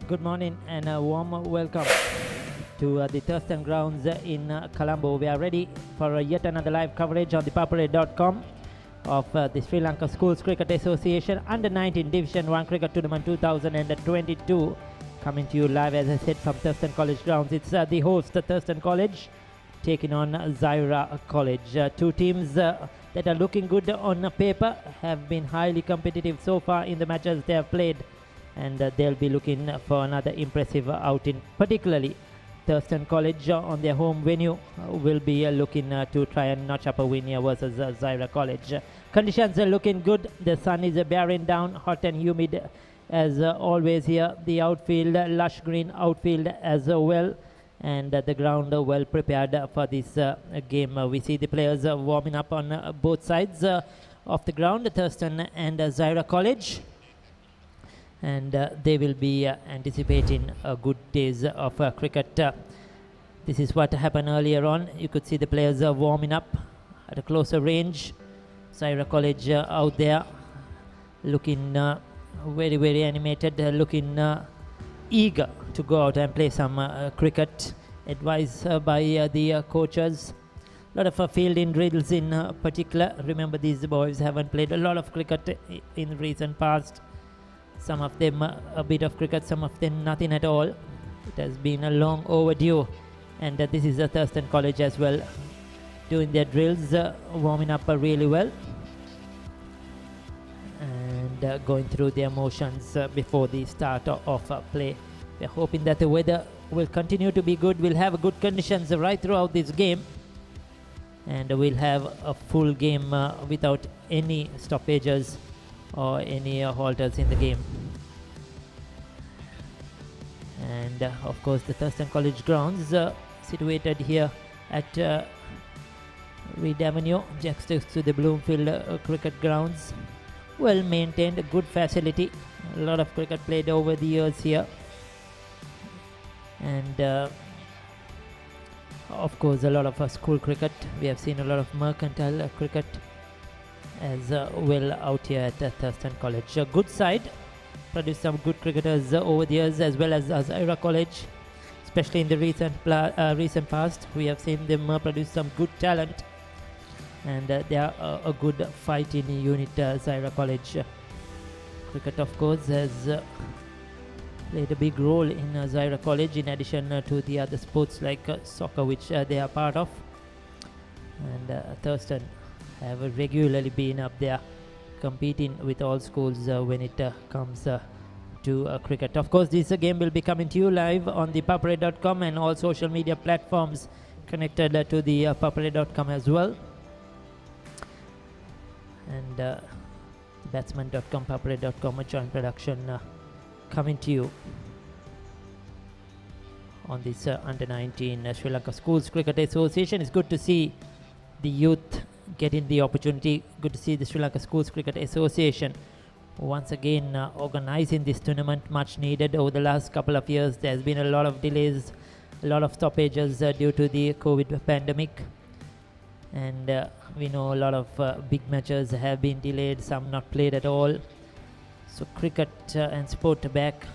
Good morning and a warm welcome to the Thurstan grounds in Colombo. We are ready for yet another live coverage on the papare.com of the Sri Lanka Schools Cricket Association Under 19 Division 1 Cricket Tournament 2022. Coming to you live, as I said, from Thurstan College grounds. It's the host, Thurstan College, taking on Zahira College. Two teams that are looking good on paper, have been highly competitive so far in the matches they have played, and they'll be looking for another impressive outing. Particularly Thurstan College on their home venue will be looking to try and notch up a win here versus Zahira College. Conditions are looking good. The sun is bearing down, hot and humid as always here. The outfield, lush green outfield as well, and the ground well prepared for this game. We see the players warming up on both sides of the ground, Thurstan and Zahira College, and they will be anticipating good days of cricket. This is what happened earlier on. You could see the players warming up at a closer range. Zahira College out there looking very animated, looking eager to go out and play some cricket, advised by the coaches. A lot of fielding drills in particular. Remember, these boys haven't played a lot of cricket in recent past. Some of them a bit of cricket, some of them nothing at all. It has been a long overdue, and this is a Thurstan College as well, doing their drills, warming up really well, and going through their motions before the start of play. We're hoping that the weather will continue to be good. We'll have good conditions right throughout this game, and we'll have a full game without any stoppages or any halters in the game. And of course, the Thurstan College grounds situated here at Reed Avenue, juxtaposed to the Bloomfield cricket grounds. Well maintained, good facility. A lot of cricket played over the years here, and of course a lot of school cricket. We have seen a lot of mercantile cricket as well out here at Thurstan College. A good side, produced some good cricketers over the years, as well as Zahira College, especially in the recent past. We have seen them produce some good talent, and they are a good fighting unit. Zahira College cricket, of course, has played a big role in Zahira College, in addition to the other sports like soccer, which they are part of. And Thurstan have regularly been up there competing with all schools when it comes to cricket. Of course, this game will be coming to you live on the papare.com and all social media platforms connected to the papare.com as well, and batsman.com, papare.com, a joint production coming to you on this Under 19 Sri Lanka Schools Cricket Association. It's good to see the youth getting the opportunity. Good to see the Sri Lanka Schools Cricket Association once again organizing this tournament, much needed. Over the last couple of years, there's been a lot of delays, a lot of stoppages due to the COVID pandemic, and we know a lot of big matches have been delayed, some not played at all. So cricket and sport back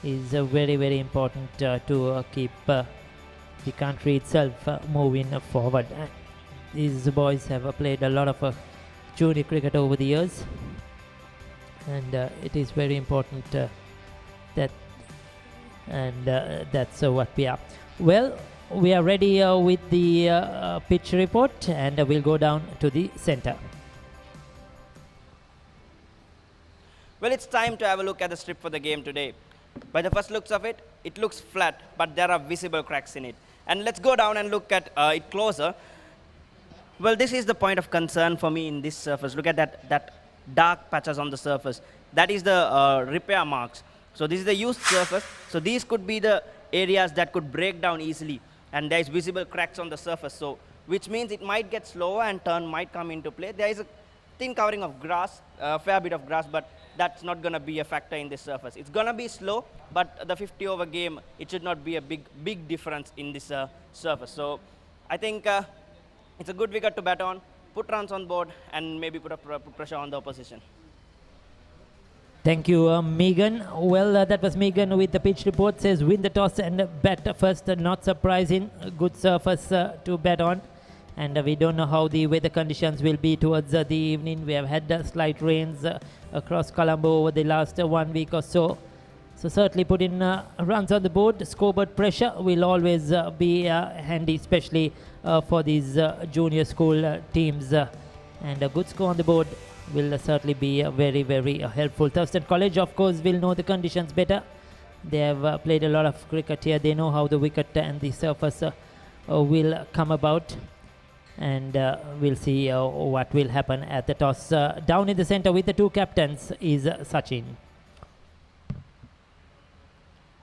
is very important to keep the country itself moving forward. These boys have played a lot of junior cricket over the years, and it is very important that's what we are. Well, we are ready with the pitch report, and we'll go down to the center. Well, it's time to have a look at the strip for the game today. By the first looks of it, it looks flat, but there are visible cracks in it. And let's go down and look at it closer. Well, this is the point of concern for me in this surface. Look at that dark patches on the surface. That is the repair marks. So this is the used surface. So these could be the areas that could break down easily, and there is visible cracks on the surface. So which means it might get slower and turn might come into play. There is a thin covering of grass, a fair bit of grass, but that's not going to be a factor in this surface. It's going to be slow, but the 50 over game, it should not be a big difference in this surface. So I think it's a good wicket to bat on, put runs on board, and maybe put pressure on the opposition. Thank you, Megan. Well, that was Megan with the pitch report. Says win the toss and bat first. Not surprising. Good surface to bat on. And we don't know how the weather conditions will be towards the evening. We have had slight rains across Colombo over the last 1 week or so. So certainly put in runs on the board. Scoreboard pressure will always be handy, especially for these junior school teams. And a good score on the board will certainly be very, very helpful. Thurstan College, of course, will know the conditions better. They have played a lot of cricket here. They know how the wicket and the surface will come about. And we'll see what will happen at the toss. Down in the center with the two captains is Sachin.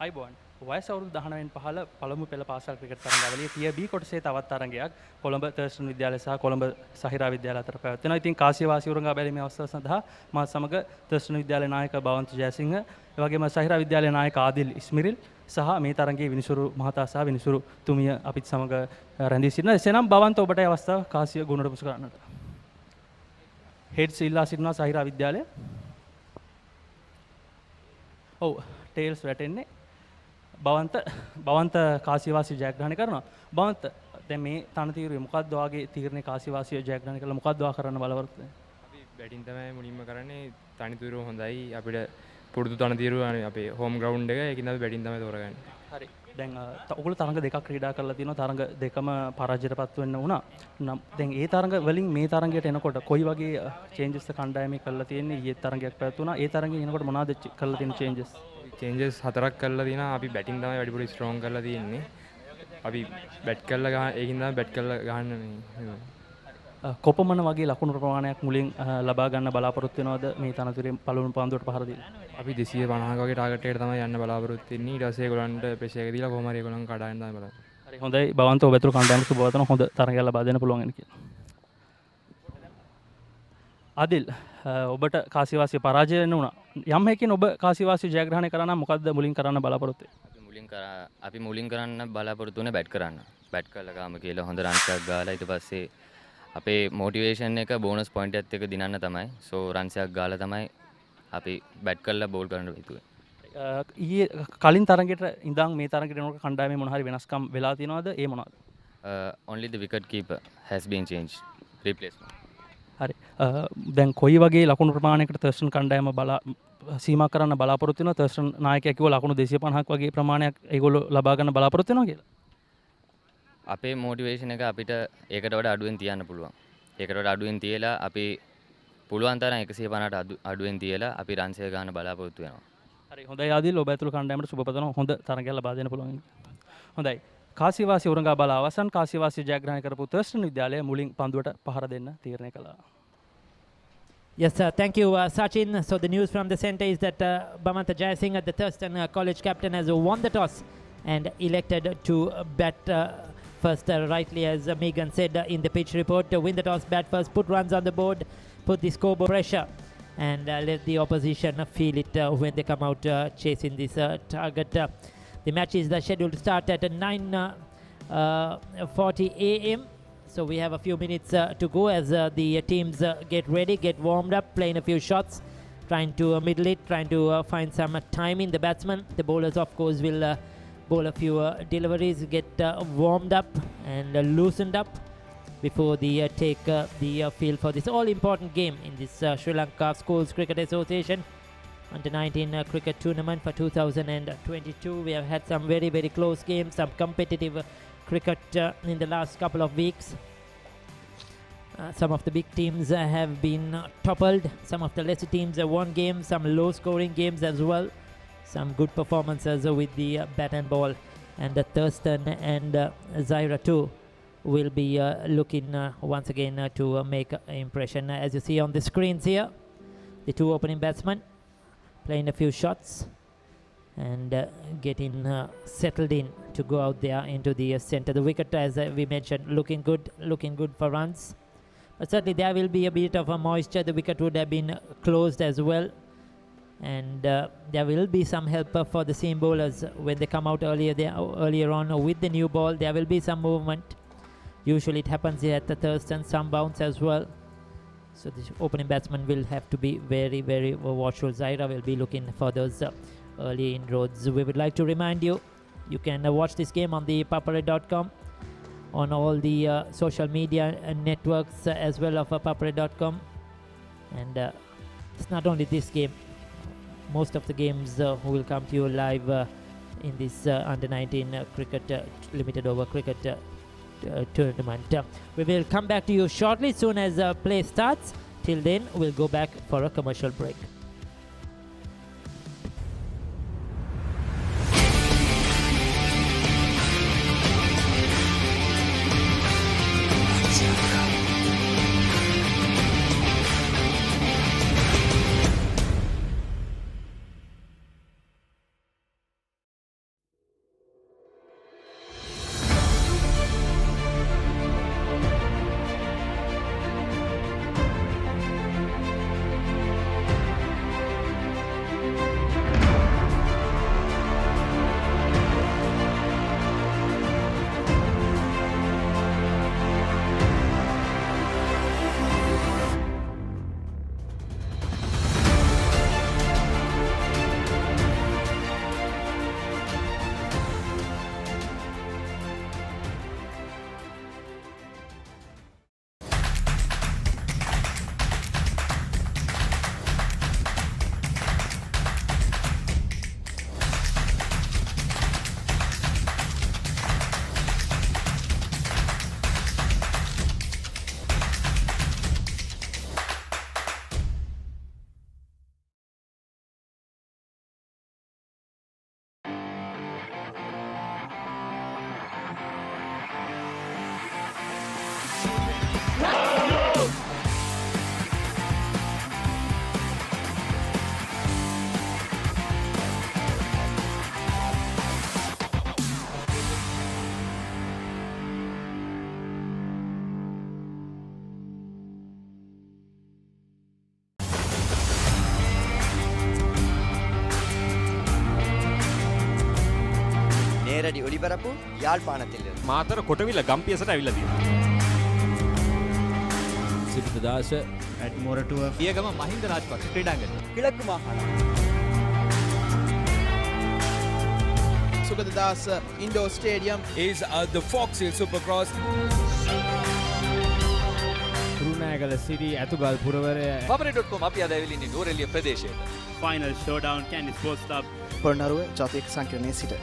අයිබෝන් වයස අවුරුදු 19න් පහළ පළමු පෙළ පාසල් cricket තරඟාවලියේ තිය B කොටසේ තවත් තරඟයක් කොළඹ තර්ස්ටන් විද්‍යාලය සහ කොළඹ සහිරා විද්‍යාලය අතර පැවැත්වෙනවා. ඉතින් කාසියවාසී උරංගා බැලීමේ අවස්ථාව සඳහා මා සමග තර්ස්ටන් විද්‍යාලයේ නායක බවන්ත ජයසිංහ, ඒ වගේම සහිරා විද්‍යාලයේ නායක ආදිල් ඉස්මිරිල් සහ මේ තරඟයේ විනිසුරු මහතා සහ විනිසුරු තුමිය අපිත් සමග රැඳී සිටිනවා. එසේනම් බවන්ත ඔබට අවස්ථාව කාසිය ගුණට පුසු කරන්නට. හෙඩ්ස් ඉල්ලා සිටිනවා සහිරා විද්‍යාලය. ඔව් ටේල්ස් වැටෙන්නේ. බවන්ත කාසියවාසිය ජයග්‍රහණය කරනවා. බවන්ත දැන් මේ තනතිරුවේ මොකක්ද ඔයාගේ තීරණේ කාසියවාසිය ජයග්‍රහණය කළා මොකක්ද ඔයා කරන්න බලාපොරොත්තු වෙන්නේ? අපි බැටින් තමයි මුලින්ම කරන්නේ. තනතිරුව හොඳයි. අපිට පුරුදු තනතිරුව අපේ හෝම් ග්‍රවුන්ඩ් එක. ඒකින් අපි බැටින් තමයි තෝරගන්නේ. හරි. දැන් ඔයගොල්ලෝ තරඟ දෙකක් ක්‍රීඩා කරලා තියෙනවා. තරඟ දෙකම පරාජයටපත් වෙන්න වුණා. දැන් ඒ තරඟ වලින් මේ තරඟයට එනකොට කොයි වගේ චේන්ජස් කණ්ඩායමේ කරලා තියෙන්නේ? ඊයේ තරඟයක් පැවතුණා. ඒ තරඟේ එනකොට මොනවද කරලා තියෙන චේන්ජස්? චේන්ජස් 4ක් කරලා තියෙනවා. අපි බැටින් තමයි වැඩිපුර ස්ට්‍රෝං කරලා තියෙන්නේ. අපි බැට් කරලා ගහන ඒකින් තමයි බැට් කරලා ගහන්නේ. කොපමණ වගේ ලකුණු ප්‍රමාණයක් මුලින් ලබා ගන්න බලාපොරොත්තු වෙනවද මේ තනතුරේ පළවෙනි පන්දුවට පහර දීලා? අපි 250ක වගේ ටාගට් එකට තමයි යන්න බලාපොරොත්තු වෙන්නේ. ඊට පස්සේ ඒගොල්ලන්ට ප්‍රෙෂර් එක දීලා කොහොම හරි ඒගොල්ලන් කඩාගෙන තමයි බලන්නේ. හරි හොඳයි. බවන්ත ඔබ ඇතුළු කණ්ඩායමට සුබවතන හොඳ තරගයක් ලබා දෙන්න පුළුවන් වෙන කියලා. ආදිල් ඔබට කාසියවාසිය පරාජය වෙන්න වුණා. යම් හැකින් ඔබ කාසියවාසිය ජයග්‍රහණය කරා නම් මොකද්ද මුලින් කරන්න බලාපොරොත්තු වෙන්නේ? අපි මුලින් කරන්න බලාපොරොත්තු වෙන්නේ බැට් කරන්න. බැට් කරලා ගාම කියලා හොඳ රන්ස් එකක් ගාලා ඊට පස්සේ අපේ මොටිවේෂන් එක බෝනස් පොයින්ට් එකත් එක්ක දිනන්න තමයි. සෝ රන්ස් එකක් ගාලා තමයි අපි බැට් කරලා බෝල් කරන්න හිතුවේ. ඊයේ කලින් තරගයට ඉඳන් මේ තරගයට එනකොට කණ්ඩායමේ මොන හරි වෙනස්කම් වෙලා තියෙනවද? ඒ මොනවද? Only the wicket keeper has been changed. Replacement. හරි. දැන් කොයි වගේ ලකුණු ප්‍රමාණයකට තර්ස්ටන් කණ්ඩායම සීමා කරන්න බලාපොරොත්තු වෙනවා? තර්ස්ටන් නායකයා කිව්වා ලකුණු 250ක් වගේ ප්‍රමාණයක් ඒගොල්ලෝ ලබා ගන්න බලාපොරොත්තු වෙනවා කියලා. අපේ මොටිවේෂන් එක අපිට ඒකට වඩා අඩුවෙන් තියන්න පුළුවන්. ඒකට වඩා අඩුවෙන් තියලා අපි පුළුවන් තරම් 150ට අඩුවෙන් තියලා අපි රන්ස් එක ගන්න බලාපොරොත්තු වෙනවා. හරි හොඳයි ආදිල් ඔබ ඇතුළු කණ්ඩායමට සුබපතනවා. හොඳ තරගයක් ලබා දෙන්න පුළුවන්. හොඳයි. කාසියවාසී උරංගා බල අවසන් කාසියවාසී ජයග්‍රහණය කරපු තර්ස්ටන් විද්‍යාලය මුලින් පන්දුවට පහර දෙන්න තීරණය කළා. Yes, thank you, Sachin. So the news from the centre is that Bamanta Jayasingh, the Thurstan College captain, has won the toss and elected to bat first, rightly as Megan said in the pitch report. Win the toss, bat first, put runs on the board, put the scoreboard pressure, and let the opposition feel it when they come out chasing this target. The match is scheduled to start at 9:40 a.m. So we have a few minutes to go as the teams get ready, get warmed up, playing a few shots, trying to middle it, trying to find some timing. The batsman, the bowlers of course will bowl a few deliveries, get warmed up and loosened up before they take the field for this all-important game in this Sri Lanka Schools Cricket Association Under 19 cricket tournament for 2022. We have had some very, very close games, some competitive cricket in the last couple of weeks. Some of the big teams have been toppled. Some of the lesser teams have won games, some low-scoring games as well. Some good performances with the bat and ball. And Thurstan and Zahira too will be looking once again to make an impression. As you see on the screens here, the two opening batsmen playing a few shots and getting settled in to go out there into the center. The wicket, as we mentioned, looking good for runs. But certainly there will be a bit of a moisture. The wicket would have been closed as well. And there will be some help for the seam bowlers when they come out earlier on with the new ball. There will be some movement. Usually it happens here at the Thurstan, some bounce as well. So this opening batsman will have to be very, very watchful. Zahira will be looking for those early inroads. We would like to remind you, you can watch this game on the papare.com, on all the social media networks as well of papare.com. And it's not only this game, most of the games will come to you live in this under 19 cricket limited over cricket tournament. We will come back to you shortly soon as play starts. Till then, we'll go back for a commercial break. රැඩි ඔලිබරපු යාල්පානතිල්ල Matara කොටවිල ගම්පියසට ඇවිල්ලා තියෙනවා. සිරිතදාස ඇඩ්මෝරටුව පියගම මහින්ද රාජපක්ෂ ක්‍රීඩාංගණය කිලක්කු මාහාන Sugathadasa indoor stadium is the Fox Hill Supercross. Kurunegala city Athugal පුරවරය papare.com අපි අද ඇවිල්ලා ඉන්නේ නෝරෙලිය ප්‍රදේශයට. Final showdown Candy Sports Club Polonnaruwa ජාතික සංකීර්ණයේ සිට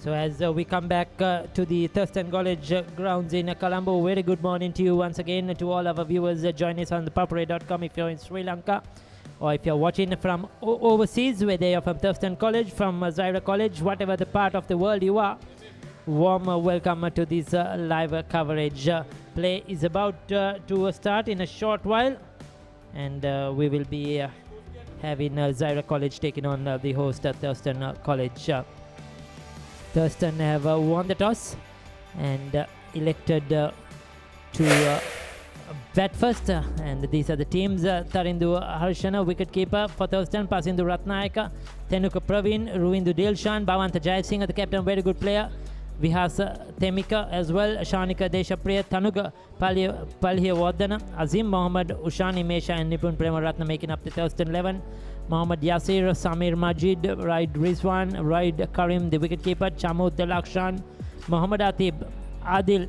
So as we come back to the Thurstan College grounds in Colombo, very good morning to you once again, to all our viewers. Join us on the papare.com if you're in Sri Lanka, or if you're watching from overseas, whether you're from Thurstan College, from Zahira College, whatever the part of the world you are. Warm welcome to this live coverage. Play is about to start in a short while, and we will be having Zahira College taking on the host Thurstan College. Thurstan have won the toss and elected to bat first, and these are the teams. Tarindu Harshana, wicketkeeper for Thurstan, Pasindu Ratnayaka, Tenuka Praveen, Ruindu Dilshan, Bhavanta Jayasinghe, the captain, very good player. Vihasa Temika as well, Shanika Deshapriya, Tanuga Palhiya Wardana, Azim Mohammed, Ushani Mesha and Nipun Premaratna making up the Thurstan 11. Mohammad Yasir, Samir Majid, Raid Rizwan, Raid Karim, the wicketkeeper, Chamud Delakshan, Mohammad Atib, Adil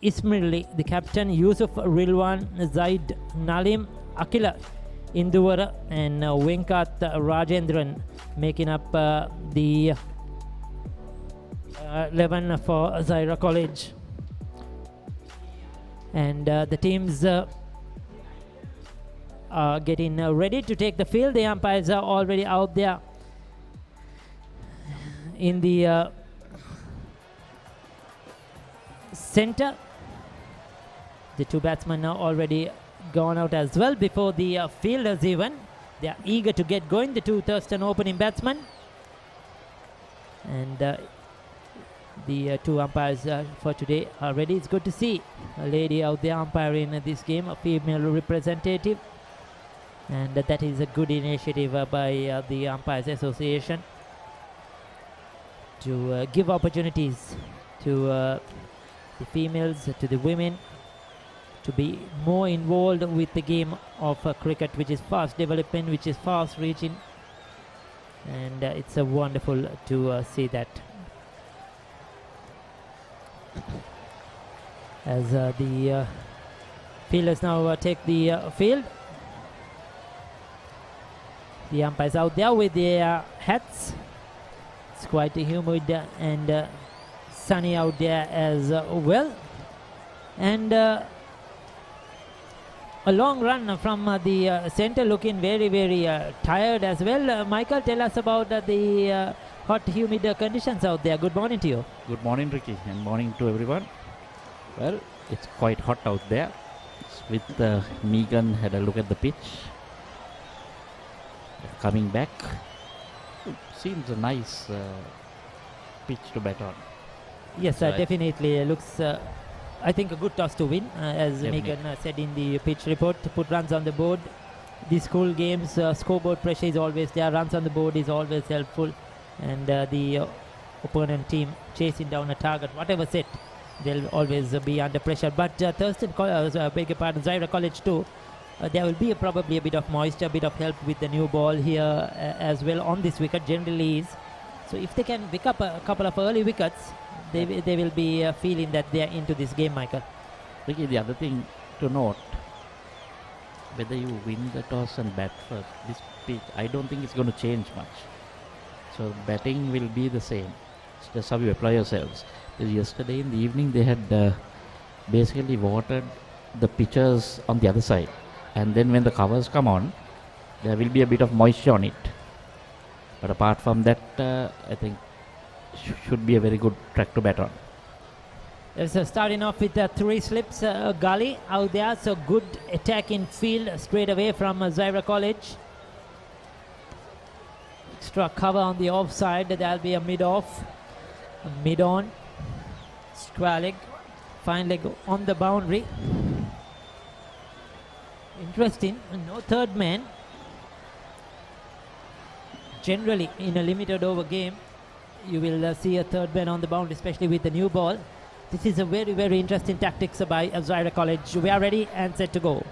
Ismaili, the captain, Yusuf Rilwan, Zaid Nalim, Akila Induvara, and Venkat Rajendran making up the 11 for Zahira College. And the teams are getting ready to take the field. The umpires are already out there in the center. The two batsmen are already gone out as well before the fielders even. They are eager to get going, the two Thurstan opening batsmen. And the two umpires for today are ready. It's good to see a lady out there umpiring this game, a female representative. And that is a good initiative by the Umpires Association to give opportunities to the females, to the women, to be more involved with the game of cricket, which is fast developing, which is fast reaching, and it's wonderful to see that. As the fielders now take the field, the umpires out there with their hats. It's quite humid and sunny out there as well, and a long run from the center, looking very tired as well. Michael, tell us about the hot humid conditions out there. Good morning to you. Good morning, Ricky, and morning to everyone. Well, it's quite hot out there. With Megan had a look at the pitch. Coming back, it seems a nice pitch to bat on. Yes, definitely looks I think a good toss to win, as Megan said in the pitch report, to put runs on the board. The school games, scoreboard pressure is always there, runs on the board is always helpful, and the opponent team chasing down a target, whatever set, they'll always be under pressure. But Thurstan, beg your pardon, Zahira College too, there will be probably a bit of moisture, a bit of help with the new ball here as well on this wicket, generally is. So if they can pick up a couple of early wickets, they will be feeling that they are into this game, Michael. Ricky, the other thing to note, whether you win the toss and bat first, this pitch, I don't think it's going to change much. So batting will be the same. It's just how you apply yourselves. Because yesterday in the evening they had basically watered the pitchers on the other side. And then when the covers come on, there will be a bit of moisture on it. But apart from that, I think should be a very good track to bat on. So starting off with 3 slips, gully out there, so good attack in field straight away from Zahira College. Extra cover on the offside, there'll be a mid-off, mid-on, square leg, fine leg on the boundary. Interesting, no third man. Generally in a limited over game, you will see a third man on the boundary, especially with the new ball. This is a very interesting tactics by Zahira College. We are ready and set to go.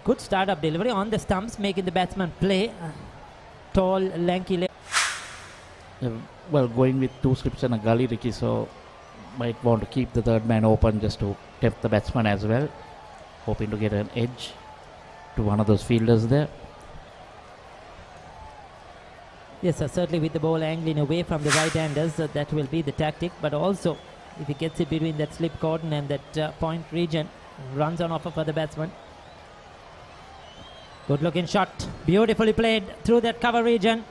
Good start-up delivery on the stumps, making the batsman play. Tall, lanky leg. Well, going with 2 slips and a gully, Ricky, so might want to keep the third man open just to tempt the batsman as well. Hoping to get an edge to one of those fielders there. Yes, sir, certainly with the ball angling away from the right-handers, that will be the tactic. But also, if he gets it between that slip cordon and that point region, runs on offer for the batsman. Good looking shot, beautifully played through that cover region.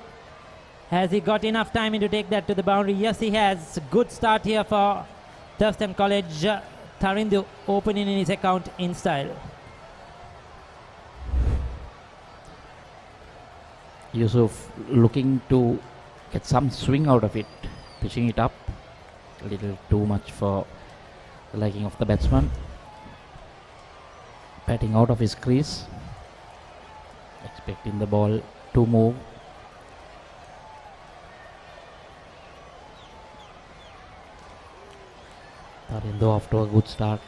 Has he got enough time to take that to the boundary? Yes, he has. Good start here for Thurstan College. Tarindu opening in his account in style. Yusuf looking to get some swing out of it, pitching it up a little too much for the liking of the batsman. Batting out of his crease, expecting the ball to move Arindo off to a good start.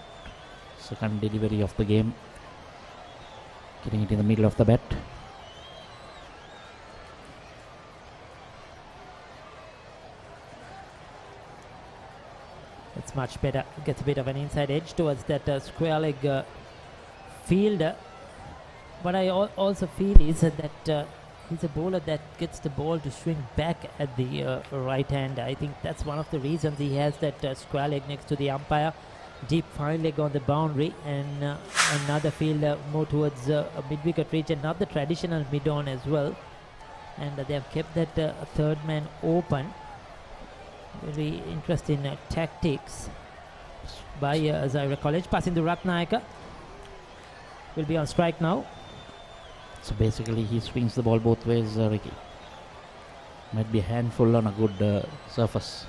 Second delivery of the game. Getting it in the middle of the bat. It's much better. Gets a bit of an inside edge towards that square leg fielder. What I also feel is that he's a bowler that gets the ball to swing back at the right hand. I think that's one of the reasons he has that square leg next to the umpire. Deep fine leg on the boundary, and another fielder more towards a mid-wicket region, not the traditional mid-on as well. And they have kept that third man open. Very interesting tactics by Zahira College. Passing to Ratnayaka. Will be on strike now. So basically he swings the ball both ways, Ricky. Might be a handful on a good surface.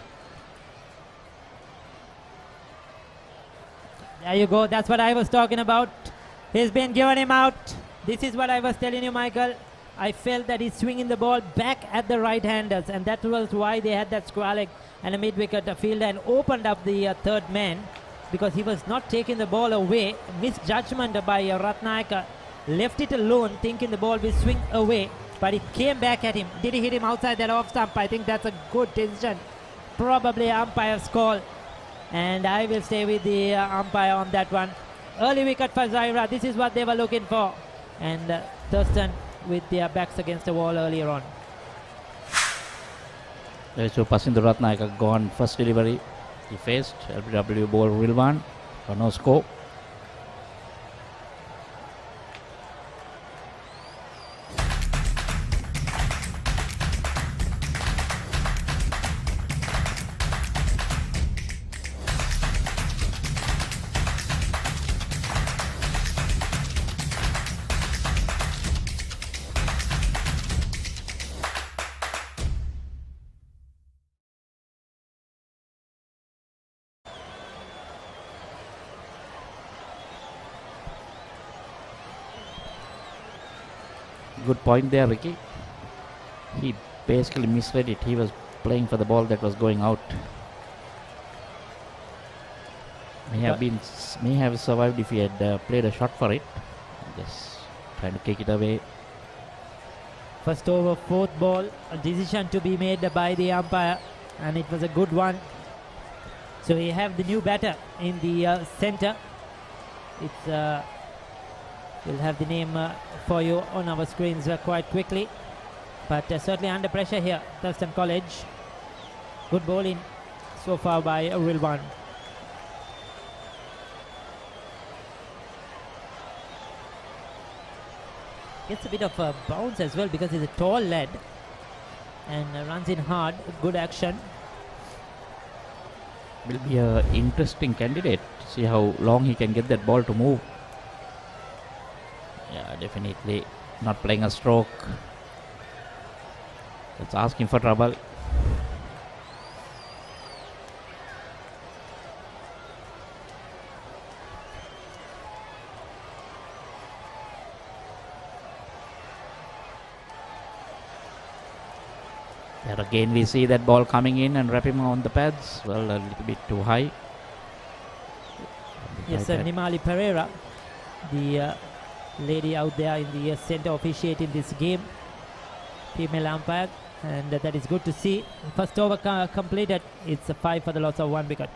There you go. That's what I was talking about. He's been given him out. This is what I was telling you, Michael. I felt that he's swinging the ball back at the right-handers, and that was why they had that square leg and a mid-wicket fielder and opened up the third man, because he was not taking the ball away. Misjudgment by Ratnayaka. Left it alone, thinking the ball will swing away, but it came back at him. Did he hit him outside that off stump? I think that's a good decision. Probably umpire's call, and I will stay with the umpire on that one. Early wicket for Zahira. This is what they were looking for. And Thurstan with their backs against the wall earlier on. So passing the Ratnayaka gone. First delivery he faced. LBW ball Rilwan for no score. Good point there, Ricky. He basically misread it. He was playing for the ball that was going out. May have survived if he had played a shot for it. Just trying to kick it away. First over, fourth ball. A decision to be made by the umpire, and it was a good one. So we have the new batter in the center. It's we'll have the name for you on our screens quite quickly, but certainly under pressure here. Thurstan College. Good bowling so far by Rilwan. Gets a bit of a bounce as well because he's a tall lad and runs in hard. Good action. Will be an interesting candidate. See how long he can get that ball to move. Yeah, definitely not playing a stroke. That's asking for trouble. There again we see that ball coming in and wrap him on the pads. Well, a little bit too high. Yes, Nimali Pereira, the lady out there in the center officiating this game, female umpire, and that is good to see. First over completed. It's a 5 for the loss of 1 wicket.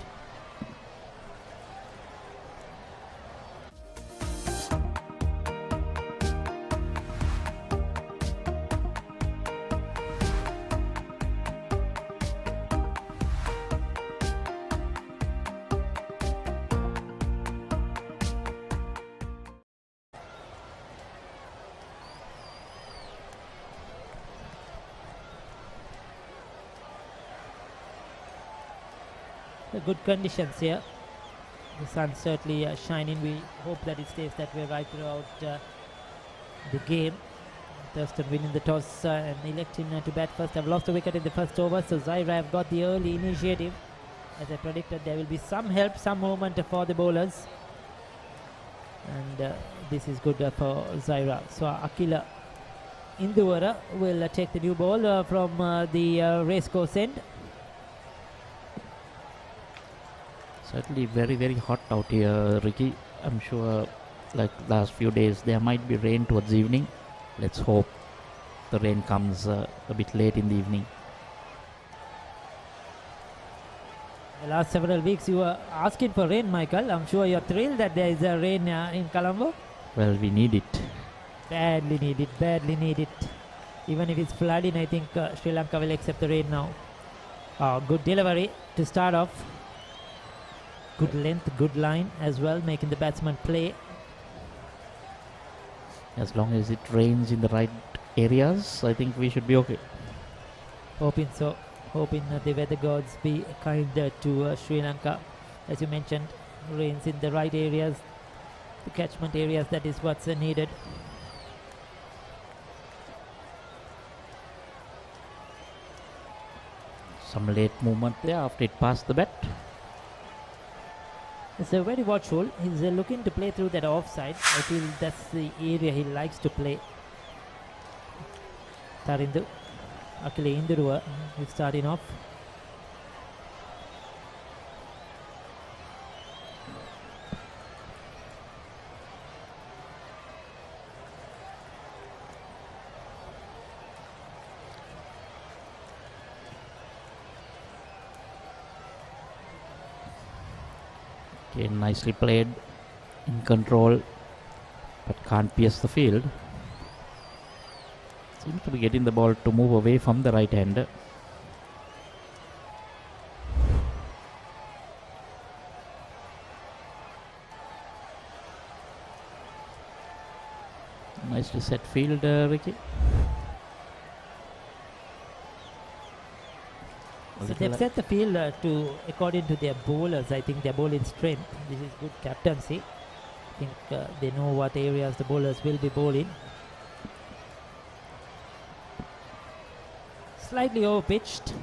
Good conditions here. The sun certainly shining. We hope that it stays that way right throughout the game. Thurstan winning the toss and electing to bat first. Have lost a wicket in the first over, so Zahira have got the early initiative. As I predicted, there will be some help, some movement for the bowlers, and this is good for Zahira. So Akila Induvara will take the new ball from the racecourse end. Certainly very, very hot out here, Ricky. I'm sure, like last few days, there might be rain towards evening. Let's hope the rain comes a bit late in the evening. The last several weeks you were asking for rain, Michael. I'm sure you're thrilled that there is a rain in Colombo. Well, we need it. Badly need it, badly need it. Even if it's flooding, I think Sri Lanka will accept the rain now. Good delivery to start off. Good length, good line as well, making the batsman play. As long as it rains in the right areas, I think we should be okay. Hoping so. Hoping the weather gods be kind to Sri Lanka. As you mentioned, rains in the right areas, the catchment areas, that is what's needed. Some late movement there after it passed the bat. It's very watchful. He's looking to play through that offside. I feel that's the area he likes to play. Tarindu Akile Induruwa is starting off. Okay, nicely played, in control, but can't pierce the field. Seems to be getting the ball to move away from the right hander. Nicely set field, Ricky. So they've set the field to according to their bowlers. I think their bowling strength. This is good captaincy. I think they know what areas the bowlers will be bowling. Slightly over pitched,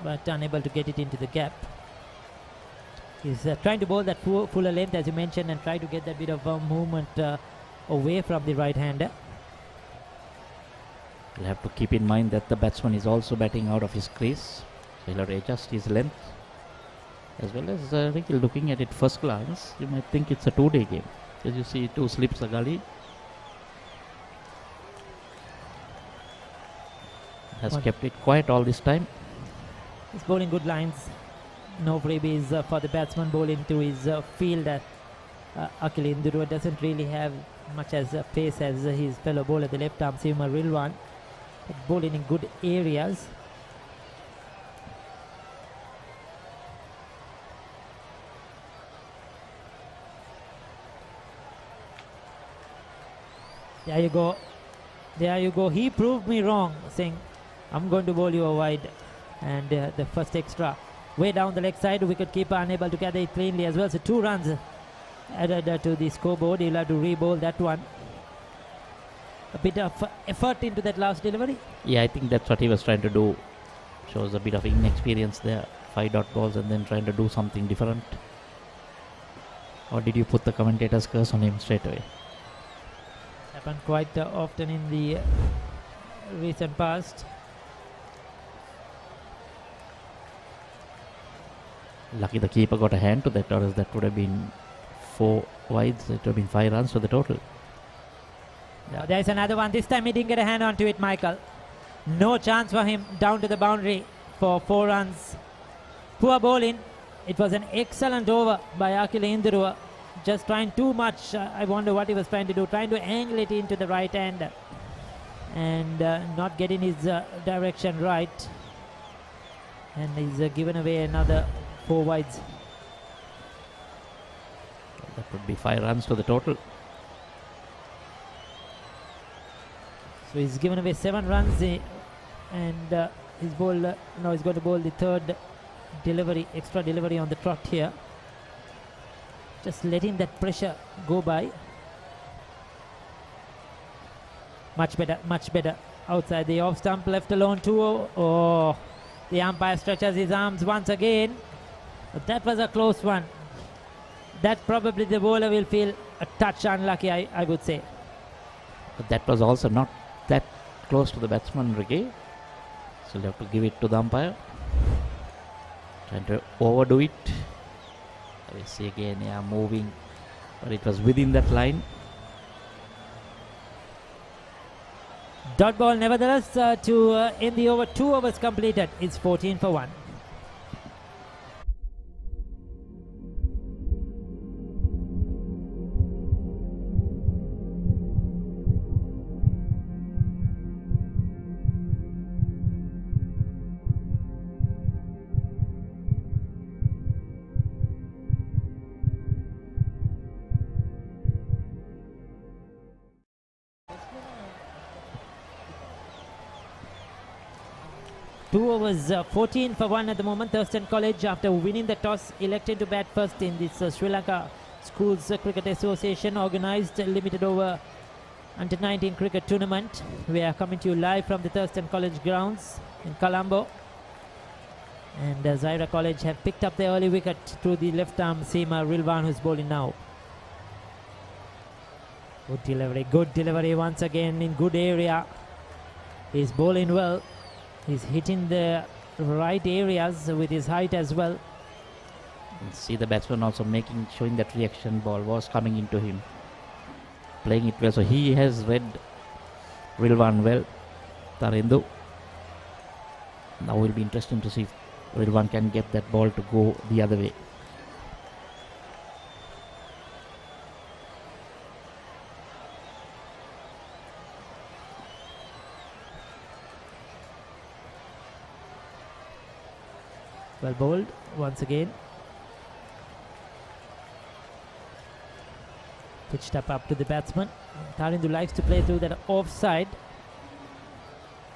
but unable to get it into the gap. He's trying to bowl that fuller length, as you mentioned, and try to get that bit of movement away from the right hander. You'll have to keep in mind that the batsman is also batting out of his crease. So he'll have to adjust his length. As well as Ricky, looking at it first glance, you might think it's a two-day game. As you see, two slips a gully. Has kept it quiet all this time. He's bowling good lines. No freebies for the batsman bowling to his field. Akile Induruwa doesn't really have much as pace as his fellow bowler, the left arm seamer Rilwan. But bowling in good areas. There you go. There you go. He proved me wrong, saying, I'm going to bowl you a wide. And the first extra. Way down the leg side, wicketkeeper unable to gather it cleanly as well. So 2 runs added to the scoreboard. He'll have to re-bowl that one. A bit of effort into that last delivery. Yeah, I think that's what he was trying to do. Shows a bit of inexperience there. 5 dot balls and then trying to do something different. Or did you put the commentator's curse on him straight away? Happened quite often in the recent past. Lucky the keeper got a hand to that, or else that would have been 4 wides. It would have been 5 runs for the total. Now there's another one. This time he didn't get a hand onto it, Michael. No chance for him down to the boundary for 4 runs. Poor bowling. It was an excellent over by Akile Induruwa. Just trying too much. I wonder what he was trying to do. Trying to angle it into the right hand and not getting his direction right. And he's given away another 4 wides. That would be 5 runs to the total. So he's given away 7 runs and he's bowled, now he's going to bowl the 3rd delivery, extra delivery on the trot here. Just letting that pressure go by. Much better, much better. Outside the off stump, left alone 2-0. Oh, the umpire stretches his arms once again. But that was a close one. That probably the bowler will feel a touch unlucky, I would say. But that was also not that close to the batsman, Ricky. So you have to give it to the umpire. Trying to overdo it. We see again, yeah, moving, but it was within that line. Dot ball, nevertheless, to end the over. 2 overs completed. It's 14 for 1. Two overs, 14 for 1 at the moment. Thurstan College, after winning the toss, elected to bat first in this Sri Lanka Schools Cricket Association organized limited over under 19 cricket tournament. We are coming to you live from the Thurstan College grounds in Colombo. And Zahira College have picked up the early wicket through the left arm seamer Rilwan, who's bowling now. Good delivery once again in good area. He's bowling well. He's hitting the right areas with his height as well. And see the batsman also showing that reaction ball was coming into him. Playing it well. So he has read Rilwan well. Tarindu. Now it will be interesting to see if Rilwan can get that ball to go the other way. Well bowled once again. Pitched up to the batsman. Tarindu likes to play through that offside.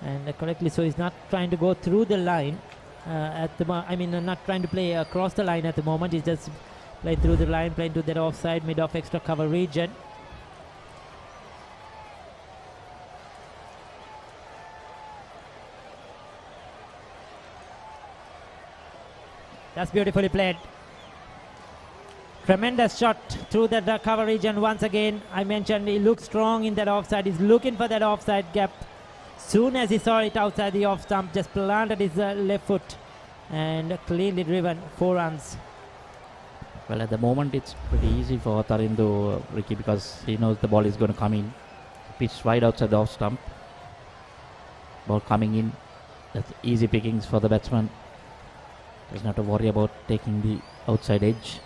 And correctly so, he's not trying to go through the line not trying to play across the line at the moment. He's just playing through the line, playing to that offside, mid-off extra cover region. That's beautifully played. Tremendous shot through that cover region once again. I mentioned he looks strong in that offside. He's looking for that offside gap. Soon as he saw it outside the off stump, just planted his left foot and cleanly driven. 4 runs. Well, at the moment it's pretty easy for Tarindu, Ricky, because he knows the ball is going to come in. Pitch wide outside the off stump. Ball coming in. That's easy pickings for the batsman. Doesn't have to worry about taking the outside edge.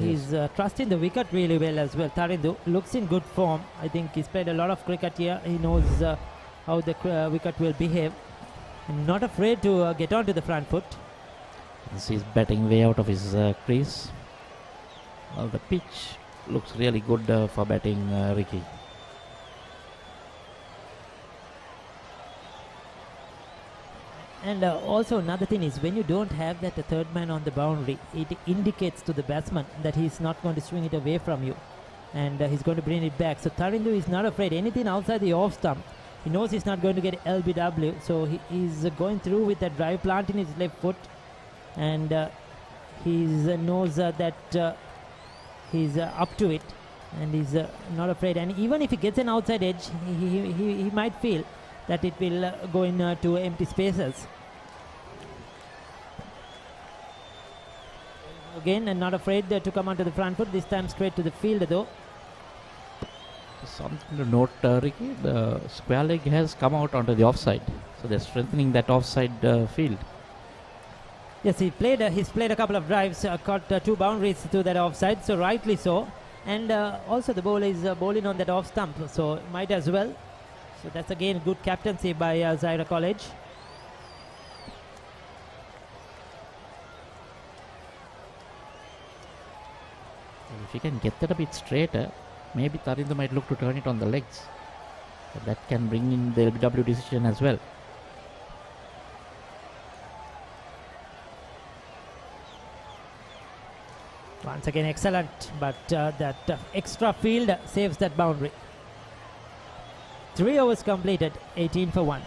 He's trusting the wicket really well as well. Tarindu looks in good form. I think he's played a lot of cricket here. He knows how the wicket will behave. And not afraid to get onto the front foot. He's batting way out of his crease. Well, the pitch looks really good for batting, Ricky. And also another thing is, when you don't have that third man on the boundary, it indicates to the batsman that he's not going to swing it away from you, and he's going to bring it back. So Tarindu is not afraid anything outside the off stump. He knows he's not going to get LBW, so he's going through with that drive, planting his left foot, and he knows that he's up to it, and he's not afraid. And even if he gets an outside edge, he might feel that it will go into empty spaces. Again, and not afraid to come onto the front foot, this time straight to the field though. Something to note, Ricky, the square leg has come out onto the offside, so they're strengthening that offside field. Yes, he's played a couple of drives, caught 2 boundaries to that offside, so rightly so. And also the bowler is bowling on that off stump, so might as well. So that's again good captaincy by Zahira College. If you can get that a bit straighter, maybe Tarindu might look to turn it on the legs. But that can bring in the LBW decision as well. Once again excellent, but that extra field saves that boundary. 3 overs completed, 18 for 1.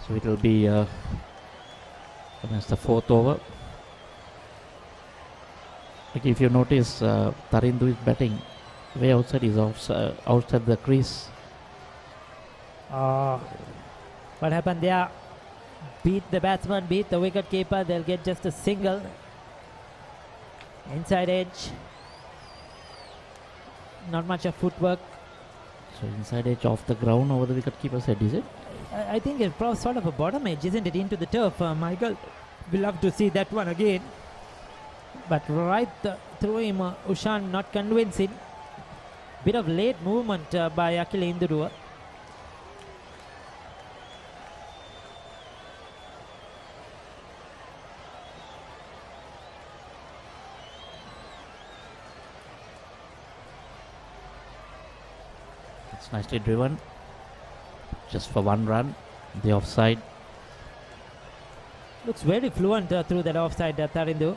So it will be against the fourth over. Like if you notice, Tarindu is batting way outside his outside the crease. What happened there? Beat the batsman, beat the wicket keeper. They'll get just a single. Inside edge. Not much of footwork. So inside edge off the ground over the wicket keeper's head, is it? I think it's probably sort of a bottom edge, isn't it? Into the turf. Michael, we'll love to see that one again. But right through him, Ushan not convincing. Bit of late movement by Akila Indurua. It's nicely driven. Just for one run. The offside. Looks very fluent through that offside, Tarindu.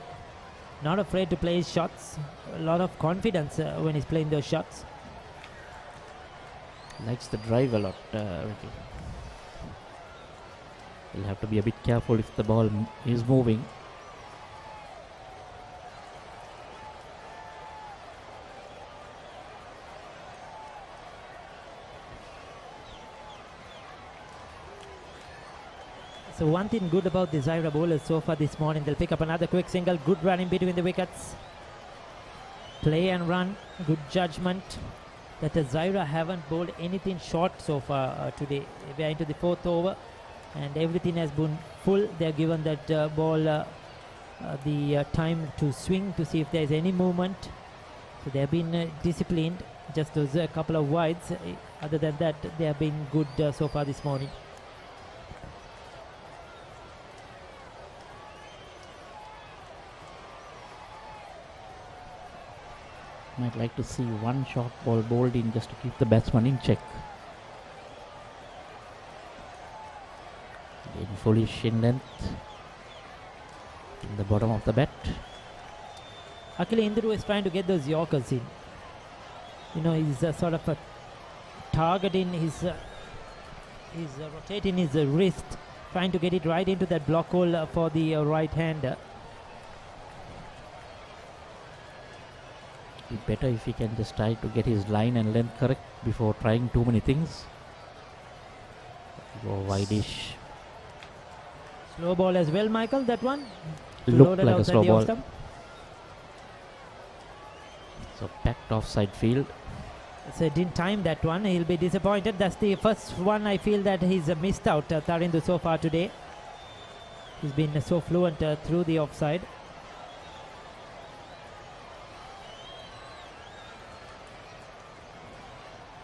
Not afraid to play his shots. A lot of confidence when he's playing those shots. Likes the drive a lot, Ricky. He'll have to be a bit careful if the ball is moving. So one thing good about the Zahira bowlers so far this morning, they'll pick up another quick single, good run in between the wickets. Play and run, good judgment. That the Zahira haven't bowled anything short so far today. We are into the fourth over and everything has been full. They're given that ball the time to swing to see if there's any movement. So they have been disciplined, just those couple of wides. Other than that, they have been good so far this morning. Might like to see one short ball bowled in just to keep the batsman in check. In fullish in length. In the bottom of the bat. Akila Induru is trying to get those Yorkers in. You know, he's sort of targeting his rotating his wrist, trying to get it right into that block hole for the right-hander. Be better if he can just try to get his line and length correct before trying too many things. Go wideish. Slow ball as well, Michael, that one. Looked like a slow ball. So packed offside field. So didn't time that one. He'll be disappointed. That's the first one I feel that he's missed out, Tarindu, so far today. He's been so fluent through the offside.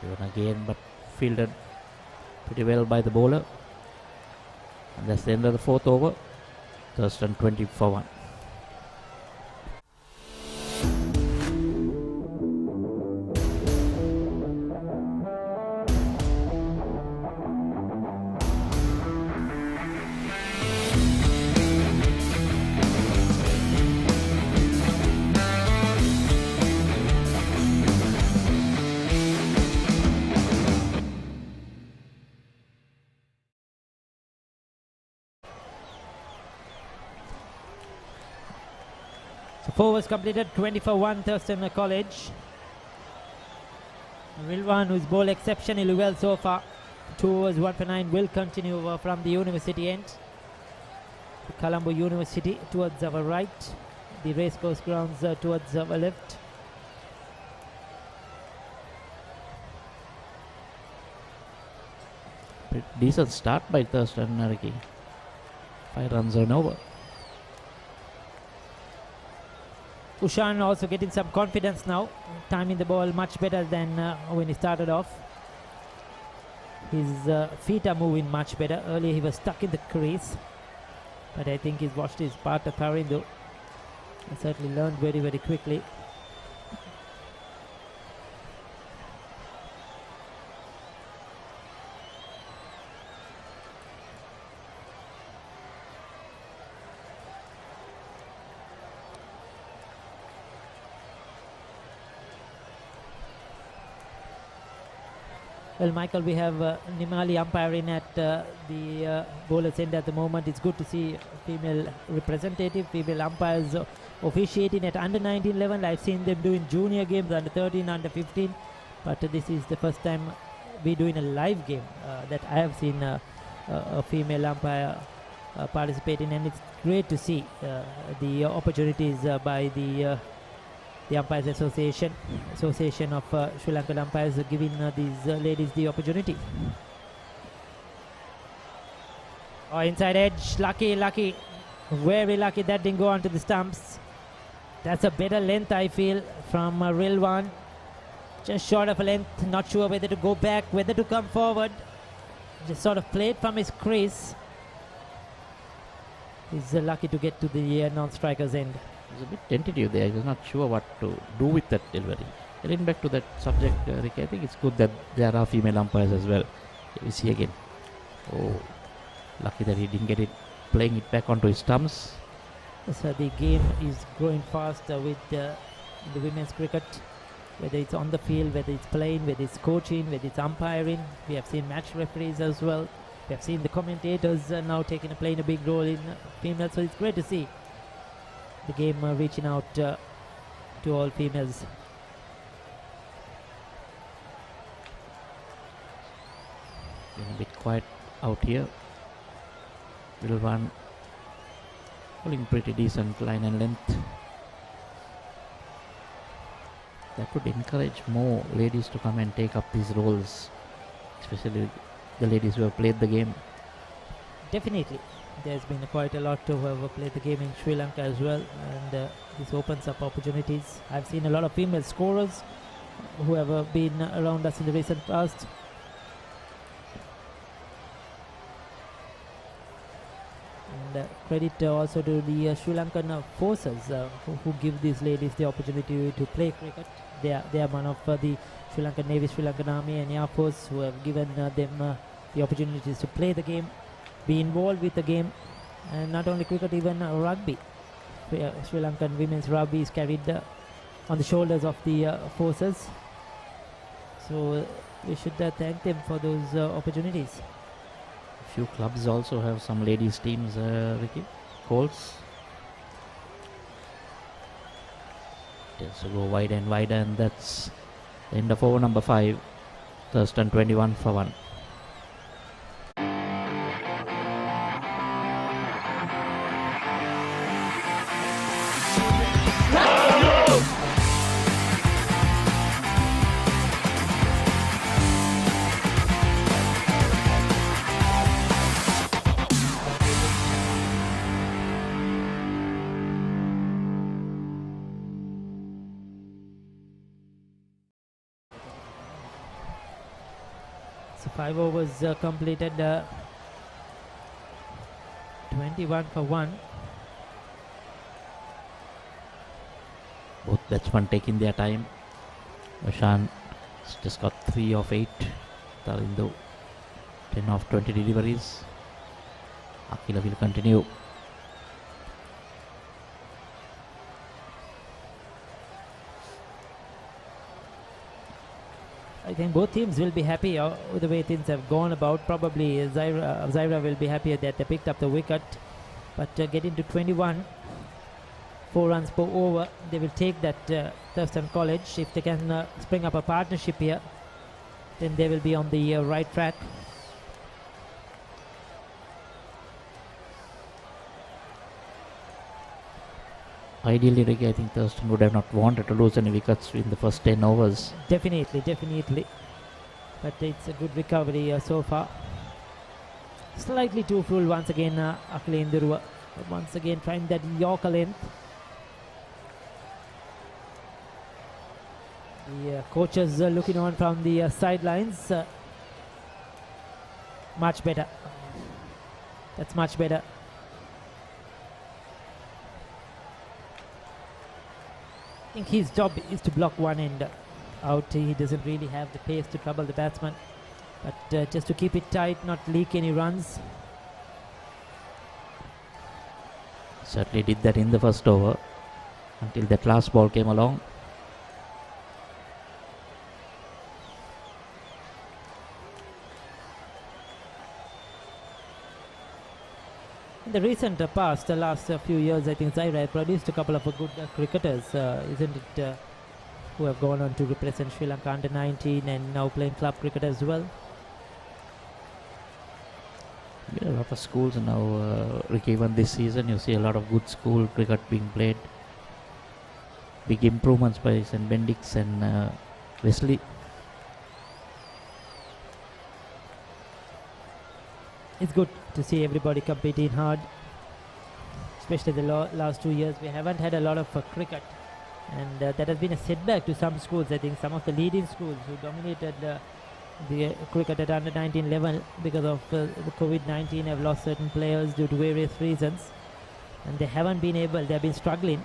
Even again, but fielded pretty well by the bowler. And that's the end of the fourth over. Thurstan 20 for 1. So 4 overs completed, 20 for 1, Thurstan College. Rilwan, who's bowled exceptionally well so far. 2 overs, 1 for 9, will continue from the university end. The Colombo University towards our right. The racecourse grounds towards our left. Decent start by Thurstan, Ricky. 5 runs on over. Ushan also getting some confidence now, timing the ball much better than when he started off. His feet are moving much better. Earlier he was stuck in the crease, but I think he's watched his part of Tarindu. He certainly learned very, very quickly. Well, Michael, we have Nimali umpiring at the bowler's end at the moment. It's good to see female representative, female umpires officiating at under 19 level. I've seen them doing junior games, under 13, under 15, but this is the first time we're doing a live game that I have seen a female umpire participating, and it's great to see the opportunities by the Umpires Association of Sri Lankan umpires giving these ladies the opportunity. Oh, inside edge, lucky, very lucky that didn't go onto the stumps. That's a better length, I feel, from Rilwan. Just short of a length, not sure whether to go back, whether to come forward. Just sort of played from his crease. He's lucky to get to the non-striker's end. He's a bit tentative there. He was not sure what to do with that delivery. Getting back to that subject, Rick, I think it's good that there are female umpires as well. Here we see again. Oh, lucky that he didn't get it, playing it back onto his stumps. So the game is growing faster with the women's cricket, whether it's on the field, whether it's playing, whether it's coaching, whether it's umpiring. We have seen match referees as well. We have seen the commentators now playing a big role in females. So it's great to see the game reaching out to all females. Been a bit quiet out here. Will run pulling pretty decent line and length. That would encourage more ladies to come and take up these roles, especially the ladies who have played the game. Definitely. There's been quite a lot who have played the game in Sri Lanka as well, and this opens up opportunities. I've seen a lot of female scorers who have been around us in the recent past. And credit also to the Sri Lankan forces who give these ladies the opportunity to play cricket. They are one of the Sri Lankan Navy, Sri Lankan Army and Air Force who have given them the opportunities to play the game, be involved with the game, and not only cricket, even rugby. Sri Lankan women's rugby is carried on the shoulders of the forces. So we should thank them for those opportunities. A few clubs also have some ladies teams, Ricky. Coles tends to go wider and wider, and that's the end of over number 5. Thurstan 21 for 1. So 5 overs completed, 21 for 1. Both batsmen taking their time. Ashan just got 3 of 8. Tarindu 10 of 20 deliveries. Akila will continue. I think both teams will be happy with the way things have gone about. Probably Zahira will be happy that they picked up the wicket. But getting to 21, 4 runs per over, they will take that Thurstan College. If they can spring up a partnership here, then they will be on the right track. Ideally, Ricky, I think Thurstan would have not wanted to lose any wickets in the first 10 overs. Definitely. But it's a good recovery so far. Slightly too full once again, Akila Induru. Once again trying that Yorker length. The coaches looking on from the sidelines. Much better. That's much better. I think his job is to block one end out. He doesn't really have the pace to trouble the batsman, but just to keep it tight, not leak any runs. Certainly did that in the first over until that last ball came along. In the recent past, the last few years, I think Zahira has produced a couple of good cricketers, isn't it, who have gone on to represent Sri Lanka under 19 and now playing club cricket as well. Yeah, a lot of schools now, Ricky, even this season, you see a lot of good school cricket being played. Big improvements by St. Bendix and Wesley. It's good to see everybody competing hard, especially the last 2 years. We haven't had a lot of cricket, and that has been a setback to some schools. I think some of the leading schools who dominated the cricket at under 19 level because of the COVID-19 have lost certain players due to various reasons, and they haven't been able, they've been struggling.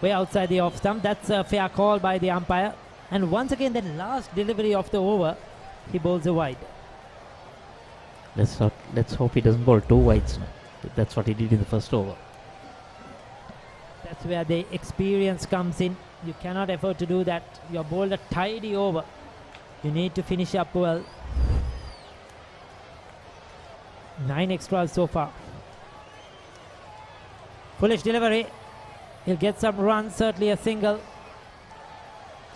Way outside the off stump, that's a fair call by the umpire, and once again the last delivery of the over, he bowls a wide. Let's hope he doesn't bowl 2 wides now. That's what he did in the first over. That's where the experience comes in. You cannot afford to do that. You have bowled a tidy over. You need to finish up well. 9 extras so far. Foolish delivery. He'll get some runs, certainly a single.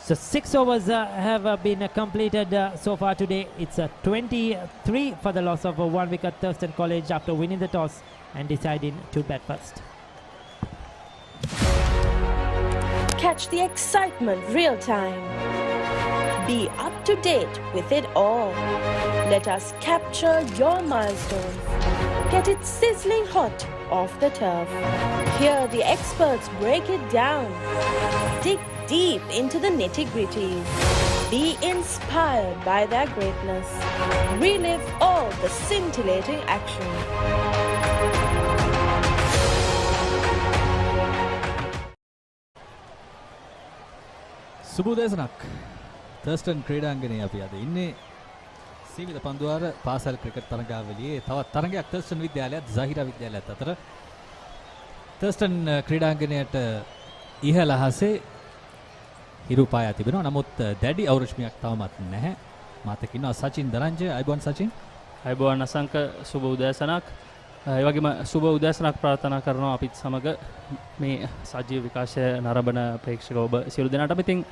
So 6 overs have been completed so far today. It's 23 for the loss of 1 wicket. Thurstan College after winning the toss and deciding to bat first. Catch the excitement real time. Be up to date with it all. Let us capture your milestones. Get it sizzling hot off the turf. Hear the experts break it down. Dig deep into the nitty-gritties. Be inspired by their greatness. Relive all the scintillating action. සුබෝදෑසනක් Thurstan ක්‍රීඩාංගණයේ අපි අද ඉන්නේ සීමිත පන්දුවාර පාසල් cricket තරගාවලියේ තවත් තරගයක් Thurstan විද්‍යාලයත් Zahira විද්‍යාලයත් අතර Thurstan ක්‍රීඩාංගණයට ඉහළ අහසේ හිරු පායා තිබෙනවා. නමුත් දැඩි අවුරුෂ්මියක් තවමත් නැහැ. මාතක ඉන්නවා සචින් දරංජය. අයබෝන් සචින්. අයබෝන් අසංක සුබ උදෑසනක්. ඒ වගේම සුබ උදෑසනක් ප්‍රාර්ථනා කරනවා අපිත් සමග මේ සජීව විකාශය නරඹන ප්‍රේක්ෂක ඔබ සියලු දෙනාටම. ඉතින්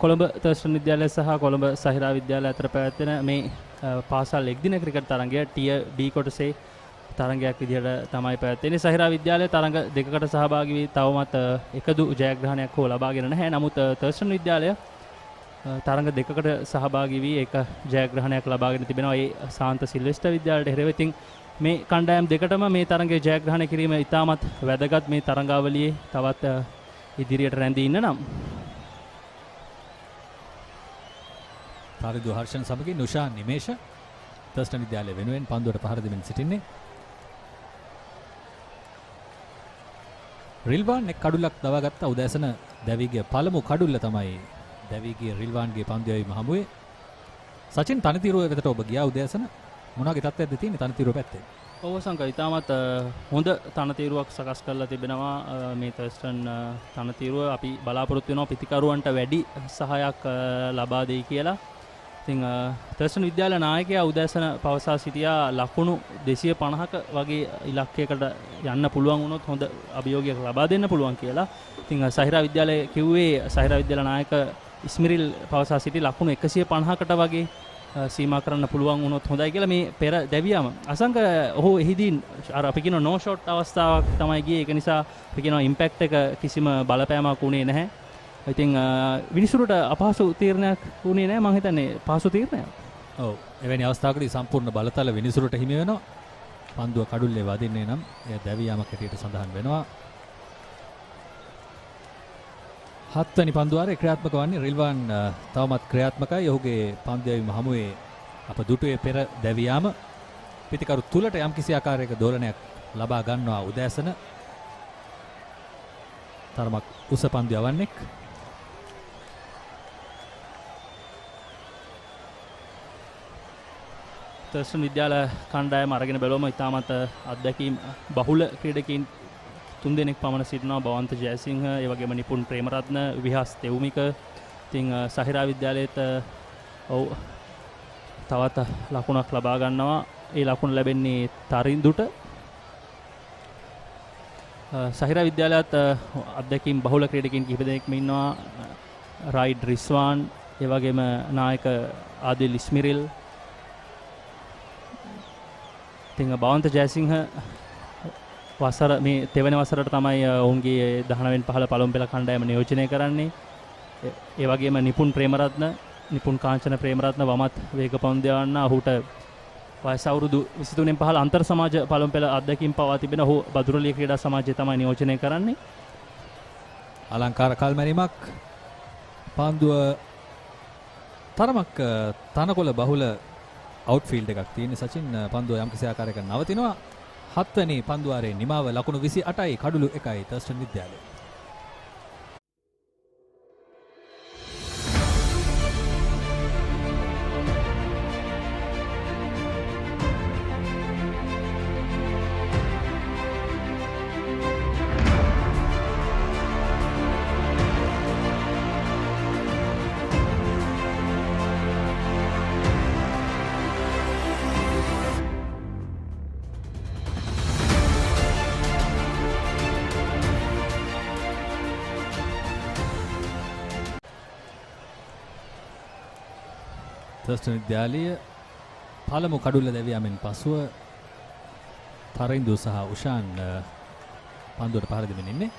කොළඹ තර්ස්ටන් විද්‍යාලය සහ කොළඹ Zahira විද්‍යාලය අතර පැවැත්වෙන මේ පාසල් එක්දින ක්‍රිකට් තරගය ටියර් B කොටසේ තරගයක් විදිහට තමයි පැවැත්වෙන්නේ. Zahira විද්‍යාලය තරග දෙකකට සහභාගී වී තවමත් එකදු ජයග්‍රහණයක් හෝ ලබාගෙන නැහැ. නමුත් තර්ස්ටන් විද්‍යාලය තරග දෙකකට සහභාගී වී එක ජයග්‍රහණයක් ලබාගෙන තිබෙනවා. ඒ සාන්ත සිල්වෙස්ටර් විද්‍යාලයට එරෙහිව. ඉතින් මේ කණ්ඩායම් දෙකටම මේ තරගයේ ජයග්‍රහණය කිරීම ඉතාමත් වැදගත් මේ තරගාවලියේ තවත් ඉදිරියට රැඳී ඉන්න නම්. තාරිදු හර්ෂන් සමගින් නුෂා නිමේෂ තර්ස්ටන් විද්‍යාලය වෙනුවෙන් පන්දුවට පහර දෙමින් සිටින්නේ. රිල්වාන් එක් කඩුලක් දවාගත්ත උදෑසන දැවිගේ පළමු කඩුල්ල තමයි දැවිගේ රිල්වාන්ගේ පන්දු යැවීම හමුවේ. සචින් තනතිරුව වෙතට ඔබ ගියා උදෑසන. මොනවාගේ තත්ත්වයක්ද තියෙන්නේ තනතිරුව පැත්තේ? ඔව් සංක ඉතාමත් හොඳ තනතිරුවක් සකස් කරලා තිබෙනවා මේ තර්ස්ටන් තනතිරුව. අපි බලාපොරොත්තු වෙනවා පිතිකරුවන්ට වැඩි සහායක් ලබා දෙයි කියලා. ඉතින් තර්ස්ටන් විද්‍යාල නායකයා උදෑසන පවසා සිටියා ලකුණු 250ක වගේ ඉලක්කයකට යන්න පුළුවන් වුණොත් හොඳ අභියෝගයක් ලබා දෙන්න පුළුවන් කියලා. ඉතින් Zahira විද්‍යාලය කිව්වේ Zahira විද්‍යාල නායක ඉස්මිරිල් පවසා සිටි ලකුණු 150කට වගේ සීමා කරන්න පුළුවන් වුණොත් හොඳයි කියලා මේ පෙර දැවියාම. අසංක ඔහු එහිදී අර අපි කියන නෝ ෂොට් අවස්ථාවක් තමයි ගියේ. ඒක නිසා අපි කියනවා ඉම්පැක්ට් එක කිසිම බලපෑමක් වුණේ නැහැ. ඉතින් විනිසුරුට අපහසු තීරණයක් වුණේ නැහැ මම හිතන්නේ පහසු තීරණයක්. ඔව් එවැනි අවස්ථාවකදී සම්පූර්ණ බලතල විනිසුරුට හිමි වෙනවා. පන්දුව කඩුල්ලේ වදින්නේ නම් එය දැවියාමක් හැටියට සඳහන් වෙනවා. 7 වෙනි පන්දුවාරේ ක්‍රියාත්මක වන්නේ රිල්වාන් තවමත් ක්‍රියාත්මකයි. ඔහුගේ පන්දු යැවීම හමුවේ අප දුටුවේ පෙර දැවියාම පිතිකරු තුලට යම්කිසි ආකාරයක දෝලනයක් ලබා ගන්නවා උදෑසන. තරමක් උස පන්දු යවන්නෙක්. තර්ස්ටන් විද්‍යාල කණ්ඩායම අරගෙන බැලුවම ඉතාමත් අත්දැකීම් බහුල ක්‍රීඩකයින් 3 දෙනෙක් පමණ සිටිනවා. බවන්ත ජයසිංහ, ඒ වගේම නිපුන් ප්‍රේමරත්න, විහාස් තෙවුමික. ඉතින් Zahira විද්‍යාලයේත් ඔව් තවත් ලකුණක් ලබා ගන්නවා. ඒ ලකුණ ලැබෙන්නේ තරිඳුට. සහිරා විද්‍යාලයත් අත්දැකීම් බහුල ක්‍රීඩකයන් කිහිප දෙනෙක්ම ඉන්නවා. රයිඩ් රිස්වාන්, ඒ වගේම නායක ආදිල් ඉස්මිරිල්. ඉතින් බවන්ත ජයසිංහ වසර මේ තෙවන වසරට තමයි ඔවුන්ගේ 19 15 පළමු පෙළ කණ්ඩායම නියෝජනය කරන්නේ. ඒ වගේම නිපුන් කාංචන ප්‍රේමරත්න වමත් වේග පන්දු යවන්න ඔහුට වයස අවුරුදු 23 15 අන්තර් සමාජ පළමු පෙළ අත්දැකීම් පවා තිබෙන ඔහු බදුරලිය ක්‍රීඩා සමාජය තමයි නියෝජනය කරන්නේ. අලංකාර කල්මැරීමක් පන්දුව තරමක් තනකොළ බහුල අවුට්ෆීල්ඩ් එකක් තියෙන සචින් පන්දුව යම් කිසි ආකාරයක නවතිනවා. 7 වෙනි පන්දුවාරයේ නිමාව ලකුණු 28යි කඩුළු 1යි තර්ස්ටන් විද්‍යාලය. තර්ස්ටන් විද්‍යාලය පළමු කඩුල්ල දැවියාමෙන් පසුව තරින්දු සහ උෂාන් පන්දුවට පහර දෙමින් ඉන්නේ.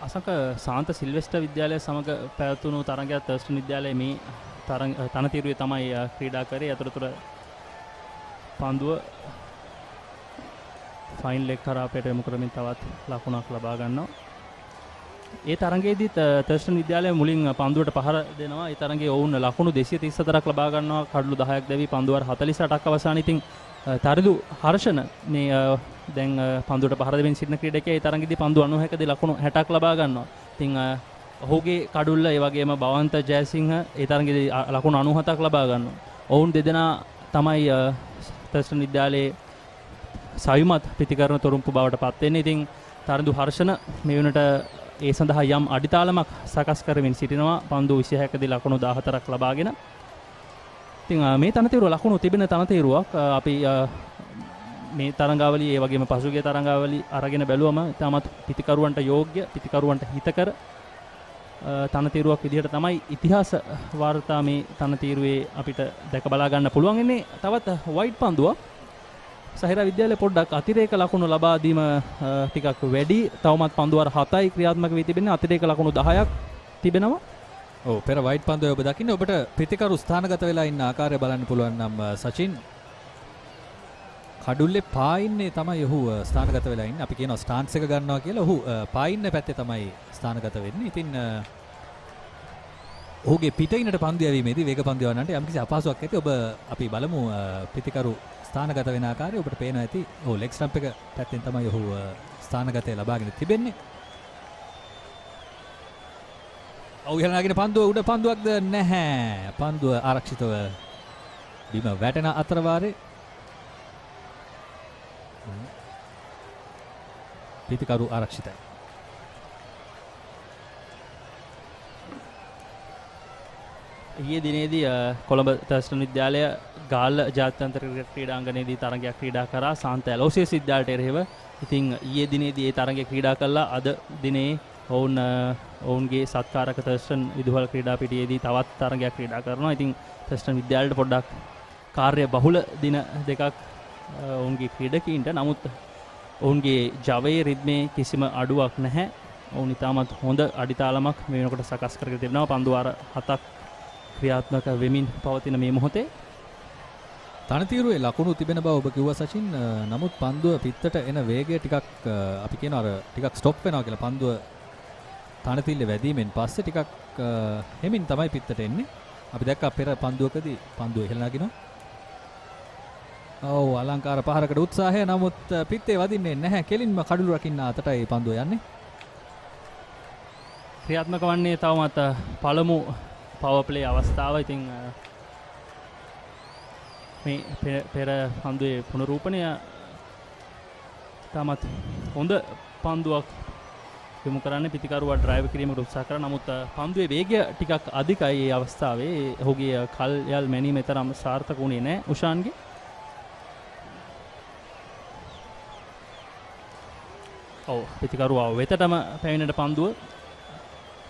අසක සාන්ත සිල්වෙස්ටර් විද්‍යාලය සමග පැවතුණු තරගයක් තර්ස්ටන් විද්‍යාලයේ මේ තනතිරුවේ තමයි ක්‍රීඩා කරේ. අතරතුර පන්දුව ෆයින් ලෙග් කරා අපිට යොමු කරමින් තවත් ලකුණක් ලබා ගන්නවා. ඒ තරගයේදී තර්ස්ටන් විද්‍යාලය මුලින් පන්දුවට පහර දෙනවා. ඒ තරගයේ ඔවුන් ලකුණු 234ක් ලබා ගන්නවා. කඩලු 10ක් දැවි පන්දුවර 48ක් අවසානයේ ඉතින් තරිදු හර්ෂණ මේ දැන් පන්දුවට පහර දෙමින් සිටින ක්‍රීඩකයා ඒ තරගයේදී පන්දු 91දී ලකුණු 60ක් ලබා ගන්නවා. ඉතින් ඔහුගේ කඩුල්ල ඒ වගේම බවන්ත ජයසිංහ ඒ තරගයේදී ලකුණු 97ක් ලබා ගන්නවා. ඔවුන් දෙදෙනා තමයි තර්ස්ටන් විද්‍යාලයේ සයුමත් පිතිකරන තොරතුරු බවට පත් වෙන්නේ. ඉතින් තරිදු හර්ෂණ මේ වෙනට ඒ සඳහා යම් අඩිතාලමක් සකස් කරමින් සිටිනවා. පන්දු 26කදී ලකුණු 14ක් ලබාගෙන. ඉතින් මේ තනතිරුව ලකුණු තිබෙන තනතිරුවක්. අපි මේ තරඟාවලිය ඒ වගේම පසුගිය තරඟාවලිය අරගෙන බැලුවම තාමත් පිතිකරුවන්ට යෝග්‍ය, පිතිකරුවන්ට හිතකර තනතිරුවක් විදිහට තමයි ඉතිහාස වාර්තා මේ තනතිරුවේ අපිට දැක බලා ගන්න පුළුවන් ඉන්නේ. තවත් වයිඩ් පන්දුවක්. සහිරා විද්‍යාලය පොඩ්ඩක් අතිරේක ලකුණු ලබා දීම ටිකක් වැඩි. තවමත් පන්දුවර 7යි ක්‍රියාත්මක වී තිබෙන්නේ. අතිරේක ලකුණු 10ක් තිබෙනවා. ඔව් පෙර වයිඩ් පන්දුවේ ඔබ දකින්නේ ඔබට පිතිකරු ස්ථානගත වෙලා ඉන්න ආකාරය බලන්න පුළුවන් නම් සචින් කඩුල්ලේ පායින්නේ තමයි ඔහු ස්ථානගත වෙලා ඉන්නේ. අපි කියනවා ස්ටාන්ස් එක ගන්නවා කියලා. ඔහු පායින්න පැත්තේ තමයි ස්ථානගත වෙන්නේ. ඉතින් ඔහුගේ පිටිනට පන්දු යැවීමේදී වේග පන්දු යවන්නට යම්කිසි අපහසුයක් ඇති. අපි බලමු පිතිකරු ස්ථානගත වෙන ආකාරය ඔබට පේනවා ඇති. ඔව් ලෙග් ස්ටම්ප් එක පැත්තෙන් තමයි ඔහු ස්ථානගතය ලබාගෙන තිබෙන්නේ. ඔව් ඉහළ නගින පන්දුව උඩ පන්දුවක්ද නැහැ. පන්දුව ආරක්ෂිතව බිම වැටෙන අතර වාරේ පිතිකරු ආරක්ෂිතයි. ඊයේ දිනේදී කොළඹ තර්ස්ටන් විද්‍යාලය ගාල්ල ජාත්‍යන්තර ක්‍රීඩාංගණයේදී තරගයක් ක්‍රීඩා කරා සාන්ත ඇලෝසියස් විද්‍යාලයට එරෙහිව. ඉතින් ඊයේ දිනේදී ඒ තරගය ක්‍රීඩා කළා. අද දිනේ ඔවුන්ගේ සත්කාරක තර්ස්ටන් විදුහල් ක්‍රීඩා පිටියේදී තවත් තරගයක් ක්‍රීඩා කරනවා. ඉතින් තර්ස්ටන් විද්‍යාලයට පොඩ්ඩක් කාර්ය බහුල දින දෙකක් ඔවුන්ගේ ක්‍රීඩකීන්ට. නමුත් ඔවුන්ගේ ජවයේ රිද්මේ කිසිම අඩුවක් නැහැ. ඔවුන් ඉතාමත් හොඳ අඩිතාලමක් මේ වෙනකොට සකස් කරගෙන තිබෙනවා. පන්දු වාර 7ක් ක්‍රියාත්මක වෙමින් පවතින මේ මොහොතේ තනතිරුවේ ලකුණු තිබෙන බව ඔබ කිව්වා සචින්. නමුත් පන්දුව පිටතට එන වේගය ටිකක් අපි කියනවා අර ටිකක් ස්ටොප් වෙනවා කියලා. පන්දුව තනතිල්ලේ වැදීමෙන් පස්සේ ටිකක් හෙමින් තමයි පිටතට එන්නේ. අපි දැක්කා පෙර පන්දුවකදී පන්දුව ඉහළ නගිනවා. ඔව් අලංකාර පහරකට උත්සාහය. නමුත් පිටේ වදින්නේ නැහැ. කෙලින්ම කඩළු රකින්න අතටයි පන්දුව යන්නේ. ක්‍රියාත්මක වන්නේ තවමත් පළමු පවර් ප්ලේ අවස්ථාව. ඉතින් මේ පෙර පන්දුවේ පුනරූපණය තාමත් හොඳ පන්දුවක් යොමු කරන්නේ පිතිකරුවා ඩ්‍රයිව් කිරීමට උත්සාහ කරා. නමුත් පන්දුවේ වේගය ටිකක් අධිකයි මේ අවස්ථාවේ. ඔහුගේ කල් යල් මැනීම තරම් සාර්ථක වුණේ නැහැ උෂාන්ගේ. ඔව් පිතිකරුවා වෙතටම පැමිණෙන පන්දුව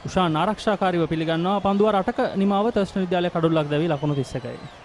උෂාන් ආරක්ෂාකාරීව පිළිගන්නවා. පන්දුව 8ක නිමාව තර්ස්ටන් විද්‍යාලය කඩුල්ලක් දැවි ලකුණු 31යි.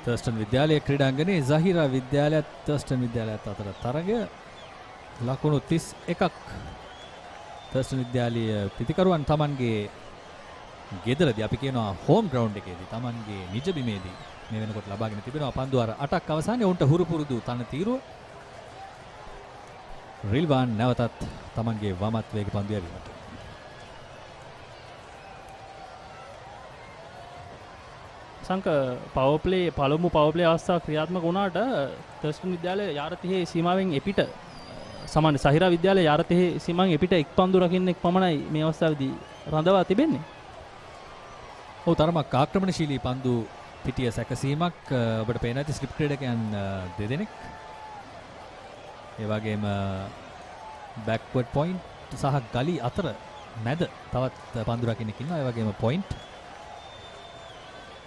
තර්ස්ටන් විද්‍යාලයේ ක්‍රීඩාංගණයේ Zahira විද්‍යාලයත් තර්ස්ටන් විද්‍යාලයත් අතර තරගය ලකුණු 31ක් තර්ස්ටන් විද්‍යාලයේ පිතිකරුවන් Tamanගේ ගෙදරදී අපි කියනවා හෝම් ග්‍රවුන්ඩ් එකේදී Tamanගේ නිජ බිමේදී මේ වෙනකොට ලබාගෙන තිබෙනවා පන්දු අර 8ක් අවසානයේ උන්ට හුරු පුරුදු තන තීරුව රිල්වාන් නැවතත් Tamanගේ වමත් වේග පන්දු යවීමට සංක පවර් ප්ලේ පළමු පවර් ප්ලේ අවස්ථාව ක්‍රියාත්මක වුණාට තර්ස්ටන් විද්‍යාලයේ යාර 30 සීමාවෙන් එපිට සමාන Zahira විද්‍යාලයේ යාර 30 සීමාවෙන් එපිට එක් පන්දු රකින්නෙක් පමණයි මේ අවස්ථාවේදී රඳවා තිබෙන්නේ. ඔව් තරමක් ආක්‍රමණශීලී පන්දු පිටිය සැකසීමක් ඔබට පේන ඇති ස්ලිප් ක්‍රීඩකයන් දෙදෙනෙක්. ඒ වගේම බෑක්වර්ඩ් පොයින්ට් සහ ගලි අතර මැද තවත් පන්දු රකින්නෙක් ඉන්නවා. ඒ වගේම පොයින්ට්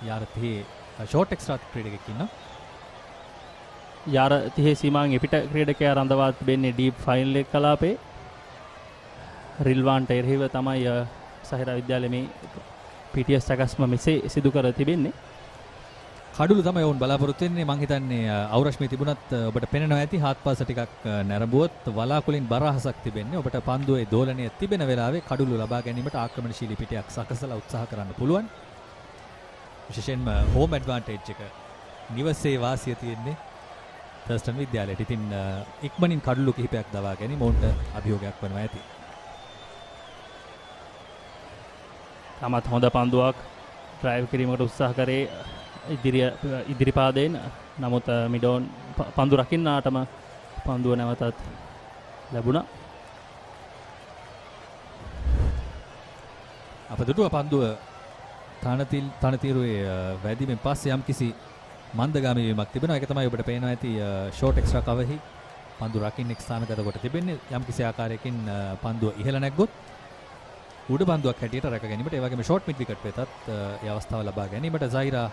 යාර 30 ෂෝට් එක්ස්ට්‍රා ක්‍රීඩකෙක් ඉන්නවා. යාර 30 සීමාවෙන් එපිට ක්‍රීඩකයා රඳවා තිබෙන්නේ ඩීප් ෆයිනල් එක කලාපේ. රිල්වාන්ට එරෙහිව තමයි Zahira විද්‍යාලයේ මේ PTS සැකස්ම මෙසේ සිදු කර තිබෙන්නේ. කඩුළු තමයි වුන් බලාපොරොත්තු වෙන්නේ. මං හිතන්නේ අවරශ්මී තිබුණත් ඔබට පෙනෙනවා ඇති හාත්පස ටිකක් නැරඹුවොත් වලාකුලින් බරහසක් තිබෙන්නේ. ඔබට පන්දුවේ දෝලනය තිබෙන වෙලාවේ කඩුළු ලබා ගැනීමට ආක්‍රමණශීලී පිටයක් සකසලා උත්සාහ කරන්න පුළුවන්. විශේෂයෙන්ම හෝම් ඇඩ්වාන්ටේජ් එක නිවසේ වාසිය තියෙන්නේ තර්ස්ටන් විද්‍යාලයට. ඉතින් ඉක්මනින් කඩුළු කිහිපයක් දවා ගැනීම ඔවුන්ට අභියෝගයක් වෙනවා ඇති. තමත් හොඳ පන්දුවක් ඩ්‍රයිව් කිරීමකට උත්සාහ කරේ ඉදිරි පාදයෙන්. නමුත් මිඩෝන් පන්දු රකින්නාටම පන්දුව නැවතත් ලැබුණා. අප දුටුව පන්දුව තනතිරුවේ වැදීමෙන් පස්සේ යම්කිසි මන්දගාමී වීමක් තිබෙනවා. ඒක තමයි ඔබට පේනවා ඇති ෂෝට් එක්ස්ට්‍රා කවෙහි පන්දු රකින්නෙක් ස්ථානගත කොට තිබෙන්නේ. යම්කිසි ආකාරයකින් පන්දුව ඉහළ නැග්ගොත් උඩ පන්දුවක් හැටියට රැක ගැනීමට, ඒ වගේම ෂෝට් මිඩ් විකට් වෙතත් ඒ අවස්ථාව ලබා ගැනීමට Zahira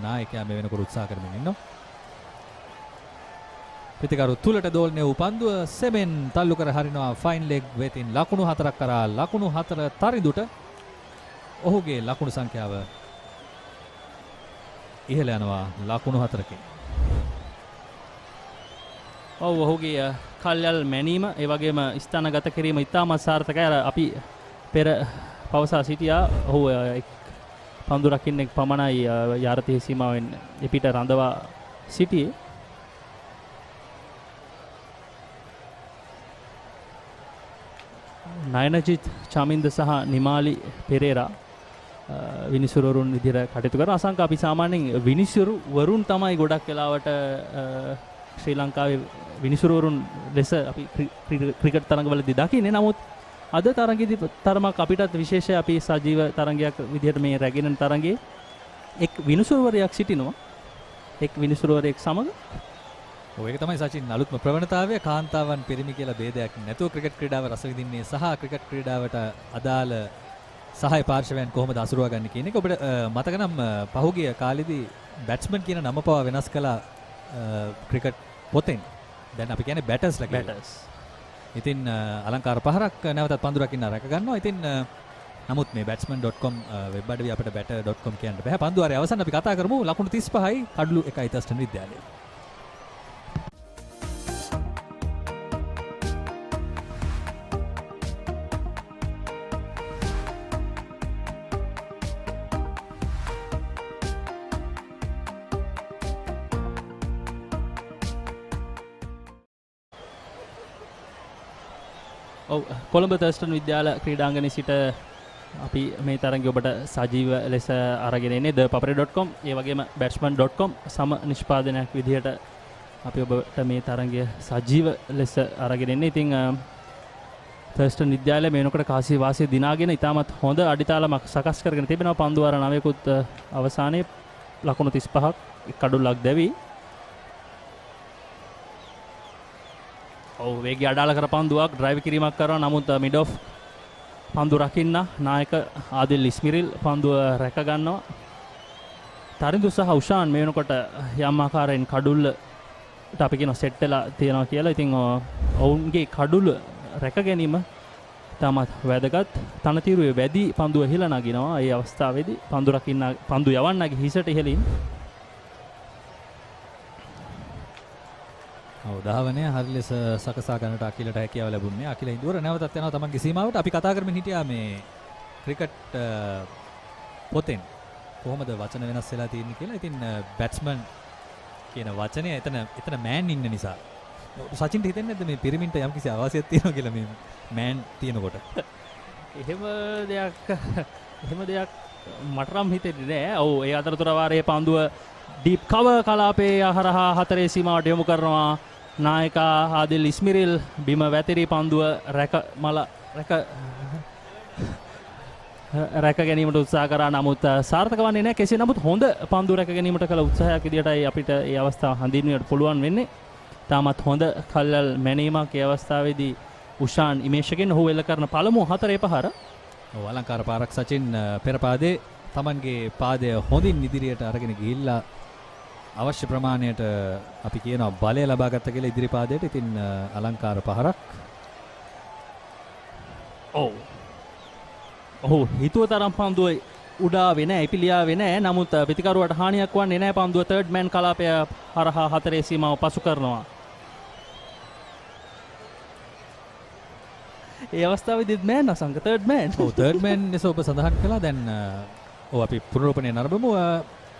නායකයා මේ වෙනකොට උත්සාහ කරමින් ඉන්නවා. ප්‍රතිකාරු තුලට දෝලනය වූ පන්දුව සෙමෙන් තල්ලු කර හරිනවා ෆයින් ලෙග් වෙතින් ලකුණු 4ක් කරා ලකුණු 4 තරිඳුට ඔහුගේ ලකුණු සංඛ්‍යාව ඉහළ යනවා ලකුණු 4කින්. ඔව් ඔහුගේ කල්යල් මැනීම ඒ වගේම ස්ථානගත කිරීම ඉතාමත් සාර්ථකයි. අපි පෙර පවසා සිටියා ඔහු පන්දු රකින්නෙක් පමණයි යාර 30 සීමාවෙන් එපිට රඳවා සිටියේ. නයනජිත් චමින්ද සහ නිමාලි පෙරේරා විනිසුරුවරුන් විදිහට කටයුතු කරන අසංක අපි සාමාන්‍යයෙන් විනිසුරුවරුන් තමයි ගොඩක් වෙලාවට ශ්‍රී ලංකාවේ විනිසුරුවරුන් ලෙස අපි ක්‍රිකට් තරඟවලදී දකින්නේ. නමුත් අද තරඟයේදී තරමක් අපිටත් විශේෂ අපි සජීව තරඟයක් විදිහට මේ රැගෙන තරඟයේ එක් විනිසුරුවරයෙක් සිටිනවා. එක් විනිසුරුවරයෙක් සමග ඔය එක තමයි සචින් අලුත්ම ප්‍රවණතාවය. කාන්තාවන් පිරිමි කියලා ભેදයක් නැතුව ක්‍රිකට් ක්‍රීඩාව රස විඳින්නේ සහ ක්‍රිකට් ක්‍රීඩාවට අදාළ සහාය පාර්ශවයන් කොහොමද අසුරවා ගන්න කියන එක. ඔබට මතක නම් පහුගිය කාලෙදී බැට්ස්මන් කියන නම පවා වෙනස් කළා ක්‍රිකට් පොතෙන්. දැන් අපි කියන්නේ බැටර්ස්ලා කියලා. බැටර්ස්. ඉතින් අලංකාර පහරක් නැවතත් පන්දු රකින්න රැක ගන්නවා. ඉතින් නමුත් මේ batsman.com වෙබ් අඩවිය අපිට batter.com කියන්න බෑ. පන්දු ආරේ අවසන් අපි කතා කරමු ලකුණු 35යි කඩලු 1යි තර්ස්ටන් විද්‍යාලයේ. ඔව් කොළඹ තර්ස්ටන් විද්‍යාල ක්‍රීඩාංගණයේ සිට අපි මේ තරඟය ඔබට සජීව ලෙස අරගෙන එන්නේ thepapare.com ඒ වගේම batsman.com සම නිෂ්පාදනයක් විදිහට අපි ඔබට මේ තරගය සජීව ලෙස අරගෙන එන්නේ. ඉතින් තර්ස්ටන් විද්‍යාලය මේ වෙනකොට කාසිය වාසිය දිනාගෙන ඉතාමත් හොඳ අඩිතාලමක් සකස් කරගෙන තිබෙනවා. පන්දු වාර 9කුත් අවසානයේ ලකුණු 35ක් කඩුල්ලක් දැවි. වේගය අඩාල කර පන්දුවක් ඩ්‍රයිව් කිරීමක් කරනවා. නමුත් මිඩ් ඔෆ් පන්දු රකින්න නායක ආදිල් ඉස්මිරිල් පන්දුව රැක ගන්නවා. තරිඳු සහ උෂාන් මේ වෙනකොට යම් ආකාරයෙන් කඩුල්ලට අපි කියන සෙට් වෙලා තියෙනවා කියලා. ඉතින් ඔවුන්ගේ කඩුල්ල රැක ගැනීම තමත් වැදගත්. තනතිරුවේ වැඩි පන්දුව ඉහළ නගිනවා. ඒ අවස්ථාවේදී පන්දු රකින්න පන්දු යවන්නගේ හිසට ඉහළින් ධාවනය හරි ලෙස සකසා ගන්නට අකිලට හැකියාව ලැබුණේ. අකිල ඉඳුවර නැවතත් යනවා තමන්ගේ සීමාවට. අපි කතා කරමින් හිටියා මේ ක්‍රිකට් පොතෙන් කොහොමද වචන වෙනස් වෙලා තියෙන්නේ කියලා. ඉතින් බැට්ස්මන් කියන වචනය එතන මෑන් ඉන්න නිසා සචින්ට හිතෙන්නේ නැද්ද මේ පිරිමින්ට යම්කිසි අවාසියක් තියෙනවා කියලා මේ මෑන් තියෙනකොට? එහෙම දෙයක් මට නම් හිතෙන්නේ නෑ. ඔව් ඒ අතරතුර වාරයේ පන්දුව ඩීප් කවර් කලාපයේ හරහා හතරේ සීමාවට යොමු කරනවා. නායකා ආදිල් ඉස්මිරිල් බිම වැතිරි පන්දුව රැක ගැනීමට උත්සාහ කරා. නමුත් සාර්ථක වන්නේ නැහැ. කෙසේ නමුත් හොඳ පන්දු රැක ගැනීමට කළ උත්සාහයක් විදියටයි අපිට මේ අවස්ථාව හඳුන්වන්නට පුළුවන් වෙන්නේ. තාමත් හොඳ කල්ලල් මැනීමක් මේ අවස්ථාවේදී උෂාන් ඉමේෂගෙන් ඔහු එල්ල කරන පළමු හතරේ පහර. අලංකාර පාරක් සචින් පෙර පාදේ තමන්ගේ පාදය හොඳින් ඉදිරියට අරගෙන ගිහිල්ලා අවශ්‍ය ප්‍රමාණයට අපි කියනවා බලය ලබා ගත්ත කියලා ඉදිරි පාදයට. ඉතින් අලංකාර පහරක්. ඔහු හිතුව තරම් පන්දුව උඩාවේ නැහැ, ඉපිලියාවේ නැහැ. නමුත් පිටිකරුවට හානියක් වන්නේ නැහැ. පන්දුව තර්ඩ් මෑන් කලාපය හරහා හතරේ සීමාව පසු කරනවා. ඒ අවස්ථාවේදීත් මෑන් අසංක තර්ඩ් මෑන්. තර්ඩ් මෑන් ලෙස ඔබ සඳහන් කළා. දැන් අපි පුනරූපණය නරඹමු.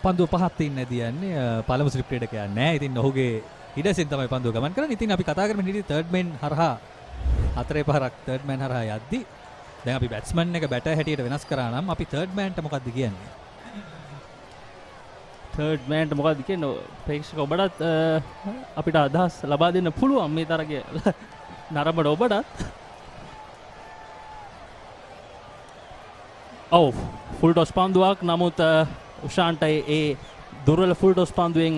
පන්දුව පහත් ඉන්න දියන්නේ පළමු ස්ලිප් ක්‍රීඩකයා නෑ. ඉතින් ඔහුගේ ඉඩසින් තමයි පන්දුව ගමන් කරන්නේ. ඉතින් අපි කතා කරමින් හිටියේ තර්ඩ් මෑන් හරහා හතරේ පහරක් තර්ඩ් මෑන් හරහා යද්දි දැන් අපි බැට්ස්මන් එක බැටර් හැටියට වෙනස් කරා නම් අපි තර්ඩ් මෑන්ට මොකක්ද කියන්නේ? තර්ඩ් මෑන්ට මොකක්ද කියන්නේ? ප්‍රේක්ෂක ඔබටත් අපිට අදහස් ලබා දෙන්න පුළුවන් මේ තරගය නරඹන ඔබටත්. ඔව් ෆුල් ටොස් පන්දුවක්. නමුත් උෂාන්ට ඒ දුර්වල ෆුල් ටොස් පන්දුවෙන්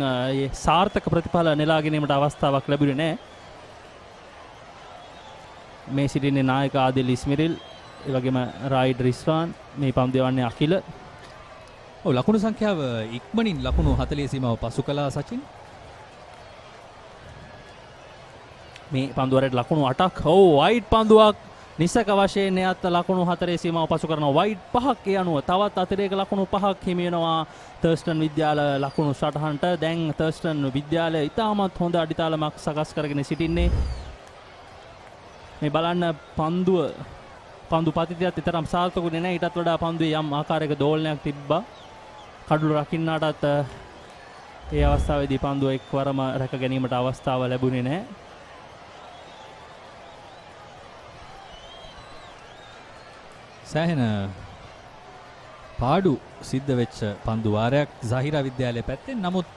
සාර්ථක ප්‍රතිඵල නෙලා ගැනීමට අවස්ථාවක් ලැබුණේ නැහැ. මේ සිටින්නේ නායක ආදිල් ඉස්මිරිල්, ඒ වගේම රායිඩ් රිස්වාන්, මේ පන්දුව යවන්නේ අකිල. ලකුණු සංඛ්‍යාව ඉක්මනින් ලකුණු 40 සීමාව පසු කළා සචින්. මේ පන්දුවරට ලකුණු 8ක්. වයිඩ් පන්දුවක්. නිසක වශයෙන් එයත් ලකුණු 4 සීමාව පසු කරනවා. වයිඩ් 5ක් ඒ අනුව තවත් අතිරේක ලකුණු 5ක් හිමි වෙනවා තර්ස්ටන් විද්‍යාල ලකුණු සටහනට. දැන් තර්ස්ටන් විද්‍යාලය ඉතාමත් හොඳ අඩිතාලමක් සකස් කරගෙන සිටින්නේ. මේ බලන්න පන්දු පතිතයත් තරම් සාර්ථකුනේ නැහැ. ඊටත් වඩා පන්දුවේ යම් ආකාරයක දෝලනයක් තිබ්බා. කඩළු රකින්නාටත් ඒ අවස්ථාවේදී පන්දුව එක්වරම රැක ගැනීමට අවස්ථාව ලැබුණේ නැහැ. සෑහෙන පාඩු සිද්ධ වෙච්ච පන්දු වාරයක් Zahira විද්‍යාලයේ පැත්තෙන්. නමුත්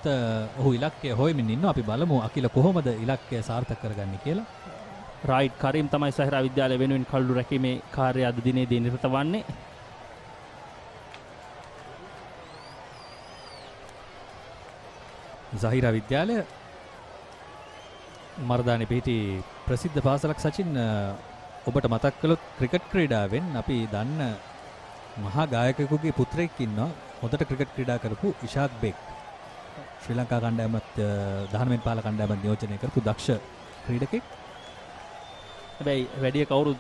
ඔහු ඉලක්කය හොයමින් ඉන්නවා. අපි බලමු අකිල කොහොමද ඉලක්කය සාර්ථක කරගන්නේ කියලා. රයිට් කරීම් තමයි Zahira විද්‍යාලය වෙනුවෙන් කඩළු රැකීමේ කාර්යය අද දිනේදී නිරත වන්නේ. Zahira විද්‍යාලය මර්දානේ පිහිටි ප්‍රසිද්ධ පාසලක් සචින්. ඔබට මතක් කළොත් ක්‍රිකට් ක්‍රීඩාවෙන් අපි දන්න මහා ගායකයෙකුගේ පුත්‍රයෙක් ඉන්නවා. හොඳට ක්‍රිකට් ක්‍රීඩා කරපු ඉෂාක් බෙක්. ශ්‍රී ලංකා කණ්ඩායමත් 19 පාල කණ්ඩායමත් නියෝජනය කරපු දක්ෂ ක්‍රීඩකෙක්. හැබැයි වැඩි කවුරුත්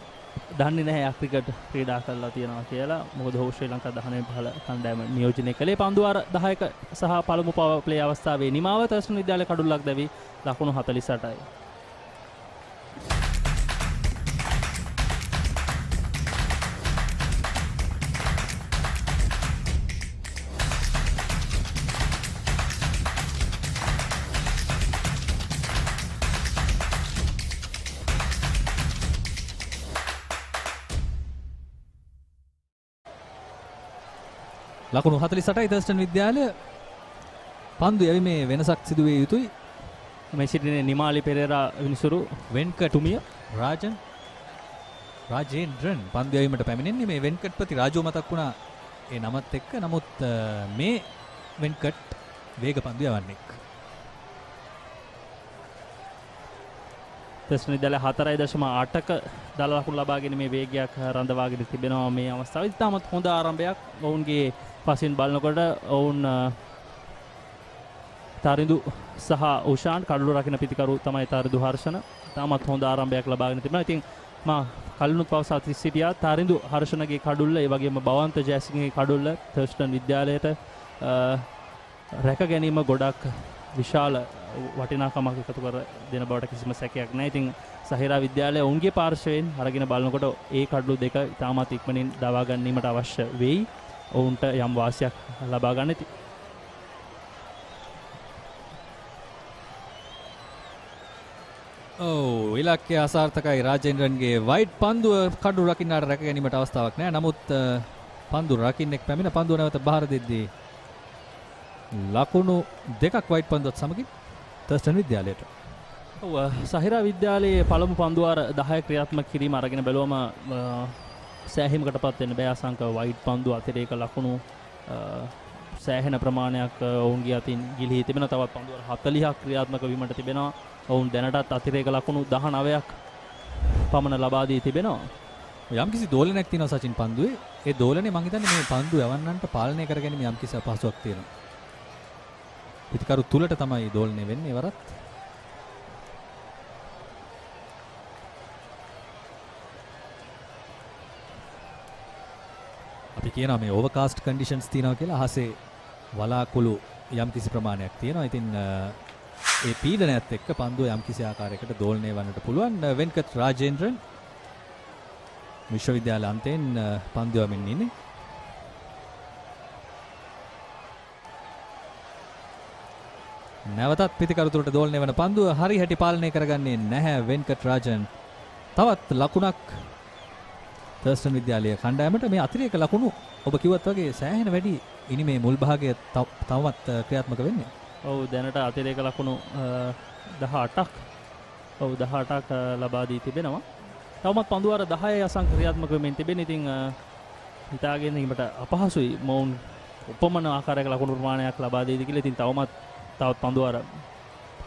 දන්නේ නැහැ ක්‍රිකට් ක්‍රීඩා කරලා තියෙනවා කියලා. මොකද ඔහු ශ්‍රී ලංකා 19 පාල කණ්ඩායම නියෝජනය කළේ. පන්දු වාර 10ක සහ පළමු පවර් ප්ලේ අවස්ථාවේ නිමාව තර්ස්ටන් විද්‍යාලය කඩුල්ලක් දැවි ලකුණු 48යි. ලකුණු 48යි තර්ස්ටන් විද්‍යාලය. පන්දු යැවීමේ වෙනසක් සිදු විය යුතුයි. මේ සිටින නිමාලි පෙරේරා විනිසුරු වෙන්කට් තුමිය රාජේන්ද්‍රන් පන්දු යැවීමට පැමිණෙන්නේ. මේ වෙන්කට්පති රාජෝ මතක් වුණා ඒ නමත් එක්ක. නමුත් මේ වෙන්කට් වේග පන්දු යවන්නේ. තර්ස්ටන් විද්‍යාලය 4.8ක දල ලකුණු ලබාගෙන මේ වේගයක් රඳවාගෙන තිබෙනවා මේ අවස්ථාවේදී. තාමත් හොඳ ආරම්භයක්. ඔවුන්ගේ පසින් බලනකොට ඔවුන් තරිඳු සහ උෂාන් කඩළු රකින්න පිතිකරු තමයි තරිඳු හර්ෂණ. තාමත් හොඳ ආරම්භයක් ලබාගෙන තිබෙනවා. ඉතින් මා කලිනුත් පවසා සිටියා තරිඳු හර්ෂණගේ කඩුල්ල ඒ වගේම බවන්ත ජයසිංහගේ කඩුල්ල තර්ස්ටන් විද්‍යාලයට රැක ගැනීම ගොඩක් විශාල වටිනාකමක් එකතු කර දෙන බවට කිසිම සැකයක් නැහැ. ඉතින් සහිරා විද්‍යාලය ඔවුන්ගේ පාර්ශවයෙන් අරගෙන බලනකොට ඒ කඩළු දෙක තාමත් ඉක්මනින් දවා ගැනීමට අවශ්‍ය වෙයි. ඔවුන්ට යම් වාසියක් ලබා ගන්න ඇති. ඉලක්කය අසාර්ථකයි. රාජේන්ද්‍රන්ගේ වයිට් පන්දුව කඩු රකින්නට රැක ගැනීමට අවස්ථාවක් නැහැ. නමුත් පන්දු රකින්නෙක් පැමිණ පන්දුව නැවත බාර දෙද්දී ලකුණු දෙකක් වයිට් පන්දුවත් සමගින් තර්ස්ටන් විද්‍යාලයට. සහිරා විද්‍යාලයේ පළමු පන්දුවාර 10 ක්‍රියාත්මක කිරීම අරගෙන බැලුවම සෑහීමකටපත් වෙන්න බෑ. අසංක වයිට් පන්දු අතිරේක ලකුණු සෑහෙන ප්‍රමාණයක් ඔවුන්ගේ අතින් ගිලිහී තිබෙනවා. තවත් පන්දුවාර 40ක් ක්‍රියාත්මක වීමට තිබෙනවා. ඔවුන් දැනටත් අතිරේක ලකුණු 19ක් පමණ ලබා දී තිබෙනවා. යම්කිසි දෝලනයක් තියෙනවා සචින් පන්දුවේ. ඒ දෝලනේ මම හිතන්නේ මේ පන්දු යවන්නන්ට පාලනය කරගැනීම යම්කිසි අපහසුයක් තියෙනවා. පිටිකරු තුලට තමයි දෝලනය වෙන්නේ වරත්. අපි කියනවා මේ ඕවර්කාස්ට් කන්ඩිෂන්ස් තියෙනවා කියලා. අහසේ වලාකුළු යම්කිසි ප්‍රමාණයක් තියෙනවා. ඉතින් ඒ පීඩනයත් එක්ක පන්දුව යම්කිසි ආකාරයකට දෝලනය වන්නට පුළුවන්. වෙන්කට් රාජේන්ද්‍රන් විශ්වවිද්‍යාල අන්තයෙන් පන්දු යවමින් ඉන්නේ. නැවතත් පිටිකරුතුරට දෝලනය වන පන්දුව හරි හැටි පාලනය කරගන්නේ නැහැ වෙන්කට් රාජන්. තවත් ලකුණක් තර්ස්ටන් විද්‍යාලයේ කණ්ඩායමට. මේ අතිරේක ලකුණු ඔබ කිව්වත් වගේ සෑහෙන වැඩි. ඉනි මේ මුල් භාගය තවමත් ක්‍රියාත්මක වෙන්නේ. ඔව් දැනට අතිරේක ලකුණු 18ක් 18ක් ලබා දී තිබෙනවා. තවමත් පන්දුවාර 10 අසංක ක්‍රියාත්මක වෙමින් තිබෙන. ඉතින් හිතාගෙන ඉන්නට අපහසුයි මොවුන් උපමන ආකාරයක ලකුණු ප්‍රමාණයක් ලබා දෙයිද කියලා. ඉතින් තවත් පන්දුවාර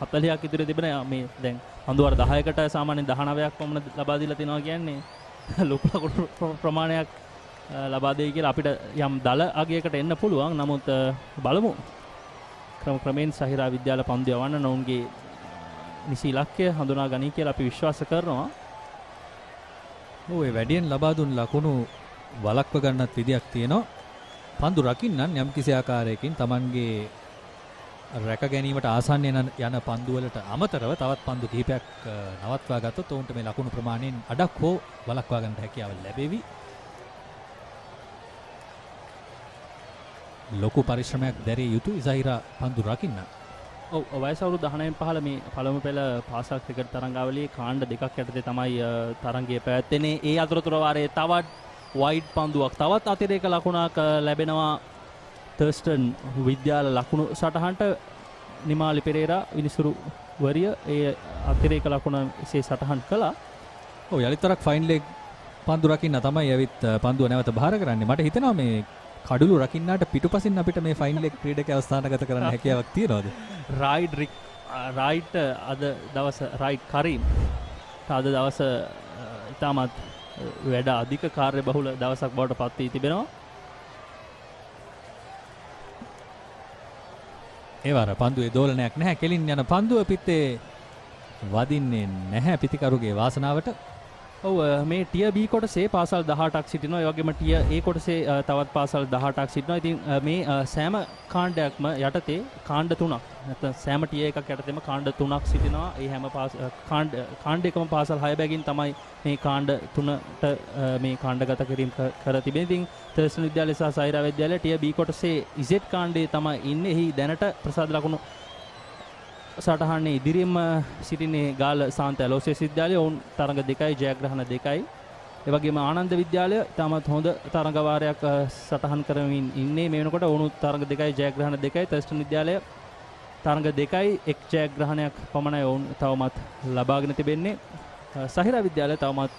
40ක් ඉදිරි තිබෙන. මේ දැන් පන්දුවාර 10කට සාමාන්‍යයෙන් 19ක් පමණ ලබා දීලා තිනවා කියන්නේ ලොකු ලකුණු ප්‍රමාණයක් ලබා දෙයි කියලා අපිට යම් දල අගයකට එන්න පුළුවන්. නමුත් බලමු ක්‍රමයෙන් සහිරා විද්‍යාල පන්දු යවන්න ඔවුන්ගේ නිසි ඉලක්කය හඳුනා ගනී කියලා අපි විශ්වාස කරනවා. ඔය වැඩියෙන් ලබා දුන් ලකුණු වළක්ව ගන්නත් විදියක් තියෙනවා. පන්දු රකින්නන් යම් කිසි ආකාරයකින් Tamanගේ රැක ගැනීමට ආසන්න යන පන්දු වලට අමතරව තවත් පන්දු කිහිපයක් නවත්වා ගත්තොත් ඔවුන්ට මේ ලකුණු ප්‍රමාණයෙන් අඩක් හෝ වළක්වා ගන්නට හැකියාව ලැබෙවි. ලොකු පරිශ්‍රමයක් දැරිය යුතුයි Zahira පන්දු රකින්න. ඔව් වයස අවුරුදු 19න් පහළ මේ පළමු පෙළ පාසල් ක්‍රිකට් තරඟාවලියේ කාණ්ඩ දෙකක් යටතේ තමයි තරඟය පැවැත්වෙන්නේ. ඒ අතරතුර වාරයේ තවත් වයිඩ් පන්දුවක් තවත් අතිරේක ලකුණක් ලැබෙනවා තර්ස්ටන් විද්‍යාල ලකුණු සටහනට. නිමාලි පෙරේරා විනිසුරු වරිය ඒ අතිරේක ලකුණ එසේ සටහන් කළා. ඔව් යලිතරක් ෆයින් ලෙග් පන්දු රකින්න තමයි ඇවිත් පන්දුව නැවත බාර කරන්නේ. මට හිතෙනවා මේ කඩළු රකින්නට පිටුපසින් අපිට මේ ෆයින් ලෙග් ක්‍රීඩකයා අවස්ථානගත කරන්න හැකියාවක් තියනවද? රයිට් අද දවස රයිට් කරීම් අද දවස ඉතාමත් වැඩ අධික කාර්ය බහුල දවසක් බවට පත් වී තිබෙනවා. ඒ වාර පන්දුවේ දෝලනයක් නැහැ. කෙලින් යන පන්දුව පිටේ වදින්නේ නැහැ පිටිකරුගේ වාසනාවට. ඔව් මේ ටිය B කොටසේ පාසල් 18ක් සිටිනවා. ඒ වගේම ටිය A කොටසේ තවත් පාසල් 18ක් සිටිනවා. ඉතින් මේ සෑම කාණ්ඩයක්ම යටතේ කාණ්ඩ 3ක් නැත්නම් සෑම ටිය එකක් යටතේම කාණ්ඩ 3ක් සිටිනවා. ඒ හැම කාණ්ඩයකම පාසල් 6 බැගින් තමයි මේ කාණ්ඩ 3ට මේ කාණ්ඩගත කිරීම කර තිබෙන්නේ. ඉතින් තර්ස්ටන් විද්‍යාලය සහ සහිරා විද්‍යාලය ටිය B කොටසේ Z කාණ්ඩයේ තමයි ඉන්නේ. එහි දැනට ප්‍රසාද ලකුණු සටහනේ ඉදිරියම සිටින්නේ ගාල්ල සාන්ත ඇලෝසියස් විද්‍යාලය. ඔවුන් තරඟ 2යි ජයග්‍රහණ 2යි. ඒ වගේම ආනන්ද විද්‍යාලය තාමත් හොඳ තරඟ වාරයක් සටහන් කරමින් ඉන්නේ. මේ වෙනකොට ඔවුන් තරඟ 2යි ජයග්‍රහණ 2යි. තර්ස්ටන් විද්‍යාලය තරඟ දෙකයි එක් ජයග්‍රහණයක් පමණයි ඔවුන් තවමත් ලබාගෙන තිබෙන්නේ. සහිරා විද්‍යාලය තවමත්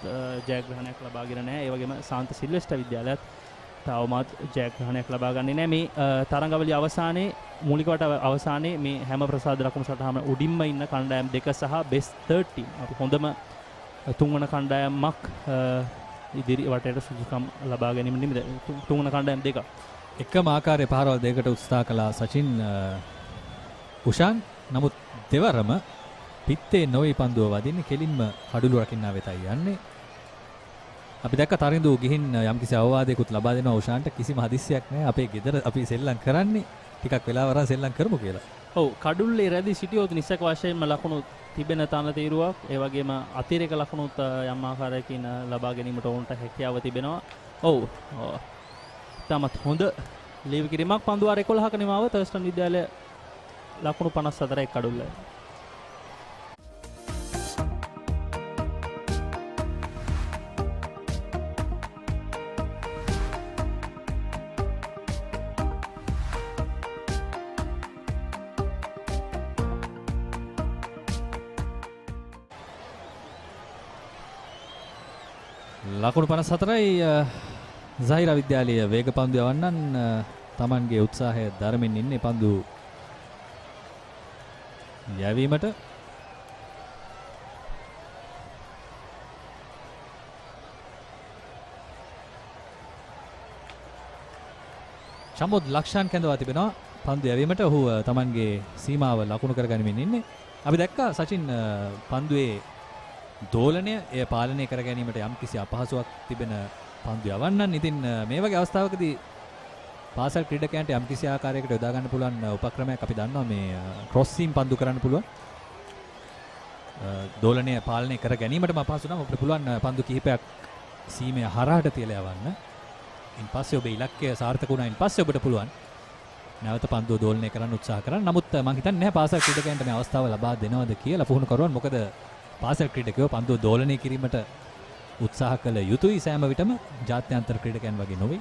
ජයග්‍රහණයක් ලබාගෙන නැහැ. ඒ වගේම සාන්ත සිල්වෙස්ටර් විද්‍යාලයත් තවමත් ජයග්‍රහණයක් ලබා ගන්නේ නැහැ. මේ තරඟවලිය අවසානයේ මූලික වට අවසානයේ මේ හැම ප්‍රසාද ලකුණු සටහන උඩින්ම ඉන්න කණ්ඩායම් දෙක සහ බෙස්ට් 13 අපි හොඳම තුන්වන කණ්ඩායමක් ඉදිරි වටේට සුදුසුකම් ලබා ගැනීම නිමිති තුන්වන කණ්ඩායම් දෙක එකම ආකාරයේ පහරවල් දෙකට උත්සාහ කළා සචින් උෂාන්. නමුත් දෙවරම පිත්තේ නොවේ පන්දුව වදින්නේ කෙලින්ම කඩුළු රකින්නා වෙතයි යන්නේ. අපි දැක්ක තරිඳු ගිහින් යම්කිසි අවවාදයකුත් ලබා දෙනවා උෂාන්ට. කිසිම හදිස්සියක් නැහැ. අපේ ගෙදර අපි සෙල්ලම් කරන්නේ ටිකක් වෙලා වරන් සෙල්ලම් කරමු කියලා. ඔව් කඩුල්ලේ රැඳි සිටියොත් නිසක වශයෙන්ම ලකුණු තිබෙන තනතිරුවක් ඒ වගේම අතිරේක ලකුණුත් යම් ආකාරයකින් ලබා ගැනීමට ඔවුන්ට හැකියාව තිබෙනවා. ඔව් තමත් හොඳ ලීව් කිරීමක් පන්දුවාර 11ක නිමාව තර්ස්ටන් විද්‍යාලය ලකුණු 54යි කඩුල්ලේ. ලකුණු 54යි Zahira විද්‍යාලයේ වේග පන්දු යවන්නන් තමන්ගේ උත්සාහය දරමින් ඉන්නේ පන්දු යැවීමට. චමොද් ලක්ෂාන් කැඳවා තිබෙනවා පන්දු යැවීමට. ඔහු තමන්ගේ සීමාව ලකුණු කරගනිමින් ඉන්නේ. අපි දැක්කා සචින් පන්දුවේ දෝලනය එය පාලනය කර ගැනීමට යම්කිසි අපහසුයක් තිබෙන පන්දු යවන්නන්. ඉතින් මේ වගේ අවස්ථාවකදී පාසල් ක්‍රීඩකයන්ට යම්කිසි ආකාරයකට යොදා ගන්න පුළුවන් උපක්‍රමයක් අපි දන්නවා. මේ ක්‍රොස් සීම් පන්දු කරන්න පුළුවන්. දෝලනය පාලනය කර ගැනීමටම අපහසු නම් අපිට පුළුවන් පන්දු කිහිපයක් සීමය හරහට තියලා යවන්න. ඉන්පස්සේ ඔබේ ඉලක්කය සාර්ථක වුණායින් පස්සේ ඔබට පුළුවන් නැවත පන්දුව දෝලනය කරන්න උත්සාහ කරන්න. නමුත් මම හිතන්නේ නැහැ පාසල් ක්‍රීඩකයන්ට මේ අවස්ථාව ලබා දෙනවද කියලා පුහුණු කරුවන්. මොකද පාසල් ක්‍රීඩකයෝ පන්දුව දෝලනය කිරීමට උත්සාහ කළ යුතුයි සෑම විටම ජාත්‍යන්තර ක්‍රීඩකයන් වගේ නොවේ.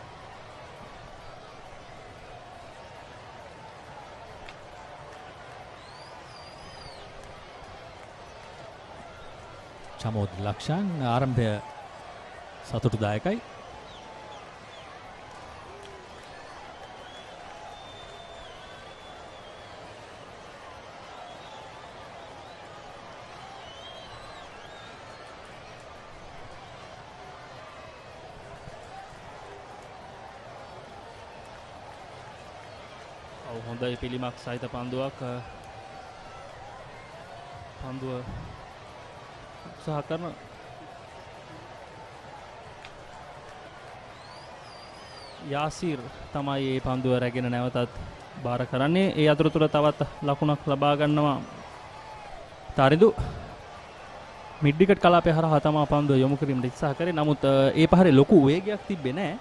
චමෝද් ලක්ෂාන් ආරම්භය සතුටුදායකයි. හොඳයි පිළිමක් සහිත පන්දුවක් පන්දුව උත්සාහ කරන යාසිර් තමයි මේ පන්දුව රැගෙන නැවතත් බාර කරන්නේ. ඒ අතරතුර තවත් ලකුණක් ලබා ගන්නවා තරිඳු. මිඩ් විකට් කලාපය හරහා තමයි පන්දුව යොමු කිරීමට උත්සාහ කරේ. නමුත් ඒ පහරේ ලොකු වේගයක් තිබ්බේ නැහැ.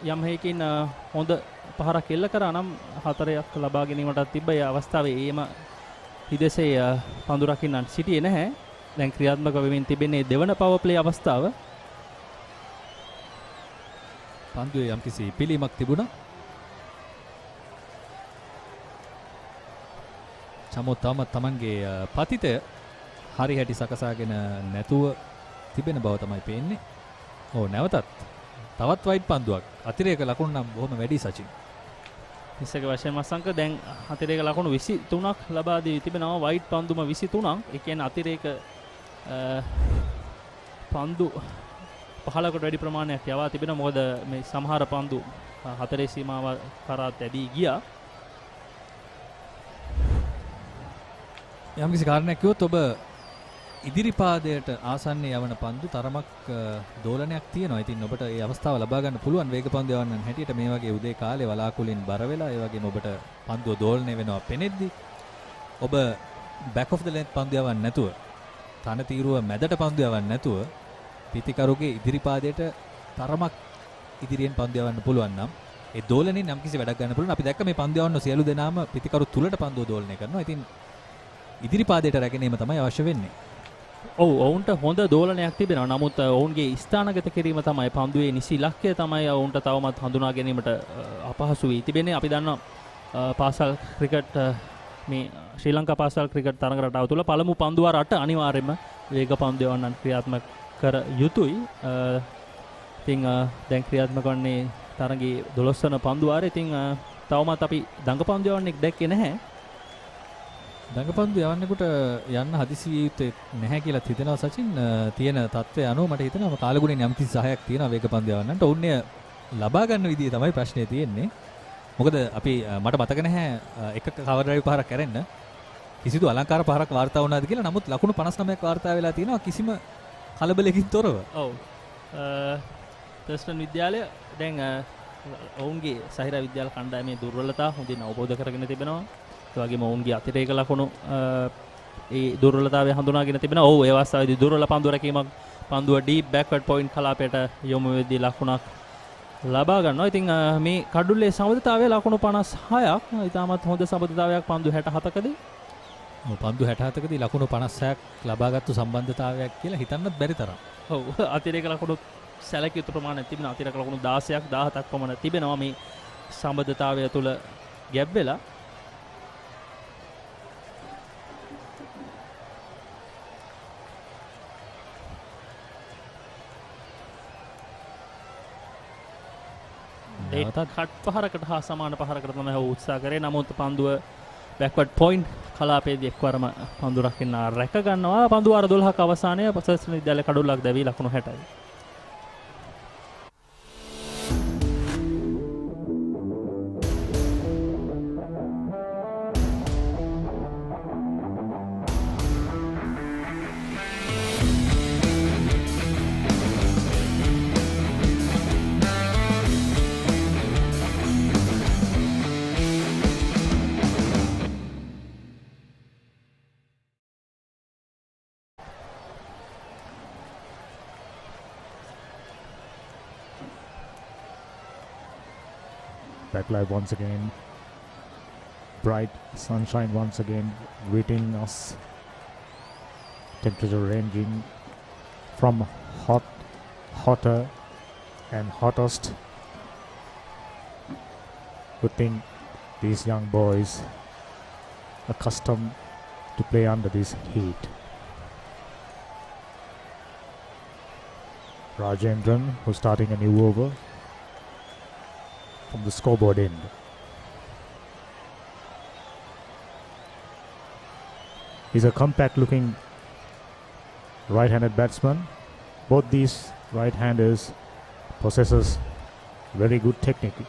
යම් හේකින් හොඳ පහරක් එල්ල කරා නම් 4ක් ලබා ගැනීමටත් තිබ්බ. ඒ අවස්ථාවේ ඒම හිදෙසේ පන්දු රකින්නන් සිටියේ නැහැ. දැන් ක්‍රියාත්මක වෙමින් තිබෙන්නේ දෙවන පවර් ප්ලේ අවස්ථාව. පන්දුවේ යම්කිසි පිළීමක් තිබුණා. චමෝත් තමන්ගේ පතිතය හරි හැටි සකසාගෙන නැතුව තිබෙන බව තමයි පේන්නේ. ඔව් නැවතත් තවත් වයිඩ් පන්දුවක්. අතිරේක ලකුණු නම් බොහොම වැඩි සචින්. නිසක වශයෙන් මසංක දැන් අතිරේක ලකුණු 23ක් ලබා දී තිබෙනවා. වයිඩ් පන්දුම 23ක්. ඒ කියන්නේ අතිරේක පන්දු 15කට වැඩි ප්‍රමාණයක් යවා තිබෙනවා. මොකද මේ සමහර පන්දු 4 සීමාව කරා තැබී ගියා. යම්කිසි කාරණයක් කිව්වොත් ඔබ ඉදිරිපාදයට ආසන්නයේ යවන පන්දු තරමක් දෝලනයක් තියෙනවා. ඉතින් ඔබට මේ අවස්ථාව ලබා ගන්න පුළුවන් වේග පන්දු යවන්නන් හැටියට මේ වගේ උදේ කාලේ වලාකුලින් බර වෙලා ඒ වගේම ඔබට පන්දුව දෝලනය වෙනවා පෙනෙද්දි ඔබ back of the length පන්දු යවන්න නැතුව තන තීරුව මැදට පන්දු යවන්න නැතුව පිතිකරුගේ ඉදිරිපාදයට තරමක් ඉදිරියෙන් පන්දු යවන්න පුළුවන් නම් ඒ දෝලනයෙන් යම්කිසි වැඩක් ගන්න පුළුවන්. අපි දැක්ක මේ පන්දු යවන්න සියලු දෙනාම පිතිකරු තුලට පන්දුව දෝලනය කරනවා. ඉතින් ඉදිරිපාදයට රැගෙනීම තමයි අවශ්‍ය වෙන්නේ. ඔව් ඔවුන්ට හොඳ දෝලනයක් තිබෙනවා. නමුත් ඔවුන්ගේ ස්ථානගත කිරීම තමයි පන්දුවේ නිසි ඉලක්කය තමයි ඔවුන්ට තවමත් හඳුනා ගැනීමට අපහසු වී තිබෙන්නේ. අපි දන්නවා පාසල් ක්‍රිකට් මේ ශ්‍රී ලංකා පාසල් ක්‍රිකට් තරඟ රටාව තුළ පළමු පන්දු වාර 8 අනිවාර්යයෙන්ම වේග පන්දු යවන්නන් ක්‍රියාත්මක කර යුතුයි. ඉතින් දැන් ක්‍රියාත්මක වන්නේ තරඟයේ 12 වන පන්දු වාරේ. ඉතින් තවමත් අපි දඟ පන්දු යවන්නේ දැක්කේ නැහැ. දඟ පන්දු යවන්නෙකුට යන්න හදිසි විය යුත්තේ නැහැ කියලා හිතෙනවා සචින්. තියෙන තත්ත්වය අනුව මට හිතෙනවා කාලගුණයෙන් යම් කිසි සහයක් තියෙනවා වේග පන්දු යවන්නට. ඔවුන්නේ ලබා ගන්න විදිය තමයි ප්‍රශ්නේ තියෙන්නේ. මොකද අපි මට මතක නැහැ එක කවර් ඩ්‍රයිව් පහරක් කරන්න කිසිදු අලංකාර පහරක් වාර්තා වුණාද කියලා. නමුත් ලකුණු 59ක් වාර්තා වෙලා තියෙනවා කිසිම කලබලකින් තොරව. ඔව්. තර්ස්ටන් විද්‍යාලය දැන් ඔවුන්ගේ සහිරා විද්‍යාල කණ්ඩායමේ දුර්වලතා හොඳින් අවබෝධ කරගෙන තිබෙනවා. ඒ වගේම ඔවුන්ගේ අතිරේක ලකුණු ඒ දුර්වලතාවය හඳුනාගෙන තිබෙනවා. ඔව් ඒ අවස්ථාවේදී දුර්වල පන්දු රැකීමක් පන්දුව ඩීප් බෑක්වර්ඩ් පොයින්ට් කලාපයට යොමු වෙද්දී ලකුණක් ලබා ගන්නවා. ඉතින් මේ කඩුල්ලේ සමබරතාවය ලකුණු 56ක්. ඉතාමත් හොඳ සමබරතාවයක් පන්දු 67කදී. පන්දු 67කදී ලකුණු 56ක් ලබාගත්තු සම්බන්ධතාවයක් කියලා හිතන්නත් බැරි තරම්. ඔව් අතිරේක ලකුණු සැලකිය යුතු ප්‍රමාණයක් තිබෙනවා. අතිරේක ලකුණු 16ක් 17ක් පමණ තිබෙනවා මේ සම්බන්ධතාවය තුළ ගැප් වෙලා. කට් පහරකට හා සමාන පහරකට තමයි උත්සාහ කරේ. නමුත් පන්දුව බෑක්වර්ඩ් පොයින්ට් කලාපයේදී එක්වරම පන්දු රකින්න රැක ගන්නවා. පන්දු වාර 12ක අවසානයේ තර්ස්ටන් විද්‍යාලය කඩුල්ලක් දැවී ලකුණු 60යි. Backlight once again. Bright sunshine once again greeting us. Temperature ranging from hot, hotter and hottest. Good thing these young boys accustomed to play under this heat. Rajendran who's starting a new over from the scoreboard end. He's a compact looking right-handed batsman. Both these right-handers possesses very good technique.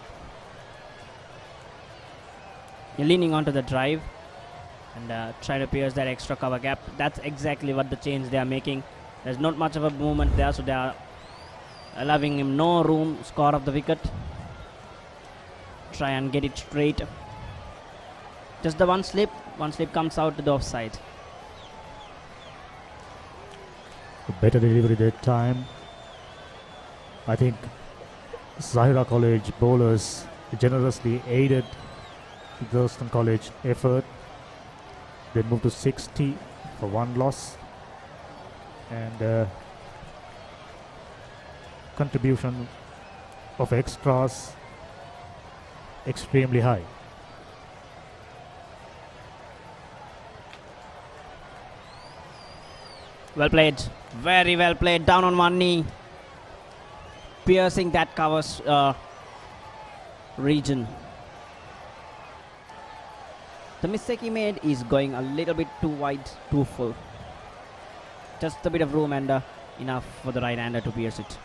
You're leaning onto the drive and trying to pierce that extra cover gap. That's exactly what the change they are making. There's not much of a movement there, so they are allowing him no room, score of the wicket. Try and get it straight. Just the one slip comes out to the offside. A better delivery that time. I think Zahira College bowlers generously aided the Thurstan College effort. They moved to 60 for one loss, and contribution of extras extremely high. Well played, very well played, down on one knee, piercing that covers region. The mistake he made is going a little bit too wide, too full. Just a bit of room and enough for the right-hander to pierce it.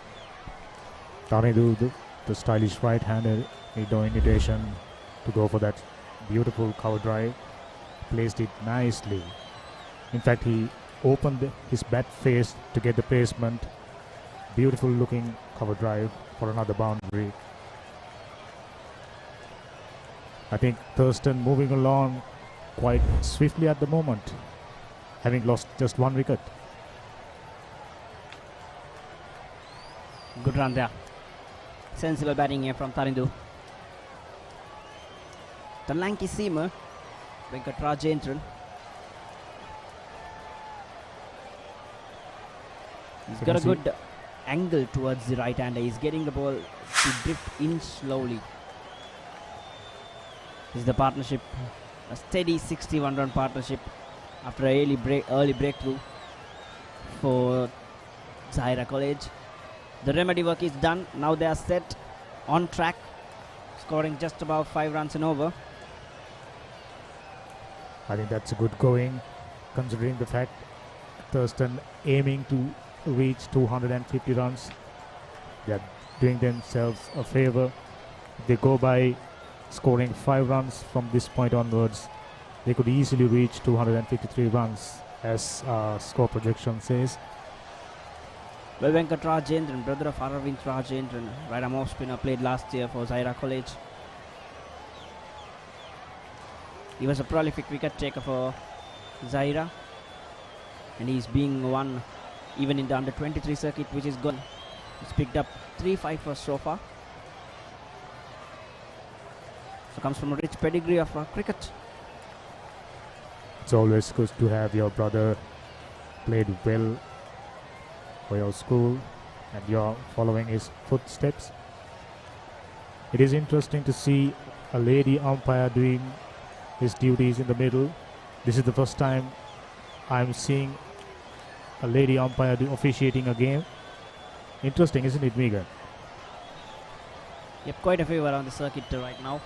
Tanidu, the stylish right-hander, made no invitation to go for that beautiful cover drive. Placed it nicely. In fact, he opened his bat face to get the placement. Beautiful looking cover drive for another boundary. I think Thurstan moving along quite swiftly at the moment, having lost just one wicket. Good run there. Sensible batting here from Tarindu. The lanky seamer, Venkat Rajendran. He's got a good angle towards the right hander. He's getting the ball to drift in slowly. This is the partnership a steady 61-run partnership after an early breakthrough for Zahira College. The remedy work is done. Now they are set on track, scoring just about 5 runs and over. I think that's a good going, considering the fact Thurstan aiming to reach 250 runs. They're doing themselves a favor. If they go by scoring 5 runs from this point onwards, they could easily reach 253 runs, as score projection says. Well, Venkat Rajendran, brother of Aravind Rajendran, right-arm off-spinner, played last year for Zahira College. He was a prolific wicket taker for Zahira, and he's being one even in the under-23 circuit, which is good. He's picked up 3 5 so far. So comes from a rich pedigree of cricket. It's always good to have your brother played well for your school and you're following his footsteps. It is interesting to see a lady umpire doing his duties in the middle. This is the first time I'm seeing a lady umpire officiating a game. Interesting, isn't it, Megan? Yep, quite a few around the circuit right now.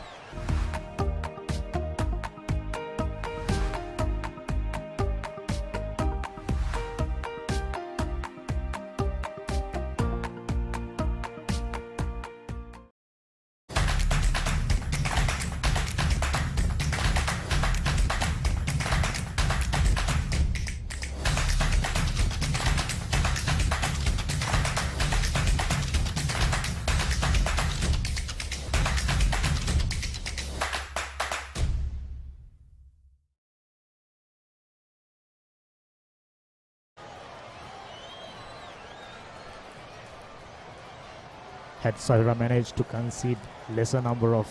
Had Zahira managed to concede lesser number of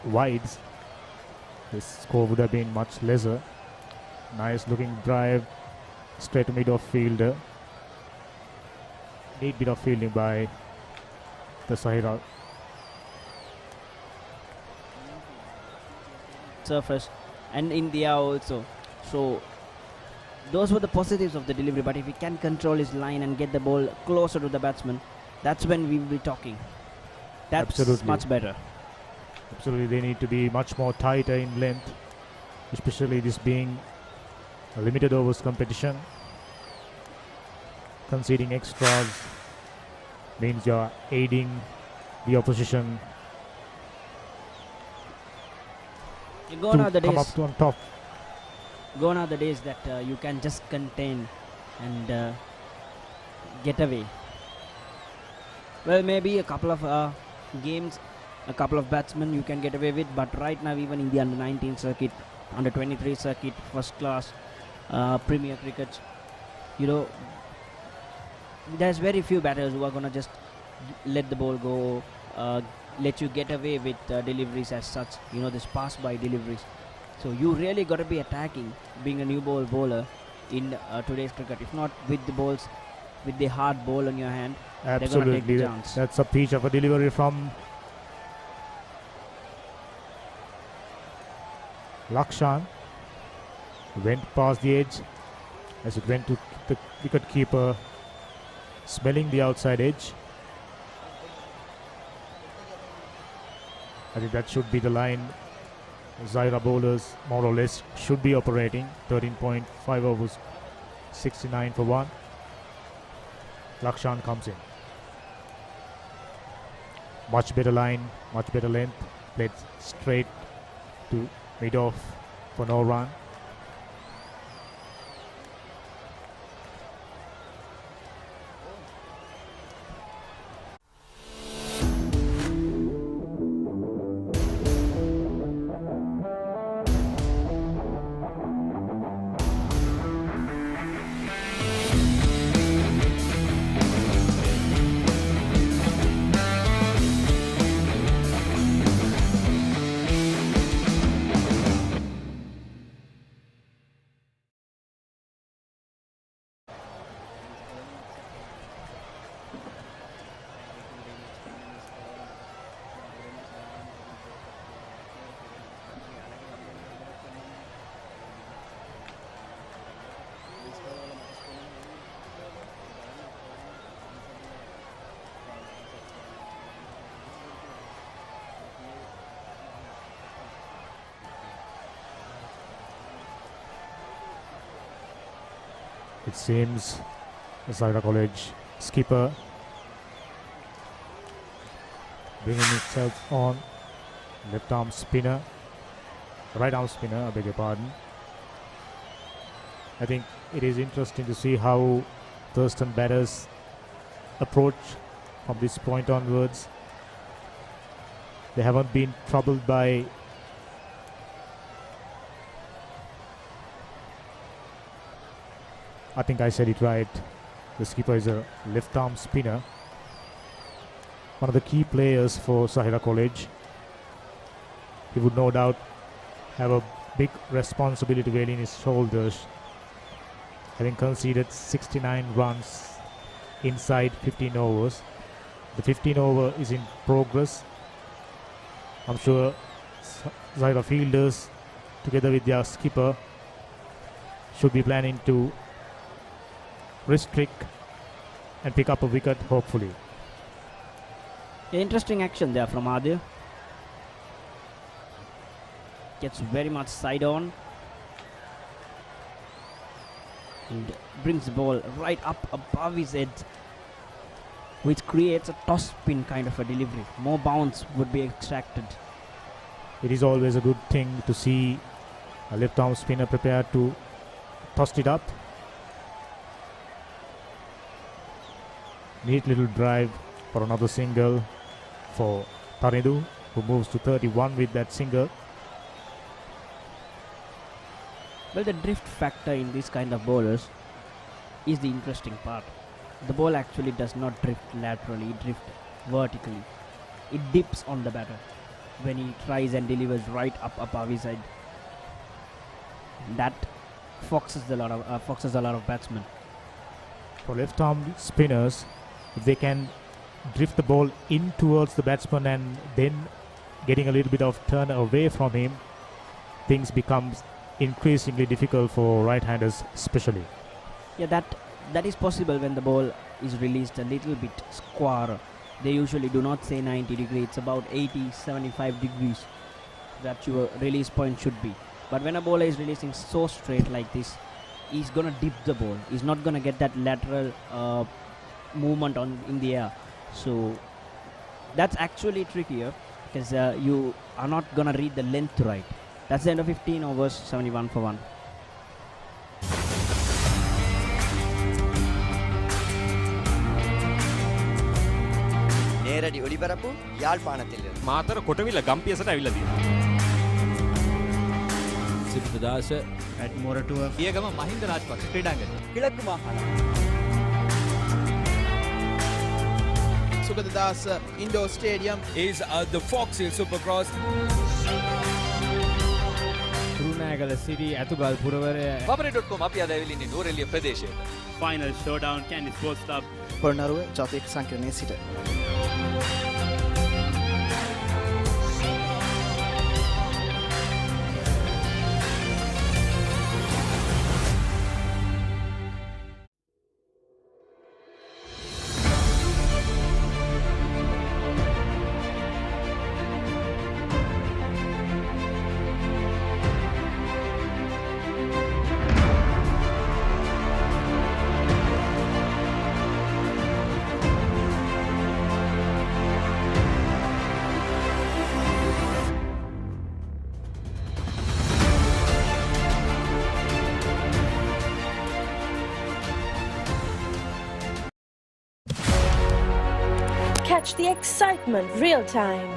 wides, the score would have been much lesser. Nice looking drive straight to mid off fielder. Neat bit of fielding by the Zahira. Surface and India also. So those were the positives of the delivery, but if he can control his line and get the ball closer to the batsman, that's when we will be talking. That's Absolutely. much better. Absolutely, they need to be much more tighter in length, especially this being a limited overs competition. Conceding extras means you're aiding the opposition Gone are the to come days. up to on top. Gone are the days that you can just contain and get away. Well, maybe a couple of games, a couple of batsmen you can get away with, but right now even in the under-19 circuit, under-23 circuit, first class, Premier cricket, you know, there's very few batters who are going to just let the ball go, let you get away with deliveries as such, you know, this pass-by deliveries. So you really got to be attacking, being a new ball bowler in today's cricket. If not with the balls, with the hard ball on your hand, Absolutely, they're going to take the chance. that's a pitch of a delivery from Lakshan. Went past the edge as it went to the wicket keeper, smelling the outside edge. I think that should be the line Zahira bowlers more or less should be operating. 13.5 overs, 69 for 1. Lakshan comes in. Much better line, much better length. Played straight to mid-off for no run. It seems the Zahira College skipper bringing himself on. Left arm spinner, right arm spinner, I beg your pardon. I think it is interesting to see how Thurstan batters approach from this point onwards. They haven't been troubled by I think I said it right. The skipper is a left arm spinner. One of the key players for Zahira College. He would no doubt have a big responsibility weighing his shoulders, having conceded 69 runs inside 15 overs. The 15 over is in progress. I'm sure Zahira fielders, together with their skipper, should be planning to restrict and pick up a wicket, hopefully. Interesting action there from Adil. Gets very much side on and brings the ball right up above his head, which creates a toss spin kind of a delivery. More bounce would be extracted. It is always a good thing to see a left arm spinner prepared to toss it up. Neat little drive for another single for Taridu, who moves to 31 with that single. Well, the drift factor in this kind of bowlers is the interesting part. The ball actually does not drift laterally, it drifts vertically. It dips on the batter when he tries and delivers right up above his head. That foxes a lot of batsmen. For left arm spinners, if they can drift the ball in towards the batsman and then getting a little bit of turn away from him, things becomes increasingly difficult for right-handers especially. Yeah, that is possible when the ball is released a little bit square. They usually do not say 90 degrees, it's about 80, 75 degrees that your release point should be. But when a bowler is releasing so straight like this, he's gonna dip the ball. He's not gonna get that lateral movement in the air. So that's actually trickier because you are not gonna read the length right. That's the end of 15 overs, 71 for 1. නේරඩි ඔලිබරපු යාල්පාණතිල්ල Matara කොටවිල ගම්පියසට ඇවිල්ලා තියෙනවා. සිද්ධාස ඇට් මොරටුව පියගම මහින්ද රාජපක්ෂ ක්‍රීඩාංගණය කිලක්කු මාහාන Sugathadasa indoor stadium is the Fox Hill Supercross. Kurunegala city Athugal පුරවරය Batsman.com අපි අද ඇවිල්ලා ඉන්නේ නෝරෙලිය ප්‍රදේශයට. Final showdown, Candy Sports Club. Polonnaruwa ජාතික සංකීර්ණයේ සිට Catch the excitement real time.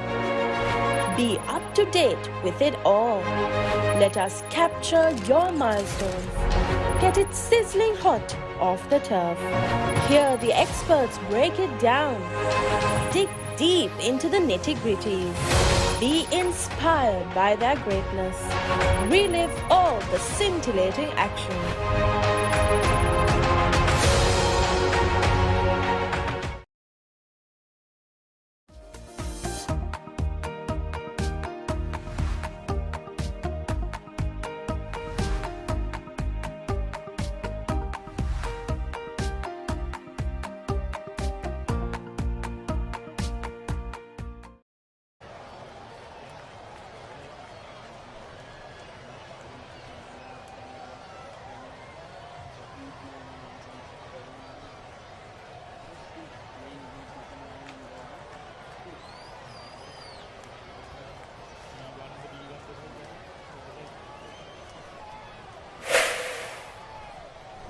Be up to date with it all. Let us capture your milestones. Get it sizzling hot off the turf. Hear the experts break it down. Dig deep into the nitty-gritties. Be inspired by their greatness. Relive all the scintillating action.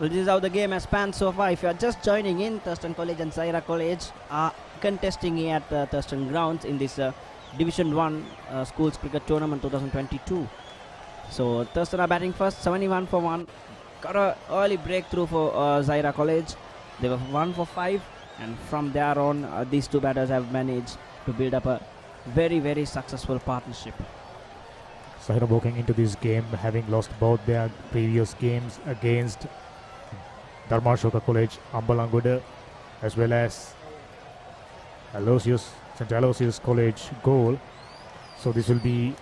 Well, this is how the game has spanned so far. If you are just joining in, Thurstan College and Zahira College are contesting here at Thurstan grounds in this Division 1 Schools Cricket Tournament 2022. So Thurstan are batting first, 71 for 1. Got an early breakthrough for Zahira College. They were 1 for 5, and from there on, these two batters have managed to build up a very, very successful partnership. Zahira walking into this game having lost both their previous games against Dharmashoka College, Ambalanguda, as well as St. Aloysius College goal. So this will be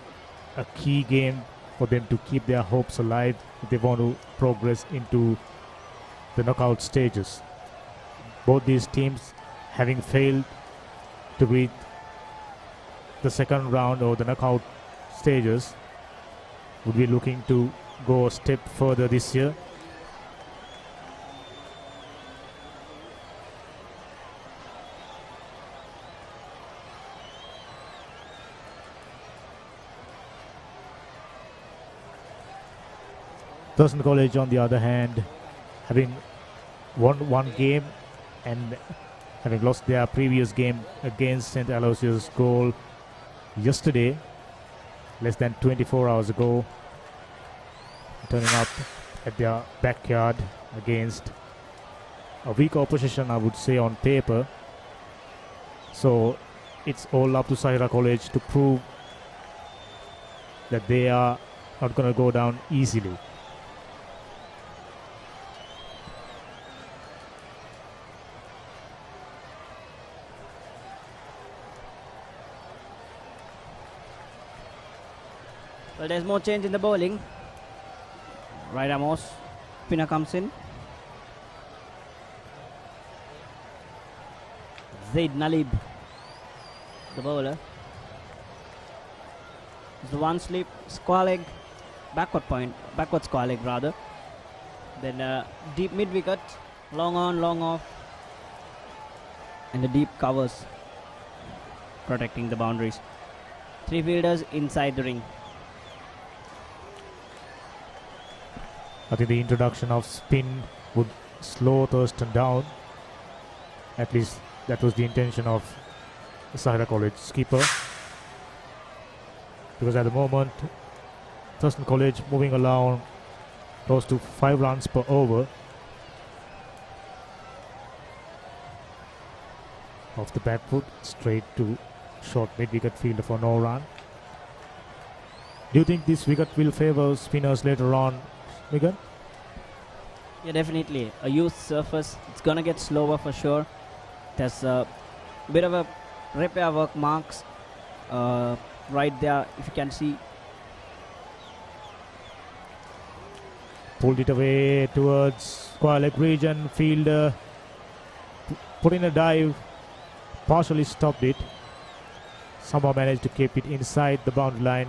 a key game for them to keep their hopes alive if they want to progress into the knockout stages. Both these teams, having failed to reach the second round or the knockout stages, would be looking to go a step further this year. Thurstan College, on the other hand, having won one game and having lost their previous game against St. Aloysius goal yesterday, less than 24 hours ago, turning up at their backyard against a weak opposition, I would say, on paper. So it's all up to Zahira College to prove that they are not going to go down easily. Well, there's more change in the bowling. Right Amos, spinner comes in. Zaid Nalib, the bowler. It's the one slip, square leg, backward square leg rather. Then deep mid wicket, long on, long off, and the deep covers protecting the boundaries. Three fielders inside the ring. I think the introduction of spin would slow Thurstan down. At least that was the intention of Zahira College skipper. Because at the moment, Thurstan College moving along close to 5 runs per over. Off the back foot, straight to short mid-wicket fielder for no run. Do you think this wicket will favour spinners later on, Megan? Yeah, definitely. A used surface, it's gonna get slower for sure. There's a bit of a repair work marks right there, if you can see. Pulled it away towards square leg region. Fielder put in a dive, partially stopped it. Somehow managed to keep it inside the boundary line.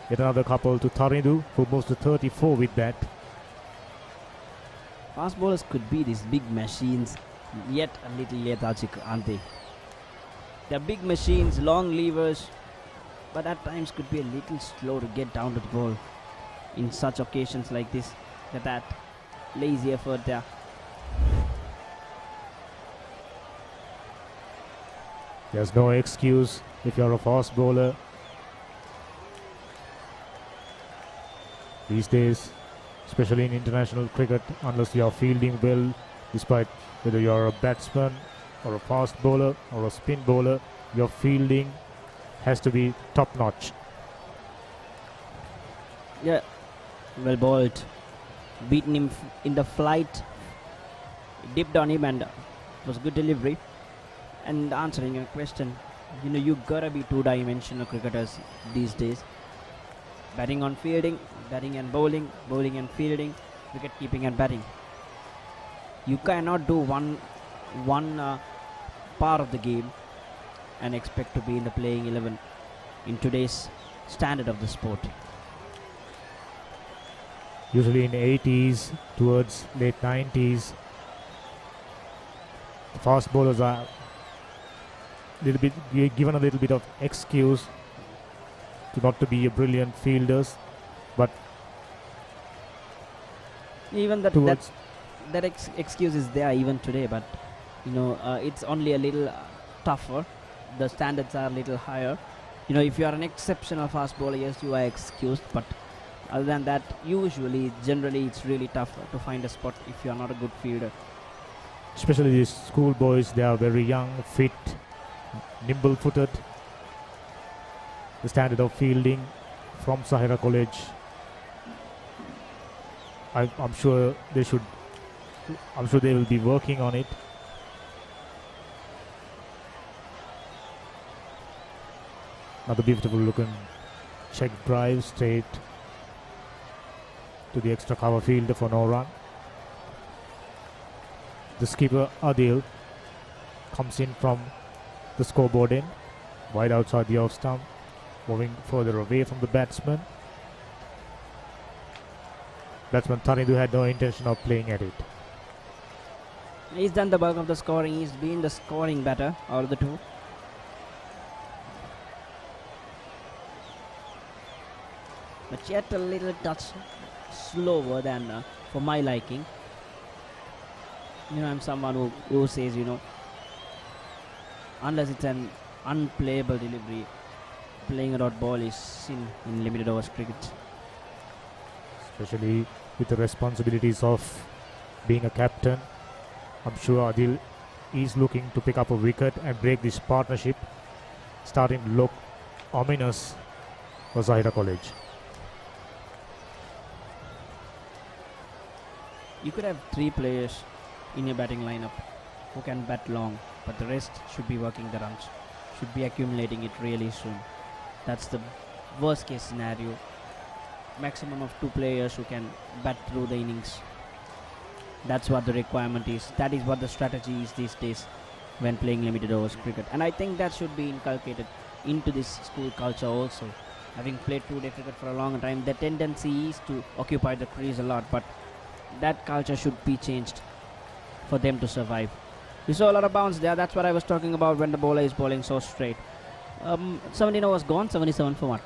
Yet another couple to Tharindu, who moves to 34 with that. Fast bowlers could be these big machines, yet a little lethargic, aren't they? They're big machines, long levers, but at times could be a little slow to get down to the ball. In such occasions like this, that lazy effort there. There's no excuse if you're a fast bowler these days, especially in international cricket, unless you're fielding well, despite whether you're a batsman or a fast bowler or a spin bowler, your fielding has to be top notch. Yeah, well bowled. Beaten him in the flight, dipped on him, and it was good delivery. And answering your question, you gotta be two-dimensional cricketers these days. Batting on fielding, batting and bowling, bowling and fielding, wicket keeping and batting. You cannot do one part of the game and expect to be in the playing 11 in today's standard of the sport. Usually in 80s towards late 90s, the fast bowlers are given a little bit of excuse to not to be a brilliant fielders, but Even that excuse is there even today, but it's only a little tougher. The standards are a little higher. If you are an exceptional fast bowler, yes, you are excused, but other than that, generally it's really tough to find a spot if you are not a good fielder. Especially these school boys, they are very young, fit, nimble-footed. The standard of fielding from Zahira College, I'm sure they will be working on it. Another beautiful looking check drive straight to the extra cover fielder for no run. The skipper Adil comes in from the scoreboard end, wide outside the off stump, moving further away from the batsman. Batsman Thanidu had no intention of playing at it. He's done the bulk of the scoring. He's been the scoring batter out of the two. But yet a little touch slower than for my liking. I'm someone who says, unless it's an unplayable delivery, playing a dot ball is sin in limited overs cricket. Especially with the responsibilities of being a captain. I'm sure Adil is looking to pick up a wicket and break this partnership, starting to look ominous for Zahira College. You could have 3 players in your batting lineup who can bat long, but the rest should be working the runs, should be accumulating it really soon. That's the worst case scenario. Maximum of 2 players who can bat through the innings. That's what the requirement is. That is what the strategy is these days when playing limited overs cricket. And I think that should be inculcated into this school culture also. Having played 2-day cricket for a long time, the tendency is to occupy the crease a lot, but that culture should be changed for them to survive. We saw a lot of bounce there. That's what I was talking about when the bowler is bowling so straight. 17 overs gone, 77 for 1.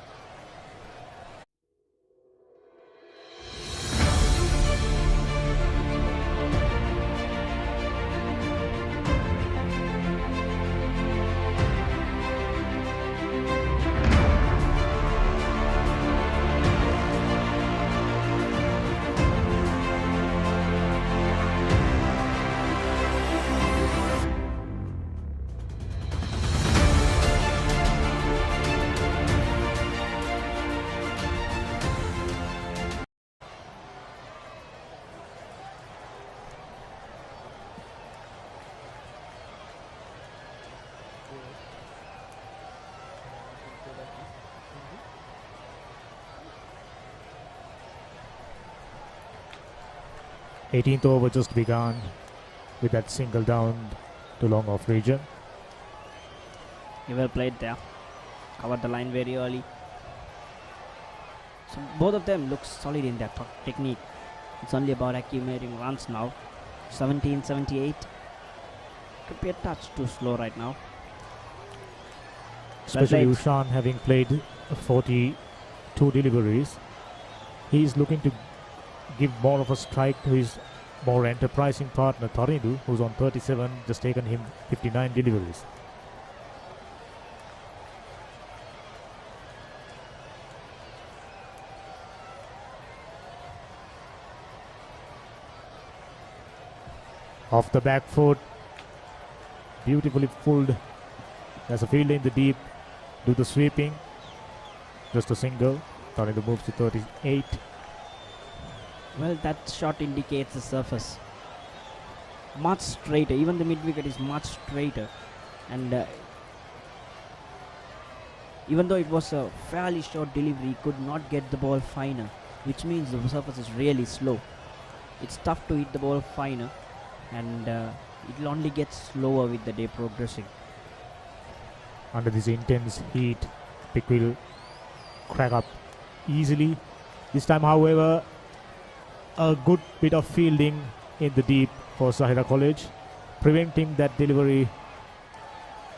Eighteenth over just begun with that single down to long off region. You well played there. Covered the line very early. So both of them look solid in their technique. It's only about accumulating runs now. 17-78. Could be a touch too slow right now. Especially Ushan having played 42 deliveries. He is looking to give more of a strike to his more enterprising partner Tharidu, who's on 37, just taken him 59 deliveries. Off the back foot, beautifully pulled. There's a fielder in the deep, do the sweeping, just a single. Tharidu moves to 38. Well, that shot indicates the surface. Much straighter. Even the mid-wicket is much straighter. And even though it was a fairly short delivery, he could not get the ball finer, which means the surface is really slow. It's tough to hit the ball finer, and it will only get slower with the day progressing. Under this intense heat, pick will crack up easily. This time, however, a good bit of fielding in the deep for Zahira College, preventing that delivery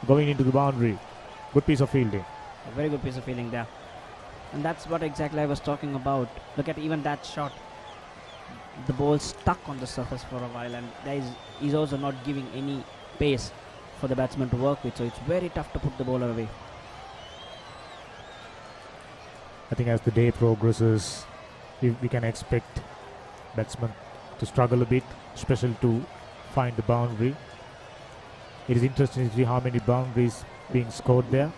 going into the boundary. Good piece of fielding. A very good piece of fielding there. And that's what exactly I was talking about. Look at even that shot. the ball stuck on the surface for a while, and he's also not giving any pace for the batsman to work with, so it's very tough to put the ball away. I think as the day progresses, we can expect batsmen to struggle a bit, especially to find the boundary. It is interesting to see how many boundaries being scored there.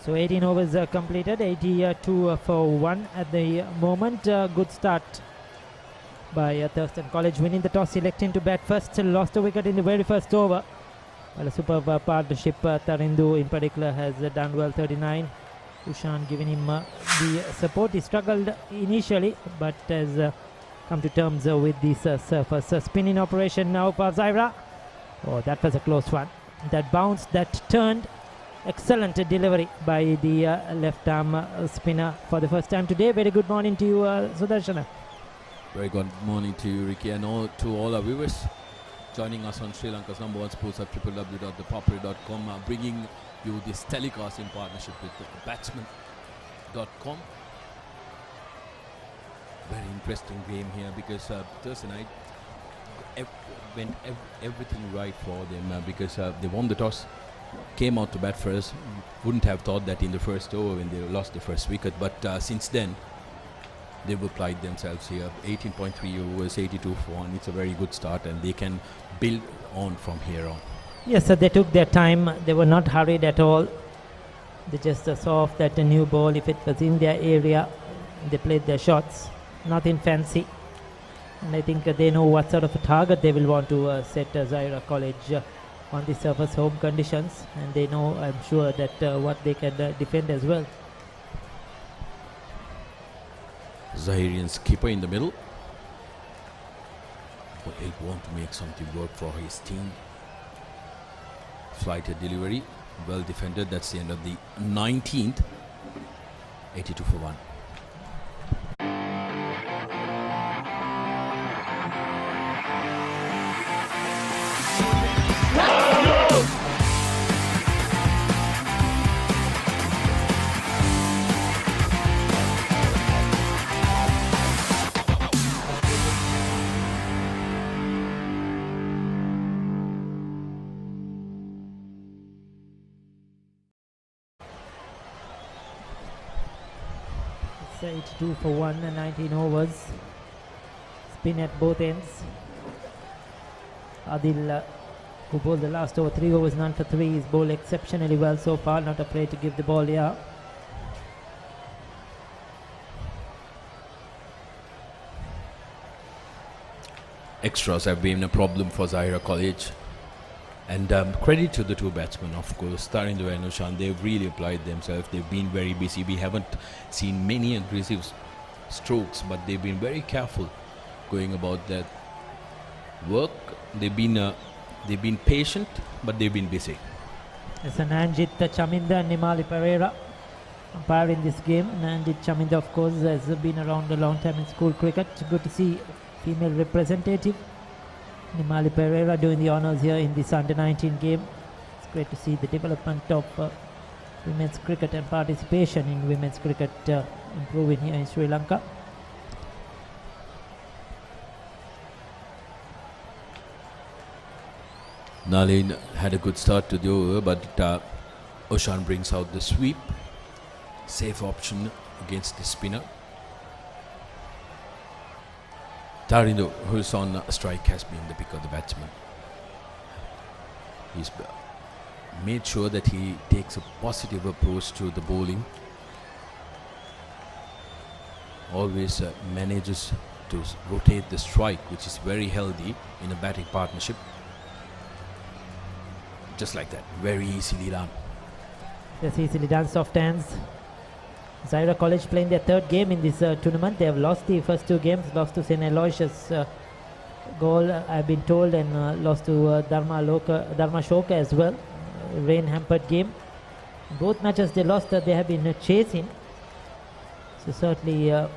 So 18 overs completed, 82 for 1 at the moment. Good start by Thurstan College, winning the toss, selecting to bat first. Lost a wicket in the very first over. Well, a superb partnership. Tarindu in particular has done well, 39. Ushan giving him the support. He struggled initially, but has come to terms with this surface. Spinning operation now for Zahira. Oh, that was a close one. That bounced, that turned. Excellent delivery by the left arm spinner for the first time today. Very good morning to you, Sudarshana. Very good morning to you, Ricky, and to all our viewers joining us on Sri Lanka's #1 sports at www.thepoppery.com, bringing you this telecast in partnership with Batsman.com. Very interesting game here because Thursday night went everything right for them because they won the toss, came out to bat first. Wouldn't have thought that in the first over when they lost the first wicket, but since then they've applied themselves here. 18.3 overs, 82 for 1. It's a very good start, and they can build on from here on. Yes, they took their time. They were not hurried at all. They just saw off that new ball. If it was in their area, they played their shots. Nothing fancy. And I think they know what sort of a target they will want to set Zahira College on the surface home conditions, and they know, I'm sure, that what they can defend as well. Zahirian skipper in the middle, but he'll want to make something work for his team. Flighted delivery, well defended. That's the end of the 19th. 82 for 1. It's 82 for 1 and 19 overs. Spin at both ends. Adil, who bowled the last over, 3 overs, none for 3, is bowled exceptionally well so far, not afraid to give the ball here. Extras have been a problem for Zahira College, and credit to the two batsmen, of course, Tarindu and Ushan. They've really applied themselves. They've been very busy. We haven't seen many aggressive strokes, but they've been very careful going about that work. They've been patient, but they've been busy. It's Nanjit Chaminda and Nimali Pereira umpire in this game. Nanjit Chaminda, of course, has been around a long time in school cricket. Good to see female representative Nimali Pereira doing the honours here in this under-19 game. It's great to see the development of women's cricket and participation in women's cricket improving here in Sri Lanka. Nalin had a good start to the over, but Ushan brings out the sweep. Safe option against the spinner. Tarindu, who's on strike, has been the pick of the batsman. He's made sure that he takes a positive approach to the bowling. Always manages to rotate the strike, which is very healthy in a batting partnership. Just like that, very easily done. That's easily done, soft hands. Zahira College playing their third game in this tournament. They have lost the first two games, lost to St. Aloysius goal, I've been told, and lost to Dharma Shoka as well. Rain hampered game. Both matches they lost, they have been chasing. So certainly there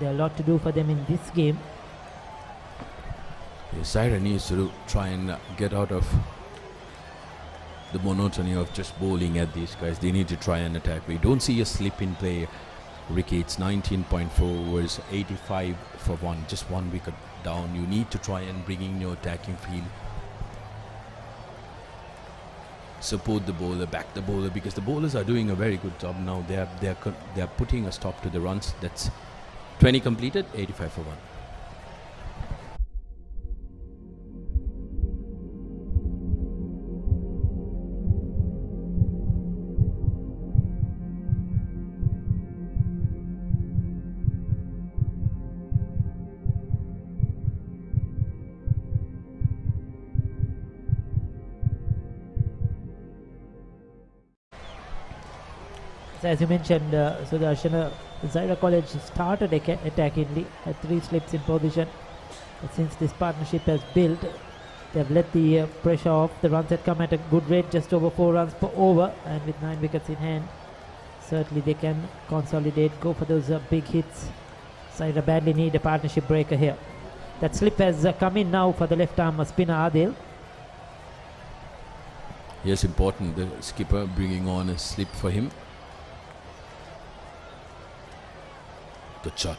are a lot to do for them in this game. Zahira needs to try and get out of the monotony of just bowling at these guys. They need to try and attack. We don't see a slip in play, Ricky. It's 19.4 overs, 85 for one, just 1 wicket down. You need to try and bring in your attacking field. Support the bowler, back the bowler, because the bowlers are doing a very good job now. They are putting a stop to the runs. That's 20 completed, 85 for one. So as you mentioned, Sudarshan, Zahira College started attackingly, had 3 slips in position. But since this partnership has built, they have let the pressure off. The runs had come at a good rate, just over 4 runs per over, and with 9 wickets in hand, certainly they can consolidate, go for those big hits. Zahira badly need a partnership breaker here. That slip has come in now for the left arm spinner Adil. Yes, important. The skipper bringing on a slip for him. Good shot.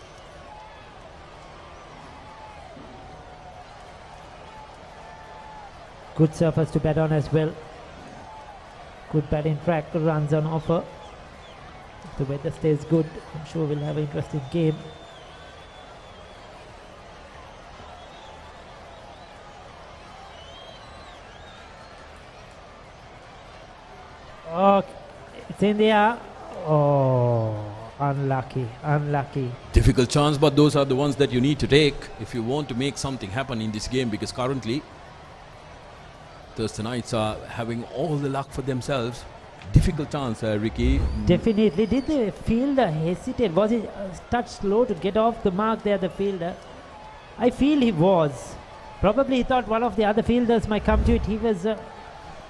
Good surface to bat on as well. Good batting track, runs on offer. If the weather stays good, I'm sure we'll have an interesting game. Oh, it's in the air. Oh. Unlucky. Difficult chance, but those are the ones that you need to take if you want to make something happen in this game, because currently Thurstanites are having all the luck for themselves. Difficult chance, Ricky. Definitely. Did the fielder hesitate? Was he touch slow to get off the mark there, the fielder? I feel he was. Probably he thought one of the other fielders might come to it. He was...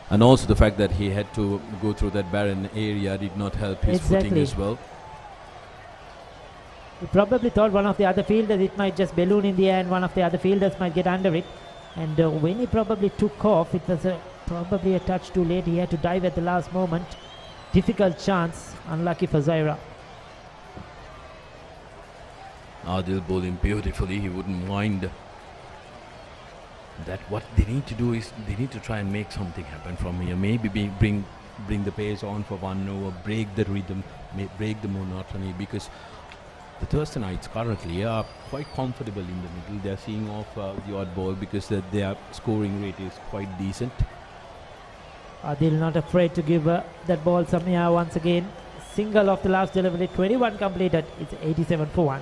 and also the fact that he had to go through that barren area did not help his footing as well. He probably thought one of the other fielders, it might just balloon in the air and one of the other fielders might get under it. And when he probably took off, it was probably a touch too late. He had to dive at the last moment. Difficult chance. Unlucky for Zahira. Adil bowling beautifully. He wouldn't mind that. What they need to do is they need to try and make something happen from here. Maybe bring the pace on for 1 over, break the rhythm, break the monotony, because the Thurstanites currently are quite comfortable in the middle. They are seeing off the odd ball because their scoring rate is quite decent. Adil not afraid to give that ball some air once again. Single of the last delivery, 21 completed. It's 87 for 1.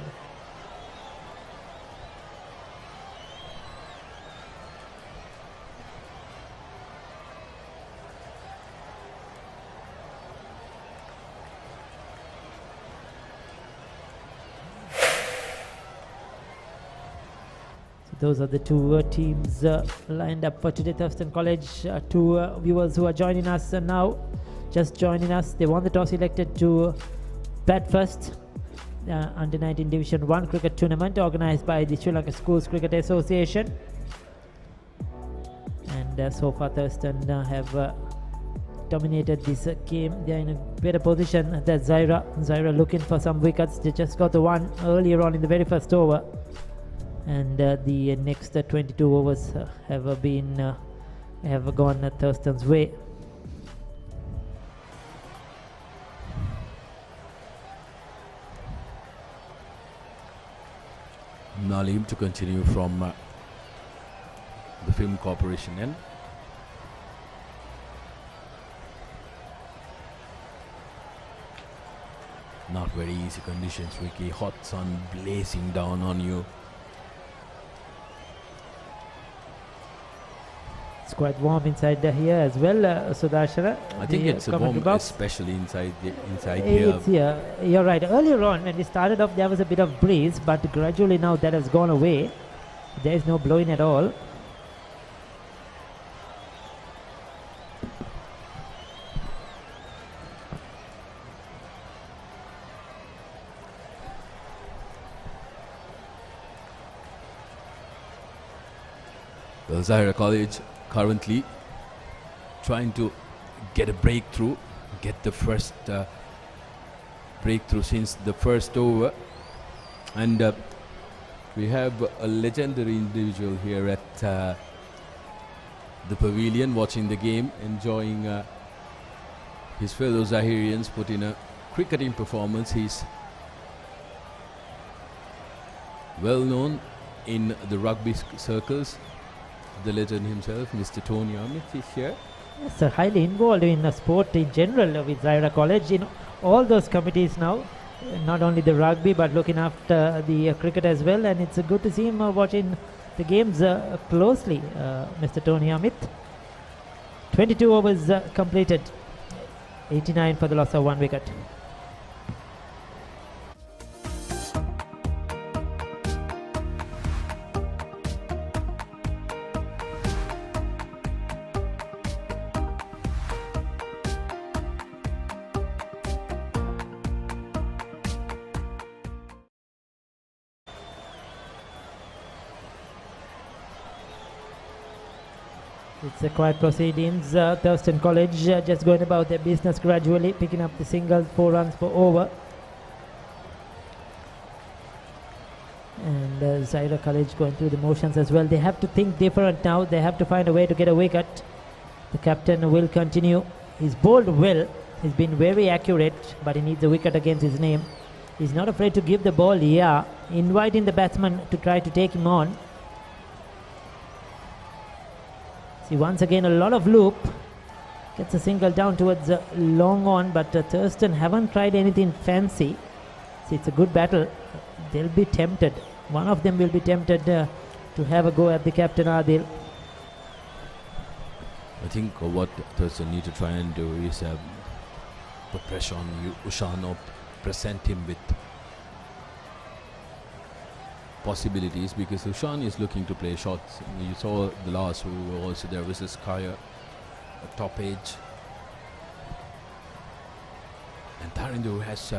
Those are the two teams lined up for today. Thurstan College, two viewers who are joining us now, just joining us. They won the toss, elected to bat first. Under 19 Division 1 cricket tournament organised by the Sri Lanka Schools Cricket Association. And so far Thurstan have dominated this game. They are in a better position than Zahira. Zahira looking for some wickets. They just got the one earlier on in the very first over. And the next 22 overs have gone Thurston's way. Nalim to continue from the Film Corporation end. Not very easy conditions, Ricky. Hot sun blazing down on you. It's quite warm inside here as well, Sudashara. I think it's warm, especially inside It's here. You're right. Earlier on, when we started off, there was a bit of breeze, but gradually now that has gone away. There is no blowing at all. Well, Zahira College currently trying to get a breakthrough, get the first breakthrough since the first over. And we have a legendary individual here at the pavilion watching the game, enjoying his fellow Zahirians put in a cricketing performance. He's well known in the rugby circles. The legend himself, Mr. Tony Amit, is here. Yes, sir, highly involved in sport in general with Zahira College in all those committees now, not only the rugby but looking after the cricket as well, and it's good to see him watching the games closely, Mr. Tony Amit. 22 overs completed, 89 for the loss of 1 wicket. It's a quiet proceedings. Thurstan College just going about their business gradually, picking up the singles, 4 runs per over. And Zahira College going through the motions as well. They have to think different now. They have to find a way to get a wicket. The captain will continue. He's bowled well. He's been very accurate, but he needs a wicket against his name. He's not afraid to give the ball, inviting the batsman to try to take him on. See, once again, a lot of loop. Gets a single down towards long on, but Thurstan haven't tried anything fancy. See, it's a good battle. They'll be tempted. One of them will be tempted to have a go at the captain, Adil. I think what Thurstan need to try and do is put pressure on Ushan, or present him with possibilities, because Ushan is looking to play shots. You saw the last over also, there was a Skyer, a top edge, and Tarindu has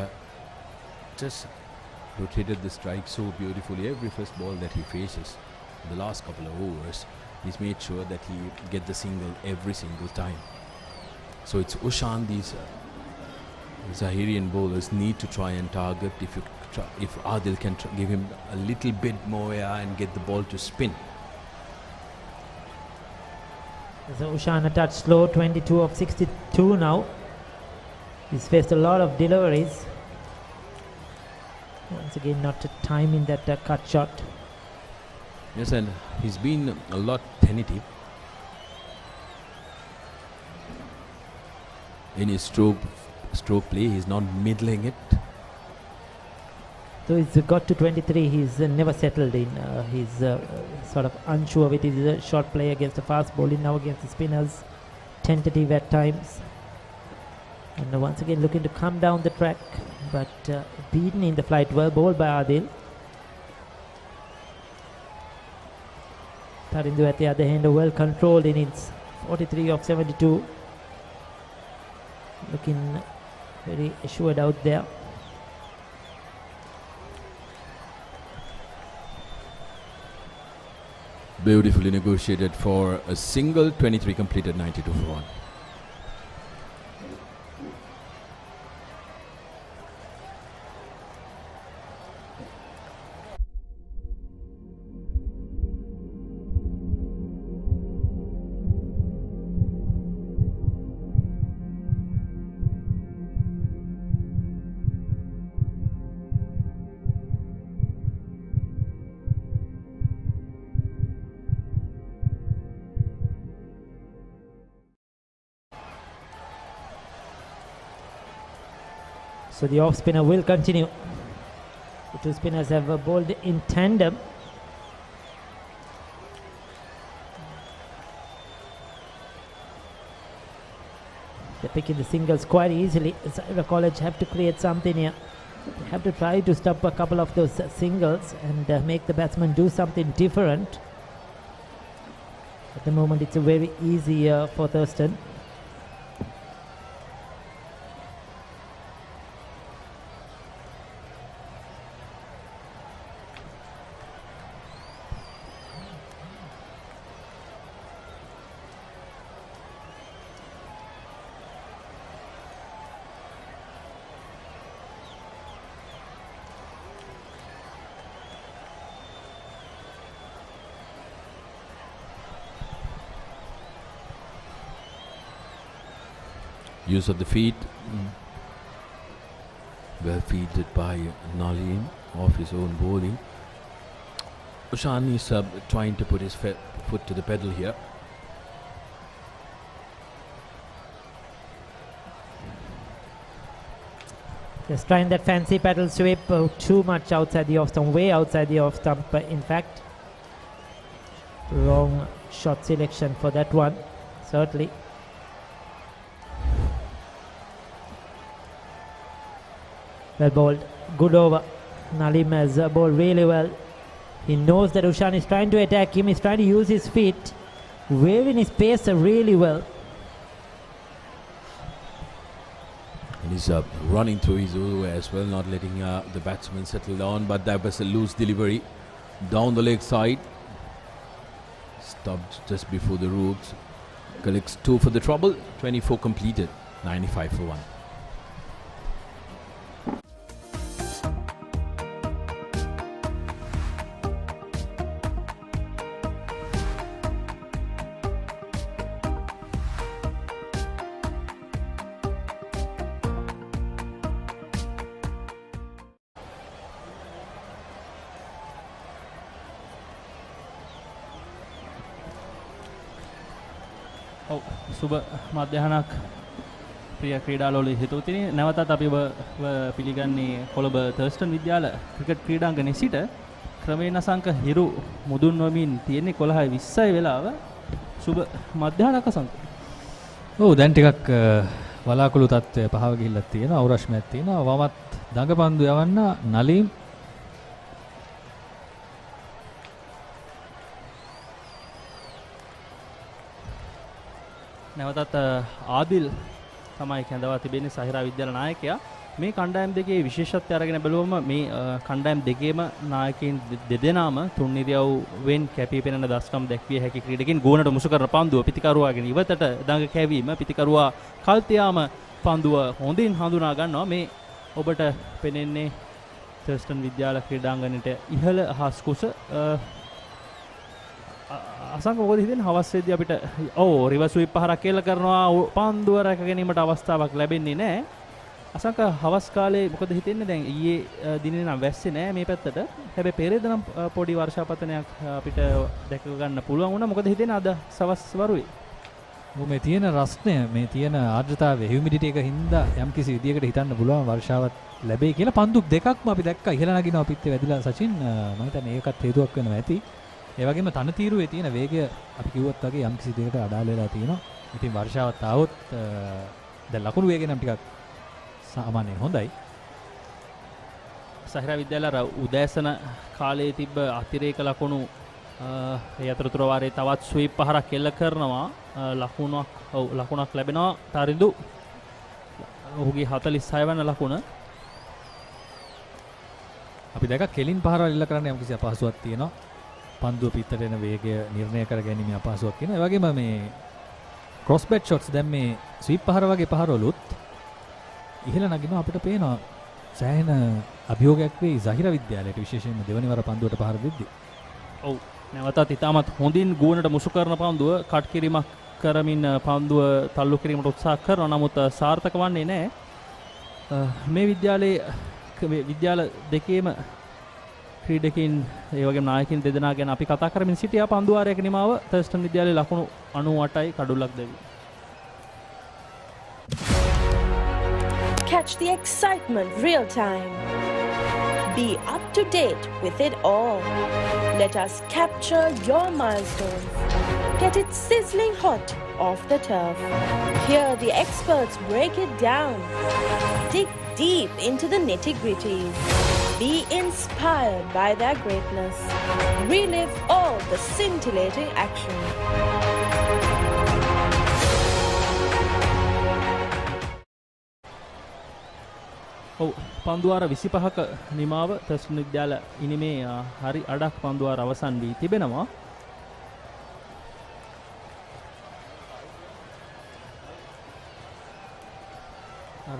just rotated the strike so beautifully. Every first ball that he faces, the last couple of overs, he's made sure that he get the single every single time. So it's Ushan, these Zahirian bowlers need to try and target. If Adil can give him a little bit more air and get the ball to spin. So Ushan a touch slow, 22 of 62 now. He's faced a lot of deliveries. Once again, not a time in that cut shot. Yes, and he's been a lot tentative in his stroke play. He's not middling it. So he's got to 23. He's never settled in. He's sort of unsure with his short play against the fast bowling, now against the spinners. Tentative at times. And once again looking to come down the track, but beaten in the flight. Well bowled by Adil. Tarindu at the other hand, a well controlled innings. 43 of 72. Looking very assured out there. Beautifully negotiated for a single, 23 completed, 92 for 1. So the off spinner will continue. The two spinners have bowled in tandem. picking the singles quite easily. Zahira College have to create something here. They have to try to stop a couple of those singles and make the batsman do something different. At the moment, it's a very easy for Thurstan. Use of the feet. Well feeded by Nalim off his own bowling. Ushan is trying to put his foot to the pedal here. Just trying that fancy paddle sweep, too much outside the off stump, way outside the off stump. In fact, wrong shot selection for that one, certainly. Well bowled, good over. Nalim has bowled really well. He knows that Ushan is trying to attack him. He's trying to use his feet, waving his pace really well. And he's running through his over as well, not letting the batsman settle down. But that was a loose delivery down the leg side. Stopped just before the roots. Collects 2 for the trouble. 24 completed. 95 for 1. සුබ මධ්‍යහනක් ප්‍රිය ක්‍රීඩාලෝලී හිතවතුනි නැවතත් අපි පිළිගන්නේ Colombo Thurstan විද්‍යාල cricket ක්‍රීඩාංගණයේ සිට ක්‍රමයෙන් අසංක හිරු මුදුන් වමින් තියෙන්නේ 11:20 වෙලාව සුබ මධ්‍යහනක් අසංක. ඔව් දැන් ටිකක් වලාකුළු තත්ත්වය පහව ගිහිල්ලා තියෙනවා අවරශ්මයක් තියෙනවා වමත් දඟපන්දු යවන්න නලීම් නැවතත් ආදිල් තමයි කැඳවා තිබෙන්නේ සහිරා විද්‍යාල නායකයා. මේ කණ්ඩායම් දෙකේ විශේෂත්වය අරගෙන බැලුවම මේ කණ්ඩායම් දෙකේම නායකයින් දෙදෙනාම තුන් ඉරියව්වෙන් කැපී පෙනෙන දස්කම් දැක්විය හැකි ක්‍රීඩකින් ගෝනට මුසු කරන පන්දුව පිටිකරුවාගෙන ඉවතට දඟ කැවීම පිටිකරුවා කල්තියාම පන්දුව හොඳින් හඳුනා ගන්නවා. මේ ඔබට පෙනෙන්නේ තර්ස්ටන් විද්‍යාල ක්‍රීඩාංගණයට ඉහළ හස්කුස අසංක මොකද හිතෙන්නේ හවස් වෙද්දී අපිට රිවර්ස් ස්වීප් පහරක් කෙල කරනවා පන්දුව රැක ගැනීමට අවස්ථාවක් ලැබෙන්නේ නැහැ. අසංක හවස් කාලේ මොකද හිතෙන්නේ දැන් ඊයේ දිනේ නම් වැස්සේ නැහැ මේ පැත්තට. හැබැයි පෙරේද නම් පොඩි වර්ෂාපතනයක් අපිට දැක ගන්න පුළුවන් වුණා. මොකද හිතෙන්නේ අද සවස් වරුවේ? මේ තියෙන රස්නය මේ තියෙන ආර්ද්‍රතාවය හියුමිඩිටි එක හින්දා යම්කිසි විදියකට හිතන්න පුළුවන් වර්ෂාවක් ලැබෙයි කියලා. පන්දුක් දෙකක්ම අපි දැක්කා ඉහළ නගිනවා පිටේ වැදිලා සචින් මම හිතන්නේ ඒකත් හේතුවක් වෙනවා ඇති. ඒ වගේම තනතිරුවේ තියෙන වේගය අපි කිව්වත් වගේ යම්කිසි දෙයකට අඩාල වෙලා තියෙනවා. ඉතින් වර්ෂාවත් ආවොත් දැන් ලකුණු වේගය නම් ටිකක් සාමාන්‍යයෙන් හොඳයි. සහිරා විද්‍යාල උදෑසන කාලයේ තිබ්බ අතිරේක ලකුණු ඒ අතරතුර වාරයේ තවත් ස්වීප් පහරක් එල්ල කරනවා. ලකුණක් ලැබෙනවා තරිඳු. ඔහුගේ 46 වන ලකුණ. අපි දැක්ක කෙලින් පහරවල් එල්ල කරන්න යම්කිසි අපහසුතාවක් තියෙනවා. පන්දුව පිටට එන වේගය නිර්ණය කර ගැනීම අපහසුතාවක් තියෙනවා. ඒ වගේම මේ ක්‍රොස් බැට් ෂොට්ස් දැන් මේ ස්වීප් පහර වගේ පහරවලුත් ඉහළ නගිනවා අපිට පේනවා සෑහෙන අභියෝගයක් වෙයි සහිරා විද්‍යාලයට විශේෂයෙන්ම දෙවනි වර පන්දුවට පහර දෙද්දී. ඔව් නැවතත් ඉතාමත් හොඳින් ගුවනට මුසු කරන පන්දුව කට් කිරීමක් කරමින් පන්දුව තල්ලු කිරීමට උත්සාහ කරනවා. නමුත් සාර්ථක වන්නේ නැහැ. මේ විද්‍යාල දෙකේම ක්‍රීඩකින් ඒ වගේම නායකින් දෙදෙනා ගැන අපි කතා කරමින් සිටියා. පන්දු වාරයක නිමාව තර්ස්ටන් විද්‍යාලයේ ලකුණු 98යි කඩුලක් දෙවි. Catch the excitement real time. Be up to date with it all. Let us capture your milestones. Get it sizzling hot off the turf. Here the experts break it down. Dig deep into the nitty-gritties. Be inspired by their greatness. Relive all the scintillating action. පන්දුවාර 25ක නිමාව Thurstan විද්‍යාල ඉනිමේ හරි අඩක් පන්දුවාර අවසන් වී තිබෙනවා.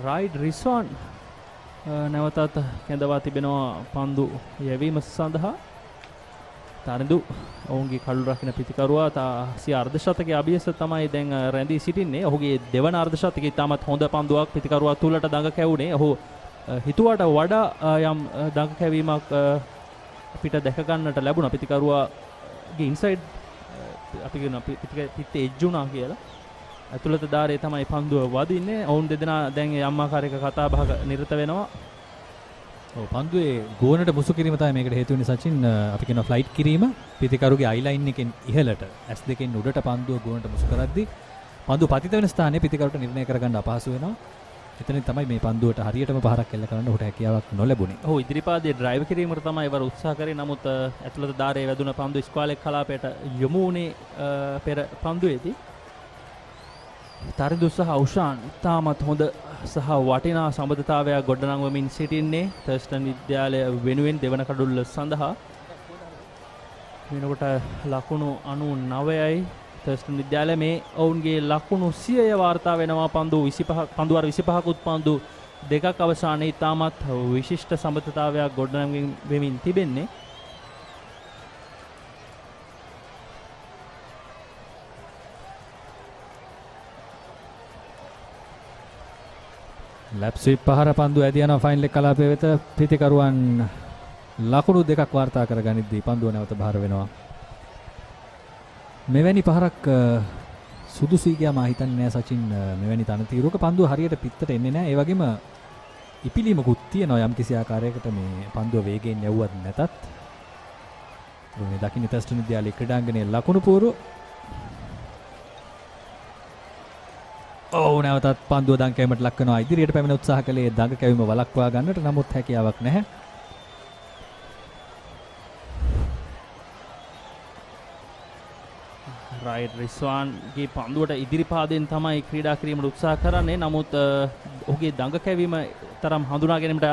Ride Rizwan නැවතත් කැඳවා තිබෙනවා පන්දු යැවීම සඳහා. තරිඳු ඔවුන්ගේ කළු රකින්න පිතිකරුවා සිය අර්ධ ශතකයේ අභියස තමයි දැන් රැඳී සිටින්නේ. ඔහුගේ දෙවන අර්ධ ශතකයේ ඉතාමත් හොඳ පන්දුවක් පිතිකරුවා තුලට දඟ කැවුනේ. ඔහු හිතුවට වඩා යම් දඟ කැවීමක් අපිට දැක ගන්නට ලැබුණා. පිතිකරුවාගේ ඉන්සයිඩ් අපි කියන පිට එජ් වුණා කියලා. ඇතුළත ධාරයේ තමයි පන්දුව වදින්නේ. ඔවුන් දෙදෙනා දැන් යම් ආකාරයක කතා බහක නිරත වෙනවා. ඔව් පන්දුවේ ගෝනට මුසු කිරීම තමයි මේකට හේතු වෙන්නේ සචින්. අපි කියනවා ෆ්ලයිට් කිරීම. පිතිකරුගේ අයි ලයින් එකෙන් ඉහළට S2 උඩට පන්දුව ගෝනට මුසු කරද්දී පන්දුව පතිත වෙන ස්ථානයේ පිතිකරුට නිර්ණය කරගන්න අපහසු වෙනවා. එතනින් තමයි මේ පන්දුවට හරියටම පහරක් එල්ල කරන්න ඔහුට හැකියාවක් නොලැබුණේ. ඔහු ඉදිරිපාදයේ ඩ්‍රයිව් කිරීමට තමයි ඉවර උත්සාහ කරේ. නමුත් ඇතුළත ධාරයේ වැදුන පන්දුව ස්ක්වාලෙක් කලාපයට යොමු වුණේ පෙර පන්දුවේදී. තරිඳු සහ උෂාන් තාමත් හොඳ සහ වටිනා සම්බන්ධතාවයක් ගොඩනංවමින් සිටින්නේ තර්ස්ටන් විද්‍යාලය වෙනුවෙන් දෙවන කඩුල්ල සඳහා. වෙනකොට ලකුණු 99යි තර්ස්ටන් විද්‍යාලය. මේ ඔවුන්ගේ ලකුණු 100 වාර්තා වෙනවා. පන්දුවාර 25කුත් පන්දු දෙකක් අවසානයේ තාමත් විශිෂ්ට සම්බන්ධතාවයක් ගොඩනංවමින් තිබෙන්නේ. ලැප් ස්විප් පහර පන්දු ඇදී යනවා ෆයිනල් එක කලාපයේ වෙත. පිතිකරුවන් ලකුණු දෙකක් වාර්තා කරගනිද්දී පන්දුව නැවත බහර වෙනවා. මෙවැනි පහරක් සුදුසුයි කියලා මා හිතන්නේ නෑ සචින්. මෙවැනි තනතිරුවක පන්දුව හරියට පිටතට එන්නේ නෑ. ඒ වගේම ඉපිලීමකුත් තියෙනවා යම් කිසි ආකාරයකට මේ පන්දුව වේගයෙන් යවුවත් නැතත්. මේ දකින්න තර්ස්ටන් විද්‍යාලයේ ක්‍රීඩාංගණයේ ලකුණු පුවරුව. නැවතත් පන්දුව දඟ කැවීමට ලක් වෙනවා. ඉදිරියට පැමිණ උත්සාහ කළේ දඟ කැවීම වළක්වා ගන්නට. නමුත් හැකියාවක් නැහැ. රයිඩ් රිස්වාන්ගේ පන්දුවට ඉදිරිපාදයෙන් තමයි ක්‍රීඩා කිරීමට උත්සාහ කරන්නේ. නමුත් ඔහුගේ දඟ කැවීම තරම් හඳුනා ගැනීමට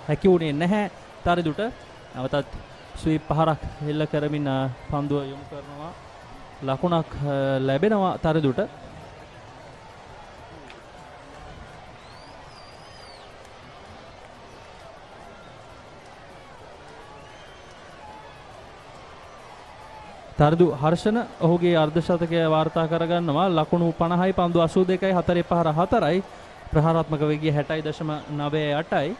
හැකි වුණේ නැහැ තරිඳුට. නැවතත් ස්වීප් පහරක් එල්ල කරමින් පන්දුව යොමු කරනවා. ලකුණක් ලැබෙනවා තරිඳුට. තරිඳු හර්ෂණ ඔහුගේ අර්ධ ශතකය වාර්තා කරගන්නවා. ලකුණු 50යි පන්දු 82යි 4 පහර 4යි ප්‍රහාරාත්මක වේගය 60.98යි.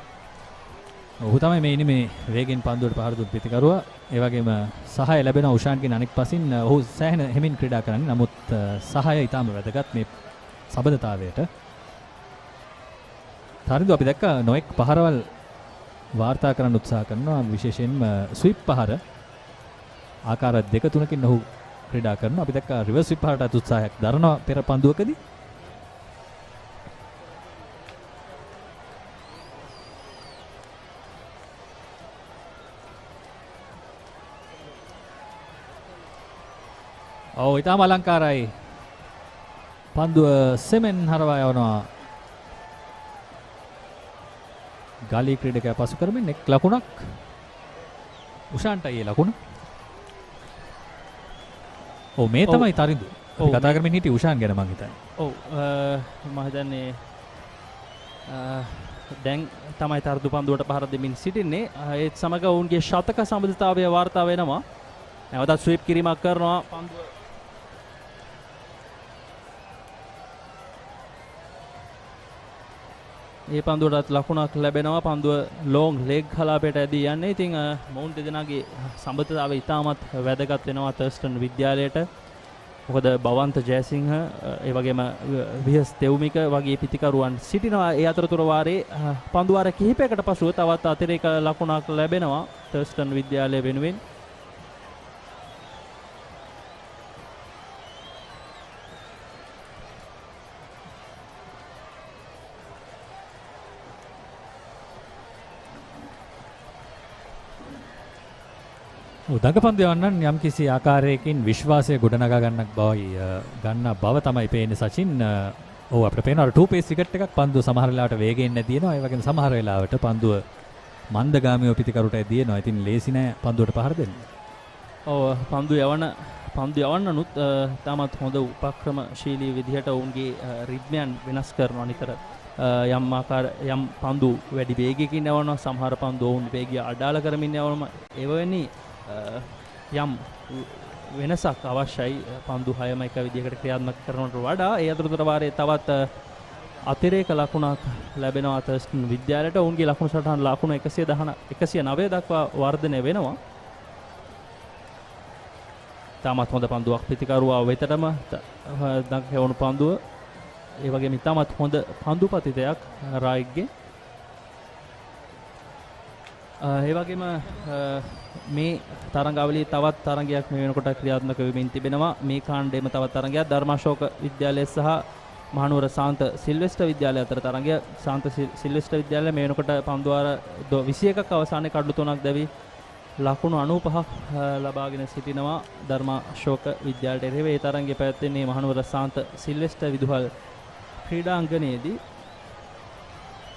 ඔහු තමයි මේ ඉන්නේ මේ වේගෙන් පන්දුවට පහර දුන් පිතිකරුවා. ඒ වගේම සහාය ලැබෙන උෂාන්ගෙන් අනෙක් පසින් ඔහු සෑහෙන හැමින් ක්‍රීඩා කරන්නේ. නමුත් සහාය ඊටම වැදගත් මේ සබඳතාවයට. තරිඳු අපි දැක්ක නොඑක් පහරවල් වාර්තා කරන්න උත්සාහ කරනවා. විශේෂයෙන්ම ස්විප් පහර ආකාර දෙක තුනකින් ඔහු ක්‍රීඩා කරනවා. අපි දැක්කා රිවර්ස් ස්විප් පහරට උත්සාහයක් දරනවා පෙර පන්දුවකදී. ඊටම අලංකාරයි. පන්දුව සෙමෙන් හරවා යවනවා. ගාලී ක්‍රීඩකයා පසු කරමින් එක් ලකුණක් උෂාන්ටයි ලකුණ. මේ තමයි තරිඳු. අපි කතා කරමින් හිටියේ උෂාන් ගැන මං හිතන්නේ. මම හිතන්නේ දැන් තමයි තරිඳු පන්දුවට පහර දෙමින් සිටින්නේ. ඒත් සමග ඔවුන්ගේ ශතක සම්බන්ධතාවය වාර්තා වෙනවා. නැවතත් ස්වීප් කිරීමක් කරනවා පන්දුව. ඒ පන්දුවටත් ලකුණක් ලැබෙනවා. පන්දුව ලොං ලෙග් කලාපයට ඇදී යන්නේ. ඉතින් මොවුන් දෙදෙනාගේ සම්බන්ධතාවය ඉතාමත් වැදගත් වෙනවා තර්ස්ටන් විද්‍යාලයට. මොකද බවන්ත ජයසිංහ ඒ වගේම විහස් තෙවුමික වගේ පිතිකරුවන් සිටිනවා. ඒ අතරතුර වාරේ පන්දුවාර කිහිපයකට පසුව තවත් අතිරේක ලකුණක් ලැබෙනවා තර්ස්ටන් විද්‍යාලය වෙනුවෙන්. දඟපන්දු යවන්නන් යම් කිසි ආකාරයකින් විශ්වාසය ගොඩනගා ගන්න බව තමයි පේන්නේ සචින්. ඔව් අපිට පේනවා 2 pace විකට් එකක් පන්දුව සමහර වෙලාවට වේගෙන් නැදිනවා. ඒ වගේම සමහර වෙලාවට පන්දුව මන්දගාමීව පිටිකරුට ඇදිනවා. ඉතින් ලේසි නෑ පන්දුවට පහර දෙන්න. ඔව් පන්දු යවන්නනුත් තාමත් හොඳ උපක්‍රමශීලී විදිහට ඔවුන්ගේ රිද්මයන් වෙනස් කරනවා නිතර. යම් පන්දු වැඩි වේගයකින් යවනවා, සමහර පන්දු ඔවුන් වේගය අඩාල කරමින් යවනවා. එවැනි යම් වෙනසක් අවශ්‍යයි පන්දු 6ම එක විදිහකට ක්‍රියාත්මක කරනවට වඩා. ඒ අතරතුර වාරයේ තවත් අතිරේක ලකුණක් ලැබෙනවා තර්ස්ටන් විද්‍යාලයට. ඔවුන්ගේ ලකුණු සටහන ලකුණු 109 දක්වා වර්ධනය වෙනවා. තාමත් හොඳ පන්දුවක් පිටිකරුවා වෙතටම දඟවන පන්දුව. ඒ වගේම ඉතාමත් හොඳ පන්දුපතිතයක් රායික්ගේ. ඒ වගේම මේ තරඟාවලියේ තවත් තරඟයක් මේ වෙනකොට ක්‍රියාත්මක වෙමින් තිබෙනවා. මේ කාණ්ඩයේම තවත් තරඟයක් ධර්මාශෝක විද්‍යාලය සහ මහනුවර සාන්ත සිල්වෙස්ටර් විද්‍යාලය අතර තරඟය. සාන්ත සිල්වෙස්ටර් විද්‍යාලය මේ වෙනකොට පන්දුවාර 21ක් අවසානයේ කඩලු 3ක් දැවි ලකුණු 95ක් ලබාගෙන සිටිනවා ධර්මාශෝක විද්‍යාලයට එරෙහිව. ඒ තරඟය පැවැත්වෙන්නේ මහනුවර සාන්ත සිල්වෙස්ටර් විදුහල් ක්‍රීඩාංගණයේදී.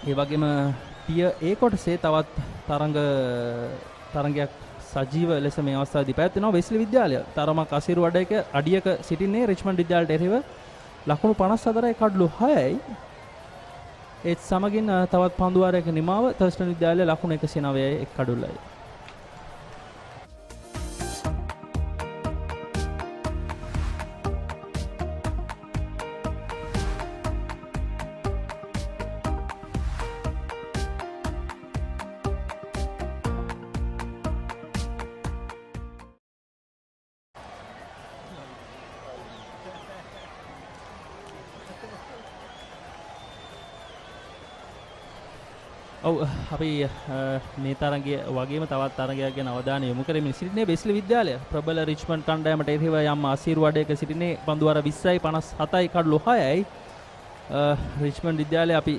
ඒ වගේම ටිය ඒ කොටසේ තවත් තරඟයක් සජීව ලෙස මේ අවස්ථාවේදී පැවැත්වෙනවා. වෙස්ලි විද්‍යාලය තරමක් අසීරු අඩියක සිටින්නේ රිච්මන්ඩ් විද්‍යාලයට එරෙහිව ලකුණු 54යි කඩලු 6යි. ඒත් සමගින් තවත් පන්දුවාරයක නිමාව තර්ස්ටන් විද්‍යාලය ලකුණු 109යි එක් කඩුල්ලයි. ඔව් අපි මේ තරගය වගේම තවත් තරගයක් ගැන අවධානය යොමු කරමින් සිටින්නේ වෙස්ලි විද්‍යාලය. ප්‍රබල රිච්මන්ඩ් කණ්ඩායමට එරෙහිව යම් අසීරු වඩයක සිටින්නේ පන්දුවාර 20යි 57යි කඩලු 6යි. රිච්මන්ඩ් විද්‍යාලය අපි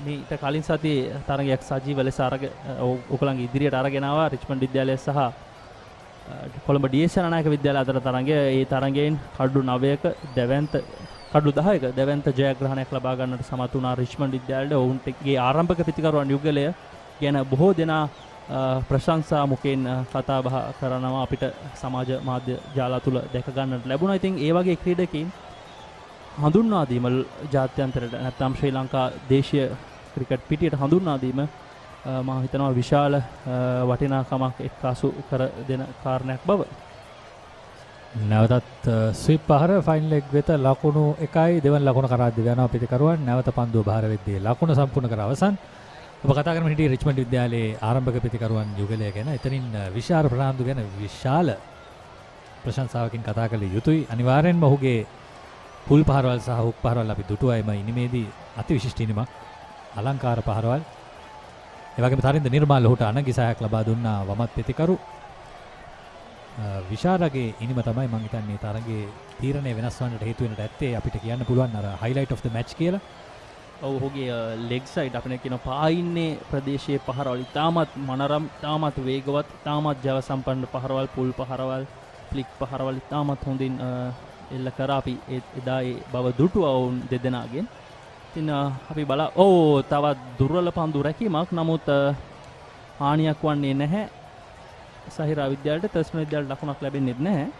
මීට කලින් සතියේ තරගයක් සජීව ලෙස ඔයගොල්ලන්ගේ ඉදිරියට අරගෙන ආවා. රිච්මන්ඩ් විද්‍යාලය සහ කොළඹ ඩීඑස් නායක විද්‍යාලය අතර තරගය. ඒ තරගයෙන් කඩලු 9ක කඩලු 10ක දැවැන්ත ජයග්‍රහණයක් ලබා ගන්නට සමත් වුණා රිච්මන්ඩ් විද්‍යාලයට. ඔවුන්ගේ ආරම්භක පිටිකරුවන් යුගලය ගැන බොහෝ දෙනා ප්‍රශංසා මුකෙන් කතා බහ කරනවා අපිට සමාජ මාධ්‍ය ජාල තුල දැක ගන්නට ලැබුණා. ඉතින් ඒ වගේ ක්‍රීඩකයින් හඳුන්වා දීම ජාත්‍යන්තරයට නැත්නම් ශ්‍රී ලංකා දේශීය ක්‍රිකට් පිටියට හඳුන්වා දීම මම හිතනවා විශාල වටිනාකමක් එක්කාසු කර දෙන කාරණයක් බව. නැවතත් ස්විප් පහර ෆයිනල් ලෙග් වෙත ලකුණු 1යි දෙවන ලකුණ කරා දිවනවා පිටිකරුවන්. නැවත පන්දුව බහර වෙද්දී ලකුණ සම්පූර්ණ කර අවසන්. ඔබ කතා කරමින් හිටියේ රිච්මන්ඩ් විද්‍යාලයේ ආරම්භක පිටිකරුවන් යුගලය ගැන. එතනින් විශාල ප්‍රනාන්දු ගැන විශාල ප්‍රශංසාවකින් කතා කළ යුතුයි. අනිවාර්යෙන්ම ඔහුගේ පුල් පහරවල් සහ හුක් පහරවල් අපි දුටුවයිම ඉනිමේදී අති විශිෂ්ට ඉනිමක්. අලංකාර පහරවල්. ඒ වගේම තරින්ද නිර්මාල් ඔහුට අනගිසායක් ලබා දුන්නා වමත් පිටිකරු. විශාරගේ ඉනිම තමයි මම හිතන්නේ තරගයේ තීරණය වෙනස් වන්නට හේතු වෙන්නට ඇත්තේ. අපිට කියන්න පුළුවන් අර highlight of the match කියලා. ඔව් ඔහුගේ ලෙග් සයිඩ් අපිට කියන පායින්නේ ප්‍රදේශයේ පහරවල් ඉතාමත් මනරම්, ඉතාමත් වේගවත්, ඉතාමත් ජව සම්පන්න පහරවල්, පුල් පහරවල්, ෆ්ලික් පහරවල් ඉතාමත් හොඳින් එල්ල කරා. අපි එදා ඒ බව දුටුවා වුන් දෙදෙනාගෙන්. ඉතින් අපි තවත් දුර්වල පන්දු රැකීමක්. නමුත් හානියක් වන්නේ නැහැ. සහිරා විද්‍යාලයට තර්ස්ටන් විද්‍යාලයට ලකුණක් ලැබෙන්නේ නැහැ.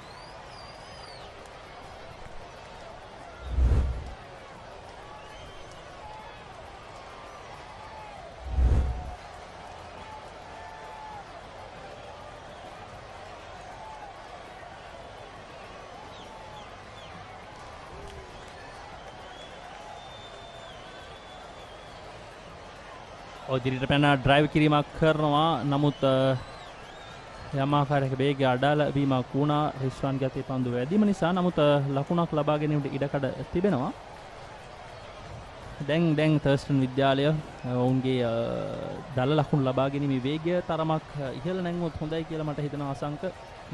ඉදිරියට පැන ඩ්‍රයිව් කිරීමක් කරනවා. නමුත් යම් ආකාරයක වේගය අඩාල වීමක් වුණා රිස්වාන්ගේ අතේ පන්දු වැදීම නිසා. නමුත් ලකුණක් ලබා ගැනීමට ඉඩකඩ තිබෙනවා. දැන් තර්ස්ටන් විද්‍යාලය ඔවුන්ගේ දල ලකුණු ලබා ගැනීමේ වේගය තරමක් ඉහළ නැංගුවොත් හොඳයි කියලා මට හිතෙනවා අසංක.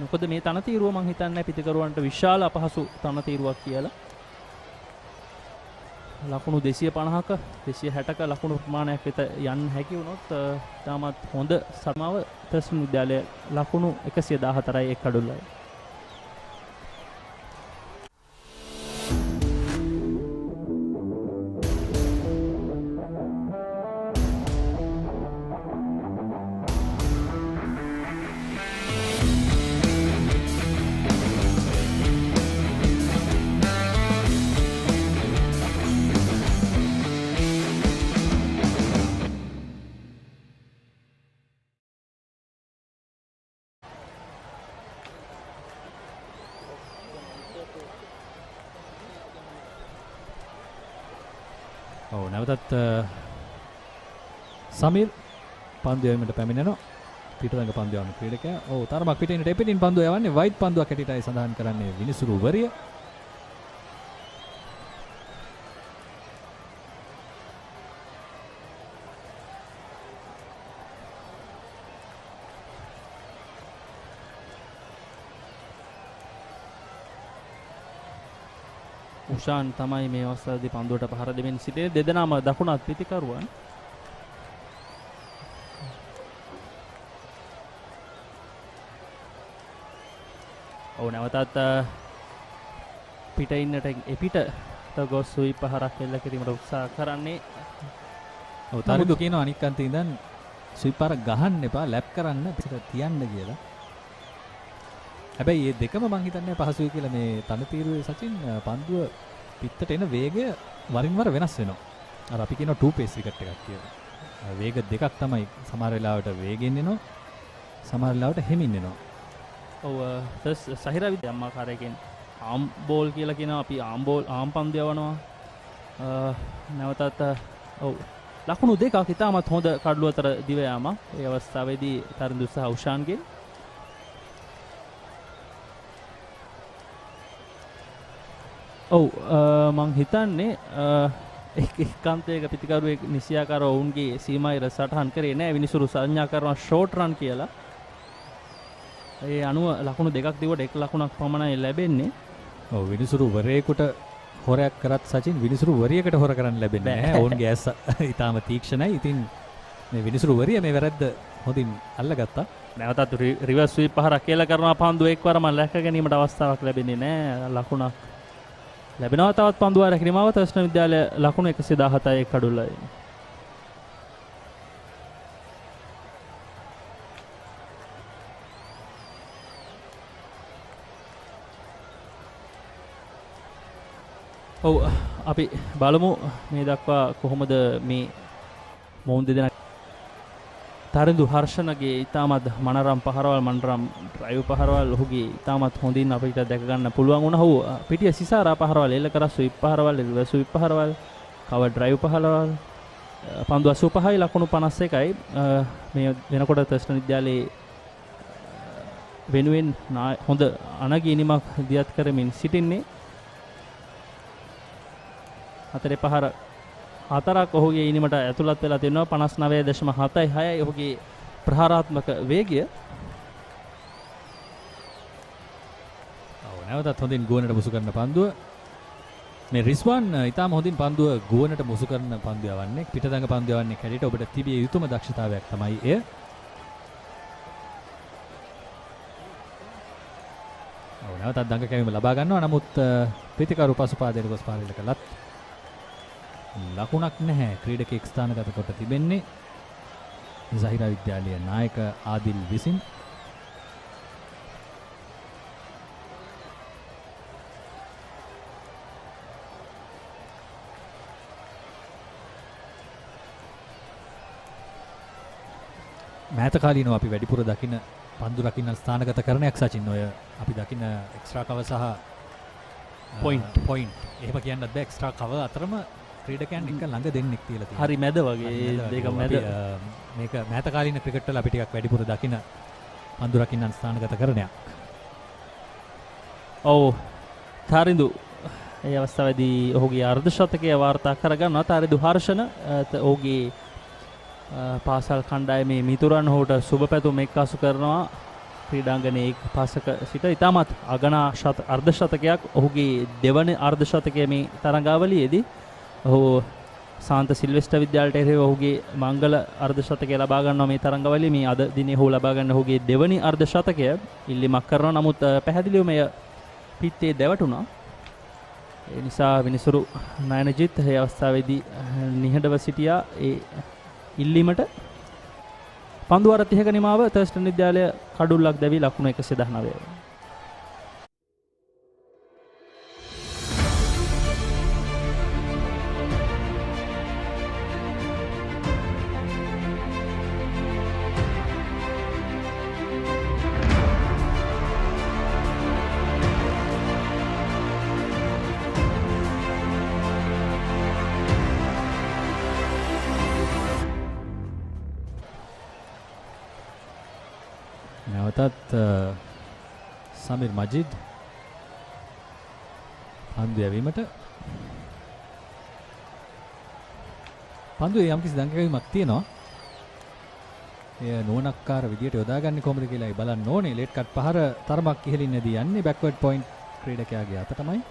මොකද මේ තනතිරුව මම හිතන්නේ පිටිකරුවන්ට විශාල අපහසු තනතිරුවක් කියලා. ලකුණු 250ක 260ක ලකුණු ප්‍රමාණයක් වෙත යන්න හැකි වුණොත් තාමත් හොඳ සමාව තර්ස්ටන් විද්‍යාලය ලකුණු 114යි එක් අඩුල්ලයි. නැවතත් සමීර් පන්දු යවීමට පැමිණෙනවා. පිටතඟ පන්දු යවන ක්‍රීඩකයා. ඔව් තරමක් පිටින් ටෙපිටින් පන්දු යවන්නේ වයිඩ් පන්දුවක් හැටියටයි සඳහන් කරන්නේ විනිසුරු වරිය. උෂාන් තමයි මේ අවස්ථාවේදී පන්දුවට පහර දෙමින් සිටියේ. දෙදෙනාම දකුණත් පිටිකරුවන්. ඔව් නැවතත් පිට ඉන්නට එපිට ගොස් සුයි පහරක් එල්ල කිරීමට උත්සාහ කරන්නේ. ඔව් තරිදු කියනවා අනික් අන්තේ ඉඳන් සුයි පහර ගහන්න එපා ලැප් කරන්න පිට තියන්න කියලා. හැබැයි මේ දෙකම මං හිතන්නේ පහසුයි කියලා මේ තනතිරුවේ සචින් පන්දුව පිටට එන වේගය වරින් වර වෙනස් වෙනවා. අර අපි කියනවා 2 pace ක්‍රිකට් එකක් කියලා. වේග දෙකක් තමයි සමහර වෙලාවට වේගෙන් එනවා සමහර වෙලාවට හෙමින් එනවා. ඔව් සහිරා විද්‍යාමාකාරයෙන් ආම් බෝල් කියලා කියනවා. අපි ආම් පන්දු යවනවා. නැවතත් ඔව් ලකුණු දෙකක් ඉතාමත් හොඳ කඩළු අතර දිව යාමක්. ඒ අවස්ථාවේදී තරිඳු සහ උෂාන්ගෙන් ඔව් මං හිතන්නේ එක්කාන්තයක පිටිකරුවෙක් නිසියාකාරව ඔවුන්ගේ සීමායිර සටහන් කරේ නෑ. විනිසුරු සංඥා කරනවා ෂෝට් රන් කියලා. ඒ අනුව ලකුණු දෙකක් දිවට එක් ලකුණක් පමණයි ලැබෙන්නේ. ඔව් විනිසුරු වරේකට හොරයක් කරත් සචින් විනිසුරු වරියකට හොර කරන්න ලැබෙන්නේ නැහැ. ඔවුන්ගේ ඇස් ඊටාම තීක්ෂණයි. ඉතින් මේ විනිසුරු වරිය මේ වැරද්ද හොඳින් අල්ලගත්තා. නැවතත් රිවර්ස් ස්වීප් පහරක් කියලා කරනවා. පන්දු එක්වරම ලැක ගැනීමට අවස්ථාවක් ලැබෙන්නේ නැහැ. ලකුණක් ලැබෙනවා. තවත් පන්දුවක් රැකිරීමව තර්ස්ටන් විද්‍යාලය ලකුණු 117යි එක් අඩුල්ලයි. ඔව් අපි බලමු මේ දක්වා කොහොමද මේ මොවුන් දෙදෙනා තරිඳු හර්ෂණගේ ඉතාමත් මනරම් පහරවල් මනරම් ඩ්‍රයිව් පහරවල් ඔහුගේ ඉතාමත් හොඳින් අපිට දැක ගන්න පුළුවන් වුණා. ඔහු පිටිය සිසාරා පහරවල් එල්ල කරා ස්විප් පහරවල් රිවර්ස් ස්විප් පහරවල් කවර් ඩ්‍රයිව් පහරවල් පන්දු 85යි ලකුණු 51යි. මේ වෙනකොට තර්ස්ටන් විද්‍යාලයේ වෙනුවෙන් හොඳ අනගිනීමක් දියත් කරමින් සිටින්නේ. හතරේ පහර හතරක් ඔහුගේ ඉනිමට ඇතුළත් වෙලා තියෙනවා. 59.76යි ඔහුගේ ප්‍රහාරාත්මක වේගය. නැවතත් හොඳින් ගුවනට මුසු කරන පන්දුව. මේ රිස්වාන් ඉතාම හොඳින් පන්දුව ගුවනට මුසු කරන පන්දුව යවන්නේ. පිටදඟ පන්දුව යවන්නේ කැඩිට ඔබට තිබිය යුතුම දක්ෂතාවයක් තමයි එය. නැවතත් දඟ කැවීම ලබා ගන්නවා. නමුත් ප්‍රතිකාර උපසුපාදයට ගොස් පාරේල කළත් ලකුණක් නැහැ. ක්‍රීඩකෙක් ස්ථානගත කොට තිබෙන්නේ Zahira විද්‍යාලයේ නායක ආදිල් විසින්. මෑත කාලීනව අපි වැඩිපුර දකින පන්දු රකින්න ස්ථානගත කරණයක් සචින්. ඔය අපි දකින එක්ස්ට්‍රා කව සහ පොයින්ට් එහෙම කියන්නත් බෑ. එක්ස්ට්‍රා කව අතරම ක්‍රීඩකයන් එක ළඟ දෙන්නෙක් තියලා තියෙනවා. හරි මැද වගේ දෙක මැද. මේක මෑත කාලීන ක්‍රිකට් වල අපි ටිකක් වැඩිපුර දකින පන්දු රකින්න ස්ථානගත කරණයක්. ඔව් තරිඳු ඒ අවස්ථාවේදී ඔහුගේ අර්ධ ශතකය වාර්තා කරගන්නවා. තරිඳු හර්ෂණ ඔහුගේ පාසල් කණ්ඩායමේ මිතුරන් ඔහුට සුබ පැතුම් එක්කාසු කරනවා. ක්‍රීඩාංගණයේ එක් පාසක සිට ඉතාමත් අගනා අර්ධ ශතකයක් ඔහුගේ දෙවන අර්ධ ශතකයේ මේ තරඟාවලියේදී ඔහු සාන්ත සිල්වෙස්ටර් විද්‍යාලයට එරෙහිව ඔහුගේ මංගල අර්ධශතකය ලබා ගන්නවා මේ තරඟවලදී. මේ අද දිනේ ඔහු ලබා ගන්න ඔහුගේ දෙවනි අර්ධශතකය ඉල්ලීමක් කරනවා. නමුත් පැහැදිලිව මෙය පිත්තේ දැවටුණා. ඒ නිසා විනිසුරු නයනජිත් මේ අවස්ථාවේදී නිහඬව සිටියා ඒ ඉල්ලීමට. පන්දු අර 30ක නිමාව තර්ස්ටන් විද්‍යාලය කඩුල්ලක් දැවි ලකුණු 119. නැවතත් සමීර් මජිද් පන්දු යැවීමට. පන්දුවේ යම්කිසි දඟකීමක් තියෙනවා. එය නෝනක්කාර විදියට යොදාගන්නේ කොහොමද කියලායි බලන්න ඕනේ. ලේට් කට් පහර තරමක් ඉහළින් නැදී යන්නේ බෑක්වර්ඩ් පොයින්ට් ක්‍රීඩකයාගේ අත තමයි.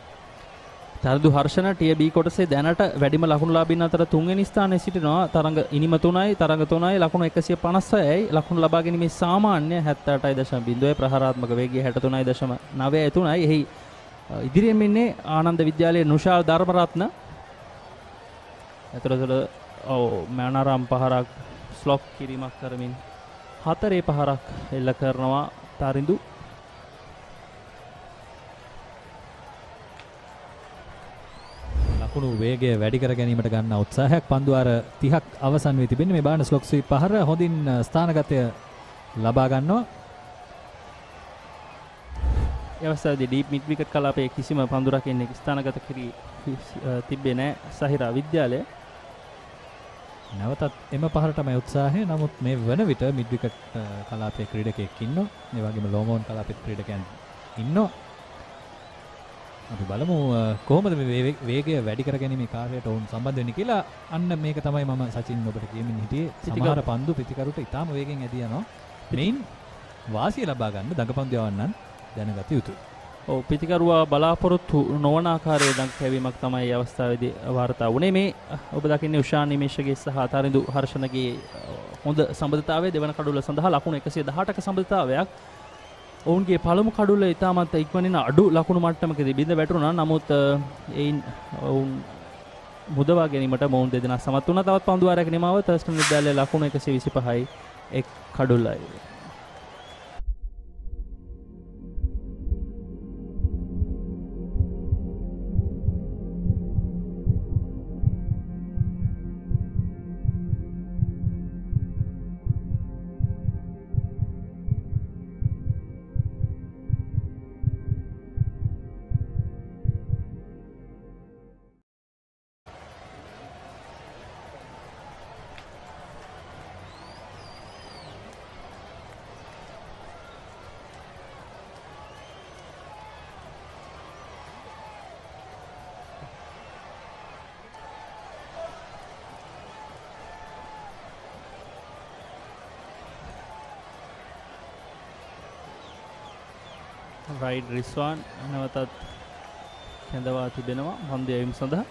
තරදු හර්ෂණ TB කොටසේ දැනට වැඩිම ලකුණුලාභීන් අතර තුන්වෙනි ස්ථානයේ සිටිනවා. තරඟ ඉනිම 3යි තරඟ 3යි ලකුණු 156යි. ලකුණු ලබා ගැනීමේ සාමාන්‍ය 78.0 ප්‍රහාරාත්මක වේගය 63.93යි. එහි ඉදිරියෙන් ඉන්නේ ආනන්ද විද්‍යාලයේ නුෂාල් ධර්මරත්න. අතරතුර මනාරම් පහරක් ස්ලොක් කිරීමක් කරමින් 4 පහරක් එල්ල කරනවා තරිඳු. ලකුණු වේගය වැඩි කර ගැනීමට ගන්න උත්සාහයක්. පන්දු අර 30ක් අවසන් වී තිබෙන්නේ. මේ බාන ස්ලොක් ස්වීප් පහර හොඳින් ස්ථානගතය ලබා ගන්නවා. ඒ අවස්ථාවේදී ඩීප් මිඩ් විකට් කලාපයේ කිසිම පන්දුරක් එන්නේ ස්ථානගත කිරී තිබෙන්නේ නැහැ සහිරා විද්‍යාලය. නැවතත් එම පහරටමයි උත්සාහය. නමුත් මේ වන විට මිඩ් විකට් කලාපයේ ක්‍රීඩකයෙක් ඉන්නවා. ඒ වගේම ලෝමෝන් කලාපයේ ක්‍රීඩකයන් ඉන්නවා. අපි බලමු කොහොමද මේ වේගය වැඩි කර ගැනීමේ කාර්යයට ඔවුන් සම්බන්ධ වෙන්නේ කියලා. අන්න මේක තමයි මම සචින් ඔබට කියමින් හිටියේ. සමහර පන්දු ප්‍රතිකරුට ඉතාම වේගෙන් ඇදී යනවා. මේන් වාසිය ලබා ගන්න දඟපන්දු යවන්නන් දැනගත යුතුයි. ඔව් පිටිකරුවා බලාපොරොත්තු නොවන ආකාරයේ දඟ තමයි අවස්ථාවේදී වාර්තා වුණේ. මේ ඔබ දකින්නේ උෂාන් නිමේෂගේ සහ තරිඳු හර්ෂණගේ හොඳ සම්බන්ධතාවය දෙවන කඩුල්ල සඳහා ලකුණු 118ක සම්බන්ධතාවයක්. ඔවුන්ගේ පළමු කඩුල්ල ඉතාමත් ඉක්මනින් අඩු ලකුණු මට්ටමකදී බිඳ වැටුණා. නමුත් එයින් ඔවුන් මුදවා ගැනීමට මොවුන් දෙදෙනා සමත් වුණා. තවත් පන්දු ආරයක නිමාව තර්ස්ටන් විද්‍යාලයේ ලකුණු 125යි එක් කඩුල්ලයි. රයිඩ් රිස්වාන් නැවතත් කැඳවා තිබෙනවා පන්දු යැවීම සඳහා.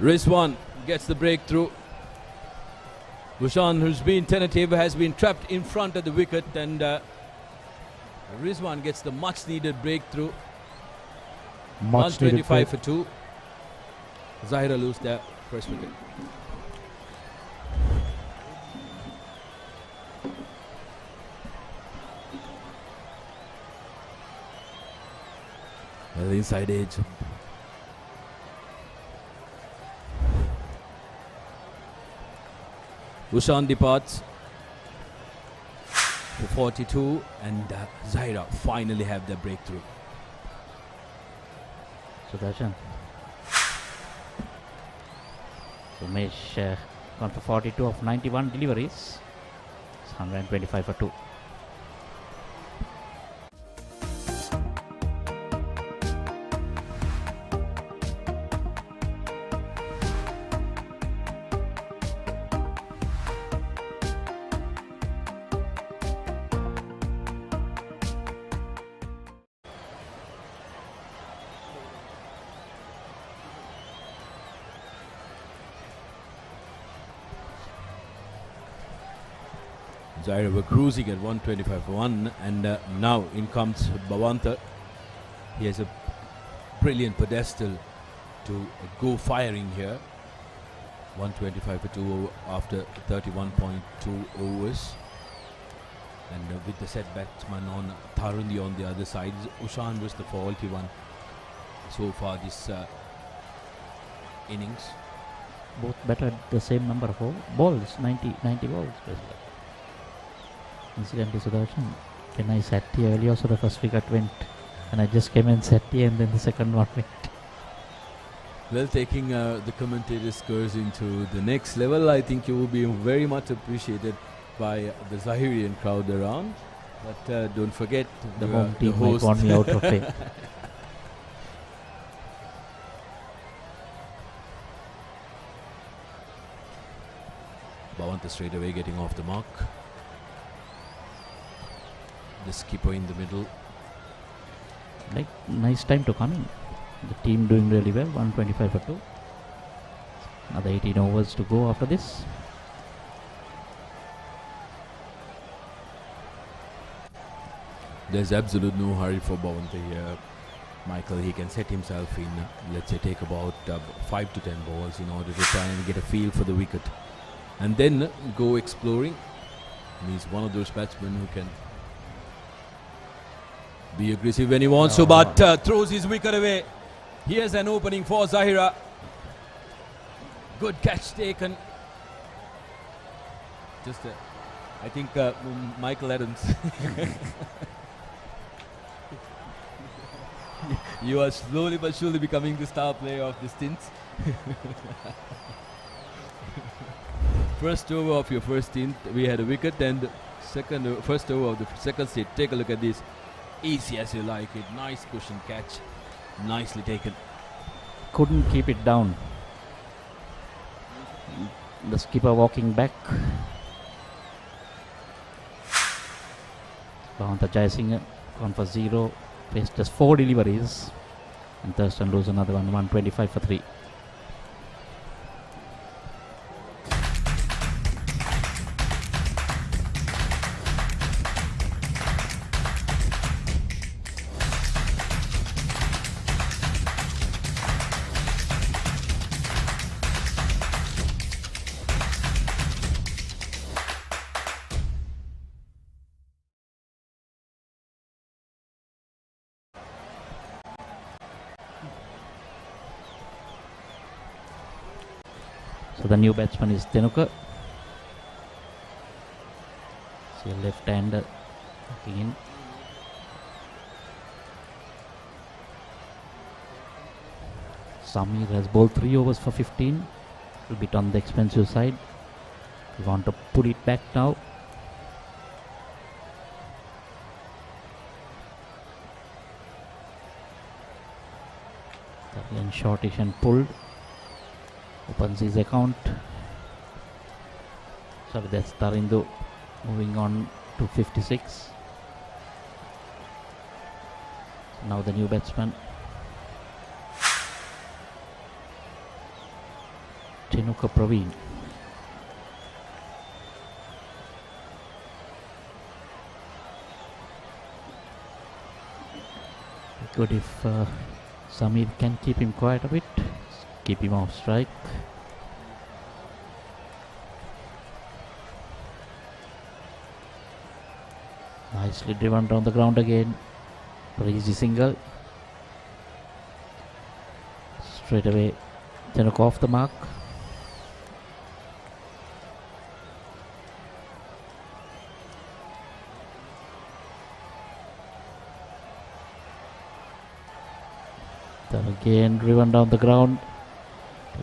Rizwan gets the breakthrough. Bushan, who's been tentative, has been trapped in front of the wicket, and Rizwan gets the much needed breakthrough. 125 for 2. Zahira lose their first wicket. Well, inside edge. Ushan departs for 42, and Zahira finally have their breakthrough. Sudarshan. Sumesh gone for 42 of 91 deliveries. It's 125 for 2. Zahira were cruising at 125 for 1, and now in comes Bhavanta. He has a brilliant pedestal to go firing here. 125 for 2 after 31.2 overs. And with the set batsman on Tharundi on the other side, Ushan was the faulty one so far this innings. Both batted the same number of balls, 90 balls basically. Incidentally, Sudarshan, when I sat here earlier, so the first wicket went, and I just came and sat here, and then the second one went. Well, taking the commentator's scores into the next level, I think you will be very much appreciated by the Zahirian crowd around. But don't forget, the home team might want me out of it. Bhavanta straight away getting off the mark. The skipper in the middle. Like, nice time to come in. The team doing really well, 125 for 2. Another 18 overs to go after this. There's absolute no hurry for Bhavanta here. Michael, he can set himself in, let's say, take about 5 to 10 balls in order to try and get a feel for the wicket. And then go exploring. He's one of those batsmen who can be aggressive when he wants to, but throws his wicket away. Here's an opening for Zahira. Good catch taken. Just, I think, Michael Adams. You are slowly but surely becoming the star player of the stints. First over of your first stint, we had a wicket, and first over of the second stint. Take a look at this. Easy as you like it. Nice cushion catch. Nicely taken. Couldn't keep it down. The skipper walking back. Bhavanta Jayasinghe gone for 0. Faced just 4 deliveries. And Thurstan lose another one, 125 for 3. So the new batsman is Tenuka. See a left-hander looking in. Samir has bowled 3 overs for 15. A bit on the expensive side. We want to put it back now. Again shortish and pulled. Opens his account. Sorry, that's Tarindu moving on to 56. Now the new batsman. Tenuka Praveen. Good if Samir can keep him quiet a bit. Keep him off strike. Nicely driven down the ground again for easy single. Straight away, Tenuka off the mark. Then again driven down the ground.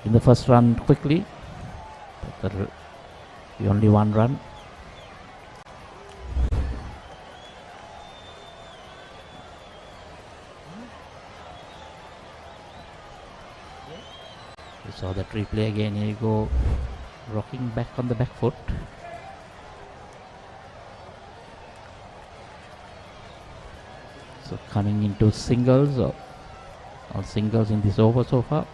In the first run quickly, but the only one run. We saw that replay again. Here you go, rocking back on the back foot. So coming into singles, or all singles in this over so far.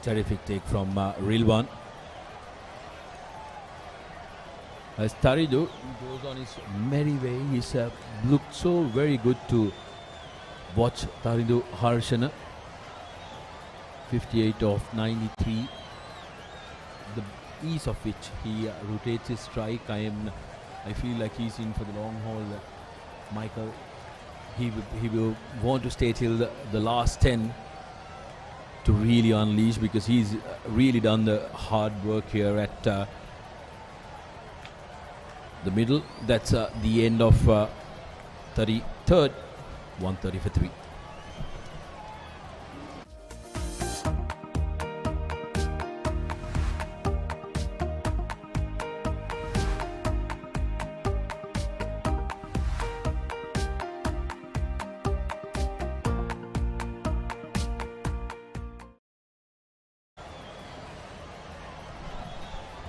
Terrific take from Rilwan. As Taridu goes on his merry way, he's looked so very good to watch. Taridu Harshana, 58 of 93. The ease of which he rotates his strike, I feel like he's in for the long haul. Michael, he will want to stay till the last 10 to really unleash, because he's really done the hard work here at the middle. That's the end of 33rd, 130 for 3.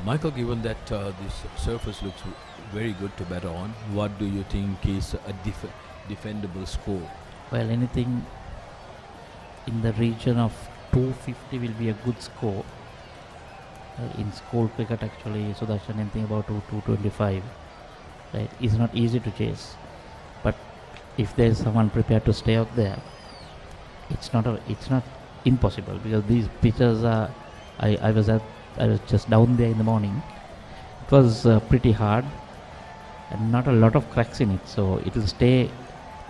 Michael, given that this surface looks very good to bat on, what do you think is a defendable score? Well, anything in the region of 250 will be a good score. In school cricket, actually, Sudarshan, anything about 225, right, is not easy to chase. But if there is someone prepared to stay out there, it's not impossible, because these pitches are. I was just down there in the morning. It was pretty hard and not a lot of cracks in it, so it will stay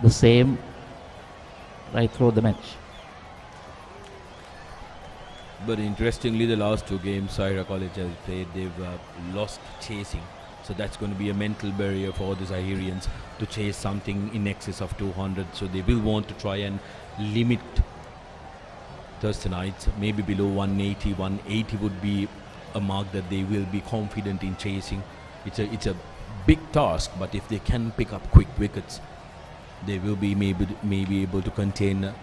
the same right through the match. But interestingly, the last 2 games Zahira College has played, they've lost chasing. So that's going to be a mental barrier for the Zahirians to chase something in excess of 200. So they will want to try and limit Thursdanites, maybe below 180. 180 would be a mark that they will be confident in chasing. It's a big task, but if they can pick up quick wickets, they will be maybe able to contain the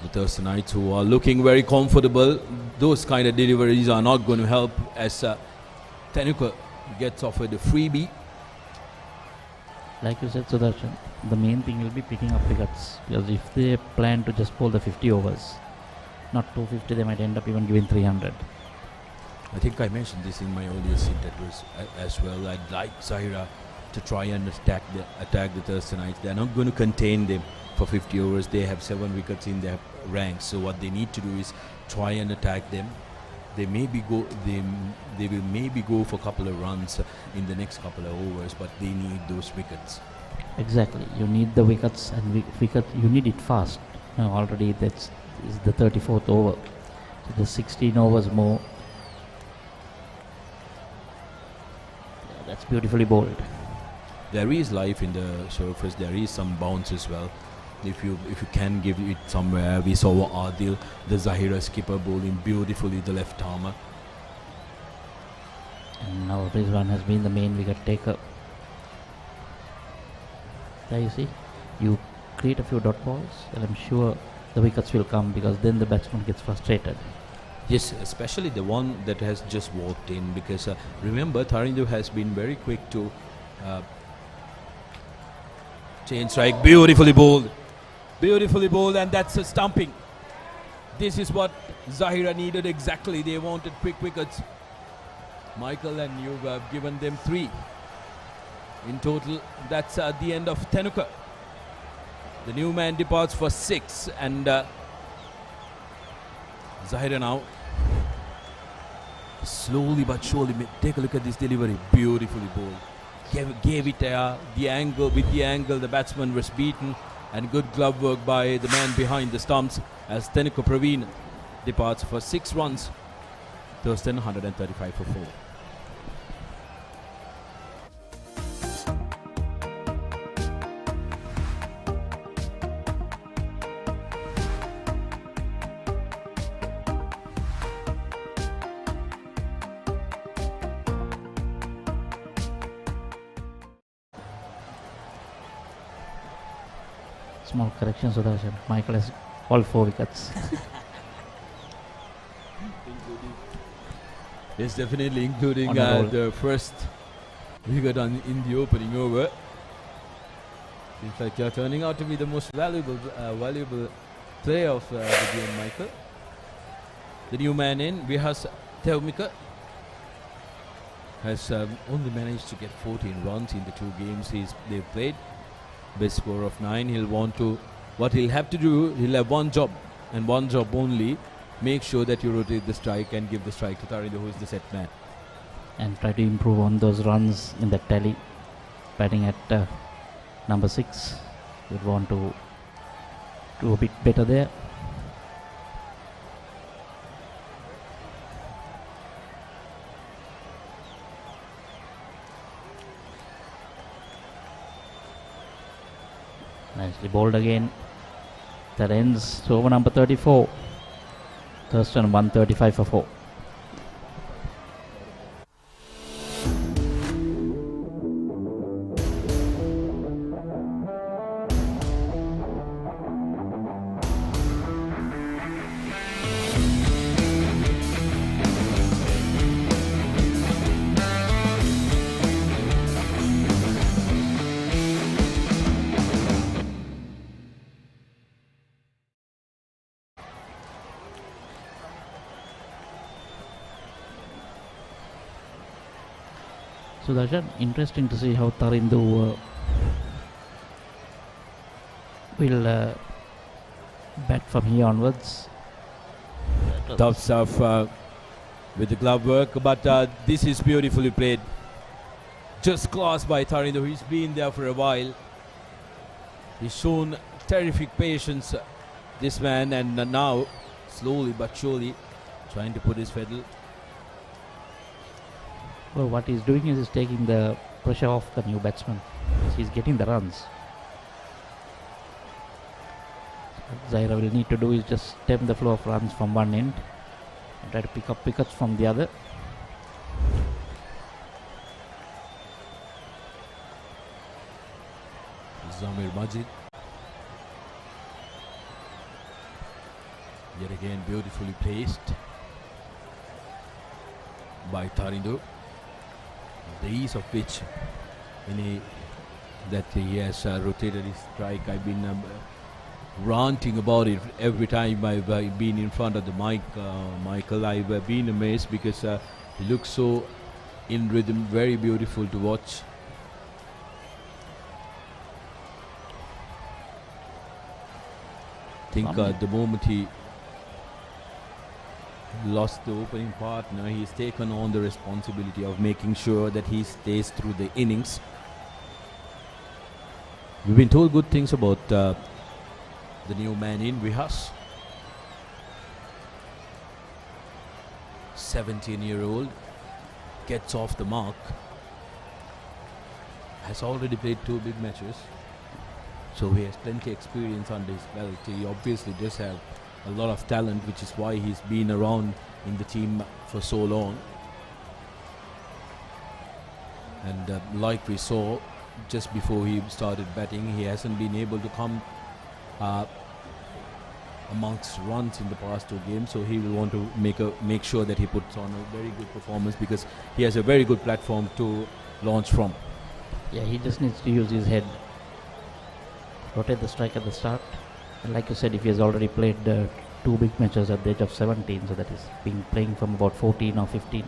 Thursdanites, who are looking very comfortable. Those kind of deliveries are not going to help, as Tenuka gets offered a freebie. Like you said, Sudarshan, the main thing will be picking up wickets, because if they plan to just bowl the 50 overs, not 250, they might end up even giving 300. I think I mentioned this in my earlier stint as well. I'd like Zahira to try and attack the Thurstanites. They're not going to contain them for 50 overs. They have 7 wickets in their ranks. So what they need to do is try and attack them. They will maybe go for a couple of runs in the next couple of overs, but they need those wickets. Exactly. You need the wickets, and you need it fast. Now already is the 34th over. So the 16 overs more. Yeah, that's beautifully bowled. There is life in the surface. There is some bounce as well. If you can give it somewhere. We saw Adil, the Zahira skipper, bowling beautifully the left armour. And now Rizwan has been the main wicket taker. There you see, you create a few dot balls, and I'm sure the wickets will come, because then the batsman gets frustrated. Yes, especially the one that has just walked in, because remember, Tharindu has been very quick to change strike. Beautifully bowled, and that's a stumping. This is what Zahira needed exactly. They wanted quick wickets. Michael, and you have given them 3 in total. That's at the end of Tenuka. The new man departs for 6, and Zahira now slowly but surely. Take a look at this delivery. Beautifully bowled. Gave it the angle. With the angle, the batsman was beaten, and good glove work by the man behind the stumps, as Tenuka Praveen departs for 6 runs. Thurstan 135 for 4. Small correction, Sudarshan. Michael has all 4 wickets. Yes, definitely, including the first wicket in the opening over. Seems like you're turning out to be the most valuable player of the game, Michael. The new man in, Vihas Theumika, has only managed to get 14 runs in the 2 games they've played. Best score of 9. What he'll have to do, he'll have one job and one job only. Make sure that you rotate the strike and give the strike to Tarindo, who is the set man. And try to improve on those runs in the tally. Batting at number 6, would want to do a bit better there. Nicely bowled again. That ends over number 34. Thurstan 135 for 4. So Darshan, interesting to see how Tarindo will bat from here onwards. Tough stuff with the glove work, but this is beautifully played. Just class by Tarindo. He's been there for a while. He's shown terrific patience, this man, and now slowly but surely trying to put his fiddle. Well, what he's doing is he's taking the pressure off the new batsman. He's getting the runs. What Zahira will need to do is just stem the flow of runs from one end and try to pick up wickets from the other. Zamir Majid. Yet again beautifully placed by Tarindo. The ease of pitch that he has rotated his strike. I've been ranting about it every time I've been in front of the mic, Michael. I've been amazed because he looks so in rhythm, very beautiful to watch. I think the moment he lost the opening partner, he's taken on the responsibility of making sure that he stays through the innings. We've been told good things about the new man in Vihas. 17-year-old, gets off the mark, has already played 2 big matches, so he has plenty of experience under his belt. He obviously does have a lot of talent, which is why he's been around in the team for so long. And like we saw just before he started batting, he hasn't been able to come amongst runs in the past 2 games, so he will want to make sure that he puts on a very good performance because he has a very good platform to launch from. Yeah, he just needs to use his head, rotate the strike at the start. And like you said, if he has already played 2 big matches at the age of 17, so that is been playing from about 14 or 15.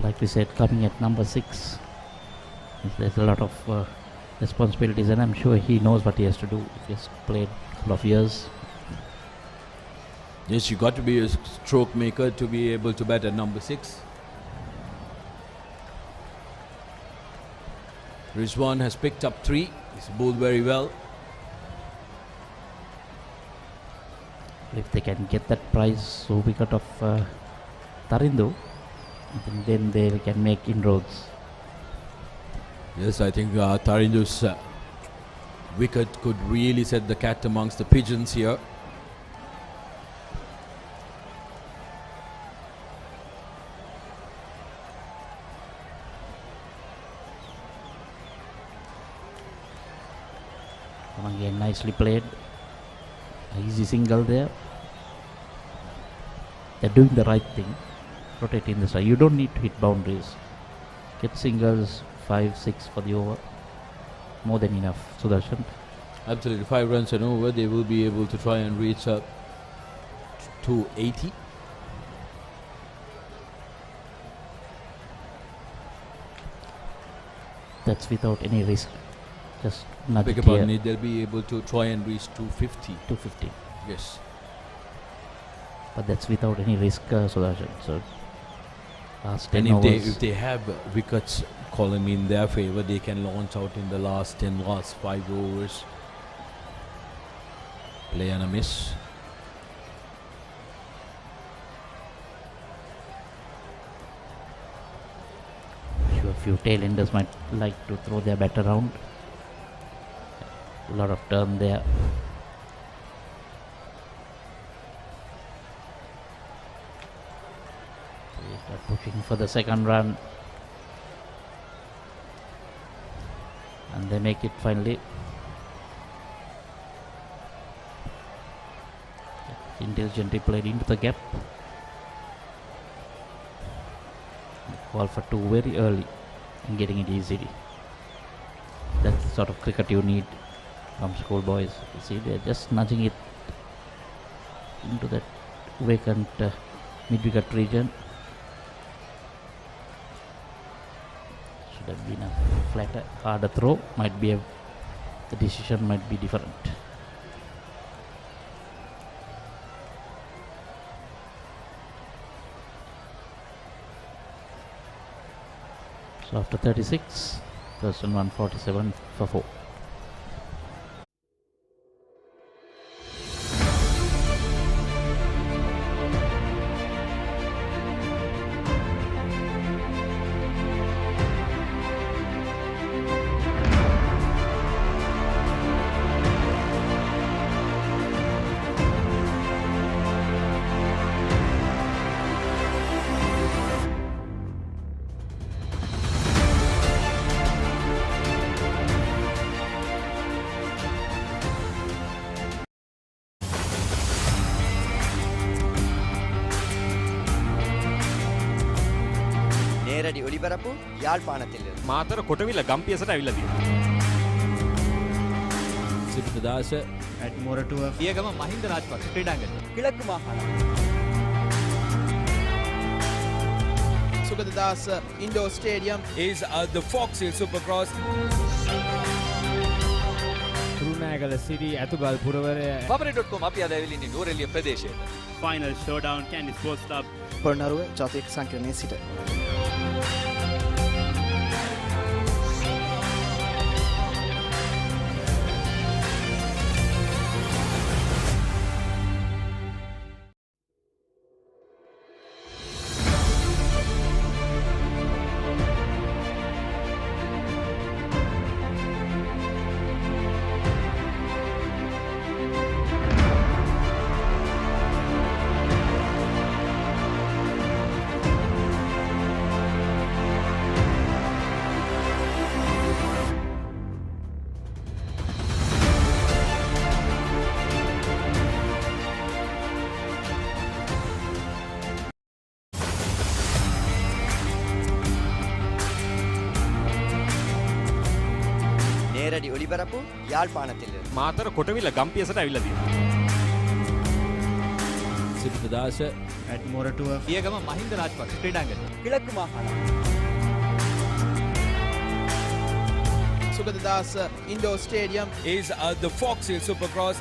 Like we said, coming at number 6, there's a lot of responsibilities, and I'm sure he knows what he has to do. He has played a couple of years. Yes, you got to be a stroke maker to be able to bat at number 6. Rizwan has picked up 3. He's bowled very well. If they can get that prize, so wicket of Tarindo, then they can make inroads. Yes, I think Tarindo's wicket could really set the cat amongst the pigeons here. And again, nicely played. Easy single there. They're doing the right thing, rotating the side. You don't need to hit boundaries. Get singles, 5, 6 for the over. More than enough, Sudarshan. Absolutely, 5 runs and over. They will be able to try and reach up to 80. That's without any risk. Just nudge Beg it your here. pardon, they'll be able to try and reach 250. 250. Yes. But that's without any risk, Sudarshan. So last 10 And overs. if they have wickets column in their favour, they can launch out in the last 5 overs. Play and a miss. Sure, a few tailenders might like to throw their bat around. A lot of turn there. They start pushing for the second run. And they make it finally. Intelligently played into the gap. Call for 2 very early and getting it easily. That's the sort of cricket you need from schoolboys. You see, they're just nudging it into that vacant mid-wicket region. Should have been a flatter, harder throw. Might be the decision might be different. So after 36, Thurstan 147 for 4. நேரடி ஒளிபரப்பு யாழ்ப்பாணத்திலிருந்து. මාතර කොටවිල ගම්පියසට ඇවිල්ලා තියෙනවා. සිරිතදාස at Moratua පියගම Mahinda Rajapaksa ක්‍රීඩාංගණය. கிழக்கு மாகாணம். Sugathadasa indoor stadium is the Fox Hill Supercross. Kurunegala Siri Athugal පුරවරය Batsman.com අපි අද ඇවිල්ලා ඉන්නේ නූරෙලිය ප්‍රදේශයට. Final showdown Candy Sports Club. Polonnaruwa ජාතික සංකීර්ණයේ සිට நேரடி ஒளிபரப்பு யாழ்ப்பாணத்திலிருந்து. මාතර කොටවිල ගම්පියසට ඇවිල්ලා තියෙනවා. සිරිතදාස at Moratua පියගම මහින්ද රාජපක්ෂ ක්‍රීඩාංගණය. கிழக்கு மாகாணம். Sugathadasa indoor stadium is the Fox Hill Supercross.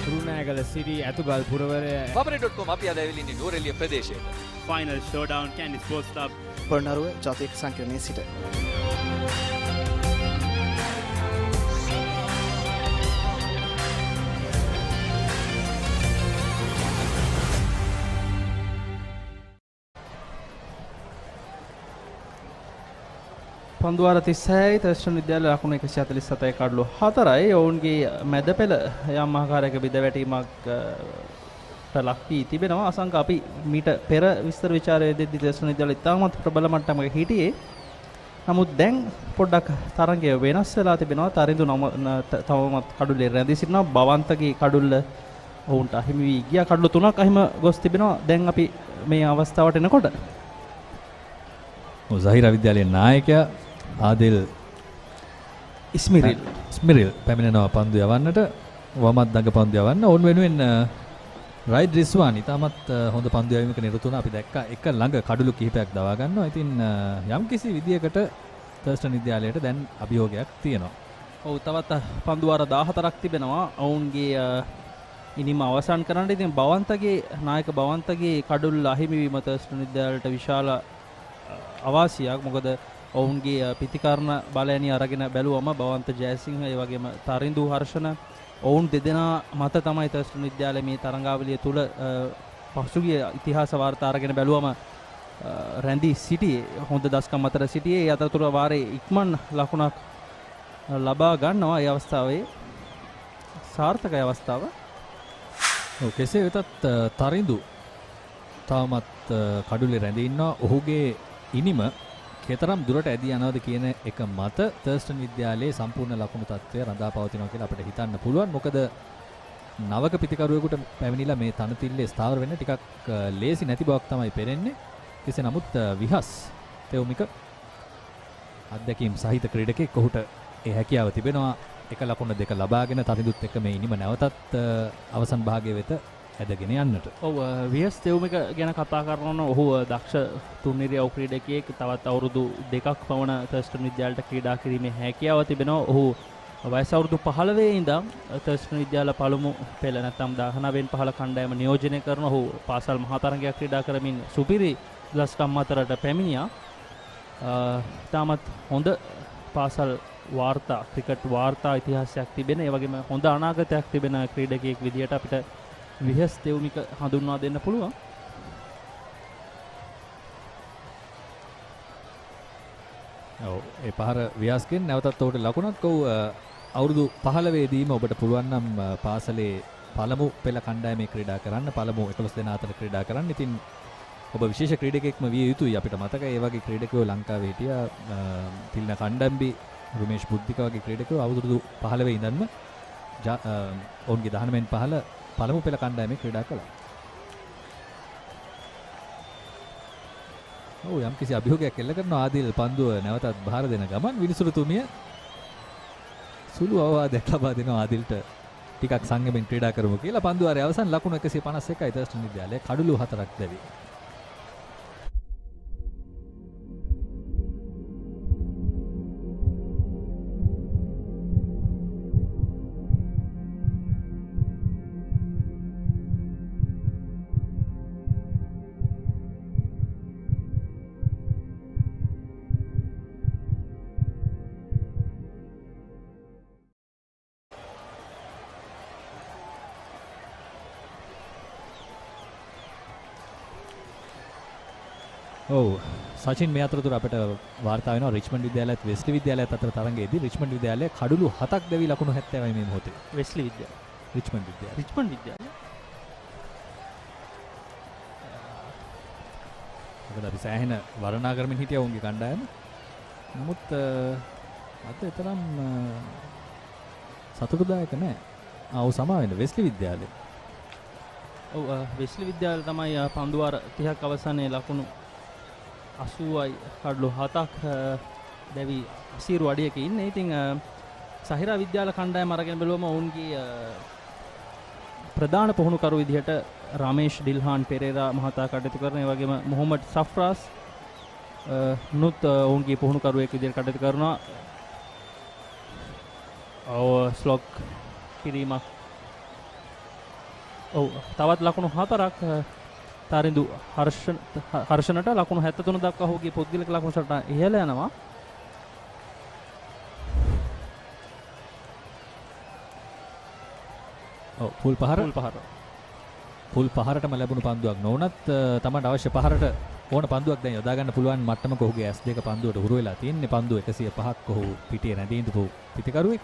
Kurunegala Siri Athugal පුරවරය Batsman.com අපි අද ඇවිල්ලා ඉන්නේ නූරෙලිය ප්‍රදේශයට. Final showdown Candy Sports Club. Polonnaruwa ජාතික සංකීර්ණයේ සිට පන්දුවාර 36යි තර්ෂන් විද්‍යාල ලකුණු 147යි කඩලු 4යි. ඔවුන්ගේ මැද පෙළ යම් ආකාරයක බිඳවැටීමක් ලක් වී තිබෙනවා. අසංක අපි මීට පෙර විස්තර ਵਿਚාරය දෙද්දී තර්ෂන් විද්‍යාල ඉතාමත් ප්‍රබල මට්ටමක හිටියේ. නමුත් දැන් පොඩ්ඩක් තරංගය වෙනස් වෙලා තිබෙනවා. තරිඳු තවමත් කඩුල්ලේ රැඳී සිටිනවා. බවන්තගේ කඩුල්ල ඔවුන්ට අහිමි වී ගියා. කඩුළු 3ක් අහිම ගොස් තිබෙනවා. දැන් අපි මේ අවස්ථාවට එනකොට Zahira විද්‍යාලයේ නායකයා ආදිල් ඉස්මිරිල් පැමිණෙනවා පන්දු යවන්නට. වමත් දඟ පන්දු යවන්න. ඔවුන් වෙනුවෙන් රයිඩ් රිස්වාන් ඉතාමත් හොඳ පන්දු යැවීමක නිරත වුණා. අපි දැක්කා එක ළඟ කඩුළු කිහිපයක් දවා ගන්නවා. ඉතින් යම්කිසි විදියකට තර්ස්ටන් විද්‍යාලයට දැන් අභියෝගයක් තියෙනවා. ඔව් තවත් පන්දු වාර 14ක් තිබෙනවා. ඔවුන්ගේ ඉනිම අවසන් කරන්න. ඉතින් බවන්තගේ නායක බවන්තගේ කඩුල්ල අහිමි වීම තර්ස්ටන් විද්‍යාලයට විශාල අවාසියක්. මොකද ඔවුන්ගේ පිතිකරණ බලයනි අරගෙන බැලුවම බවන්ත ජයසිංහ ඒ වගේම තරිඳු හර්ෂණ ඔවුන් දෙදෙනා මත තමයි තර්ස්ටන් විද්‍යාලයේ මේ තරඟාවලිය තුල පසුගිය ඉතිහාස වාර්තා අරගෙන බැලුවම රැඳී සිටියේ. හොඳ දස්කම් අතර සිටියේ. ඒ අතරතුර වාරේ ඉක්මන් ලකුණක් ලබා ගන්නවා. ඒ අවස්ථාවේ සාර්ථක අවස්ථාව. කෙසේ වෙතත් තරිඳු තාමත් කඩුල්ලේ රැඳී ඉන්නවා. ඔහුගේ ඉනිම කතරම් දුරට ඇදී යනවද කියන එක මත තර්ස්ටන් විද්‍යාලයේ සම්පූර්ණ ලකුණු තත්ත්වය රඳා පවතිනවා කියලා අපිට හිතන්න පුළුවන්. මොකද නවක පිතිකරුවෙකුට පැමිණිලා මේ තනතිල්ලේ ස්ථාවර වෙන්න ටිකක් ලේසි නැති බවක් තමයි පේන්නේ. කෙසේ නමුත් විහස් තෙවුමික අත්දැකීම් සහිත ක්‍රීඩකෙක් ඔහුට ඒ හැකියාව තිබෙනවා. එක ලකුණ දෙක ලබාගෙන තරිඳුත් එක්ක මේ ඉනිම නැවතත් අවසන් භාගයේ වෙත ඇදගෙන යන්නට. ඔව් විහස් තෙවුමික ගැන කතා කරනවා. ඔහු දක්ෂ තුන්නිරියව් ක්‍රීඩකයෙක්. තවත් අවුරුදු 2ක් පමණ තර්ස්ටන් විද්‍යාලයට ක්‍රීඩා කිරීමේ හැකියාව තිබෙනවා. ඔහු වයස අවුරුදු 15 ඉඳන් තර්ස්ටන් විද්‍යාල පළමු පෙළ නැත්නම් 19න් 15 කණ්ඩායම නියෝජනය කරන ඔහු පාසල් මහා තරගයක් ක්‍රීඩා කරමින් සුපිරි දස්කම් අතරට පැමිණියා. තාමත් හොඳ පාසල් වාර්තා ක්‍රිකට් වාර්තා ඉතිහාසයක් තිබෙන ඒ වගේම හොඳ අනාගතයක් තිබෙන ක්‍රීඩකයෙක් විදිහට අපිට විහස් තෙවුමික හඳුන්වා දෙන්න පුළුවන්. ඔව් ඒ පහර ව්‍යාස්කෙන් නැවතත් ඔබට ලකුණක් කොව් අවුරුදු 15 දීම ඔබට පුළුවන් නම් පාසලේ පළමු පෙළ කණ්ඩායමේ ක්‍රීඩා කරන්න. පළමු 11 දෙනා අතර ක්‍රීඩා කරන්න. ඉතින් ඔබ විශේෂ ක්‍රීඩකයෙක්ම විය යුතුයි. අපිට මතකයි ඒ වගේ ක්‍රීඩකයෝ ලංකාවේ හිටියා. තිල්න කණ්ඩම්බි, රුමේෂ් බුද්ධික වගේ ක්‍රීඩකයෝ අවුරුදු 15 ඉඳන්ම ඔවුන්ගේ 19න් 15 පළමු පෙළ කණ්ඩායමේ ක්‍රීඩා කළා. ඔව් යම්කිසි අභියෝගයක් එල්ල කරන ආදිල් පන්දුව නැවතත් බාර දෙන ගමන් විනිසුරු තුමිය සුළු අවවාදයක් ලබා දෙනවා ආදිල්ට ටිකක් සංයමෙන් ක්‍රීඩා කරමු කියලා. පන්දු වාරයේ අවසන් ලකුණු 151යි තර්ස්ටන් විද්‍යාලය කඩුළු 4ක් දැවි. ඔව් සචින් මේ අතරතුර අපිට වාර්තා වෙනවා රිච්මන්ඩ් විද්‍යාලයත් වෙස්ලි විද්‍යාලයත් අතර තරඟයේදී රිච්මන්ඩ් විද්‍යාලය කඩුළු 7ක් දැවි ලකුණු 70යි මේ මොහොතේ. වෙස්ලි විද්‍යාලය. රිච්මන්ඩ් විද්‍යාලය. මොකද අපි සෑහෙන වර්ණනා කරමින් හිටියා උන්ගේ කණ්ඩායම. නමුත් අද තරම් සතුටුදායක නෑ. ඔව් සමා වෙන වෙස්ලි විද්‍යාලය. ඔව් වෙස්ලි විද්‍යාලය තමයි පන්දු වාර 30ක් අවසානයේ ලකුණු 80යි කඩලු 7ක් දැවි 80 අඩියක ඉන්නේ. ඉතින් සහිරා විද්‍යාල කණ්ඩායම අරගෙන බැලුවම ඔවුන්ගේ ප්‍රධාන පුහුණුකරු විදිහට රමේෂ් ඩිල්හාන් පෙරේරා මහතා කටයුතු කරන. ඒ වගේම මොහොමඩ් සෆ්රාස් නුත් ඔවුන්ගේ පුහුණුකරුවෙක් විදිහට කටයුතු කරනවා. ස්ලොක් කිරීමක්. ඔව් තවත් ලකුණු 4ක් තරිඳු හර්ෂණට ලකුණු 73 දක්වා ඔහුගේ පුද්ගලික ලකුණු සටහන ඉහළ යනවා. ඔව් පුල් පහරටම ලැබුණු පන්දුවක් නොවුනත් තමයි අවශ්‍ය පහරට ඕන පන්දුවක් දැන් යොදා ගන්න පුළුවන් මට්ටමක ඔහුගේ S2 පන්දුවට හුරු වෙලා තියෙන්නේ. පන්දුව 105ක් ඔහු පිටියේ රැඳී ඉඳපු පිටිකරුවෙක්.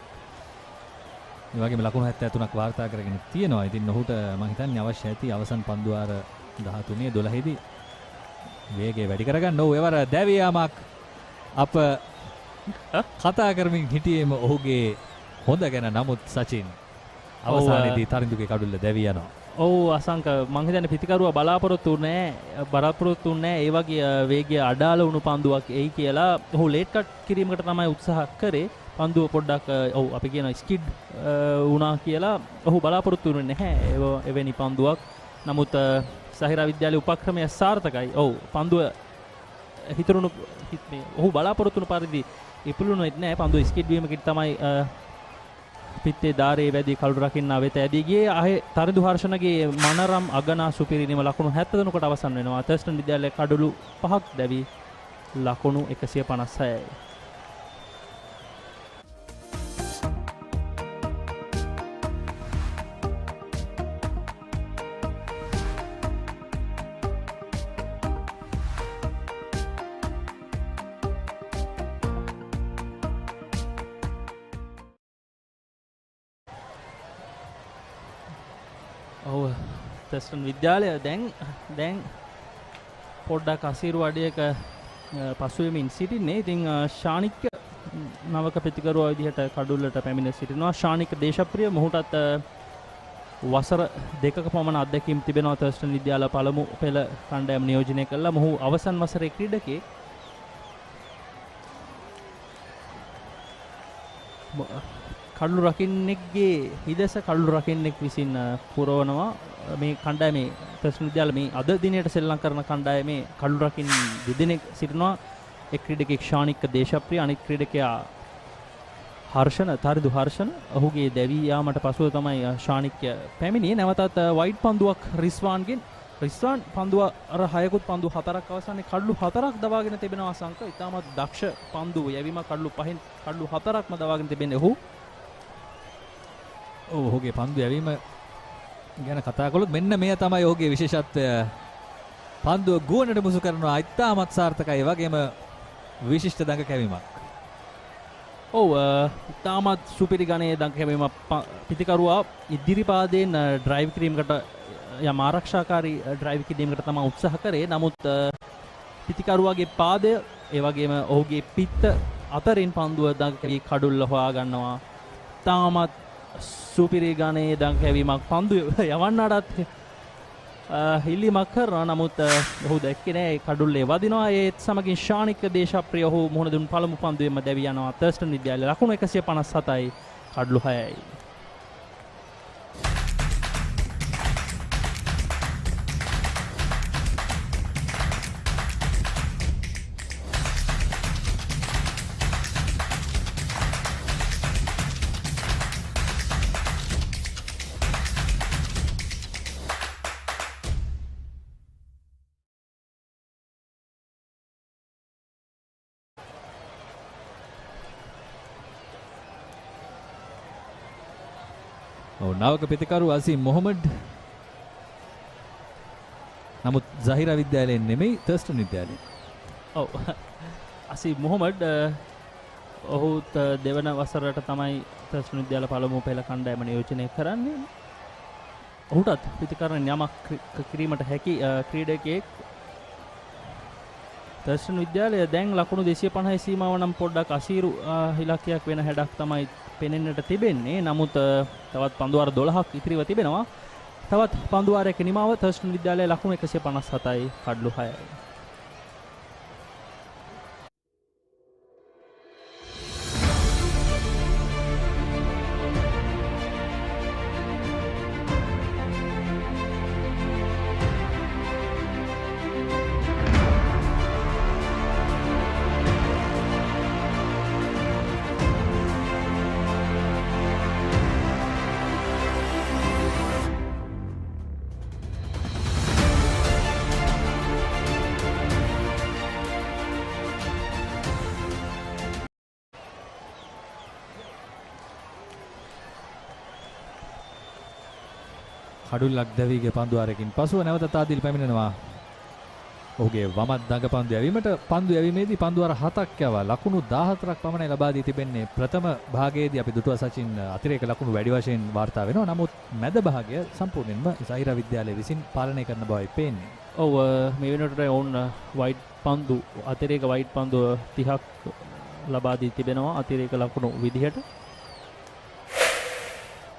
ඒ වගේම ලකුණු 73ක් වාර්තා කරගෙන තියෙනවා. ඉතින් ඔහුට මම හිතන්නේ අවශ්‍ය ඇති අවසන් පන්දු වාර 13 12 දී වේගය වැඩි කරගන්න. ඔව් එවර දැවියාමක් අප කතා කරමින් හිටියේම ඔහුගේ හොඳ ගැන. නමුත් සචින් අවසානයේදී තරිඳුගේ කඩුල්ල දැවී යනවා. ඔව් අසංක මං හිතන්නේ පිතිකරුවා බලාපොරොත්තු නැහැ ඒ වගේ වේගය අඩාල වුණු පන්දුවක් එයි කියලා. ඔහු ලේට් කට් කිරීමකට තමයි උත්සාහ කරේ. පන්දුව පොඩ්ඩක් ඔව් අපි කියන ස්කිඩ් වුණා කියලා ඔහු බලාපොරොත්තු වෙන්නේ නැහැ එවැනි පන්දුවක්. නමුත් සහිරා විද්‍යාලයේ උපක්‍රමය සාර්ථකයි. ඔව් පන්දුව හිතරුණු මේ ඔහු බලාපොරොත්තු වුණු පරිදි ඉපළුණෙත් නැහැ. පන්දුව ස්කිඩ් වීමකින් තමයි පිත්තේ ධාරයේ වැඩි කළු රකින්න වෙත ඇදී ගියේ. ආයේ තරිඳු හර්ෂණගේ මනරම් අගනා සුපිරිනීම ලකුණු 73 කට අවසන් වෙනවා. තර්ස්ටන් විද්‍යාලයේ කඩලු 5ක් දැවි ලකුණු 156යි. තර්ස්ටන් විද්‍යාලය දැන් පොඩ්ඩක් අසීරු අඩියක පසුවෙමින් සිටින්නේ. ඉතින් ශානික නවක ප්‍රතිකරුවා විදිහට කඩුල්ලට පැමිණ සිටිනවා. ශානික දේශප්‍රිය මොහුටත් වසර දෙකක පමණ අත්දැකීම් තිබෙනවා. තර්ස්ටන් විද්‍යාල පළමු පෙළ කණ්ඩායම නියෝජනය කළා. මොහු අවසන් වසරේ ක්‍රීඩකයෙක්. කඩලු රකින්නෙක්ගේ හිදස කඩලු රකින්නෙක් විසින් පුරවනවා. මේ කණ්ඩායමේ තර්ස්ටන් විද්‍යාල මේ අද දිනයට සෙල්ලම් කරන කණ්ඩායමේ කඩලු රකින් දෙදෙනෙක් සිටිනවා. එක් ක්‍රීඩකෙක් ශානික දේශප්‍රිය, අනිත් ක්‍රීඩකයා තරිඳු හර්ෂණ. ඔහුගේ දැවී යාමට පසුව තමයි ශානික පැමිණියේ. නැවතත් වයිඩ් පන්දුවක් රිස්වාන්ගෙන්. රිස්වාන් පන්දුව අර 6කුත් පන්දු 4ක් අවසානයේ කඩලු 4ක් දවාගෙන තිබෙනවා. සංක ඉතාමත් දක්ෂ පන්දු යැවීම කඩලු 5න් කඩලු 4ක්ම දවාගෙන තිබෙන්නේ ඔහු. ඔහුගේ පන්දු යැවීම ගැන කතා කළොත් මෙන්න මේ තමයි ඔහුගේ විශේෂත්වය. පන්දුව ගුවනට මුසු කරනවා. ඉතාමත් සාර්ථකයි. වගේම විශිෂ්ට දඟ කැවීමක්. ඔව් ඉතාමත් සුපිරි ගණයේ දඟ කැවීම. පිතිකරුවා ඉදිරිපාදයෙන් ඩ්‍රයිව් කිරීමකට යම් ආරක්ෂාකාරී ඩ්‍රයිව් කිරීමකට තමයි උත්සාහ කරේ. නමුත් පිතිකරුවාගේ පාදය ඒ වගේම ඔහුගේ පිත්ත අතරින් පන්දුව දඟ කැවී කඩුල්ල හොයා ගන්නවා. ඉතාමත් සුපිරි ගණයේ දඟ කැවීමක්. පන්දු යවන්නටත් හිල්ලීමක් කරනවා. නමුත් ඔහු දැක්කේ නෑ කඩුල්ලේ වදිනවා. ඒත් සමගින් ශානික දේශප්‍රිය ඔහු මුහුණ දුන් පළමු පන්දුවෙම දැවී යනවා. තර්ස්ටන් විද්‍යාලයේ ලකුණු 157යි කඩලු 6යි. නවක ප්‍රතිකරු අසීම් මොහමඩ්. නමුත් සහිරා විද්‍යාලයෙන් නෙමෙයි තර්ස්ටන් විද්‍යාලයෙන්. ඔව් අසීම් මොහමඩ් ඔහුත් දෙවන වසරට තමයි තර්ස්ටන් විද්‍යාල පළමු පෙළ කණ්ඩායම නියෝජනය කරන්නේ. ඔහුටත් ප්‍රතිකරණ යමක් කිරීමට හැකි ක්‍රීඩකයෙක්. තර්ස්ටන් විද්‍යාලය දැන් ලකුණු 250 සීමාව නම් පොඩ්ඩක් අසීරු ඉලක්කයක් වෙන හැඩක් තමයි පෙනෙන්නට තිබෙන්නේ. නමුත් තවත් පන්දුවාර 12ක් ඉතිරිව තිබෙනවා. තවත් පන්දුවාරයක නිමාව තර්ස්ටන් විද්‍යාලයේ ලකුණු 157යි කඩලු 6යි. කඩුල්ලක් දැවීගේ පන්දුවාරකින් පසුව නැවත තාදිල් පැමිණෙනවා. ඔහුගේ වමත් දඟ පන්දු යැවීමට පන්දු යැවීමේදී පන්දු අර 7ක් යවා ලකුණු 14ක් පමණයි ලබා දී තිබෙන්නේ. ප්‍රථම භාගයේදී අපි දුටුවා සචින් අතිරේක ලකුණු වැඩි වශයෙන් වාර්තා වෙනවා. නමුත් මැද භාගය සම්පූර්ණයෙන්ම සහිරා විද්‍යාලය විසින් පාලනය කරන බවයි පේන්නේ. ඔව් මේ වෙනකොට ඔවුන් වයිඩ් පන්දු අතිරේක වයිඩ් පන්දු 30ක් ලබා දී තිබෙනවා අතිරේක ලකුණු විදිහට.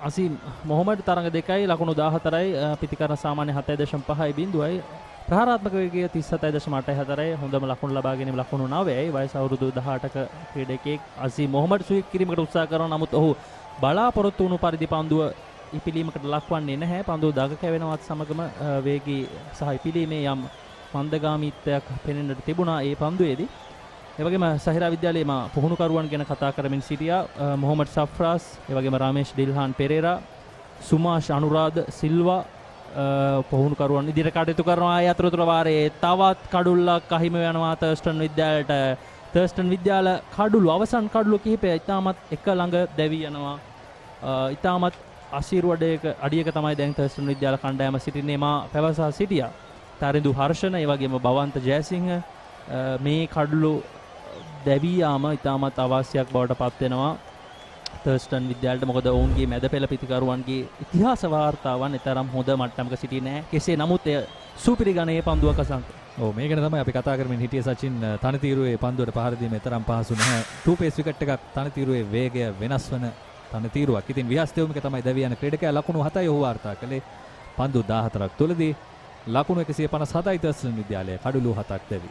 අසීම් මොහොමඩ් තරඟ 2යි ලකුණු 14යි පිතිකරන සාමාන්‍ය 7.5යි බිඳුවයි ප්‍රහාරාත්මක වේගය 37.84යි හොඳම ලකුණු ලබා ගැනීම ලකුණු 9යි වයස අවුරුදු 18ක ක්‍රීඩකයෙක් අසීම් මොහොමඩ් සුවීක් කිරීමකට උත්සාහ කරනවා. නමුත් ඔහු බලාපොරොත්තු වුණු පරිදි පන්දුව ඉපිලීමකට ලක්වන්නේ නැහැ. පන්දුව දග කැවෙනවත් සමගම වේගී සහ ඉපිලීමේ යම් මන්දගාමීත්වයක් පෙනෙන්නට තිබුණා ඒ පන්දුවේදී. ඒ වගේම සහිරා විද්‍යාලයේ පුහුණුකරුවන් ගැන කතා කරමින් සිටියා මොහොමඩ් සෆ්රාස්, ඒ වගේම රමේෂ් ඩිල්හාන් පෙරේරා, සුමාෂ් අනුරාධ සිල්වා පුහුණුකරුවන් ඉදිරියට කටයුතු කරනවා. ඒ අතරතුර වාරයේ තවත් කඩුල්ලක් අහිමි වෙනවා තර්ස්ටන් විද්‍යාලයට. තර්ස්ටන් විද්‍යාල කඩුළු අවසන් කඩුළු කිහිපය ඉතාමත් එක ළඟ දැවි යනවා. ඉතාමත් අශීර්වාදයක අඩියක තමයි දැන් තර්ස්ටන් විද්‍යාල කණ්ඩායම සිටින්නේ. මා පැවසා සිටියා තරිඳු හර්ෂණ, ඒ වගේම බවන්ත ජයසිංහ මේ කඩුළු දැවී යාම ඉතාමත් අවශ්‍යයක් බවට පත් වෙනවා තර්ස්ටන් විද්‍යාලයට. මොකද ඔවුන්ගේ මැද පෙළ පිතිකරුවන්ගේ ඉතිහාස වාර්තාවන් එතරම් හොඳ මට්ටමක සිටියේ නැහැ. කෙසේ නමුත් එය සුපිරි ගණයේ පන්දුවක අසංක. ඔව් මේ ගැන තමයි අපි කතා කරමින් හිටියේ සචින්. තනතිරුවේ පන්දුවට පහර දීම එතරම් පහසු නැහැ. 2 pace විකට් එකක් තනතිරුවේ වේගය වෙනස් වන තනතිරුවක්. ඉතින් විහස්තෙවුමික තමයි දැවී යන ක්‍රීඩකයා ලකුණු 7යි ඔහු වාර්තා කළේ. පන්දු 14ක් තුලදී ලකුණු 157යි තර්ස්ටන් විද්‍යාලයේ කඩුළු 7ක් දැවි.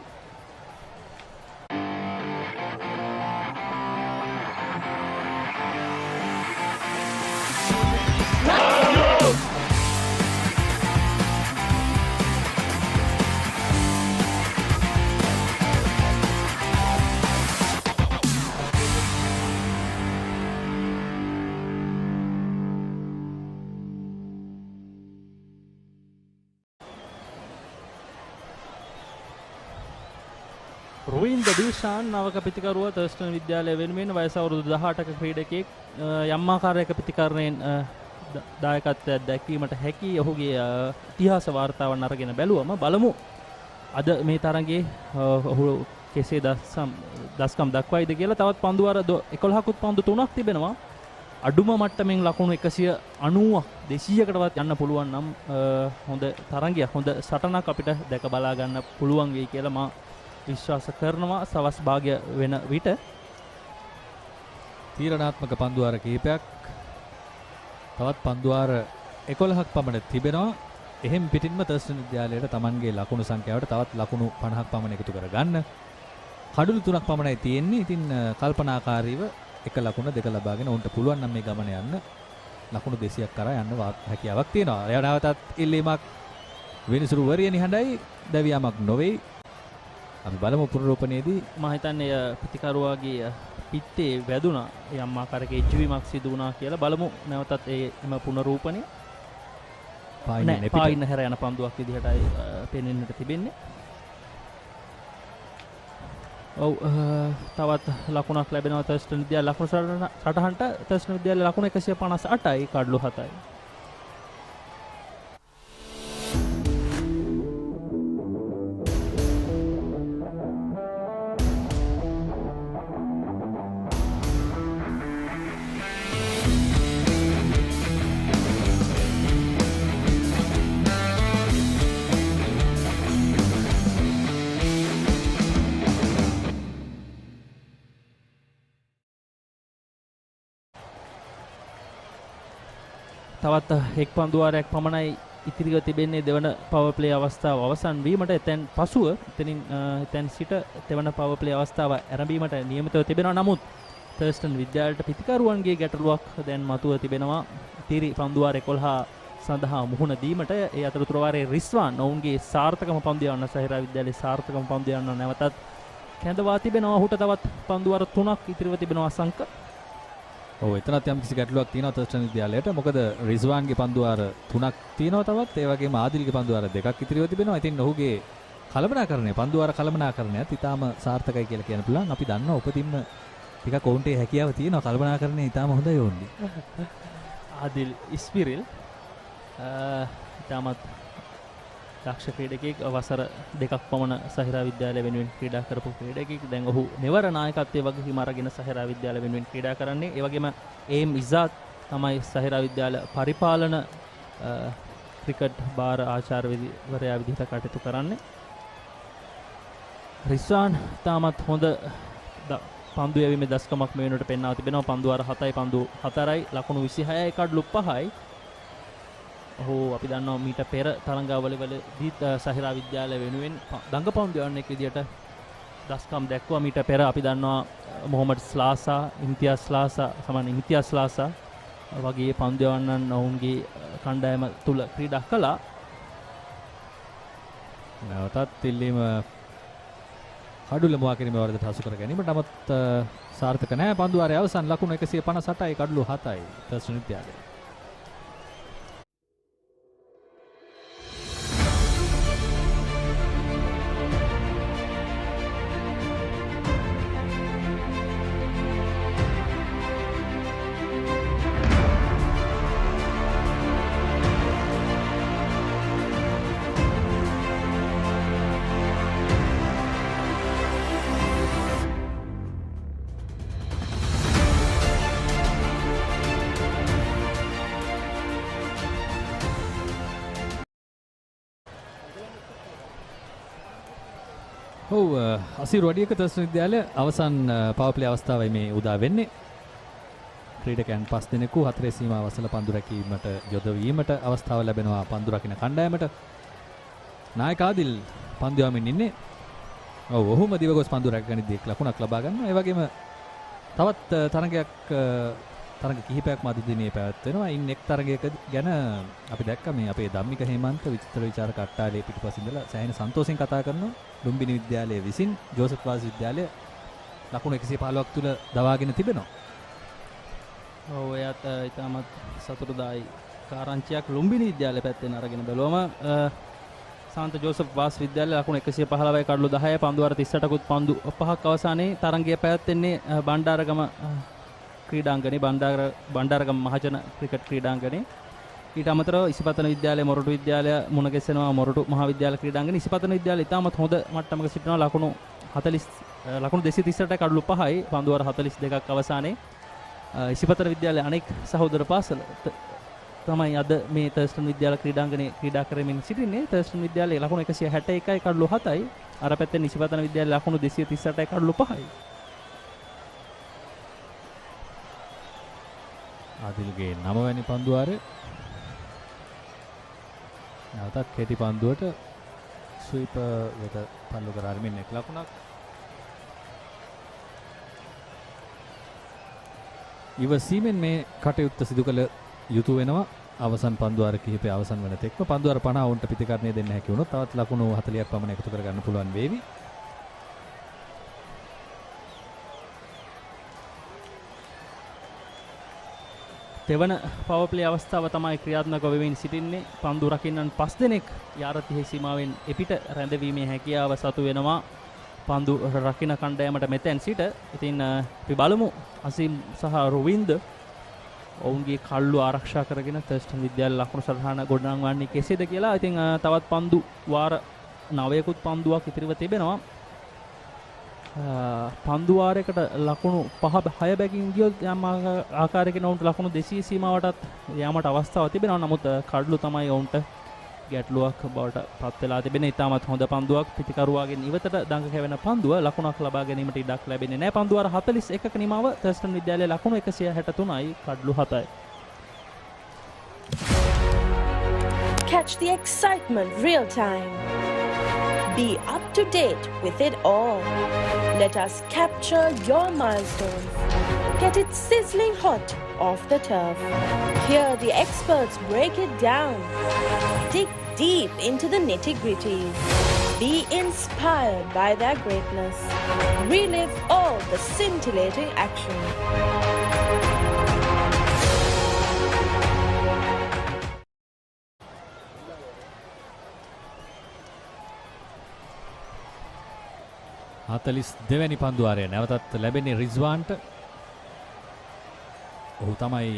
රුවින්ද දිල්ෂාන් නවක පිතිකරුව තර්ස්ටන් විද්‍යාලය වෙනුවෙන් වයස අවුරුදු 18ක ක්‍රීඩකයෙක් යම් ආකාරයක පිතිකරණයෙන් දායකත්වයක් දැක්වීමට හැකි. ඔහුගේ ඉතිහාස වාර්තාවන් අරගෙන බැලුවම බලමු අද මේ තරඟේ ඔහු කෙසේ දස්කම් දක්වයිද කියලා. තවත් පන්දු අර 11කුත් පන්දු 3ක් තිබෙනවා. අඩුම මට්ටමින් ලකුණු 190ක් 200කටවත් යන්න පුළුවන් නම් හොඳ තරඟයක්, හොඳ සටනක් අපිට දැක බලා ගන්න පුළුවන් වෙයි කියලා මා විශ්වාස කරනවා. සවස් භාගය වෙන විට තීරණාත්මක පන්දුවාර කිහිපයක්, තවත් පන්දුවාර 11ක් පමණ තිබෙනවා. එහෙම් පිටින්ම තර්ස්ටන් විද්‍යාලයට Tamanගේ ලකුණු සංඛ්‍යාවට තවත් ලකුණු 50ක් පමණ එකතු කර ගන්න. කඩුළු 3ක් පමණයි තියෙන්නේ. ඉතින් කල්පනාකාරීව එක ලකුණ දෙක ලබාගෙන උන්ට පුළුවන් නම් මේ ගමන යන්න ලකුණු 200ක් කරා යන්න හැකියාවක් තියෙනවා. එයා නැවතත් ඉල්ලීමක් විනිසුරු වරිය නිහඬයි, දැවියාමක් නොවේ. අපි බලමු පුනරූපණයේදී මම හිතන්නේ ප්‍රතිකරුවාගේ පිත්තේ වැදුනා, යම් ආකාරයක එජ්ජවීමක් සිදු වුණා කියලා. බලමු නැවතත් එම පුනරූපණය. පායින්න හැර යන පන්දුවක් විදිහටයි පෙනෙන්නට තිබෙන්නේ. ඔව් තවත් ලකුණක් ලැබෙනවා තර්ස්ටන් විද්‍යාල ලකුණු සටහනට. තර්ස්ටන් විද්‍යාල ලකුණු 158යි කඩලු 7යි. තවත් එක් පන්දුවාරයක් පමණයි ඉතිරිව තිබෙන්නේ දෙවන පවර් ප්ලේ අවස්ථාව අවසන් වීමට. එතෙන් පසුව එතෙන් සිට දෙවන පවර් ප්ලේ අවස්ථාව ආරම්භීමට නියමිතව තිබෙනවා. නමුත් තර්ස්ටන් විද්‍යාලයට පිතිකරුවන්ගේ ගැටලුවක් දැන් මතුව තිබෙනවා. ඉතිරි පන්දුවාර 11 සඳහා මුහුණ දීමට. ඒ අතරතුර වාරයේ රිස්වාන් ඔවුන්ගේ සාර්ථකම පන්දු යවන්න, සහිරා විද්‍යාලයේ සාර්ථකම පන්දු යවන්න නැවතත් කැඳවා තිබෙනවා. ඔහුට තවත් පන්දුවාර 3ක් ඉතිරිව තිබෙනවා අසංක. ඔව් එතනත් යම් කිසි ගැටලුවක් තියෙනවා තර්ස්ටන් විද්‍යාලයට. මොකද රිස්වාන්ගේ පන්දුවාර 3ක් තියෙනවා තවත්. ඒ වගේම ආදිල්ගේ පන්දුවාර 2ක් ඉතිරිව තිබෙනවා. ඉතින් ඔහුගේ කලබනාකරණය, පන්දුවාර කලබනාකරණයත් ඉතාම සාර්ථකයි කියලා කියන්න පුළුවන්. අපි දන්නවා උපතින්ම ටිකක් ඔවුන්ට හැකියාව තියෙනවා. කලබනාකරණය ඉතාම හොඳයි ඔවුන්ගේ. ආදිල් ඉස්පිරිල් ඉතාමත් දක්ෂ ක්‍රීඩකයෙක් වසර 2ක් පමණ සහිරා විද්‍යාලය වෙනුවෙන් ක්‍රීඩා කරපු ක්‍රීඩකයෙක්. දැන් ඔහු මෙවර නායකත්වයේ වගකීම අරගෙන සහිරා විද්‍යාලය වෙනුවෙන් ක්‍රීඩා කරන්නේ. ඒ වගේම ඒම් ඉසාත් තමයි සහිරා විද්‍යාල පරිපාලන ක්‍රිකට් භාර ආචාර්යවරයා විදිහට කටයුතු කරන්නේ. රිස්වාන් තාමත් හොඳ පන්දු යැවීමේ දස්කමක් මේ වෙනකොට පෙන්වා තිබෙනවා. පන්දු අර 7යි පන්දු 4යි ලකුණු 26යි කඩලු 5යි. ඔහු අපි දන්නවා මීට පෙර තරඟාවලිවලදී සහිරා විද්‍යාලය වෙනුවෙන් දඟ පන්දු යවන්නෙක් විදියට දස්කම් දැක්වුවා. මීට පෙර අපි දන්නවා මොහොමඩ් ස්ලාසා, ඉම්තියාස් ස්ලාසා සමාන ඉම්තියාස් ස්ලාසා වගේ පන්දු යවන්නන් ඔවුන්ගේ කණ්ඩායම තුල ක්‍රීඩා කළා. නැවතත් ඉල්ලීම කඩුල මුවා කිරීමේ වරදට හසු කර ගැනීමට නමුත් සාර්ථක නැහැ. පන්දු වාරයේ අවසන් ලකුණු 158යි කඩලු 7යි තර්ස්ටන් විද්‍යාලය. ඔව් අසිරු වඩියක තර්ස්ටන් විද්‍යාලය අවසන් පවර් ප්ලේ අවස්ථාවයි මේ උදා වෙන්නේ. ක්‍රීඩකයන් 5 දෙනෙකු 4 සීමාව වසල පන්දු රැකීමට යොදවීමට අවස්ථාව ලැබෙනවා පන්දු රකින්න කණ්ඩායමට. නායක ආදිල් පන්දු යවමින් ඉන්නේ. ඔව් ඔහුම දිවගොස් පන්දු රැකගනිද්දී ලකුණක් ලබා ගන්නවා. ඒ වගේම තවත් තරඟ කිහිපයක්ම අද දිනේ පැවැත්වෙනවා. ඉන් එක් තරගයක ගැන අපි දැක්කා මේ අපේ ධම්මික හේමන්ත විචිත්‍ර විචාරක අට්ටාලේ පිටුපසින් ඉඳලා සෑහෙන සන්තෝෂෙන් කතා කරනවා. ලුම්බිනි විද්‍යාලයේ විසින් ජෝසප් වාස් විද්‍යාලය ලකුණු 115ක් තුල දවාගෙන තිබෙනවා. ඔව් එයාට ඉතාමත් සතුටුදායි කාරණාවක් ලුම්බිනි විද්‍යාලය පැත්තෙන් අරගෙන බැලුවම සාන්ත ජෝසප් වාස් විද්‍යාලය ලකුණු 115යි කඩලු 10යි පන්දු වාර 38කුත් පන්දු 5ක් අවසානයේ තරගය පැවැත්වෙන්නේ බණ්ඩාරගම ක්‍රීඩාංගණේ බණ්ඩාරගම මහජන ක්‍රිකට් ක්‍රීඩාංගණේ. ඊට අමතරව ඉසිපතන විද්‍යාලය මොරටු විද්‍යාලය මුණ ගැසෙනවා මොරටු මහාවිද්‍යාල ක්‍රීඩාංගණේ. ඉසිපතන විද්‍යාලය ඉතාමත් හොඳ මට්ටමක සිටිනවා ලකුණු 238ට කඩලු 5යි පන්දු වාර 42ක් අවසානයේ. ඉසිපතන විද්‍යාලයේ අනෙක් සහෝදර පාසල තමයි අද මේ තර්ස්ටන් විද්‍යාල ක්‍රීඩාංගණේ ක්‍රීඩා කරමින් සිටින්නේ. තර්ස්ටන් විද්‍යාලයේ ලකුණු 161යි කඩලු 7යි. අර පැත්තෙන් ඉසිපතන විද්‍යාලයේ ලකුණු 238යි කඩලු 5යි. ආදිල්ගේ 9 වැනි පන්දු වාරය නැවතත් කෙටි පන්දුවට ස්වීපර් වෙත පල්ලු කර අරමින් එක් ලකුණක්. ඉවසීමෙන් මේ කටයුත්ත සිදු කළ යුතු වෙනවා. අවසන් පන්දු වාර කිහිපය අවසන් වන තෙක්ම පන්දු වාර 50 වුන්ට පිටිකරණය දෙන්න හැකි වුණොත් තවත් ලකුණු 40ක් පමණ එකතු කර ගන්න පුළුවන් වේවි. තෙවන පවර් ප්ලේ අවස්ථාව තමයි ක්‍රියාත්මක වෙමින් සිටින්නේ. පන්දු රකින්නන් 5 දෙනෙක් යාරතිහි සීමාවෙන් එපිට රැඳවීමේ හැකියාව සතු වෙනවා පන්දු රකින්න කණ්ඩායමට මෙතෙන් සිට. ඉතින් අපි බලමු අසීම් සහ රොවින්ද ඔවුන්ගේ කල්ලු ආරක්ෂා කරගෙන තර්ස්ටන් විද්‍යාල ලකුණු සටහන ගොඩනංවන්නේ කෙසේද කියලා. ඉතින් තවත් පන්දු වාර 9කුත් පන්දුවක් ඉතිරිව තිබෙනවා. පන්දු වාරයකට ලකුණු 6 බැගින් ගියොත් යම් ආකාරයකින් ඔවුන්ට ලකුණු 200 සීමාවටත් යාමට අවස්ථාවක් තිබෙනවා. නමුත් කඩලු තමයි ඔවුන්ට ගැටලුවක් බවට පත් වෙලා තිබෙන්නේ. ඉතාමත් හොඳ පන්දුවක් පිටිකරුවාගෙන් ඉවතට දඟ කැවෙන පන්දුව ලකුණක් ලබා ගැනීමට ඉඩක් ලැබෙන්නේ නැහැ. පන්දු වාර 41ක නිමාව තර්ස්ටන් විද්‍යාලයේ ලකුණු 163යි කඩලු 7යි. Catch the excitement real time. Be up to date with it all. Let us capture your milestones. Get it sizzling hot off the turf. Hear the experts break it down. Dig deep into the nitty-gritties. Be inspired by their greatness. Relive all the scintillating action. දෙවැනි පන්දු වාරය නැවතත් ලැබෙන්නේ රිස්වාන්ට. ඔහු තමයි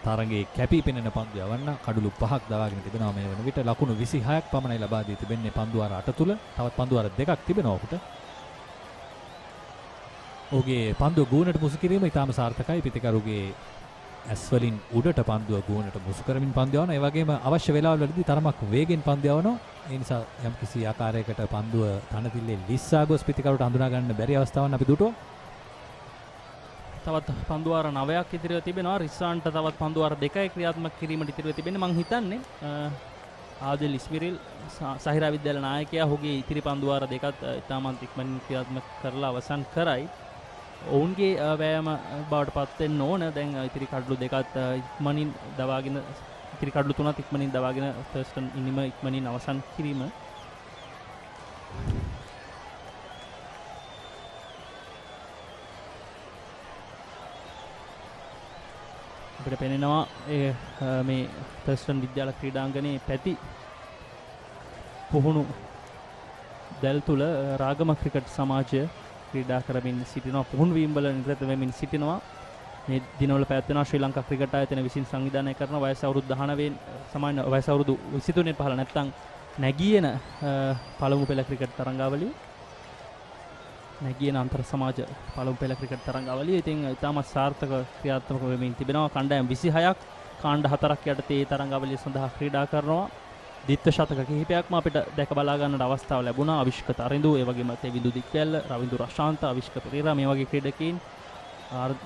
තරගයේ කැපී පෙනෙන පන්දු යවන්න කඩලු 5ක් දවාගෙන තිබෙනවා මේ වන විට ලකුණු 26ක් පමණයි ලබා දී තිබෙන්නේ පන්දු වාර 8 තුල. තවත් පන්දු වාර 2ක් තිබෙනවා ඔහුට. ඔහුගේ පන්දුව ගුවනට මුසු කිරීම ඉතාම සාර්ථකයි. පිතිකරුගේ ඇස් වලින් උඩට පන්දුව ගුවනට මුසු කරමින් පන්දු යවනවා. ඒ වගේම අවශ්‍ය වෙලාවලදී තරමක් වේගෙන් පන්දු යවනවා. ඒ නිසා යම්කිසි ආකාරයකට පන්දුව තනතිල්ලේ ලිස්සා ගොස් පිතිකරුට හඳුනා ගන්න බැරි අවස්ථාවක් අපි දුටුවා. තවත් පන්දු වාර 9ක් ඉතිරිව තිබෙනවා. රිස්සාන්ට තවත් පන්දු වාර 2යි ක්‍රියාත්මක කිරීමට ඉතිරිව තිබෙන්නේ. මං හිතන්නේ ආදිල් ඉස්මිරිල් සහිරා විද්‍යාල නායකයා ඔහුගේ ඉතිරි පන්දු වාර 2ත් ඉතාමත් ඉක්මනින් ක්‍රියාත්මක කරලා අවසන් කරයි. ඔවුන්ගේ වෑයම බවට පත් වෙන්න ඕන. දැන් ඉතිරි කඩලු 2ත් ඉක්මනින් දවාගෙන ඉතිරි කඩලු 3ත් ඉක්මනින් දවාගෙන තර්ස්ටන් ඉනිම ඉක්මනින් අවසන් කිරීම. අපිට පෙනෙනවා මේ තර්ස්ටන් විද්‍යාල ක්‍රීඩාංගණයේ පැති පුහුණු දැල් තුල රාගම ක්‍රිකට් සමාජය ක්‍රීඩා කරමින් සිටිනවා. පුහුණු වීම් වල නිරත වෙමින් සිටිනවා. මේ දිනවල පැවැත්වෙනවා ශ්‍රී ලංකා ක්‍රිකට් ආයතන විසින් සංවිධානය කරන වයස අවුරුදු 19 සමාන වයස අවුරුදු 23 පහළ නැත්නම් නැගියන පළමු පෙළ ක්‍රිකට් තරඟාවලිය. නැගියන අන්තර් සමාජ පළමු පෙළ ක්‍රිකට් තරඟාවලිය. ඉතින් ඉතාමත් සාර්ථක ක්‍රියාත්මක වෙමින් තිබෙනවා. කණ්ඩායම් 26ක් කාණ්ඩ 4ක් යටතේ මේ තරඟාවලිය සඳහා ක්‍රීඩා කරනවා. දිත්ත ශතක කිහිපයක්ම අපිට දැක බලා ගන්නට අවස්ථාව ලැබුණා. අවිෂ්ක තරිඳු, ඒ වගේම තෙවිඳු දික්වැල්ල, රවිඳු රශාන්ත, අවිෂ්ක පෙරේරා මේ වගේ ක්‍රීඩකයින්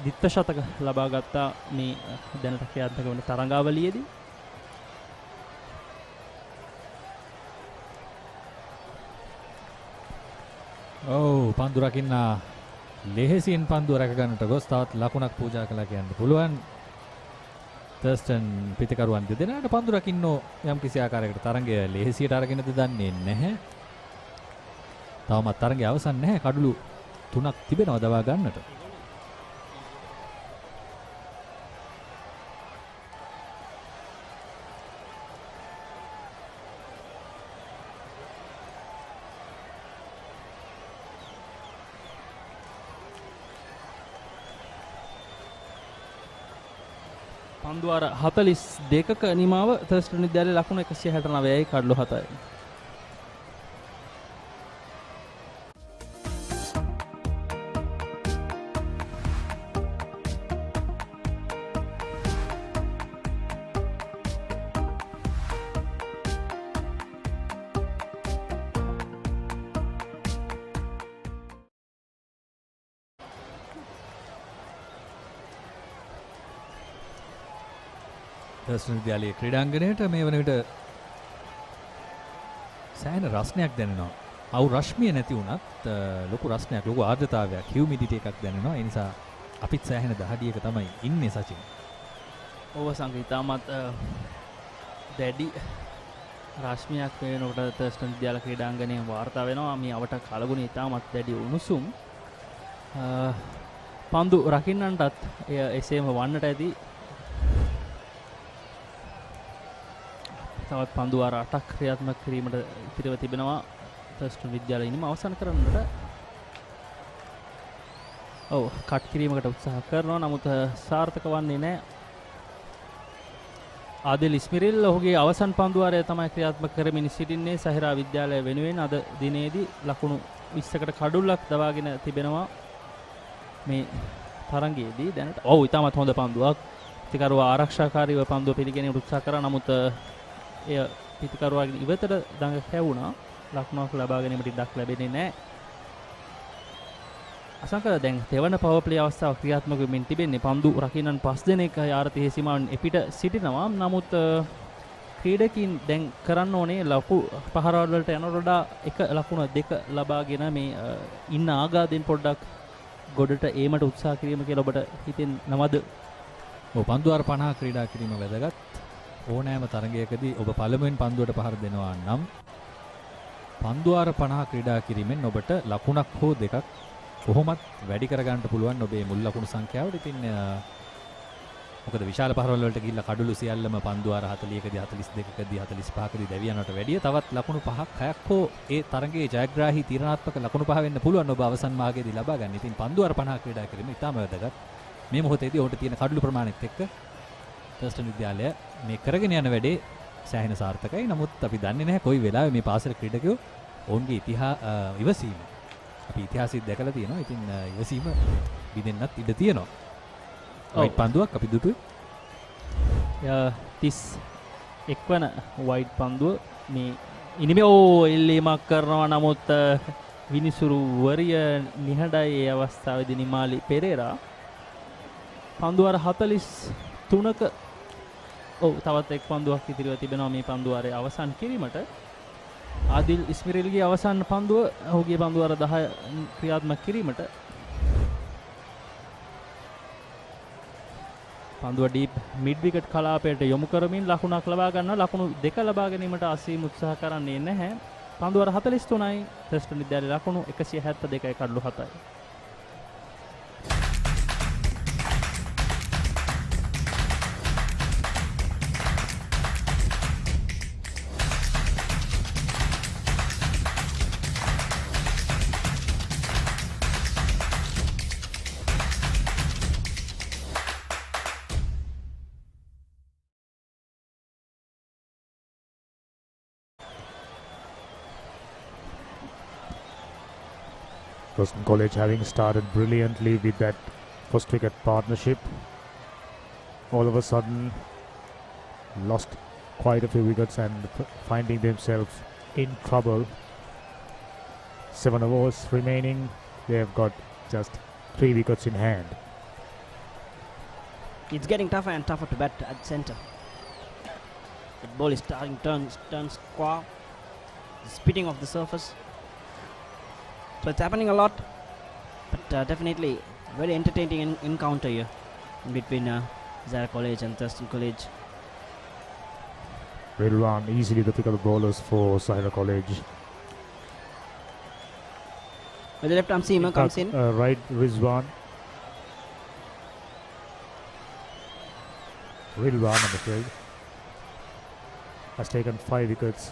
දිත්ත ශතක ලබා ගත්තා මේ දැනට ක්‍රියාත්මක වන තරඟාවලියේදී. පන්දු රකින්න ලෙහෙසියෙන් පන්දුව රැක ගන්නට ගොස් තවත් ලකුණක් පූජා කළා කියන්න පුළුවන්. තර්ස්ටන් පිතිකරුවන් දෙදෙනාට පන්දු රකින්න යම් කිසි ආකාරයකට තරඟය ලෙහෙසියට අරගෙනද දන්නේ නැහැ. තවමත් තරඟය අවසන් නැහැ. කඩලු 3ක් තිබෙනවා දවා ගන්නට. පන්දු වාර 42ක නිමාව තර්ස්ටන් විද්‍යාලයේ ලකුණු 169යි කඩලු 7යි. තර්ස්ටන් විද්‍යාලයේ ක්‍රීඩාංගණයට මේ වන විට සෑහෙන රස්නයක් දැනෙනවා. අවු රශ්මිය නැති වුණත් ලොකු රස්නයක්, ලොකු ආර්ද්‍රතාවයක්, හියුමිඩිටි එකක් දැනෙනවා. ඒ නිසා අපිත් සෑහෙන දහඩියක තමයි ඉන්නේ සචින්. ඔව් සංගීතාමත් දැඩි රශ්මියක් වෙනකොට තර්ස්ටන් විද්‍යාල ක්‍රීඩාංගණයේ වාර්තා වෙනවා. මේ අවට කලගුණ ඉතාමත් දැඩි උණුසුම්. පන්දු රකින්නන්ටත් එය එසේම වන්නට ඇති. තවත් පන්දු වාර 8ක් ක්‍රියාත්මක කිරීමට ඉතිරිව තිබෙනවා තර්ස්ටන් විද්‍යාලය ඉනිම අවසන් කරන්නට. කට් කිරීමකට උත්සාහ කරනවා. නමුත් සාර්ථක වන්නේ නැහැ. ආදිල් ඉස්මිරිල් ඔහුගේ අවසන් පන්දු වාරය තමයි ක්‍රියාත්මක කරමින් සිටින්නේ සහිරා විද්‍යාලය වෙනුවෙන්. අද දිනේදී ලකුණු 20කට කඩුල්ලක් දවාගෙන තිබෙනවා මේ තරඟයේදී. දැනට ඉතාමත් හොඳ පන්දුවක්. පිතිකරුවා ආරක්ෂාකාරීව පන්දුව පිළිගැනීමට උත්සාහ කරා. නමුත් එය පිතිකරුවාගේ ඉවතට දඟ කැවුණා. ලකුණක් ලබා ගැනීමට ඉඩක් ලැබෙන්නේ නැහැ. අසංක දැන් තෙවන පවර් ප්ලේ අවස්ථාව ක්‍රියාත්මක වෙමින් තිබෙන්නේ. පන්දු රකින්නන් 5 දෙනෙක් යාරතේ සීමාවෙන් එපිට සිටිනවා. නමුත් ක්‍රීඩකින් දැන් කරන්න ඕනේ ලකු පහරවල් වලට යනකොට වඩා එක ලකුණ දෙක ලබාගෙන මේ ඉන්න ආගාදෙන් පොඩ්ඩක් ගොඩට ඒමට උත්සාහ කිරීම කියලා ඔබට හිතෙනවද? පන්දු වාර 50 ක්‍රීඩා කිරීම වැදගත්. ඕනෑම තරගයකදී ඔබ පළමුවෙන් පන්දුවට පහර දෙනවා නම් පන්දු වාර 50 ක්‍රීඩා කිරීමෙන් ඔබට ලකුණක් හෝ දෙකක් කොහොමත් වැඩි කරගන්න පුළුවන් ඔබේ මුල් ලකුණු සංඛ්‍යාවට. ඉතින් මොකද විශාල පහරවල් වලට ගිහිල්ලා කඩලු සියල්ලම පන්දු වාර 40කදී 42කදී 45කදී දැවියනට වැඩිය තවත් ලකුණු 5ක් 6ක් හෝ ඒ තරගයේ ජයග්‍රාහී තීරණාත්මක ලකුණු 5 වෙන්න පුළුවන් ඔබ අවසන් මාර්ගයේදී ලබා ගන්න. ඉතින් පන්දු වාර 50 ක්‍රීඩා කිරීම ඉතාම වැදගත්. මේ මොහොතේදී ඔහුට තියෙන කඩලු ප්‍රමාණයත් එක්ක තර්ස්ටන් විද්‍යාලය මේ කරගෙන යන වැඩේ සෑහෙන සාර්ථකයි. නමුත් අපි දන්නේ නැහැ කොයි වෙලාවෙ මේ පාසල ක්‍රීඩකයෝ ඔවුන්ගේ ඉවසීම අපි ඉතිහාසෙත් දැකලා තියෙනවා. ඉතින් ඉවසීම බිඳෙන්නත් ඉඩ තියෙනවා. වයිට් පන්දුවක් අපි දුටුවේ. 31 වන වයිට් පන්දුව මේ ඉනිමේ එල්ලීමක් කරනවා. නමුත් විනිසුරු වරිය නිහඬයි ඒ අවස්ථාවේදී නිමාලි පෙරේරා පන්දුවර 43ක තවත් එක් පන්දුවක් ඉතිරිව තිබෙනවා මේ පන්දුවාරේ අවසන් කිරීමට. ආදිල් ඉස්මිරිල්ගේ අවසන් පන්දුව ඔහුගේ පන්දුවර 10 ක්‍රියාත්මක කිරීමට. පන්දුව ඩීප් මිඩ් විකට් කලාපයට යොමු කරමින් ලකුණක් ලබා ගන්නවා. ලකුණු දෙක ලබා ගැනීමට අසීම උත්සාහ කරන්නේ නැහැ. පන්දුවර 43යි ථර්ස්ටන් විද්‍යාලයේ ලකුණු 172යි කඩලු 7යි. Thurstan College having started brilliantly with that first wicket partnership, all of a sudden lost quite a few wickets and finding themselves in trouble. 7 overs remaining, they have got just 3 wickets in hand. It's getting tougher and tougher to bat at centre. The ball is starting turns square, spitting off the surface. So it's happening a lot, but definitely very entertaining encounter here in between Zahira College and Thurstan College. Rilwan easily the pick of the bowlers for Zahira College. With the left arm seamer comes in. Right Rilwan, I'm afraid, has taken 5 wickets,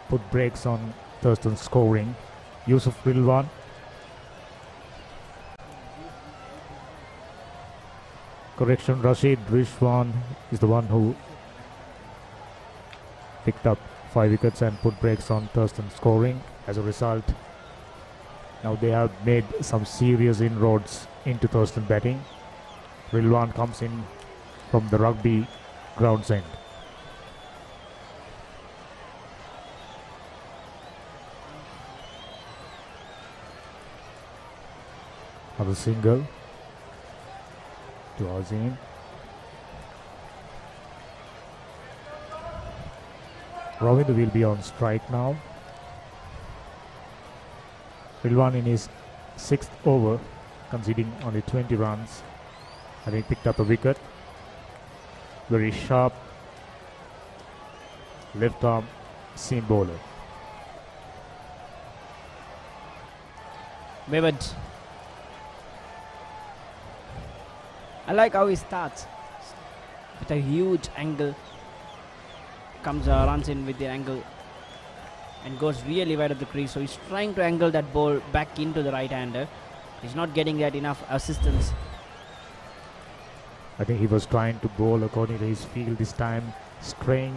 put brakes on Thurston's scoring. Yusuf Rilwan, correction, Rashid Rizwan is the one who picked up 5 wickets and put brakes on Thurston scoring. As a result, now they have made some serious inroads into Thurston batting. Rilwan comes in from the rugby grounds end. Another single to Azim. Ravind will be on strike now. Rilwan in his 6th over, conceding only 20 runs, having picked up a wicket. Very sharp left arm seam bowler. Vivid. I like how he starts with a huge angle, runs in with the angle and goes really wide of the crease. So he's trying to angle that ball back into the right-hander. He's not getting that enough assistance. I think he was trying to bowl according to his field this time, straying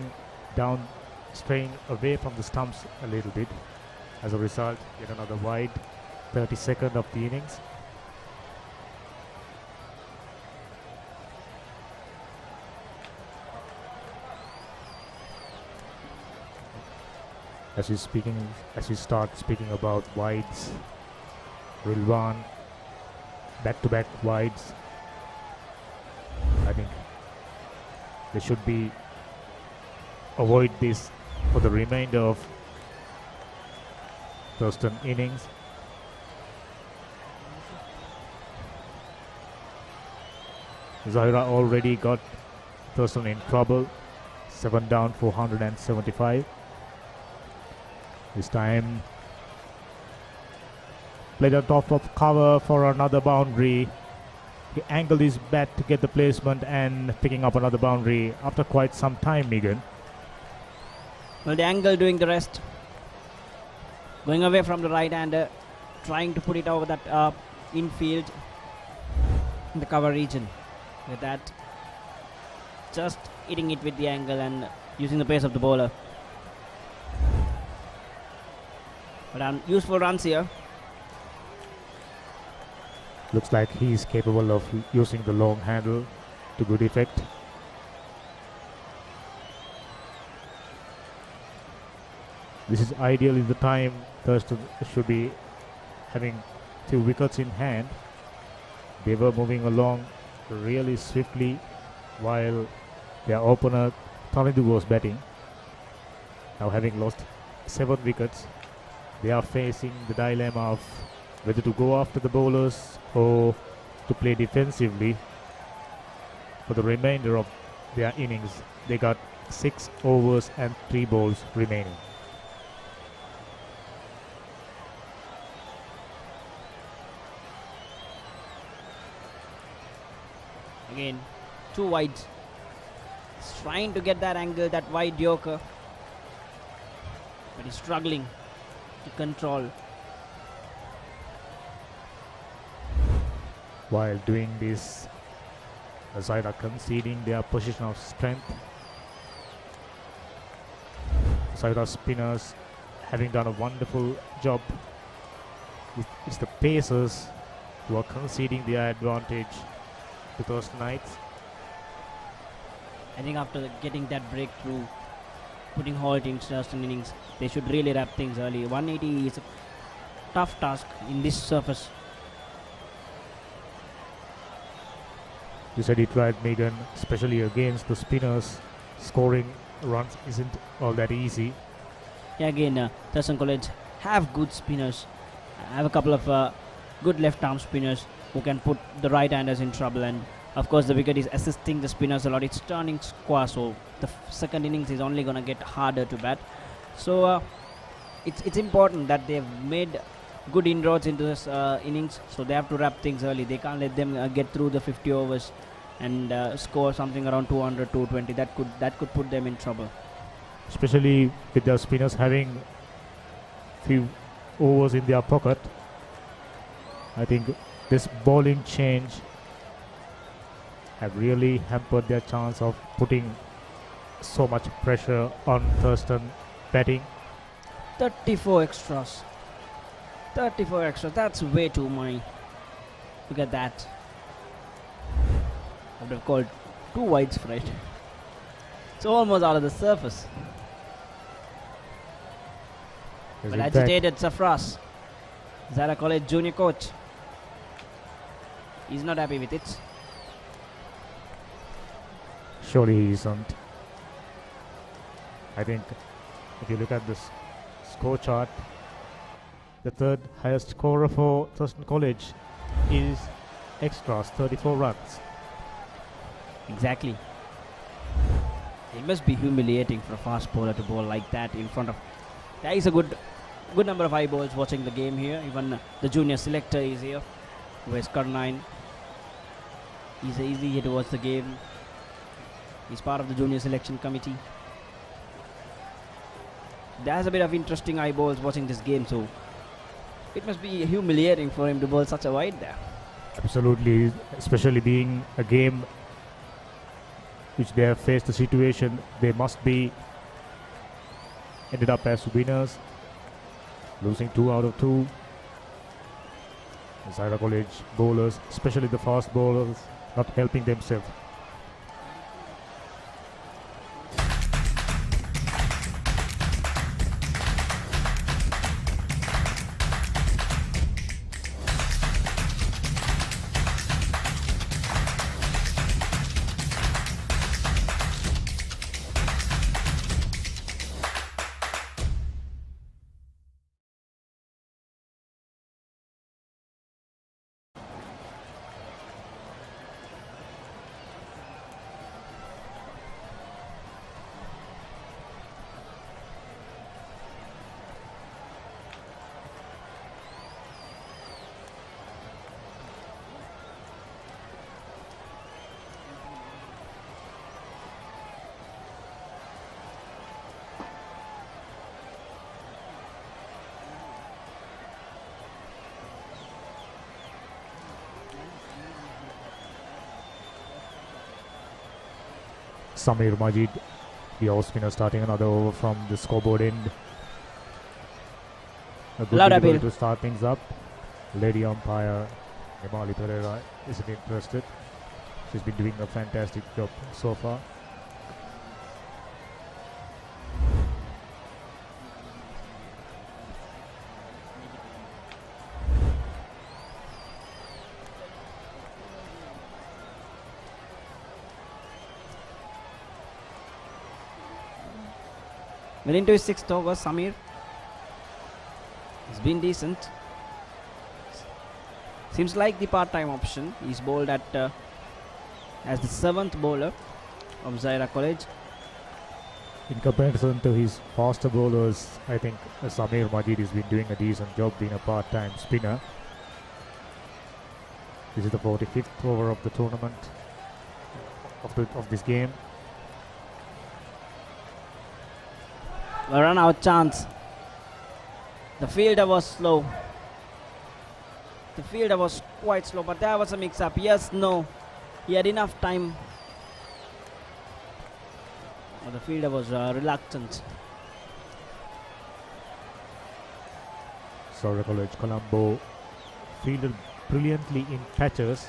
away from the stumps a little bit. As a result, yet another wide, 32nd of the innings. As we start speaking about wides, Rilwan, back-to-back wides. I think they should avoid this for the remainder of Thurston innings. Zahira already got Thurston in trouble. 7 down, 475. This time played on top of cover for another boundary. He angled his bat to get the placement and picking up another boundary after quite some time, Megan. Well, the angle doing the rest. Going away from the right-hander, trying to put it over that infield in the cover region. With that, just hitting it with the angle and using the pace of the bowler. But useful runs here. Looks like he is capable of using the long handle to good effect. This is ideally the time Thurstan should be having 2 wickets in hand. They were moving along really swiftly while their opener Tanidu was batting. Now having lost 7 wickets, they are facing the dilemma of whether to go after the bowlers or to play defensively for the remainder of their innings. They got 6 overs and 3 balls remaining. Again, 2 wides. He's trying to get that angle, that wide Yorker, but he's struggling to control. While doing this, Zahira conceding their position of strength. Zahira spinners having done a wonderful job. It's the pacers who are conceding their advantage to Thurstanites. I think after getting that breakthrough, putting halt in Thurstan innings, they should really wrap things early. 180 is a tough task in this surface. You said it right, Megan, especially against the spinners. Scoring runs isn't all that easy. Yeah, again, Thurstan College have good spinners. Have a couple of good left-arm spinners who can put the right-handers in trouble. And of course, the wicket is assisting the spinners a lot. It's turning square, so the second innings is only going to get harder to bat. So it's important that they've made good inroads into this innings, so they have to wrap things early. They can't let them get through the 50 overs and score something around 200, 220. That could put them in trouble. Especially with the spinners having few overs in their pocket. I think this bowling change have really hampered their chance of putting so much pressure on Thurstan batting. 34 extras. 34 extras. That's way too many. Look at that. I would have called 2 wides for it. It's almost out of the surface. But agitated Safras, Zahira College junior coach. He's not happy with it. Surely he isn't. I think if you look at this score chart, the third highest scorer for Thurstan College is extras, 34 runs. Exactly. It must be humiliating for a fast bowler to bowl like that in front of. There is a good number of eyeballs watching the game here. Even the junior selector is here, who is Karnine. He's easily here to watch the game. He's part of the junior selection committee. There's a bit of interesting eyeballs watching this game, so it must be humiliating for him to bowl such a wide there. Absolutely, especially being a game which they have faced the situation, they must be ended up as winners, losing 2 out of 2. Zahira College bowlers, especially the fast bowlers, not helping themselves. Samir Majid, the off spinner, starting another over from the scoreboard end. A good Loud delivery appeal. to start things up. Lady umpire Nemali Pereira isn't interested. She's been doing a fantastic job so far. Well, into his sixth over, Samir. He's been decent. Seems like the part-time option. He's bowled at as the seventh bowler of Zahira College. In comparison to his faster bowlers, I think Samir Majid has been doing a decent job being a part-time spinner. This is the 45th over of the tournament, of this game. A run out chance. The fielder was slow. The fielder was quite slow, but there was a mix-up. Yes, no. He had enough time. But the fielder was reluctant. Zahira College Colombo fielded brilliantly in patches.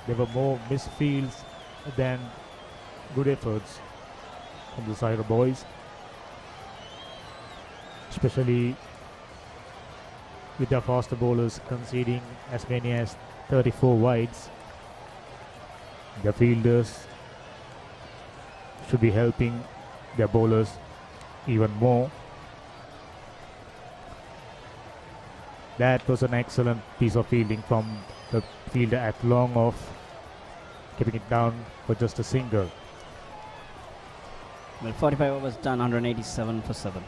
There were more misfields than good efforts from the Zahira boys, especially with their faster bowlers conceding as many as 34 wides. The fielders should be helping their bowlers even more. That was an excellent piece of fielding from the fielder at long off, keeping it down for just a single. Well, 45 overs done, 187 for 7.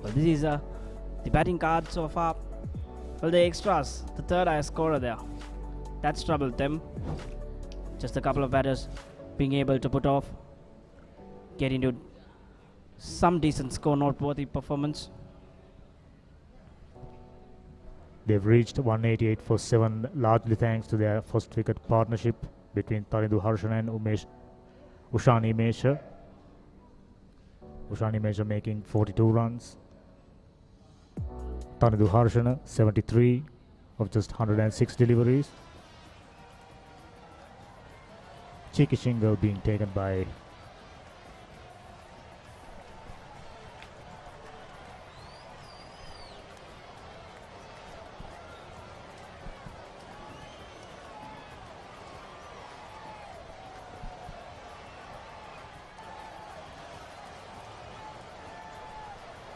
Well, this is the batting card so far. Well, the extras, the third highest scorer there. That's troubled them. Just a couple of batters being able to put off, get into some decent score, noteworthy performance. They've reached 188 for 7, largely thanks to their first wicket partnership between Taridu Harshan and Ushani Mesha. Ushani Mesha making 42 runs. Taridu Harshan 73 of just 106 deliveries. Cheeky shingle being taken by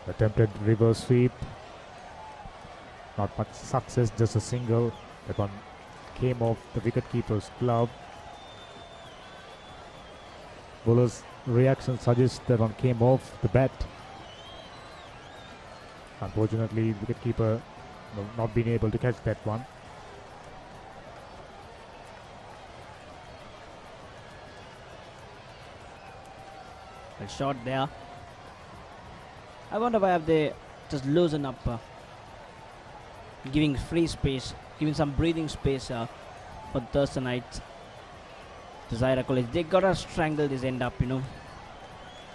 attempted reverse sweep. Not much success, just a single. That one came off the wicketkeeper's glove. Bowler's reaction suggests that one came off the bat. Unfortunately, wicketkeeper not being able to catch that one. A shot there. I wonder why have they just loosened up, giving free space, giving some breathing space for Thurstan night. The Zahira College, they gotta strangle this end up, you know.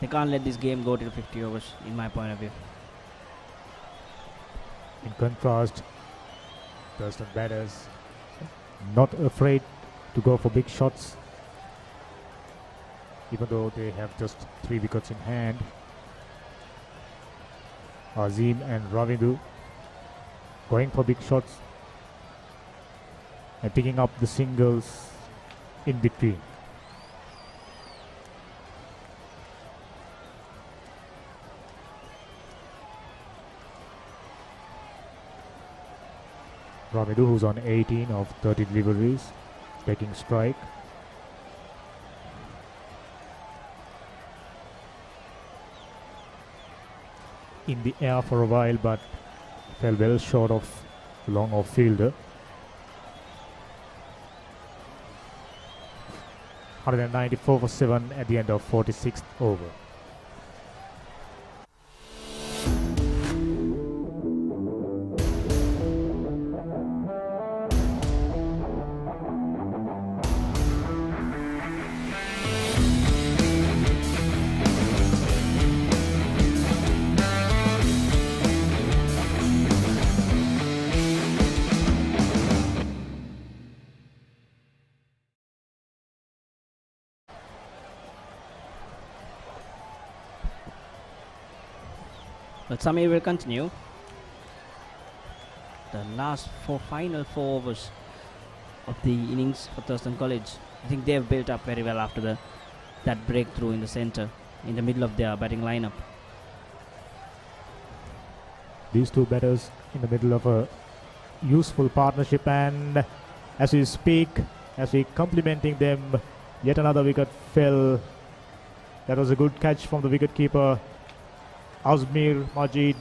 They can't let this game go till 50 overs, in my point of view. In contrast, Thurstan batters not afraid to go for big shots, even though they have just 3 wickets in hand. Azim and Ravidu going for big shots and picking up the singles in between. Ramidu, who's on 18 of 30 deliveries, taking strike. In the air for a while, but fell well short of the long off fielder. 194 for 7 at the end of 46th over. But Samir will continue. The last final four overs of the innings for Thurstan College. I think they've built up very well after that breakthrough in the centre, in the middle of their batting lineup. These two batters in the middle of a useful partnership, and as we speak, as we complimenting them, yet another wicket fell. That was a good catch from the wicketkeeper Azmir Majid,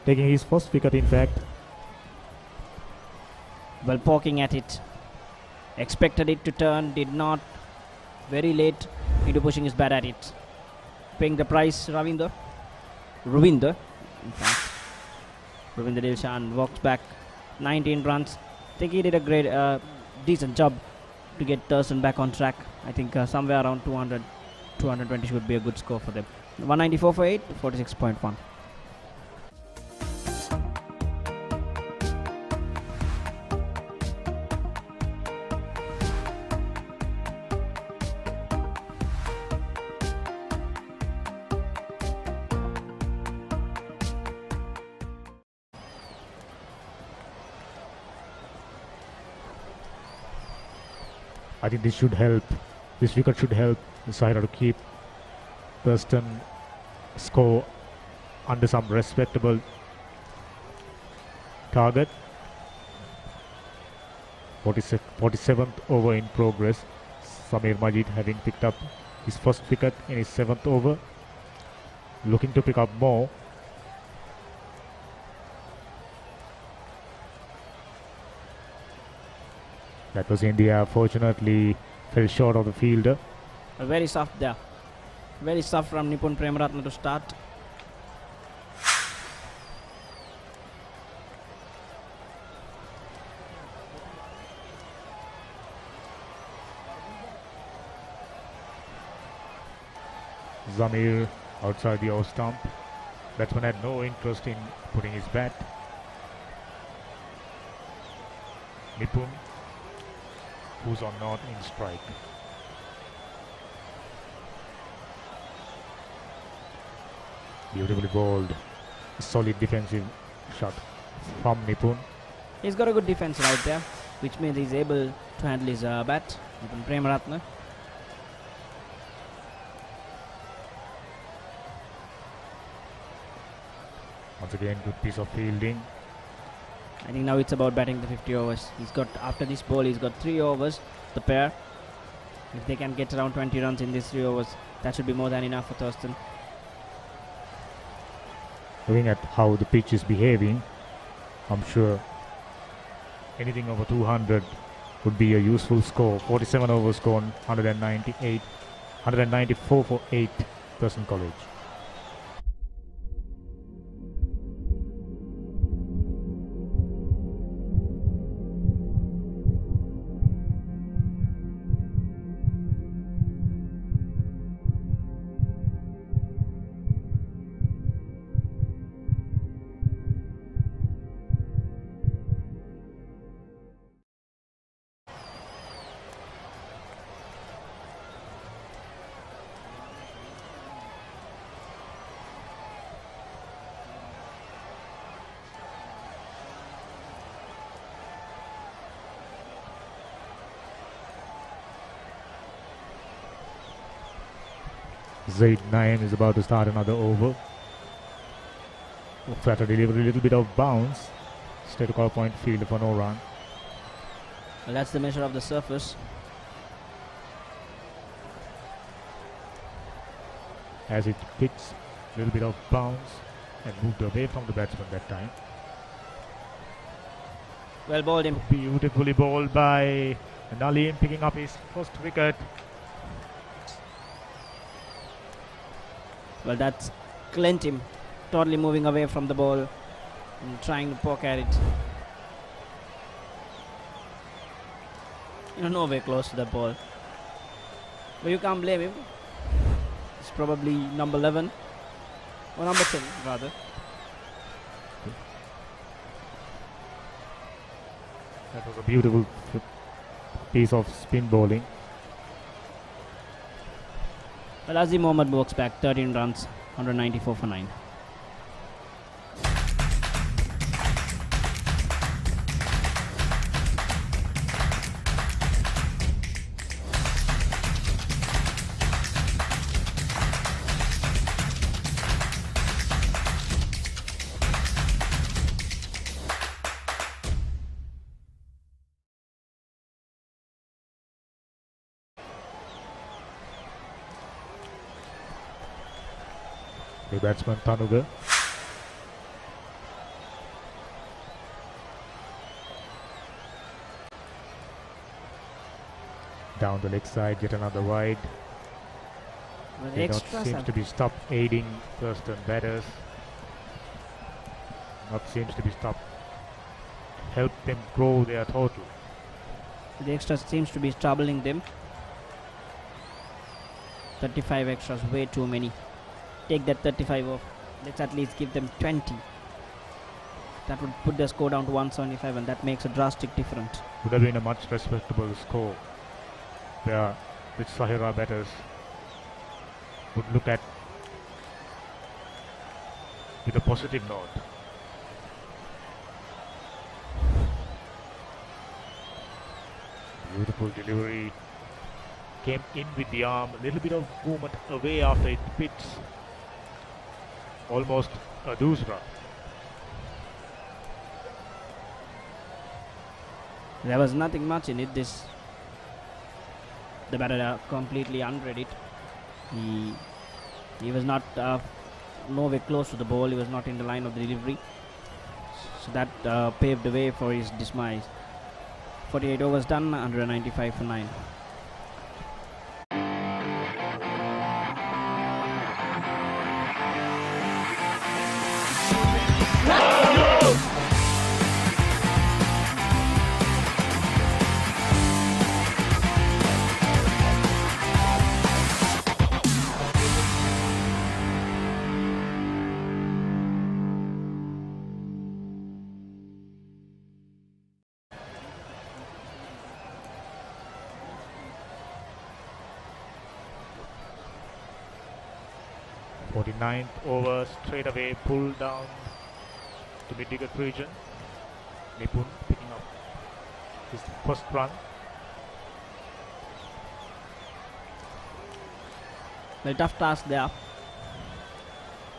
taking his first wicket in fact. Well, poking at it. Expected it to turn, did not. Very late into pushing his bat at it. Paying the price, Ravinder, in fact. Ravinder Dilshan walks back 19 runs. I think he did a great, decent job to get Thurstan back on track. I think somewhere around 200, 220 should be a good score for them. 194 for 8, 46.1. I think this wicket should help Zahira to keep Thurstan score under some respectable target. 47th over in progress. Samir Majid having picked up his first wicket in his 7th over, looking to pick up more. That was in the air, fortunately fell short of the fielder. Very soft there. Very soft from Nipun Premaratna to start. Zamir outside the off stump. Batsman had no interest in putting his bat. Nipun, who's on not in strike. Beautifully bowled. Solid defensive shot from Nipun. He's got a good defense right there, which means he's able to handle his bat. Nipun Premaratna. Once again, good piece of fielding. I think now it's about batting the 50 overs. He's got, after this ball, he's got 3 overs, the pair. If they can get around 20 runs in these 3 overs, that should be more than enough for Thurstan. Looking at how the pitch is behaving, I'm sure anything over 200 would be a useful score. 47 overs gone, 194 for 8, Thurstan College. Zaid Naim is about to start another over. Flatter delivery, a little bit of bounce. Straight to call point field for no run. Well, that's the measure of the surface. As it picks a little bit of bounce and moved away from the batsman that time. Well bowled him. Beautifully bowled by Nalim, picking up his first wicket. Well, that's Clint him. Totally moving away from the ball and trying to poke at it. Nowhere close to the ball. But you can't blame him. It's probably number 11 or number 10 rather. That was a beautiful piece of spin bowling. Well, Azim Mohammed walks back 13 runs, 194 for 9. The batsman Tanuga. Down the leg side, yet another wide. Well, They not seems to be stopped aiding Thurstan batters. Not seems to be stopped. Help them grow their total. The extra seems to be troubling them. 35 extras, way too many. Take that 35 off. Let's at least give them 20. That would put the score down to 175, and that makes a drastic difference. Would have been a much respectable score. Where which Zahira batters would look at with a positive note. Beautiful delivery. Came in with the arm, a little bit of movement away after it pitched. Almost a doosra. There was nothing much in it. The batter completely unread it. He was not nowhere close to the ball. He was not in the line of the delivery. So that paved the way for his demise. 48 overs done, 195 for 9. Ninth over, straight away pulled down to mid-wicket region. Nipun picking up his first run. Well, tough task there.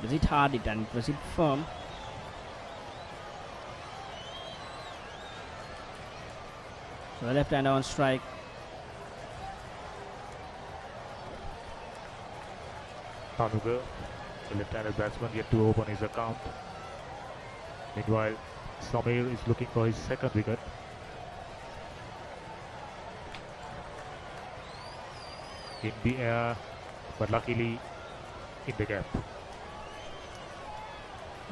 Was it hard it and was it firm? So the left hander on strike. Tanuga, the left-handed batsman, yet to open his account. Meanwhile, Samir is looking for his second wicket. In the air, but luckily in the gap.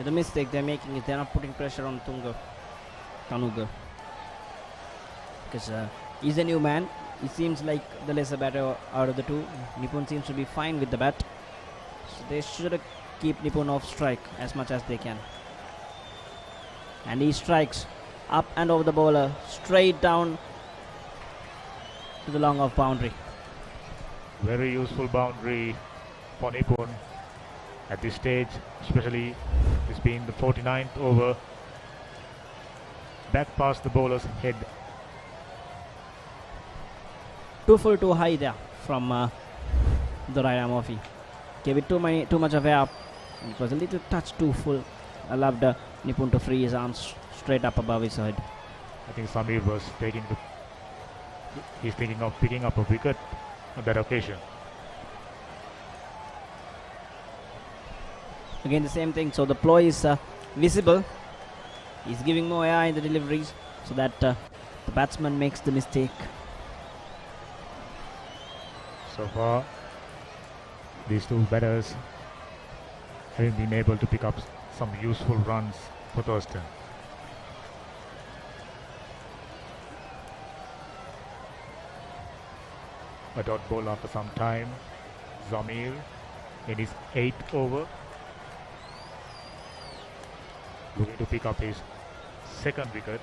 The mistake they're making is they're not putting pressure on Tanuga. Because he's a new man. He seems like the lesser batter out of the two. Nipun seems to be fine with the bat. So they should keep Nipun off strike as much as they can. And he strikes up and over the bowler, straight down to the long off boundary. Very useful boundary for Nipun at this stage, especially this being the 49th over. Back past the bowler's head. 2 full, 2 high there from Zahira Murphy. Gave it too much of air. It was a little touch too full. allowed Nipun to free his arms straight up above his head. I think Samir was he's thinking of picking up a wicket on that occasion. Again the same thing, so the ploy is visible. He's giving more air in the deliveries so that the batsman makes the mistake. So far, these two batters having been able to pick up some useful runs for Thurstan. A dot ball after some time. Zamir in his 8th over, looking to pick up his 2nd wicket.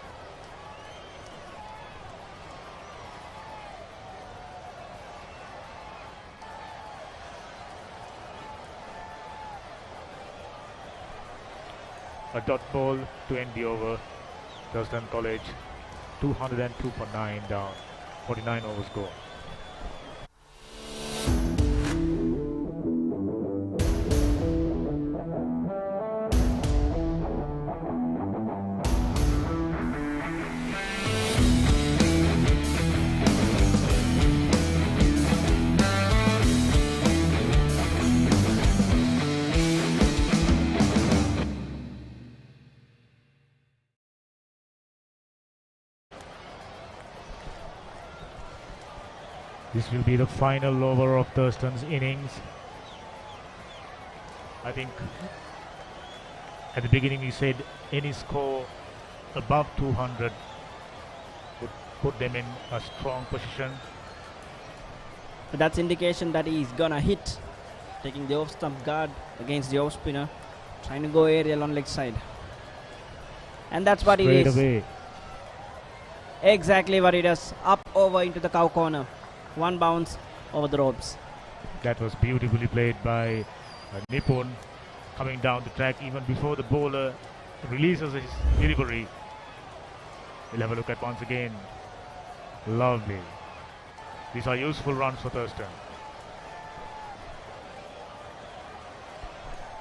A dot ball to end the over. Thurstan College 202 for 9 down. 49 overs go. This will be the final over of Thurstan's innings. I think at the beginning we said any score above 200 would put them in a strong position. But that's indication that he's gonna hit, taking the off stump guard against the off spinner, trying to go aerial on leg side. And that's what Straight it is. away. Exactly what he does. Up over into the cow corner. One bounce over the ropes. That was beautifully played by Nipun, coming down the track even before the bowler releases his delivery. We'll have a look at once again. Lovely. These are useful runs for Thurstan.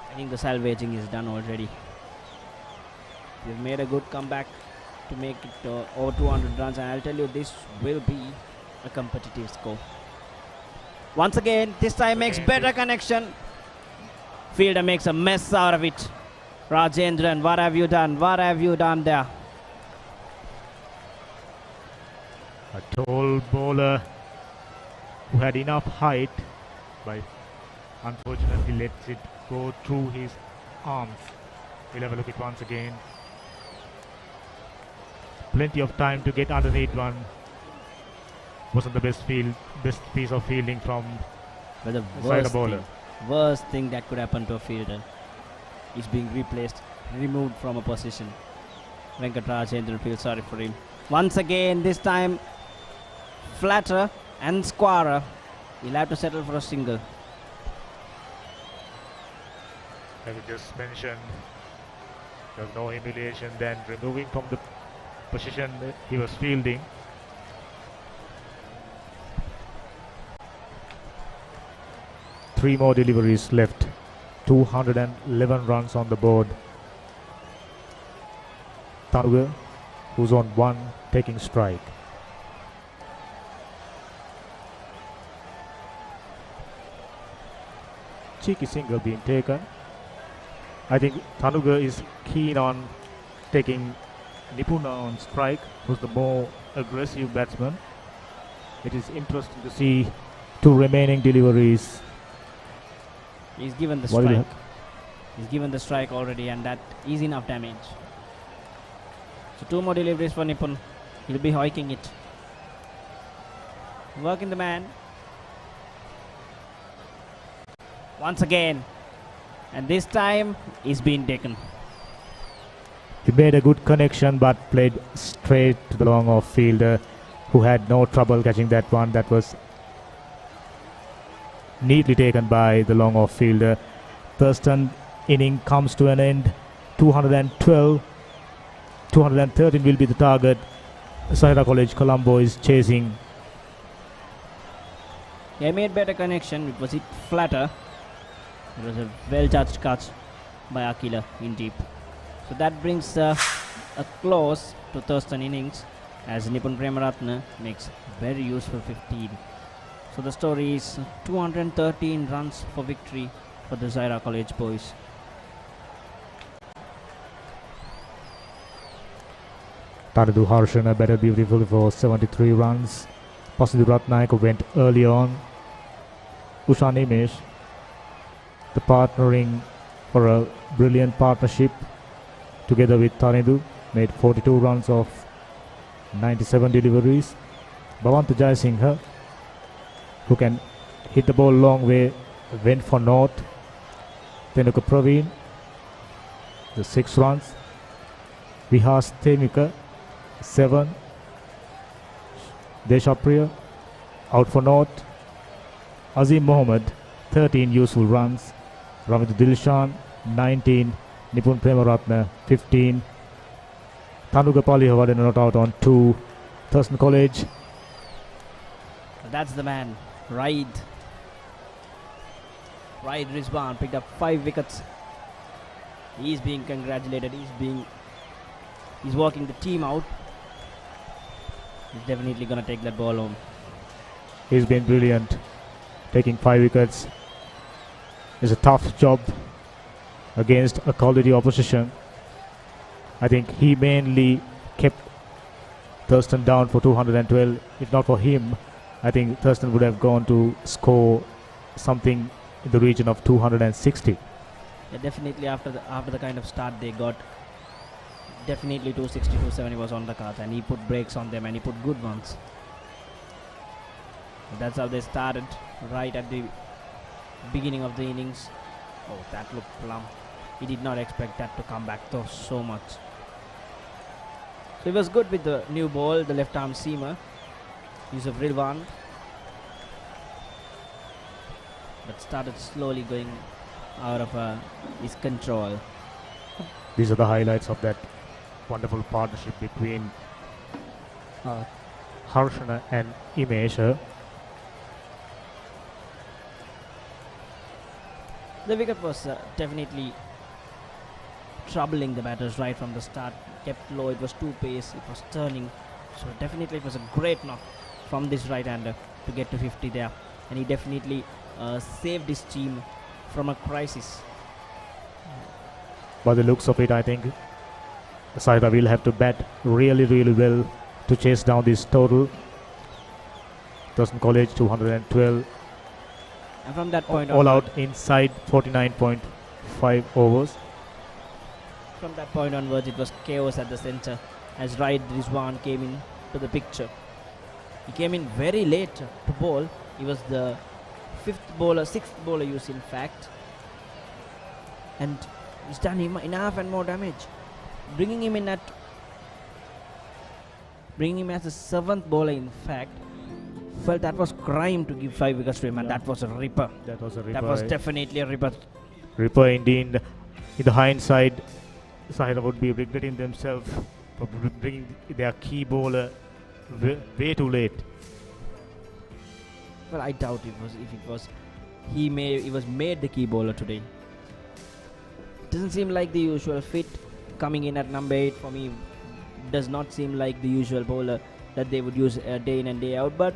I think the salvaging is done already. They've made a good comeback to make it over 200 runs, and I'll tell you, this will be a competitive score. Once again, this time makes better connection. Fielder makes a mess out of it. Rajendran, what have you done? What have you done there? A tall bowler who had enough height, but unfortunately lets it go through his arms. We'll have a look at once again. Plenty of time to get underneath one. Wasn't the best piece of fielding from the side bowler. Worst thing that could happen to a fielder is being replaced, removed from a position. Venkat Rajendran feels sorry for him. Once again, this time flatter and squarer. He'll have to settle for a single. As I just mentioned, there's no humiliation then removing from the position he was fielding. Three more deliveries left. 211 runs on the board. Tanuga, who's on 1, taking strike. Cheeky single being taken. I think Tanuga is keen on taking Nipuna on strike, who's the more aggressive batsman. It is interesting to see 2 remaining deliveries. He's given the strike. He's given the strike already, and that is enough damage. So 2 more deliveries for Nipun. He'll be hoiking it. Working the man. Once again. And this time he's been taken. He made a good connection but played straight to the long off fielder, who had no trouble catching that one. That was neatly taken by the long off fielder. Thurstan inning comes to an end. 212, 213 will be the target. Zahira College Colombo is chasing. He made better connection. It was hit flatter. It was a well judged catch by Akila in deep. So that brings a close to Thurstan innings as Nipun Premaratne makes very useful 15. So the story is 213 runs for victory for the Zahira College boys. Taridu Harshana batted beautifully for 73 runs. Pasindu Ratnaik went early on. Ushan Imesh, the partnering for a brilliant partnership together with Taridu, made 42 runs of 97 deliveries. Bhavanta Jayasinghe, who can hit the ball long way, went for naught. Tenuka Praveen, the 6 runs. Vihas Temika, 7. Deshapriya, out for naught. Azim Mohammed, 13 useful runs. Ravindu Dilshan, 19. Nipun Premaratne, 15. Tanuga Palihavadan not out on 2. Thurstan College. That's the man, Raid Rizwan picked up 5 wickets. He's being congratulated. He's walking the team out. He's definitely gonna take that ball home. He's been brilliant, taking 5 wickets. It's a tough job against a quality opposition. I think he mainly kept Thurstan down for 212. If not for him, I think Thurstan would have gone to score something in the region of 260. Yeah, definitely after the kind of start they got, definitely 260, 270 was on the cards, and he put breaks on them and he put good ones. That's how they started, right at the beginning of the innings. Oh, that looked plumb. He did not expect that to come back though so much. So he was good with the new ball, the left arm seamer, use of Rilvan, but started slowly going out of his control. These are the highlights of that wonderful partnership between Harshana and Imesh. The wicket was definitely troubling the batters right from the start. Kept low, it was too pace, it was turning. So definitely it was a great knock from this right-hander to get to 50 there. And he definitely saved his team from a crisis. By the looks of it, I think Zahira will have to bat really well to chase down this total. Thurstan College 212. And from that point all onward, out inside 49.5 overs. From that point onwards, it was chaos at the centre as Raid Rizwan came in to the picture. He came in very late to bowl. He was the sixth bowler used in fact, and he's done him enough and more damage. Bringing him as a 7th bowler in fact, felt that was crime to give 5 wickets to him, and that was a ripper. That was a ripper. That was definitely a ripper. Ripper indeed. In the hindsight, Zahira would be regretting themselves for bringing their key bowler way too late. Well, I doubt he was made the key bowler today. Doesn't seem like the usual fit. Coming in at number 8 for me does not seem like the usual bowler that they would use day in and day out, but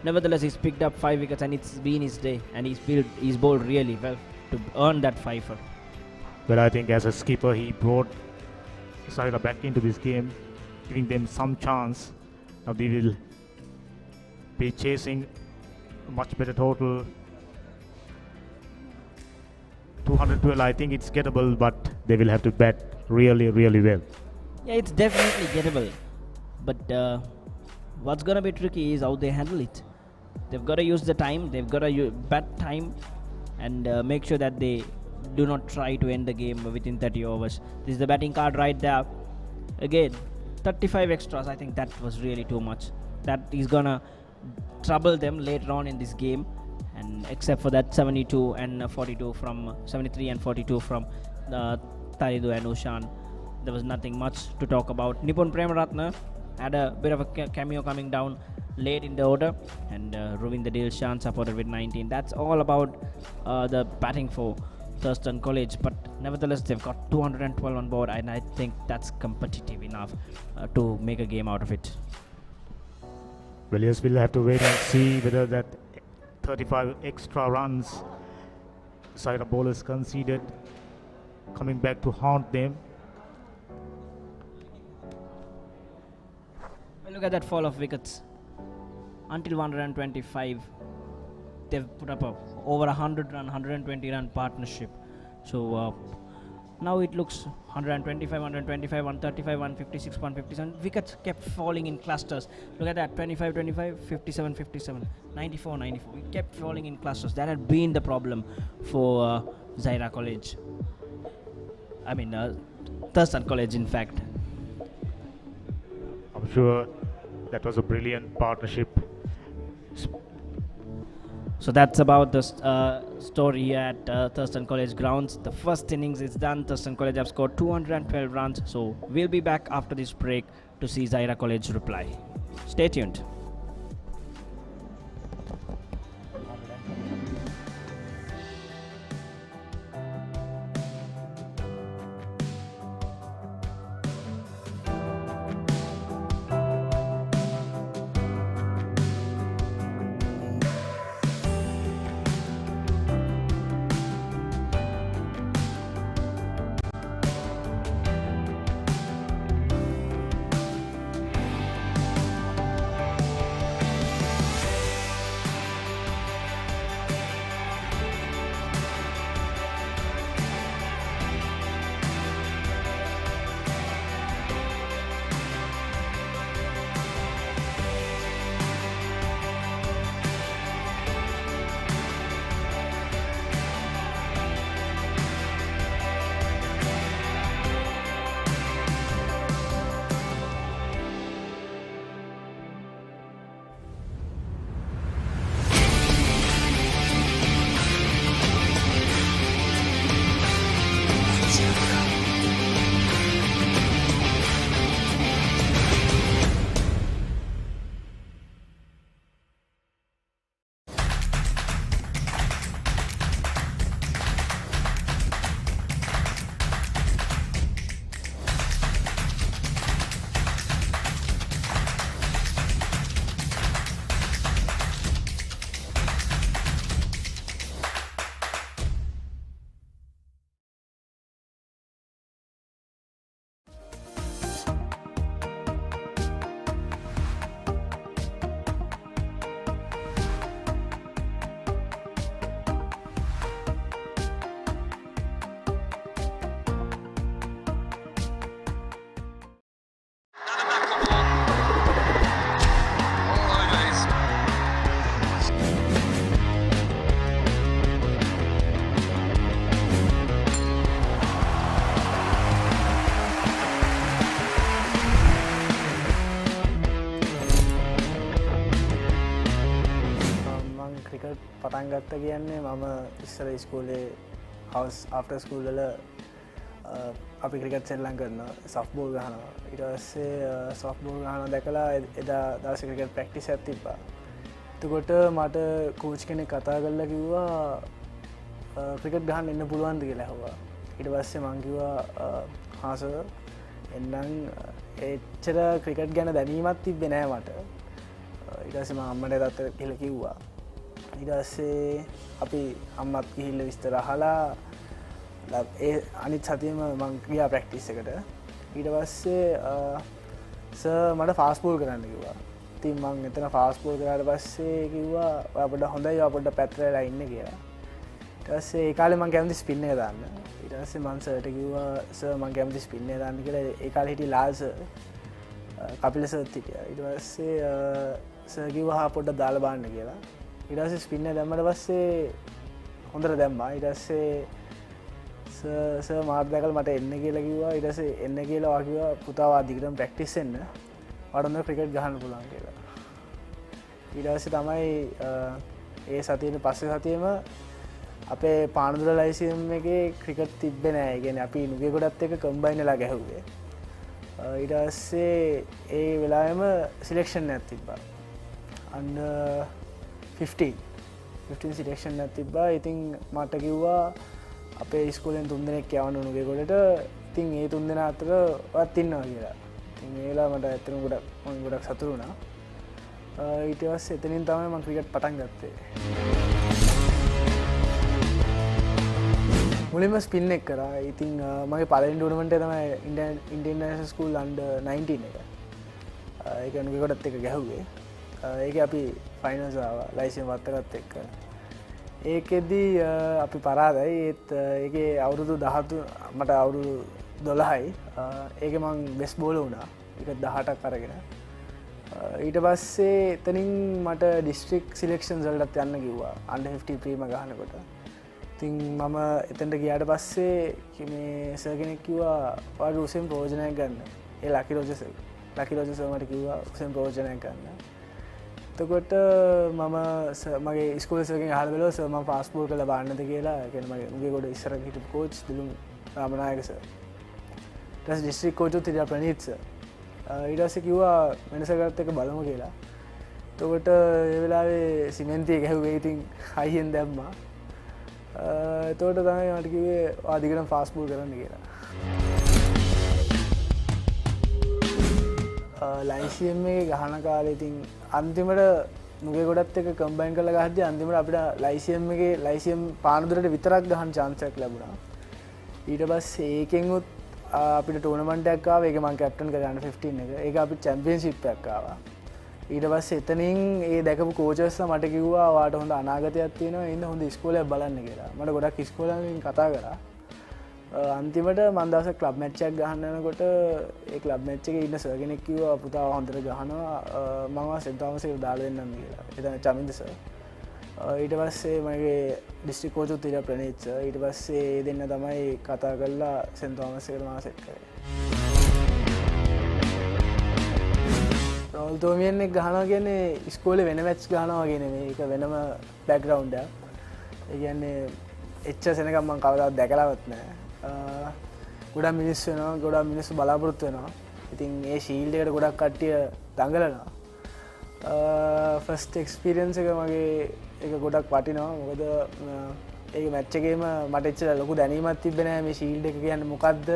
nevertheless he's picked up 5 wickets and it's been his day, and he's bowled really well to earn that fifer. Well, I think as a skipper he brought Zahira back into this game, giving them some chance. Now they will be chasing a much better total. 212, I think it's gettable, but they will have to bat really well. Yeah, it's definitely gettable, but what's gonna be tricky is how they handle it. They've got to use the time, they've got to bat time, and make sure that they do not try to end the game within 30 overs. This is the batting card right there. Again, 35 extras, I think that was really too much. That is gonna trouble them later on in this game, and except for that 72 and 42 from 73 and 42 from Taridu and Ushan, there was nothing much to talk about. Nipun Premaratne had a bit of a cameo coming down late in the order, and Ravindu Dilshan supported with 19. That's all about the batting for Thurstan College, but nevertheless they've got 212 on board, and I think that's competitive enough to make a game out of it. Well, yes, we'll have to wait and see whether that 35 extra runs Zahira bowlers conceded coming back to haunt them. Well, look at that fall of wickets. Until 125, they've put up over 100 run, 120 run partnership. So now it looks 125, 125, 135, 156, 157. Wickets kept falling in clusters. Look at that, 25, 25, 57, 57, 94, 94. It kept falling in clusters. That had been the problem for Zahira College. I mean, Thurstan College, in fact. I'm sure that was a brilliant partnership. So that's about the story here at Thurstan College grounds. The first innings is done. Thurstan College have scored 212 runs. So we'll be back after this break to see Zahira College reply. Stay tuned. පටන් ගත්ත කියන්නේ මම ඉස්සර ස්කූලේ හවස් after school වල අපි cricket සෙල්ලම් කරනවා සොෆ්ට් බෝල් ගහනවා ඊට පස්සේ සොෆ්ට් බෝල් ගහනවා දැකලා එදා දවසේ ක්‍රිකට් ප්‍රැක්ටිස් එකක් තිබ්බා එතකොට මට කෝච් කෙනෙක් කතා කරලා කිව්වා ක්‍රිකට් ගහන්න එන්න පුළුවන්ද කියලා ඇහුවා ඊට පස්සේ මං කිව්වා හා සර් එන්නම් එච්චර ක්‍රිකට් ගැන දැනීමක් තිබ්බේ නැහැ මට ඊට පස්සේ මම අම්මට තාත්තට කියලා කිව්වා ඊට පස්සේ අපි අම්මත් ගිහිල්ලා විස්තර අහලා ඒ අනිත් සතියේම මං ගියා ප්‍රැක්ටිස් එකට ඊට පස්සේ සර් මට ෆාස්ට් බෝල් කරන්න කිව්වා ඉතින් මං එතන ෆාස්ට් බෝල් කරාට පස්සේ කිව්වා ඔයා පොඩ්ඩක් හොඳයි ඔයා පොඩ්ඩක් පැත්තට වෙලා ඉන්න කියලා ඊට පස්සේ ඒ කාලේ මං කැමති ස්පින් එක දාන්න ඊට පස්සේ මං සර්ට කිව්වා සර් මං කැමති ස්පින් එක දාන්න කියලා ඒ කාලේ හිටිය ලාල් සර් කපිල සර්ත් හිටියා ඊට පස්සේ සර් කිව්වා පොඩ්ඩක් දාලා බලන්න කියලා ඊට පස්සේ ස්පින් එක දැම්මට පස්සේ හොඳට දැම්මා ඊට පස්සේ සර් මාත් දැකලා මට එන්න කියලා කිව්වා ඊට පස්සේ එන්න කියලා වා කිව්වා පුතා වා දිගටම ප්‍රැක්ටිස් වෙන්න වාට හොඳ ක්‍රිකට් ගහන්න පුළුවන් කියලා ඊට පස්සේ තමයි ඒ සතියේ පස්සේ සතියේම අපේ පානදුර ලයිසියම් එකේ ක්‍රිකට් තිබ්බේ නෑ ඒ කියන්නේ අපි නුගේ ගොඩත් එක්ක කම්බයින් වෙලා ගැහුවේ ඊට පස්සේ ඒ වෙලාවෙම සිලෙක්ෂන් එකක් තිබ්බා under 15 සිලෙක්ෂන් එකක් තිබ්බා ඉතින් මට කිව්වා අපේ ඉස්කෝලෙන් 3 දෙනෙක් යවන්න උණු නුගේගොඩට. ඉතින් ඒ 3 දෙනා අතර වත් ඉන්නවා කියලා. ඉතින් ඒ වෙලාව මට ඇත්තටම ගොඩක් සතුටු වුණා. ඊට පස්සේ එතනින් තමයි මම ක්‍රිකට් පටන් ගත්තේ. මුලින්ම ස්පින් එක කරා. ඉතින් මගේ පළවෙනි ටූර්නමන්ට් එක තමයි ඉන්ටර්නැෂනල් ස්කූල් අන්ඩර් 19 එක. ඒක නුගේගොඩත් එක්ක ගැහුවේ. ඒක අපි ෆයිනල්ස් ආවා ලයිසියම් වත්තකත් එක්ක. ඒකෙදී අපි පරාදයි. ඒත් ඒකේ අවුරුදු 13 මට අවුරුදු 12යි. ඒකේ මං බෙස්ට් බෝලර් වුණා. ඒක 18ක් අරගෙන. ඊට පස්සේ එතනින් මට ඩිස්ට්‍රික්ට් සිලෙක්ෂන්ස් වලටත් යන්න කිව්වා. අන්ඩර් 50 ප්‍රීම ගහනකොට. ඉතින් මම එතනට ගියාට පස්සේ මේ සර් කෙනෙක් කිව්වා ඔයාගේ උසෙන් ප්‍රයෝජනයක් ගන්න. ඒ ලකි රොජර් සර් මට කිව්වා උසෙන් ප්‍රයෝජනයක් ගන්න. එතකොට මම මගේ ඉස්කෝලේ සර්ගෙන් අහලා බලුවා සර් මම පාස්පෝර්ට් කරලා බාන්නද කියලා. ඒ කියන්නේ මගේ උගේගොඩ ඉස්සර හිටපු කෝච් දිලුම් රාමනායක සර්. ඊට පස්සේ ඩිස්ට්‍රික්ට් කෝච් උත් ඉතින් ප්‍රනීත් සර්. ඊට පස්සේ කිව්වා වෙනසකට එක බලමු කියලා. එතකොට ඒ වෙලාවේ සිමෙන්තිය ගැහුවේ ඉතින් හයියෙන් දැම්මා. එතකොට තමයි මට කිව්වේ ආදිගටම ෆාස්ට් බෝල් කරන්න කියලා. ලයිසියම් එකේ ගහන කාලේ ඉතින් අන්තිමට නුගේගොඩත් එක්ක කම්බයින් කරලා ගහද්දී අන්තිමට අපිට ලයිසියම් පානදුරට විතරක් ගහන්න chance එකක් ලැබුණා. ඊට පස්සේ ඒකෙන් උත් අපිට ටූර්නමන්ට් එකක් ආවා. ඒක මම කැප්ටන් කරලා 15 එක. ඒක අපිට චැම්පියන්ෂිප් එකක් ආවා. ඊට පස්සේ එතනින් ඒ දැකපු කෝචස්ලා මට කිව්වා ඔයාට හොඳ අනාගතයක් තියෙනවා. ඉන්න හොඳ ඉස්කෝලයක් බලන්න කියලා. මට ගොඩක් ඉස්කෝලෙන් කතා කරා. අන්තිමට මම දවසක් ක්ලබ් මැච් එකක් ගහන්න යනකොට ඒ ක්ලබ් මැච් එකේ ඉන්න සර් කෙනෙක් කිව්වා පුතා හොඳට ගහනවා මම සෙන්ට් තෝමස් එකට දාලා දෙන්නම් කියලා. එතන චමින්ද සර්. ඊට පස්සේ මගේ ඩිස්ට්‍රික්ට් කෝච් උත් ඉතින් ප්‍රනීත් සර්. ඊට පස්සේ ඒ දෙන්න තමයි කතා කරලා සෙන්ට් තෝමස් එකට මාව සෙට් කරේ. රෝල් තෝමියන් එක ගහනවා කියන්නේ ඉස්කෝලේ වෙන මැච් ගහනවා වගේ නෙමෙයි. ඒක වෙනම බෑග්ග්‍රවුන්ඩ් එකක්. ඒ කියන්නේ එච්චර සෙනගම් මම කවදාවත් දැකලාවත් නැහැ. ගොඩක් මිනිස්සු වෙනවා. ගොඩක් මිනිස්සු බලාපොරොත්තු වෙනවා. ඉතින් ඒ ෂීල්ඩ් එකට ගොඩක් කට්ටිය දඟලනවා. ෆස්ට් එක්ස්පීරියන්ස් එක මගේ ඒක ගොඩක් වටිනවා. මොකද ඒක මැච් එකේම මට එච්චර ලොකු දැනීමක් තිබ්බේ නැහැ මේ ෂීල්ඩ් එක කියන්නේ මොකද්ද.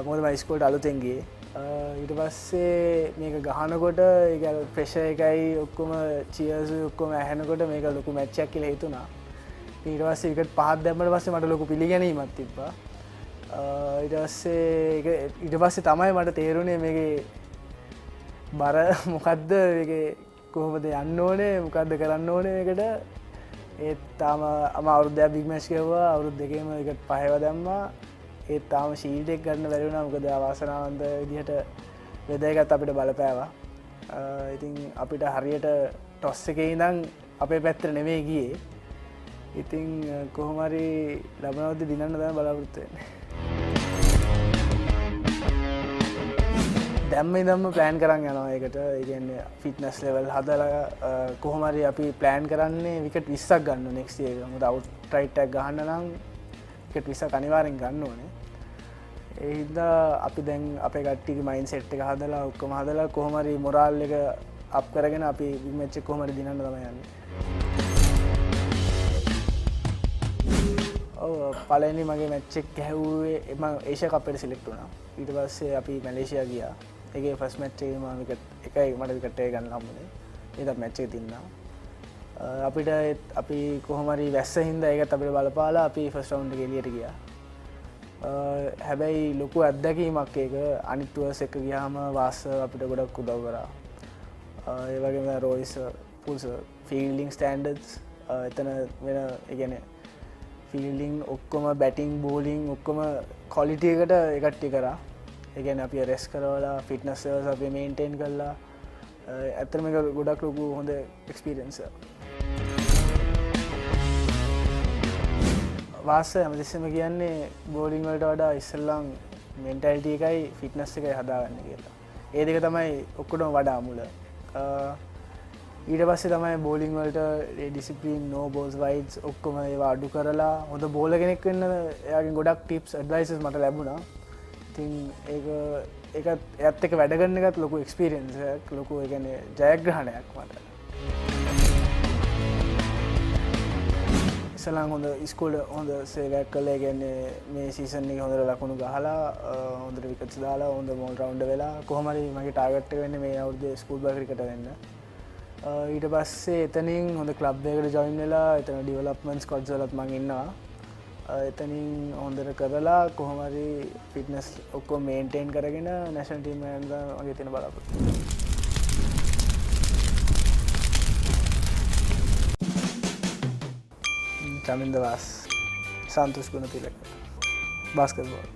මොකද මම ඉස්කෝලේට අලුතෙන් ගියේ. ඊට පස්සේ මේක ගහනකොට ඒක ප්‍රෙෂර් එකයි ඔක්කොම චියර්ස් ඔක්කොම ඇහෙනකොට මේක ලොකු මැච් එකක් කියලා හිතුණා. ඊට පස්සේ විකට් 5ක් දැම්මට පස්සේ මට ලොකු පිළිගැනීමක් තිබ්බා. ඊට පස්සේ තමයි මට තේරුණේ මේකේ බර මොකද්ද, මේකේ කොහොමද යන්න ඕනේ, මොකද්ද කරන්න ඕනේ මේකට. ඒත් තාම අවුරුද්දක් බිග් මැච් ගහුවා. අවුරුදු දෙකේම විකට් 5ව දැම්මා. ඒත් තාම ෂීල්ඩ් එක ගන්න බැරි වුණා. මොකද අවාසනාවන්ත විදිහට වෙදර් එකත් අපිට බලපෑවා. ඉතින් අපිට හරියට ටොස් එකේ ඉඳන් අපේ පැත්තට නෙමෙයි ගියේ. ඉතින් කොහොම හරි ලබනවද්දි දිනන්න තමයි බලාපොරොත්තු වෙන්නේ. දැම්ම ඉඳන්ම ප්ලෑන් කරන් යනවා ඒකට. ඒ කියන්නේ ෆිට්නස් ලෙවල් හදලා කොහොම හරි අපි ප්ලෑන් කරන්නේ විකට් 20ක් ගන්න නෙක්ස්ට් ඉයර් එක. මොකද අවුට් රයිට් එකක් ගහන්න නම් විකට් 20ක් අනිවාර්යෙන් ගන්න ඕනේ. ඒ හින්දා අපි දැන් අපේ කට්ටියගේ මයින්ඩ් සෙට් එක හදලා ඔක්කොම හදලා කොහොම හරි මොරාල් එක අප් කරගෙන අපි බිග් මැච් එක කොහොම හරි දිනන්න තමයි යන්නේ. පළවෙනි මගේ මැච් එක ගැහුවේ මම ඒෂියා කප් එකට සිලෙක්ට් වුණා. ඊට පස්සේ අපි මැලේසියා ගියා. ඒකේ ෆස්ට් මැච් එකේ මම විකට් එකයි මට විකට් එක ගන්න හම්බුනේ. ඒකත් මැච් එක තින්නා. අපිට අපි කොහොම හරි වැස්ස හින්දා ඒකත් අපිට බලපාලා අපි ෆස්ට් රවුන්ඩ් එකේ එළියට ගියා. හැබැයි ලොකු අත්දැකීමක් ඒක. අනිත් ටුවර්ස් එක ගියාම වාස් අපිට ගොඩක් උදව් කරා. ඒ වගේම රෝයිස් පුල්ස් ෆීල්ඩින් ස්ටෑන්ඩඩ්ස් එතන වෙන ඒ කියන්නේ ෆීල්ඩින් ඔක්කොම බැටිං බෝලිං ඔක්කොම ක්වොලිටි එකට ඒ කට්ටිය කරා. ඒ කියන්නේ අපි රෙස්ට් කරවලා ෆිට්නස් ලෙවල්ස් අපි මේන්ටේන් කළා. ඇත්තටම මේක ගොඩක් ලොකු හොඳ එක්ස්පීරියන්ස් එකක්. වාස හැමතිස්සෙම කියන්නේ බෝලිං වලට වඩා ඉස්සෙල්ලම් මෙන්ටැලිටි එකයි ෆිට්නස් එකයි හදාගන්න කියලා. ඒ දෙක තමයි ඔක්කොටම වඩා මුල. ඊට පස්සේ තමයි බෝලිං වලට ඩිසිප්ලින් නෝ බෝල්ස් වයිඩ්ස් ඔක්කොම ඒවා අඩු කරලා හොඳ බෝලර් කෙනෙක් වෙන්න එයාගෙන් ගොඩක් ටිප්ස් ඇඩ්වයිසස් මට ලැබුණා. ඉතින් ඒකත් එයත් එක්ක වැඩ කරන එකත් ලොකු එක්ස්පීරියන්ස් එකක්, ලොකු ඒ කියන්නේ ජයග්‍රහණයක් මට. ඉස්සලම් හොඳ ඉස්කෝලේ හොඳ සේවයක් කළා. ඒ කියන්නේ මේ සීසන් එකේ හොඳට ලකුණු ගහලා හොඳට විකට්ස් දාලා හොඳ මෝල් රවුන්ඩ් වෙලා කොහොම හරි මගේ ටාගට් එක වෙන්නේ මේ අවුරුද්දේ ස්කූල් බල් ක්‍රිකට් වෙන්න. ඊට පස්සේ එතනින් හොඳ ක්ලබ් එකකට ජොයින් වෙලා එතන ඩෙවලොප්මන්ට් ස්ක්වොඩ්ස් වලත් මම ඉන්නවා. එතනින් හොඳට කරලා කොහොම හරි ෆිට්නස් ඔක්කොම මේන්ටේන් කරගෙන නැෂනල් ටීම් එකට යන්න මගේ තියෙන බලාපොරොත්තු. Chaminda Vas, Santosh Gunatilak, basketball,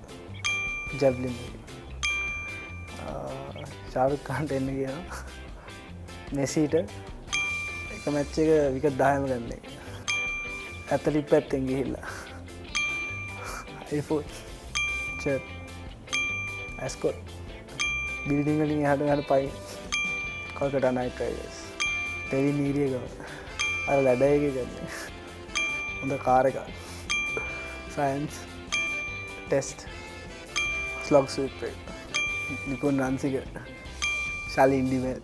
javelin, Shahrukh Khan එන්න කියනවා. මෙසිට එක මැච් එක විකට් 10ම ගන්න එක. ඇතලිට් පැත්තෙන් ගිහිල්ලා. iPhone, chat, ascot, building වලින් එහාට මෙහාට පයින්. කොල්කතා නයිට් රයිඩර්ස්. දෙවි නීරිය ගම. අර ලැඩ එකේ ගන්නේ. හොඳ කාර් එකක්. සයන්ස් ටෙස්ට් ස්ලොග් ස්වීප් එක. නිකුන් රන්සික. ශාලින් ඩිමෙල්.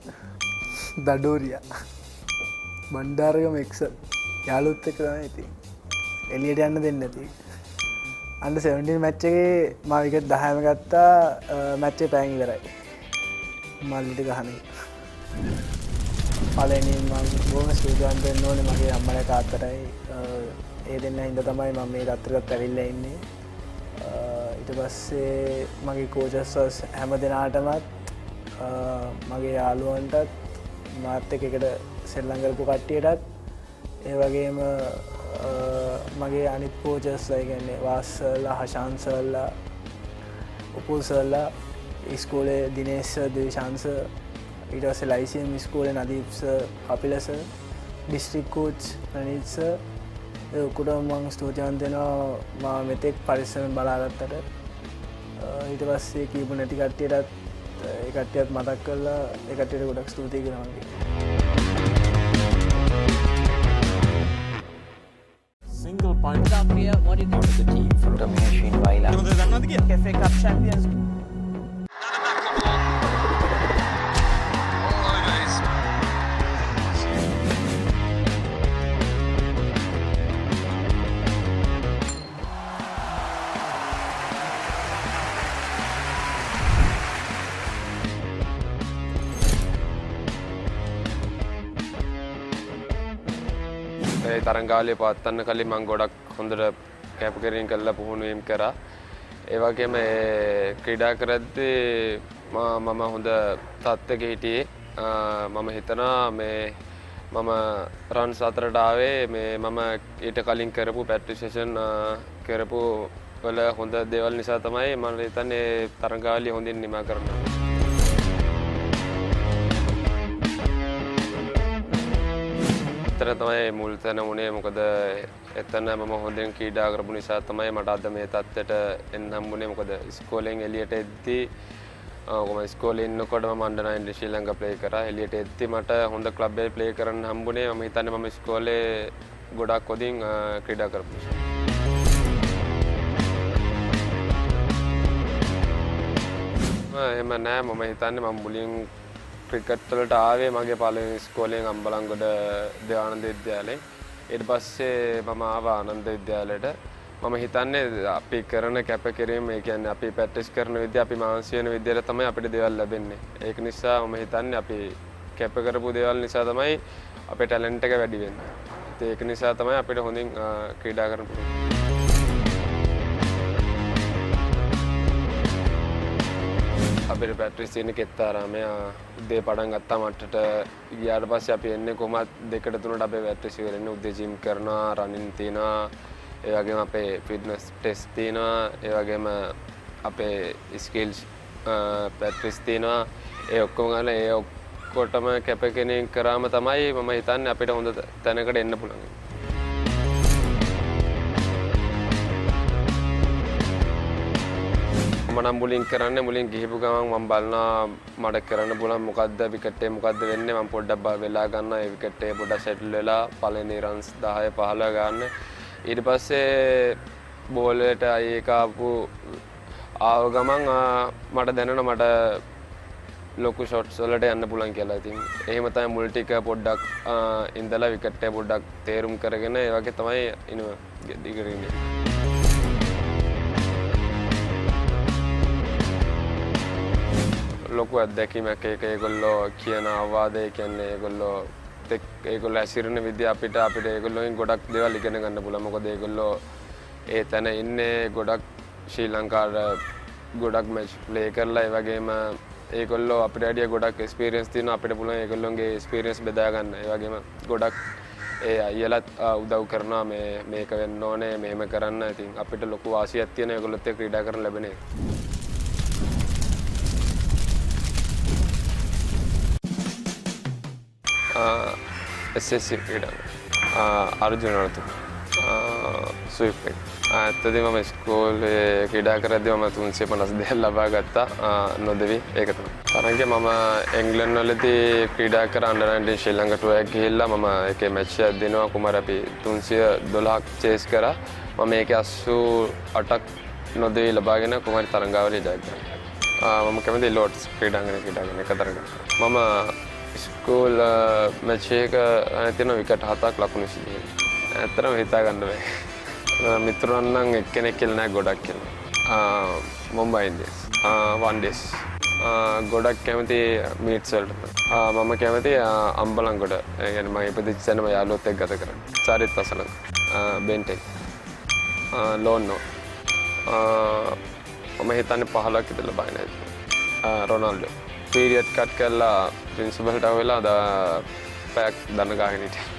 දඩෝරියා. බණ්ඩාරගම එක්සල්. යාළුවොත් එක්ක තමයි ඉතින්. එළියට යන්න දෙන්නේ නැති. අnder 17 මැච් එකේ මම විකට් 10ම ගත්තා. මැච් එක පැයෙන් ඉවරයි. මල්ලිට ගහන එක. පළවෙනි මම බොහොම සූදානම් වෙන්න ඕනේ මගේ අම්මලා තාත්තටයි. ඒ දෙන්න හින්දා තමයි මම මේ තත්ත්වයකට ඇවිල්ලා ඉන්නේ. ඊට පස්සේ මගේ කෝචස් හැම දිනාටමත් මගේ යාළුවන්ටත් මාත් එක්ක එකට සෙල්ලම් කරපු කට්ටියටත් ඒ වගේම මගේ අනිත් කෝචස්ලා කියන්නේ වාස්සලා හෂාන්සලා උපුල්සලා ඉස්කෝලේ දිනේෂ් දේශාන්ස ඊට පස්සේ ලයිසියම් ඉස්කෝලේ Nadeep sir Kapila sir district coach Praneeth sir ඒ ඔක්කොටම මම ස්තුතිවන්ත වෙනවා මම මෙතෙක් පරිස්සමෙන් බලාගත්තට. ඊට පස්සේ කීප නැති කට්ටියටත් ඒ කට්ටියත් මතක් කරලා ඒ කට්ටියට ගොඩක් ස්තුතියි කියනවා මම. Single point up here. What is the team from Ramesh in Vaila? FA Cup champions. තරංගාවලිය පවත්වන්න කලින් මම ගොඩක් හොඳට කැපකිරීම කළා පුහුණුවීම් කරා. ඒ වගේම ක්‍රීඩා කරද්දී මම හොඳ තත්ත්වයක හිටියේ. මම හිතනවා මේ මම රන්ස් 4ට ආවේ මේ මම ඊට කලින් කරපු ප්‍රැක්ටිස් සෙෂන් කරපු වල හොඳ දේවල් නිසා තමයි මම හිතන්නේ තරංගාවලිය හොඳින් නිමා කරනවා. එතන තමයි මුල් තැන උනේ. මොකද එතන මම හොඳින් ක්‍රීඩා කරපු නිසා තමයි මට අද මේ තත්ත්වයට එන්න හම්බුනේ. මොකද ඉස්කෝලෙන් එළියට එද්දී කොහොම ඉස්කෝලේ ඉන්නකොට මම අnder 9 ශ්‍රී ලංකා ප්ලේ කරා. එළියට එද්දී මට හොඳ ක්ලබ් එකේ ප්ලේ කරන්න හම්බුනේ. මම හිතන්නේ මම ඉස්කෝලේ ගොඩක් හොඳින් ක්‍රීඩා කරපු නිසා. එහෙම නෑ. මම හිතන්නේ මම මුලින් ක්‍රිකට් වලට ආවේ මගේ පළවෙනි ඉස්කෝලෙන් අම්බලන්ගොඩ දේවානන්ද විද්‍යාලයෙන්. ඊට පස්සේ මම ආවා ආනන්ද විද්‍යාලයට. මම හිතන්නේ අපි කරන කැපකිරීම, ඒ කියන්නේ අපි ප්‍රැක්ටිස් කරන විදිය, අපි මානසික වෙන විදියට තමයි අපිට දේවල් ලැබෙන්නේ. ඒක නිසා මම හිතන්නේ අපි කැප කරපු දේවල් නිසා තමයි අපේ ටැලන්ට් එක වැඩි වෙන්නේ. ඒක නිසා තමයි අපිට හොඳින් ක්‍රීඩා කරන්න පුළුවන්. අපිට ප්‍රැක්ටිස් තියෙන කෙත්තාරාමය උදේ පටන් ගත්තා මට්ටට ගියාට පස්සේ අපි එන්නේ කොහොමද 2ට 3ට අපේ ප්‍රැක්ටිස් ඉවරෙන්නේ. උදේ ජිම් කරනවා, රනින් තියෙනවා, ඒ වගේම අපේ ෆිට්නස් ටෙස්ට් තියෙනවා, ඒ වගේම අපේ ස්කිල්ස් ප්‍රැක්ටිස් තියෙනවා. ඒ ඔක්කොම ගන්න ඒ ඔක්කොටම කැපකිරීම කරාම තමයි මම හිතන්නේ අපිට හොඳ තැනකට එන්න පුළුවන්. මම මුලින් කරන්නේ මුලින් ගිහිපු ගමන් මම බලනවා මට කරන්න පුළුවන් මොකද්ද විකට් එක මොකද්ද වෙන්නේ. මම පොඩ්ඩක් වෙලා ගන්නවා. ඒ විකට් එක පොඩ්ඩක් සෙටල් වෙලා පළවෙනි රන්ස් 10 15 ගන්න. ඊට පස්සේ බෝල් එකට ඒක ආව ගමන් මට දැනෙනවා මට ලොකු ෂොට්ස් වලට යන්න පුළුවන් කියලා. ඉතින් එහෙම තමයි මුල් ටික පොඩ්ඩක් ඉඳලා විකට් එක පොඩ්ඩක් තේරුම් කරගෙන ඒ වගේ තමයි ඉන්නේ. ලොකු අත්දැකීමක් ඒක ඒගොල්ලෝ කියන අවවාදය කියන්නේ ඒගොල්ලෝ ඇසිරෙන විදිහ අපිට ඒගොල්ලෝගෙන් ගොඩක් දේවල් ඉගෙන ගන්න පුළුවන්. මොකද ඒගොල්ලෝ ඒ තැන ඉන්නේ ගොඩක් ශ්‍රී ලංකාවට ගොඩක් මැච් ප්ලේ කරලා ඒ වගේම ඒගොල්ලෝ අපිට වැඩිය ගොඩක් එක්ස්පීරියන්ස් තියෙනවා. අපිට පුළුවන් ඒගොල්ලෝගේ එක්ස්පීරියන්ස් බෙදා ගන්න. ඒ වගේම ගොඩක් ඒ අයියලත් උදව් කරනවා මේක වෙන්න ඕනේ මෙහෙම කරන්න. ඉතින් අපිට ලොකු වාසියක් තියෙන ඒගොල්ලොත් එක්ක ක්‍රීඩා කරන්න ලැබෙන එක. SSC ක්‍රීඩා අර්ජුනරතු ස්විප් එක. ඇත්තටම මම ඉස්කෝලේ ක්‍රීඩා කරද්දී මම 352ක් ලබා ගත්තා නොදෙවි. ඒක තමයි. තරඟේ මම එංග්ලන්ඩ් වලදී ක්‍රීඩා කර අnder 19 ශ්‍රී ලංකා ටුවර් එක ගිහිල්ලා මම ඒකේ මැච් එකක් දෙනවා කුමාර අපි 312ක් චේස් කරා. මම ඒකේ 88ක් නොදෙවි ලබාගෙන කුමාරි තරඟාවලිය ජය ගත්තා. මම කැමති ලෝඩ්ස් ක්‍රීඩාංගණයේ ක්‍රීඩා කරන එක තරඟ. මම ස්කූල් මැච් එක තියෙන විකට් 7ක් ලකුණු 20. ඇත්තටම හිතා ගන්න බෑ. මිතුරන් නම් එක්කෙනෙක් කියලා නෑ ගොඩක් කියලා. මුම්බයි ඉන්දියන්ස් one days ගොඩක් කැමති මීට්ස් වලට. මම කැමති අම්බලන්ගොඩ. ඒ කියන්නේ මම ඉපදිච්ච තැනම යාළුවොත් එක්ක ගත කරන්න. චාරිත් අසලං බෙන්ටෙක් ලෝන්නෝ මම හිතන්නේ 15ක් විතර ලබයි නේද. රොනාල්ඩෝ පීරියඩ් කට් කරලා ප්‍රින්සිපල්ට ආවෙලා පැයක් දන්න ගාගෙන හිටියා.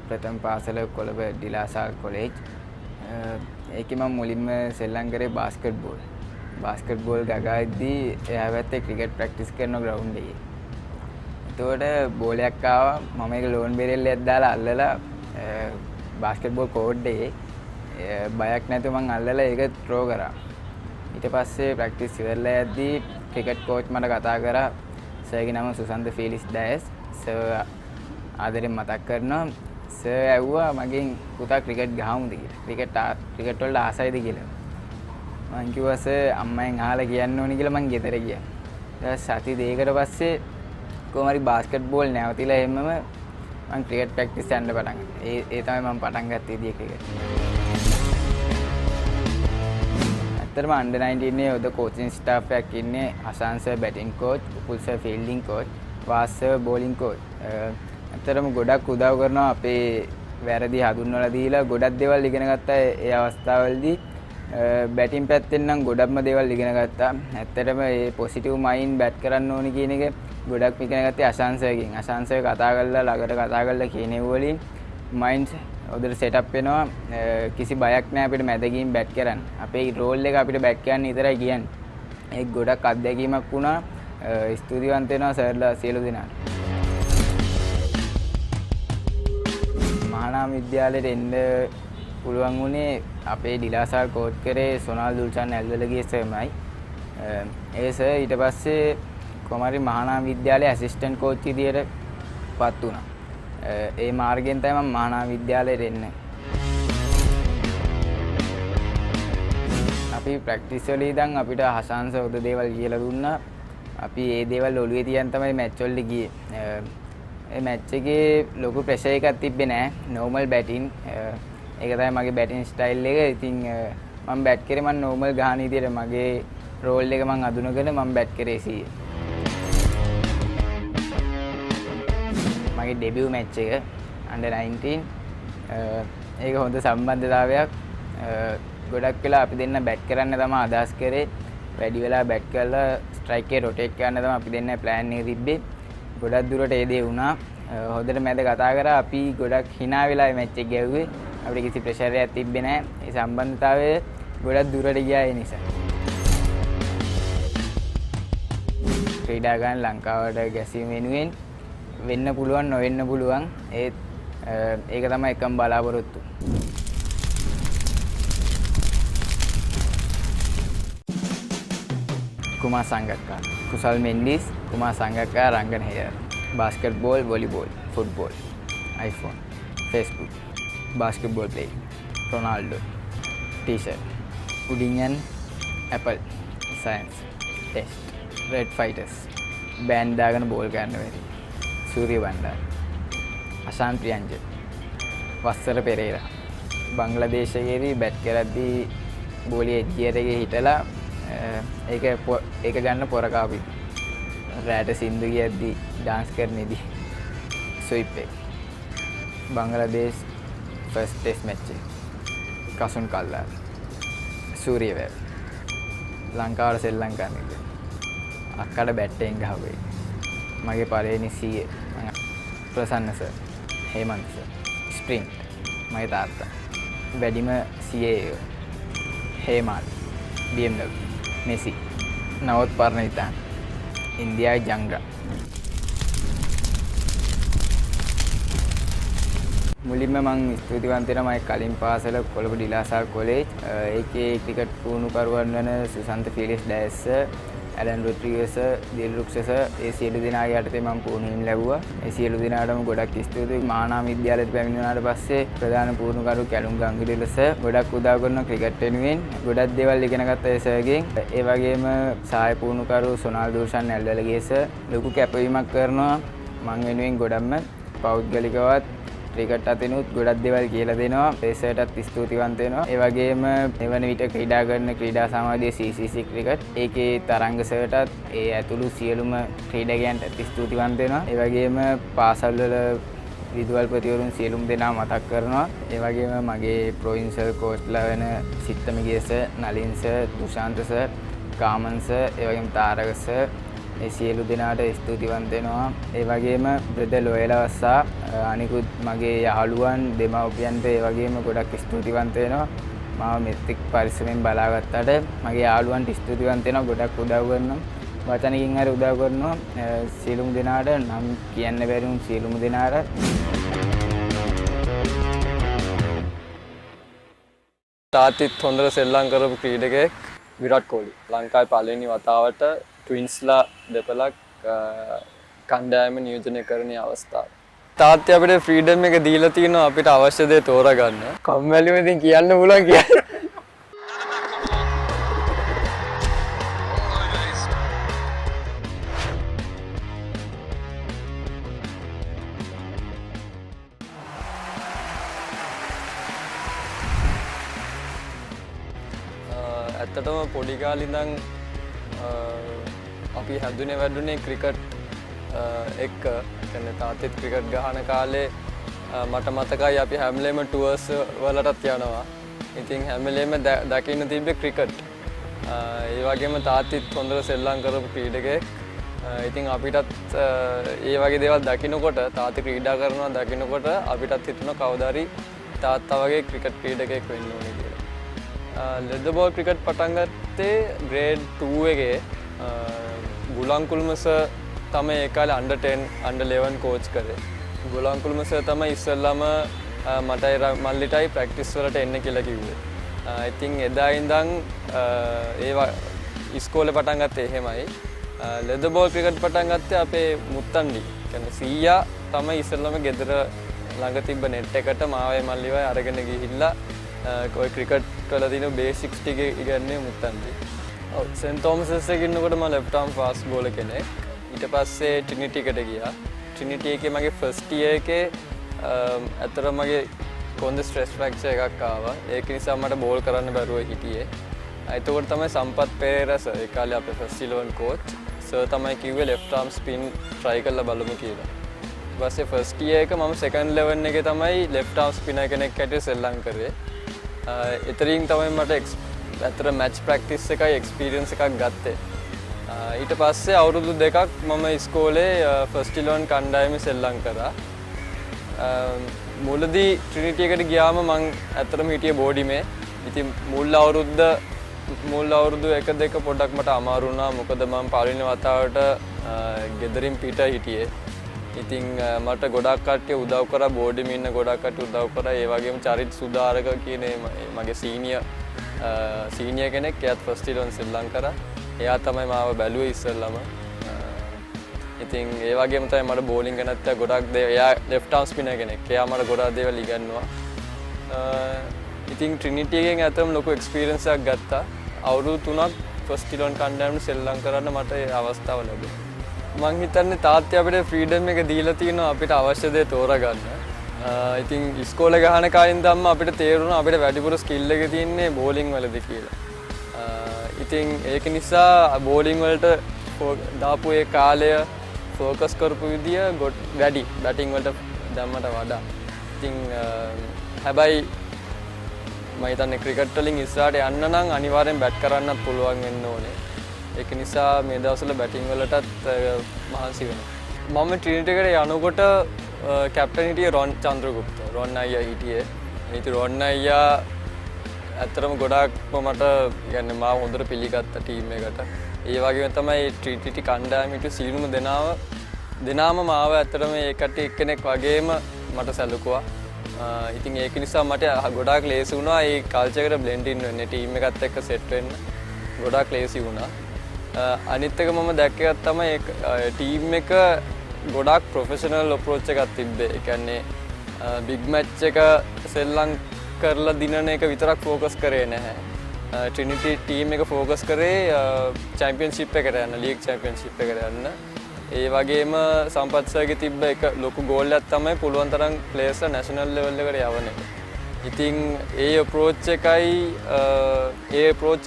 ප්‍රථම පාසල කොළඹ ඩිලාසාල් කොලේජ්. ඒකේ මම මුලින්ම සෙල්ලම් කරේ බාස්කට් බෝල් ගගාද්දී එයා පැත්තේ ක්‍රිකට් ප්‍රැක්ටිස් කරන ග්‍රවුන්ඩ් එකේ. එතකොට බෝලයක් ආවා මම ඒක ලෝන් බෙරෙල්ලයක් දාලා අල්ලලා බාස්කට් බෝල් කෝඩ් එකේ බයක් නැතුව මම අල්ලලා ඒක ත්‍රෝ කරා. ඊට පස්සේ ප්‍රැක්ටිස් ඉවරලා යද්දී ක්‍රිකට් කෝච් මට කතා කරා. සර්ගේ නම සුසන්ද ෆීලිස් ඩයස්. සර් ආදරෙන් මතක් කරනවා සර් ඇහුවා මගෙන් පුතා ක්‍රිකට් ගහමුද කියලා. ක්‍රිකට් වලට ආසයිද කියලා. මං කිව්වා සර් අම්මෙන් අහලා කියන්න ඕනි කියලා මං ගෙදර ගියා. ඊට සති දෙකකට පස්සේ කොහොම හරි බාස්කට් බෝල් නැවතිලා හැමම මං ක්‍රිකට් ප්‍රැක්ටිස් යන්න පටන් ගත්තා. ඒ තමයි මම පටන් ගත්තේ දී ක්‍රිකට්. ඇත්තටම අnder 19 නේ ඔද කෝචින් ස්ටාෆ් එකක් ඉන්නේ. Asan sir batting coach, Upul sir fielding coach, Vaas sir bowling coach. ඇත්තටම ගොඩක් උදව් කරනවා අපේ වැරදි හඳුන්වලා දීලා ගොඩක් දේවල් ඉගෙන ගත්තා ඒ අවස්ථාවවලදී. බැටින් පැත්තෙන් නම් ගොඩක්ම දේවල් ඉගෙන ගත්තා. ඇත්තටම මේ පොසිටිව් මයින්ඩ් බැට් කරන්න ඕනි කියන එක ගොඩක් ඉගෙන ගත්තේ අශාන්සර්ගෙන්. අශාන්සර් කතා කරලා ළඟට කතා කරලා කියන වලින් මයින්ඩ් හොඳට සෙටප් වෙනවා. කිසි බයක් නැහැ අපිට මැදකින් බැට් කරන්න. අපේ රෝල් එක අපිට බැට් කරන්න විතරයි කියන්නේ. ඒක ගොඩක් අත්දැකීමක් වුණා. ස්තුතිවන්ත වෙනවා සර්ලා සියලු දෙනාට. මහානාම විද්‍යාලයට එන්න පුළුවන් වුණේ අපේ ඩිලාසාල් කෝච් කරේ සොනාල් දුල්ෂාන් ඇල්වලගේ සර්මයි. ඒ සර් ඊට පස්සේ කොමාරි මහානාම විද්‍යාලයේ ඇසිස්ටන්ට් කෝච් විදියට පත් වුණා. ඒ මාර්ගයෙන් තමයි මම මහානාම විද්‍යාලයට එන්නේ. අපි ප්‍රැක්ටිස් වල ඉඳන් අපිට හසන්ස උද දේවල් කියලා දුන්නා. අපි ඒ දේවල් ඔළුවේ තියන් තමයි මැච් වලට ගියේ. ඒ මැච් එකේ ලොකු ප්‍රෙෂර් එකක් තිබ්බේ නෑ. Normal batting. ඒක තමයි මගේ බැටින් ස්ටයිල් එක. ඉතින් මම බැට් කරේ මම නෝමල් ගහන විදියට මගේ රෝල් එක මම අඳුනගෙන මම බැට් කරේ 100. මගේ ඩෙබියු මැච් එක under 19 ඒක හොඳ සම්බන්ධතාවයක්. ගොඩක් වෙලා අපි දෙන්න බැට් කරන්න තමයි අදහස් කරේ. වැඩි වෙලා බැට් කරලා ස්ට්‍රයික් එක රොටේට් කරන්න තමයි අපි දෙන්න ප්ලෑන් එක තිබ්බේ. ගොඩක් දුරට ඒ දේ වුණා. හොඳට මැද කතා කරා. අපි ගොඩක් hina වෙලා මේ මැච් එක ගැව්වේ. අපිට කිසි ප්‍රෙෂර් එකක් තිබ්බේ නැහැ. ඒ සම්බන්ධතාවය ගොඩක් දුරට ගියා ඒ නිසා. ක්‍රීඩාගාන ලංකාවට ගැසීම වෙනුවෙන් වෙන්න පුළුවන් නොවෙන්න පුළුවන් ඒත් ඒක තමයි එකම බලාපොරොත්තු. කුමාර් සංගක්කා, කුසල් මෙන්ඩිස්, කුමාර් සංගක්කා, රංගන හෙයර්, basketball, volleyball, football, iPhone, Facebook, basketball play, Ronaldo, T-shirt, Udinyan, Apple, Science, Test, Red Fighters, band දාගෙන බෝල් ගන්න වෙරි, සූර්ය බණ්ඩාර, අශාන් ප්‍රියංජන්, වස්සර පෙරේරා, බංග්ලාදේශයේදී බැට් කරද්දී බෝලේ එජ්ජියට හිටලා ඒක ගන්න පොර කාපි. රැට සින්දු කියද්දී ඩාන්ස් කරන්නේදී ස්විප් එක. බංග්ලාදේශ ෆස්ට් ටෙස්ට් මැච් එක. කසුන් කල්ලාර. සූර්යවැව. ලංකාවට සෙල්ලම් කරන්නේ. අක්කට බැට්ටෙන් ගහුවේ. මගේ පළවෙනි සීයේ ප්‍රසන්න සර්, හේමන්ත සර්. ස්ප්‍රින්ට් මගේ තාත්තා. වැඩිම සීයේ හේමාල්. BMW මෙසි නවත් පරණිතාන් ඉන්දියායි ජංග්‍රා මුලින්ම මම ස්තුතිවන්ත වෙනවා මගේ කලින් පාසල කොළඹ ඩිලාසා කොලේජ් ඒකේ ක්‍රිකට් පුහුණුකරුවන් වන සුසන්ත ෆීලික්ස් ඩයස් ඇලන් රොඩ්රිගස් දිල්රුක්ෂ ඒ සියලු දෙනාගේ යටතේ මම පුහුණුවීම් ලැබුවා. ඒ සියලු දෙනාටම ගොඩක් ස්තුතියි. මහානාම විද්‍යාලයට පැමිණුණාට පස්සේ ප්‍රධාන පුහුණුකරු කැලුම් ගංගුලිල සර් ගොඩක් උදව් කරන ක්‍රිකට් වෙනුවෙන් ගොඩක් දේවල් ඉගෙන ගත්තා ඒ සර්ගෙන්. ඒ වගේම සහාය පුහුණුකරු සොනාල් දූෂන් ඇල්වලගේ සර් ලොකු කැපවීමක් කරනවා මං වෙනුවෙන් ගොඩක්ම පෞද්ගලිකවත් ක්‍රිකට් අතිනුත් ගොඩක් දේවල් කියලා දෙනවා. ඒ සර්ටත් ස්තුතිවන්ත වෙනවා. ඒ වගේම එවන විට ක්‍රීඩා කරන ක්‍රීඩා සමාජයේ CCC ක්‍රිකට් ඒකේ තරංග සර්ටත් ඒ ඇතුළු සියලුම ක්‍රීඩකයන්ට ස්තුතිවන්ත වෙනවා. ඒ වගේම පාසල් වල විදුහල්පතිවරුන් සියලුම දෙනා මතක් කරනවා. ඒ වගේම මගේ ප්‍රොවින්ෂල් කෝච්ලා වෙන Siththamige sir, Nalin sir, Dushantha sir, Kaman sir, ඒ වගේම තාරක සර් ඒ සියලු දෙනාට ස්තුතිවන්ත වෙනවා. ඒ වගේම බ්‍රදර් ලොයලවස්සා අනිකුත් මගේ යහළුවන් දෙමව්පියන්ට ඒ වගේම ගොඩක් ස්තුතිවන්ත වෙනවා. මාව මෙතෙක් පරිස්සමෙන් බලාගත්තට මගේ යාළුවන්ට ස්තුතිවන්ත වෙනවා. ගොඩක් උදව් කරනවා. වචනකින් හරි උදව් කරනවා. සියලුම දෙනාට නම් කියන්න බැරි වුන් සියලුම දෙනාට තාත්තිත් හොඳට සෙල්ලම් කරපු ක්‍රීඩකයෙක් විරාට් කෝලි. ලංකාවේ පළවෙනි වතාවට ට්වින්ස්ලා දෙපළක් කණ්ඩායම නියෝජනය කරන අවස්ථාව. තාත්ති අපිට ෆ්‍රීඩම් එක දීලා තියෙනවා අපිට අවශ්‍ය දේ තෝරගන්න. කම්මැලිම ඉතින් කියන්න පුළුවන් කියන්නේ. ඇත්තටම පොඩි කාලේ ඉඳන් අපි හැදුනේ වැඩුනේ ක්‍රිකට් එක්ක. කියන්නේ තාත්තෙත් ක්‍රිකට් ගහන කාලේ මට මතකයි අපි හැමලේම ටුවර්ස් වලටත් යනවා. ඉතින් හැමලේම දකින්න තිබ්බේ ක්‍රිකට්. ඒ වගේම තාත්තිත් හොඳට සෙල්ලම් කරපු ක්‍රීඩකයෙක්. ඉතින් අපිටත් ඒ වගේ දේවල් දකින්නකොට තාත්ති ක්‍රීඩා කරනවා දකින්නකොට අපිටත් හිතුණා කවදා හරි තාත්තා වගේ ක්‍රිකට් ක්‍රීඩකයෙක් වෙන්න ඕනේ කියලා. ලෙඩර් බෝල් ක්‍රිකට් පටන් ගත්තේ ග්‍රේඩ් 2 එකේ ගුලංකුල්ම සර් තමයි ඒ කාලේ අන්ඩර් 10 අන්ඩර් 11 කෝච් කරේ. ගුලංකුල්ම සර් තමයි ඉස්සෙල්ලාම මටයි මල්ලිටයි ප්‍රැක්ටිස් වලට එන්න කියලා කිව්වේ. ඉතින් එදා ඉඳන් ඒවා ඉස්කෝලේ පටන් ගත්තේ එහෙමයි. ලෙඩර් බෝල් ක්‍රිකට් පටන් ගත්තේ අපේ මුත්තන්ඩි. කියන්නේ සීයා තමයි ඉස්සෙල්ලාම ගෙදර ළඟ තිබ්බ net එකට මාවයි මල්ලිවයි අරගෙන ගිහිල්ලා ඔය ක්‍රිකට් වල තියෙන බේසික්ස් ටික ඉගෙනන්නේ මුත්තන්ඩි. ඔව් සෙන්ට් තෝමසස් එකේ ඉන්නකොට මම ලෙෆ්ට් ආම් ෆාස්ට් බෝලර් කෙනෙක්. ඊට පස්සේ ට්‍රිනිටි එකට ගියා. ට්‍රිනිටි එකේ මගේ ෆස්ට් ඉයර් එකේ අතර මගේ කොන්ද ස්ට්‍රෙස් ෆ්‍රැක්චර් එකක් ආවා. ඒක නිසා මට බෝල් කරන්න බැරුව හිටියේ. එතකොට තමයි සම්පත් පෙරේරා සර් ඒ කාලේ අපේ ෆස්ට් 11 කෝච් සර් තමයි කිව්වේ ලෙෆ්ට් ආම් ස්පින් try කරලා බලමු කියලා. ඊට පස්සේ ෆස්ට් ඉයර් එක මම සෙකන්ඩ් 11 එකේ තමයි ලෙෆ්ට් ආම් ස්පිනර් කෙනෙක් හැටියට සෙල්ලම් කරේ. එතරින් තමයි මට ඇත්තට මැච් ප්‍රැක්ටිස් එකයි එක්ස්පීරියන්ස් එකක් ගත්තේ. ඊට පස්සේ අවුරුදු දෙකක් මම ඉස්කෝලේ ෆස්ට් 11 කණ්ඩායමේ සෙල්ලම් කරා. මුලදී ට්‍රිනිටි එකට ගියාම මං ඇත්තටම හිටියේ බෝඩිමේ. ඉතින් මුල් අවුරුද්ද මුල් අවුරුදු 1-2 පොඩ්ඩක් මට අමාරු වුණා. මොකද මම පළවෙනි වතාවට ගෙදරින් පිට හිටියේ. ඉතින් මට ගොඩක් කට්ටිය උදව් කරා, බෝඩින් ඉන්න ගොඩක් කට්ටිය උදව් කරා. ඒ වගේම චරිත් සුධාරක කියන මගේ සීනියර් කෙනෙක් එයාත් ෆස්ට් 11 ශ්‍රී ලංකාව. එයා තමයි මාව බැලුවේ ඉස්සෙල්ලම. ඉතින් ඒ වගේම තමයි මට බෝලිං ගැනත් ගොඩක් එයා ලෙෆ්ට් ආර්ම් ස්පිනර් කෙනෙක්. එයා මට ගොඩක් දේවල් ඉගෙනුවා. ඉතින් ට්‍රිනිටි එකෙන් ඇත්තම ලොකු එක්ස්පීරියන්ස් එකක් ගත්තා. අවුරුදු 3ක් ෆස්ට් 11 කණ්ඩායමට සෙල්ලම් කරන්න මට ඒ අවස්ථාව ලැබුණා. මං හිතන්නේ තාත්තේ අපිට ෆ්‍රීඩම් එක දීලා තියෙනවා අපිට අවශ්‍ය දේ තෝරගන්න. ඉතින් ඉස්කෝලේ ගහන කාලෙන් තමයි අපිට තේරුණා අපිට වැඩිපුර ස්කිල් එක තියෙන්නේ බෝලිං වලදී කියලා. ඉතින් ඒක නිසා බෝලිං වලට දාපු ඒ කාලය ෆෝකස් කරපු විදිය වැඩි බැටිං වලට දැම්මට වඩා. ඉතින් හැබැයි මම හිතන්නේ ක්‍රිකට් වලින් ඉස්සරහට යන්න නම් අනිවාර්යෙන් බැට් කරන්නත් පුළුවන් වෙන්න ඕනේ. ඒක නිසා මේ දවස්වල බැටිං වලටත් මහන්සි වෙනවා. මම ට්‍රිනිටි එකට යනකොට කැප්ටන් හිටියේ රොන් චන්ද්‍රගුප්ත. රොන් අයියා හිටියේ. ඉතින් රොන් අයියා ඇත්තටම ගොඩාක්ම මට කියන්නේ මාව හොඳට පිළිගත්ත ටීම් එකට. ඒ වගේම තමයි ට්‍රිනිටි කණ්ඩායමේ හිටිය සීලුම දෙනාම මාව ඇත්තටම ඒකට එක්කෙනෙක් වගේම මට සැලකුවා. ඉතින් ඒක නිසා මට ගොඩාක් ලේසි වුණා ඒ කල්චර් එකට බ්ලෙන්ඩ් ඉන්න වෙන්නේ. ටීම් එකත් එක්ක සෙට් වෙන්න ගොඩාක් ලේසි වුණා. අනිත් එක මම දැක්කේ තමයි ටීම් එක ගොඩාක් ප්‍රොෆෙෂනල් අප්‍රෝච් එකක් තිබ්බේ. ඒ කියන්නේ බිග් මැච් එක සෙල්ලම් කරලා දිනන එක විතරක් ફોකස් කරේ නැහැ. ට්‍රිනිටි ටීම් එක ફોකස් කරේ චැම්පියන්ෂිප් එකට යන්න, ලීග් චැම්පියන්ෂිප් එකට යන්න. ඒ වගේම සම්පත් සර්ගේ තිබ්බ එක ලොකු ගෝල් එකක් තමයි පුළුවන් තරම් ප්ලේයර්ස් නැෂනල් ලෙවල් එකට යවන එක. ඉතින් ඒ අප්‍රෝච්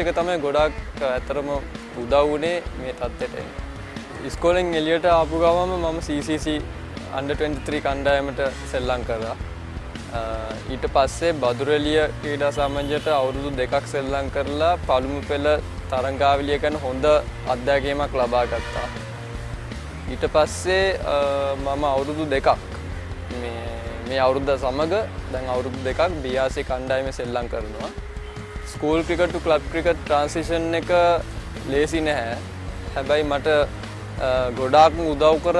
එක තමයි ගොඩක් අතරම උදව් වුණේ මේ තත්ත්වයට එන්න. ඉස්කෝලෙන් එළියට ආපු ගමම මම CCC under 23 කණ්ඩායමට සෙල්ලම් කරා. ඊට පස්සේ බදුරෙලිය ක්‍රීඩා සමංජයට අවුරුදු 2ක් සෙල්ලම් කරලා පළමු පෙළ තරංගාවලිය ගැන හොඳ අත්දැකීමක් ලබා ගත්තා. ඊට පස්සේ මම අවුරුදු 2ක් මේ අවුරුද්ද සමග දැන් අවුරුදු 2ක් BRC කණ්ඩායමේ සෙල්ලම් කරනවා. ස්කූල් ක්‍රිකට් ටු ක්ලබ් ක්‍රිකට් ට්‍රාන්සිෂන් එක ලේසි නැහැ. හැබැයි මට ගොඩාක්ම උදව් කර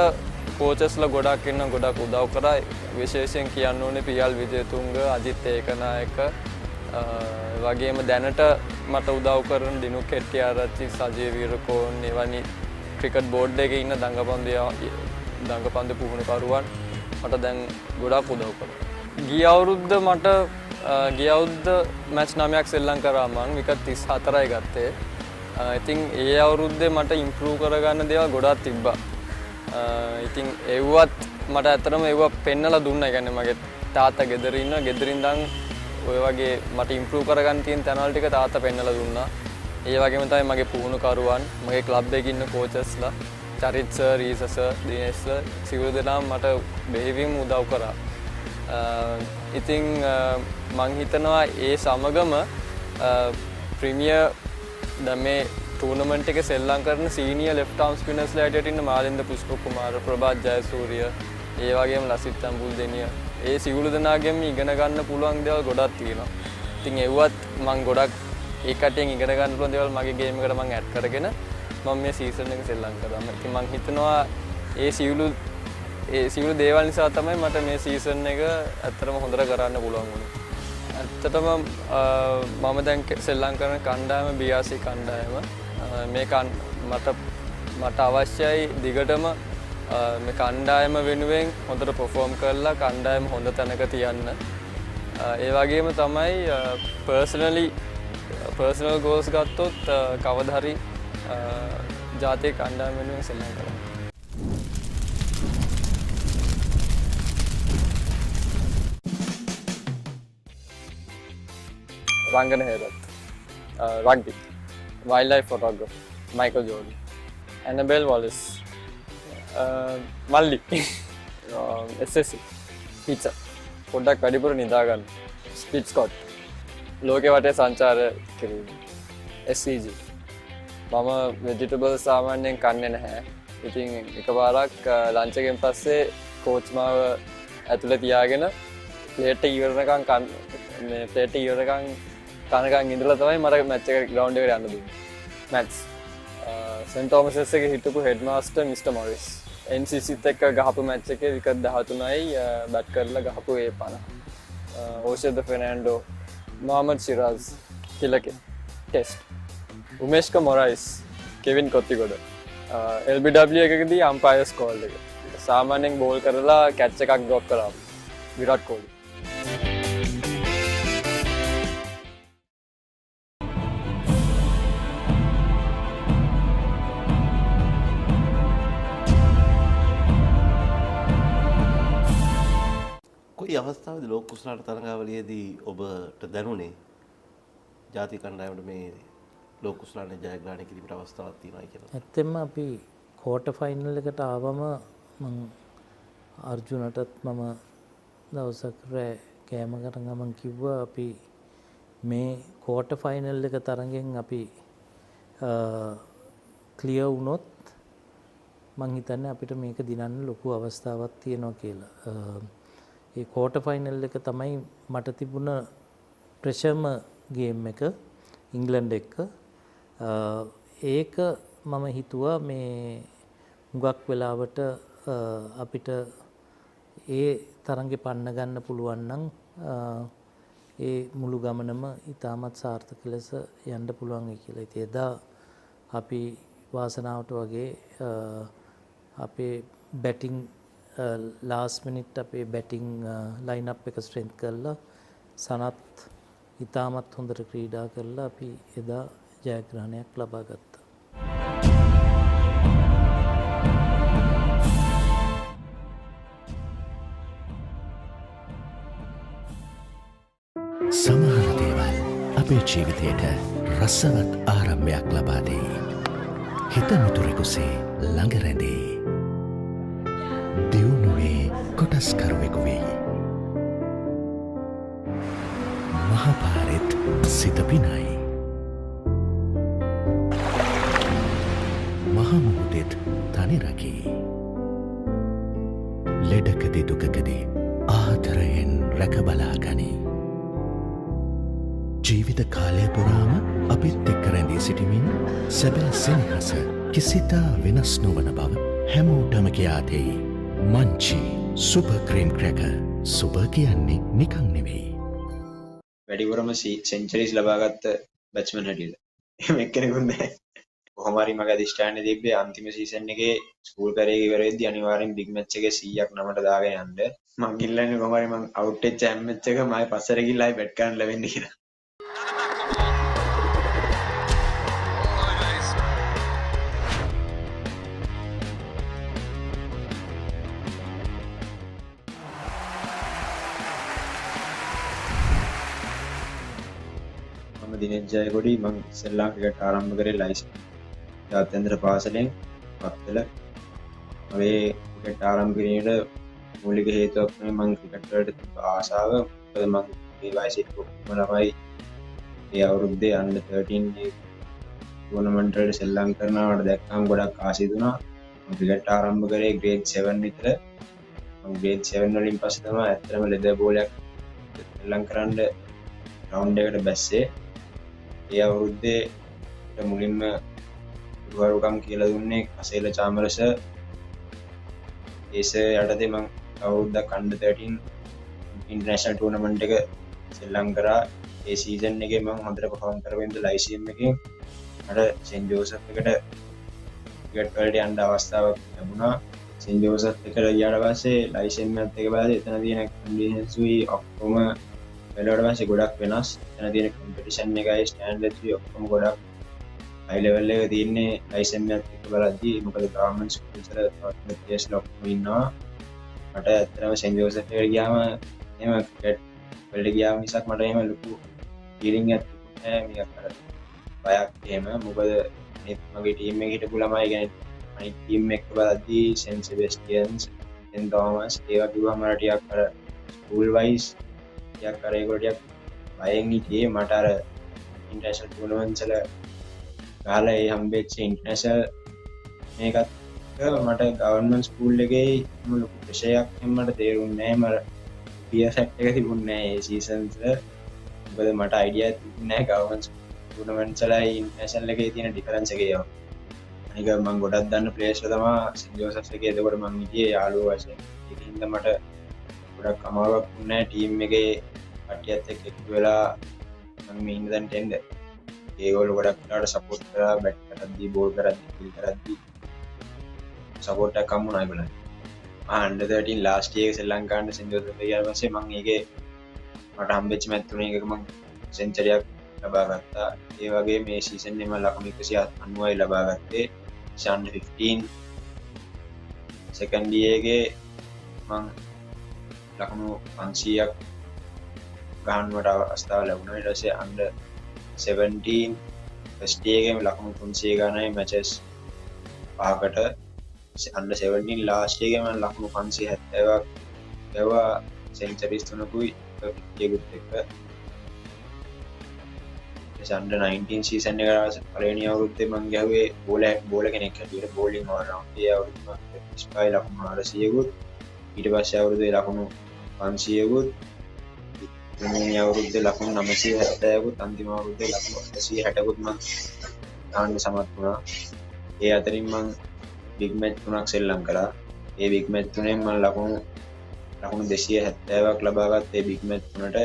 කෝචස්ලා ගොඩක් ඉන්න ගොඩක් උදව් කරා. විශේෂයෙන් කියන්න ඕනේ පියල් විජේතුංග, අජිත් ඒකනායක වගේම දැනට මට උදව් කරන දිනුක් හෙට්ටිආරච්චි, සජීව වීරකෝන් එවැනි ක්‍රිකට් බෝඩ් එකේ ඉන්න දඟපන්දු පුහුණුකරුවන් මට දැන් ගොඩක් උදව් කරා. ගිය අවුරුද්ද මැච් 9ක් සෙල්ලම් කරා මං. විකට් 34යි ගත්තේ. ඉතින් ඒ අවුරුද්දේ මට ඉම්ප්‍රූව් කරගන්න දේවල් ගොඩක් තිබ්බා. ඉතින් ඒවත් මට ඇත්තටම ඒව පෙන්නලා දුන්නා. يعني මගේ තාත්තා ගෙදර ඉන්නවා. ගෙදරින් ඉඳන් ඔය වගේ මට ඉම්ප්‍රූව් කරගන්න තියෙන තැන්වල ටික තාත්තා පෙන්නලා දුන්නා. ඒ වගේම තමයි මගේ පුහුණුකරුවන්, මගේ ක්ලබ් එකේ ඉන්න කෝචස්ලා, Charith sir, Reeza sir, Dinesh sir සියලු දෙනාම මට බෙහෙවින්ම උදව් කරා. ඉතින් මං හිතනවා ඒ සමගම ප්‍රීමියර් දැන් මේ ටූර්නමන්ට් එකේ සෙල්ලම් කරන සීනියර් ලෙෆ්ට් ආර්ම් ස්පිනර්ස්ලා හැටියට ඉන්න මාලින්ද පුෂ්ප කුමාර, ප්‍රභාත් ජයසූරිය, ඒ වගේම ලසිත් අම්බුල්දෙනිය, ඒ සියලු දෙනාගෙන් ඉගෙන ගන්න පුළුවන් දේවල් ගොඩක් තියෙනවා. ඉතින් ඒවත් මං ගොඩක් ඒ කටෙන් ඉගෙන ගන්න පුළුවන් දේවල් මගේ ගේම් එකට මං ඇඩ් කරගෙන මම මේ සීසන් එක සෙල්ලම් කරා. ඉතින් මං හිතනවා ඒ සියලු දේවල් නිසා තමයි මට මේ සීසන් එක ඇත්තටම හොඳට කරන්න පුළුවන් වුණේ. ඇත්තටම මම දැන් සෙල්ලම් කරන කණ්ඩායම BRC කණ්ඩායම. මේක මට අවශ්‍යයි දිගටම මේ කණ්ඩායම වෙනුවෙන් හොඳට perform කරලා කණ්ඩායම හොඳ තැනක තියන්න. ඒ වගේම තමයි personal goals ගත්තොත් කවදා හරි ජාතික කණ්ඩායම වෙනුවෙන් සෙල්ලම් කරන්න. රංගන Herath, rugby, wildlife photography, Michael Jordan, Annabelle Wallace, Malli, SSC, pizza, පොඩ්ඩක් වැඩිපුර නිදා ගන්න, ස්පීඩ් ස්කොට්, ලෝකෙ වටේ සංචාර කිරීම, SCG. මම වෙජිටබල්ස් සාමාන්‍යයෙන් කන්නේ නැහැ. ඉතින් එකපාරක් ලන්ච් එකෙන් පස්සේ කෝච් මාව ඇතුළේ තියාගෙන ප්ලේට් එක ඉවරනකම් කනකන් ඉඳලා තමයි මට මැච් එක ග්‍රවුන්ඩ් එකට යන්න දුන්නේ. මැත්ස් සෙන්ට් තෝමසස් එකේ හිටපු හෙඩ්මාස්ටර් මිස්ටර් මොරිස් NCCත් එක්ක ගහපු මැච් එකේ විකට් 13යි බැට් කරලා ගහපු ඒ 50. ඕෂද ෆෙර්නැන්ඩෝ මොහමඩ් සිරාස් කිලකේ test Umeshka Morais Kevin Kothigoda LBW එකකදී අම්පයර්ස් කෝල් එක සාමාන්‍යයෙන් බෝල් කරලා කැච් එකක් ඩ්‍රොප් කරා විරාට් කෝලි. කොයි අවස්ථාවේදී ලෝක කුසලාට තරඟාවලියේදී ඔබට දැනුනේ ජාතික කණ්ඩායමට මේ ලෝක කුසලාට ජයග්‍රහණය කිරීමට අවස්ථාවක් තියෙනවා කියලා? ඇත්තෙන්ම අපි ක්වෝටර් ෆයිනල් එකට ආවම මම අර්ජුනටත් මම දවසක් රෑ කෑම කරන් මම කිව්වා අපි මේ ක්වෝටර් ෆයිනල් එක තරගෙන් අපි ක්ලියර් වුණොත් මං හිතන්නේ අපිට මේක දිනන්න ලොකු අවස්ථාවක් තියෙනවා කියලා. ඒ ක්වෝටර් ෆයිනල් එක තමයි මට තිබුණ ප්‍රෙෂර්ම ගේම් එක ඉංග්ලන්ඩ් එක්ක. ඒක මම හිතුවා මේ හුඟක් වෙලාවට අපිට ඒ තරඟේ පන්න ගන්න පුළුවන් නම් ඒ මුළු ගමනම ඉතාමත් සාර්ථක ලෙස යන්න පුළුවන් කියලා. ඉතින් එදා අපි වාසනාවට වගේ අපේ බැටිං ලාස්ට් මිනිට් අපේ බැටිං ලයින් අප් එක ස්ට්‍රෙන්ත් කරලා සනත් ඉතාමත් හොඳට ක්‍රීඩා කරලා අපි එදා ජයග්‍රහණයක් ලබා ගත්තා. සමහර දේවල් අපේ ජීවිතයට රසවත් ආරම්භයක් ලබා දෙයි. හිත මිතුරෙකුසේ ළඟ රැඳේ. දියුණුවේ කොටස්කරුවෙකු වෙයි. මහපාරෙත් සිත පිනයි. මහමුහුදෙත් තනි රකී. ලෙඩකදී දුකකදී ආදරයෙන් රැකබලා ගනී. ජීවිත කාලය පුරාම අපිත් එක්ක රැඳී සිටිමින් සැබෑ සෙනෙහස කිසිතා වෙනස් නොවන බව හැමෝටම කියා දෙයි. Munchee super cream cracker. Super කියන්නේ නිකන් නෙවෙයි. වැඩිපුරම සෙන්චරිස් ලබාගත්ත බැට්ස්මන් හැටියට එහෙම එක්කෙනෙකුත් නැහැ. කොහොම හරි මගේ අධිෂ්ඨානය තිබ්බේ අන්තිම සීසන් එකේ ස්කූල් කරේ ඉවර වෙද්දී අනිවාර්යෙන් බිග් මැච් එකේ 100ක් නමට දාගෙන යන්න. මං ඉල්ලන්නේ කොහොම හරි මං අවුට් වෙච්ච හැම මැච් එක මම පස්සට ගිහලා ආයි බැට් කරන්න ලැබෙන්නේ කියලා. දිනෙත් ජයකොඩි මං ඉස්සෙල්ලා ක්‍රිකට් ආරම්භ කරේ ලයිස් ජාත්‍යන්තර පාසලෙන් පත්තල. මගේ ක්‍රිකට් ආරම්භ කිරීමට මූලික හේතුවක් තමයි මං ක්‍රිකට් වලට තිබ්බ ආසාව. මොකද මං මේ වයසේ කොහොම ළමයි ඒ අවුරුද්දේ under 13 ටූර්නමන්ට් වලට සෙල්ලම් කරනවට දැක්කම ගොඩක් ආසයි දුනා. මං ක්‍රිකට් ආරම්භ කරේ grade 7 විතර. මං grade 7 වලින් පස්සේ තමයි ඇත්තටම ලෙදර් බෝලයක් සෙල්ලම් කරන්න ග්‍රවුන්ඩ් එකට බැස්සේ. ඒ අවුරුද්දේ මුලින්ම ගුරුවරුකම් කියලා දුන්නේ කසේල චාමරස. ඒස යටතේ මං අවුරුද්දක් under 13 ඉන්ටර්නැෂනල් ටූර්නමන්ට් එක සෙල්ලම් කරා. ඒ සීසන් එකේ මං හොඳට පර්ෆෝම් කරගෙන ලයිසියම් එකේ මට සෙන්ට් ජෝසප් එකට ක්‍රිකට් වලට යන්න අවස්ථාවක් ලැබුණා. සෙන්ට් ජෝසප් එකට ගියාට පස්සේ ලයිසියම් එකත් එක බලද්දී එතන තියෙන කන්ඩිෂන්ස් උයි ඔක්කොම වෙලාවට පස්සේ ගොඩක් වෙනස්. එතන තියෙන කම්පිටිෂන් එකයි ස්ටෑන්ඩඩ්ස් උයි ඔක්කොම ගොඩක් හයි ලෙවල් එක තියෙන්නේ ලයිසන් එකත් එක්ක බලද්දී. මොකද ගවර්න්මන්ට් ස්කූල්ස් වල තවත් ප්ලේයර්ස් ලොක්කම ඉන්නවා. මට ඇත්තටම සෙන්ට් ජෝසප් එකට ගියාම එහෙම ක්‍රිකට් වලට ගියාම මිසක් මට එහෙම ලොකු ෆීලිං එකක් තිබුණේ නැහැ. මේක අර බයක් එහෙම. මොකද මගේ ටීම් එකේ හිටපු ළමයි කියන්නේ අනිත් ටීම් එක බලද්දී සෙන්ට් සෙබස්ටියන්ස්, සෙන්ට් තෝමස් ඒවා කිව්වම මට ටිකක් අර ස්කූල් වයිස් ටිකක් අර ඒගොල්ලෝ ටිකක් බයෙන් හිටියේ. මට අර ඉන්ටර්නැෂනල් ටූර්නමන්ට්ස් වල ගහලා ඒ හම්බෙච්ච ඉන්ටර්නැෂනල් මේකත් මට ගවර්න්මන්ට් ස්කූල් එකේ ලොකු ප්‍රෙෂර් එකක් මට තේරුන්නේ නැහැ. මට පියර් ෆැක්ට් එක තිබුණේ නැහැ ඒ සීසන්ස් වල. මොකද මට අයිඩියා තිබුණේ නැහැ ගවර්න්මන්ට් ටූර්නමන්ට්ස් වල ඉන්ටර්නැෂනල් එකේ තියෙන ඩිෆරන්ස් එක ඒවා. අනික මම ගොඩක් දන්න ප්ලේයර්ස්ලා තමයි සෙන්ට් ජෝසෆ්ස් එකේ එතකොට මම හිටියේ යාළුවෝ වශයෙන්. ඒකින් හින්දා මට ගොඩක් අමාරුවක් වුණේ ටීම් එකේ කට්ටියත් එක්ක එකතු වෙලා මම මේ ඉන්න දැන් ටෙන්ඩර්. ඒගොල්ලෝ ගොඩක් වෙලාවට සපෝට් කරලා බැට් කරද්දී බෝල් කරද්දී කිල් කරද්දී සපෝට් එකක් හම්බුණා ඒගොල්ලන්ට. under 13 last year ශ්‍රී ලංකාවේ සෙන්ට් ජෝසෆ්ස් එකේ ඊට පස්සේ මම ඒකේ මට හම්බෙච්ච මැච් තුනේ එකක මම සෙන්චරියක් ලබා ගත්තා. ඒ වගේ මේ සීසන් එකේ මම ලකුණු 190යි ලබා ගත්තේ. under 15 second year එකේ මම ලකුණු 500ක් ගන්නවට අවස්ථාව ලැබුණා. ඊට පස්සේ under 17 first year එකේ ලකුණු 300 ගන්නයි matches පහකට. under 17 last year එකේ මම ලකුණු 570ක් ගැව්වා centuries තුනකුයි 50 කුත් එක්ක. under 19 season එක පළවෙනි අවුරුද්දේ මම ගැහුවේ බෝල කෙනෙක් හැටියට bowling all round. ඒ අවුරුද්දේ මම 35 ලකුණු 400කුත් ඊට පස්සේ අවුරුද්දේ ලකුණු 500කුත් දෙවෙනි අවුරුද්දේ ලකුණු 970කුත් අන්තිම අවුරුද්දේ ලකුණු 160කුත් මම ගන්න සමත් වුණා. ඒ අතරින් මම big match තුනක් සෙල්ලම් කළා. ඒ big match තුනෙන් මම ලකුණු 270ක් ලබා ගත්තා. ඒ big match තුනට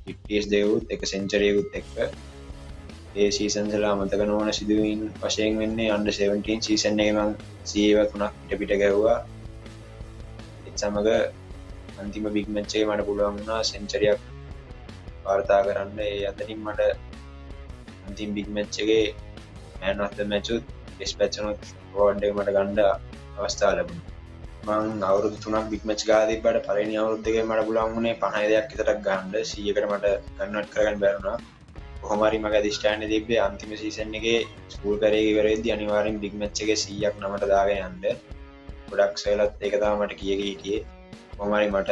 50s දෙවුත් එක century එකකුත් එක්ක. ඒ සීසන් වල අමතක නොවන සිදුවීම් වශයෙන් වෙන්නේ under 17 සීසන් එකේ මම CA තුනක් පිට ගැහුවා. ඒත් සමග අන්තිම big match එකේ මට පුළුවන් වුණා සෙන්චරියක් වාර්තා කරන්න. ඒ අතරින් මට අන්තිම big match එකේ man of the match උත් best batsman award එක මට ගන්න අවස්ථාව ලැබුණා. මම අවුරුදු 3ක් big match ගහලා තිබ්බට පළවෙනි අවුරුද්ද එකේ මට පුළුවන් වුණේ 52ක් විතරක් ගන්න. 100කට මට කන්වර්ට් කරගන්න බැරි වුණා. කොහොම හරි මගේ අධිෂ්ඨානය තිබ්බේ අන්තිම සීසන් එකේ ස්කූල් කරේ ඉවර වෙද්දී අනිවාර්යෙන් big match එකේ 100ක් නමට දාගෙන යන්න. ගොඩක් සෙලත් ඒක තමයි මට කියේ හිටියේ. කොහොම හරි මට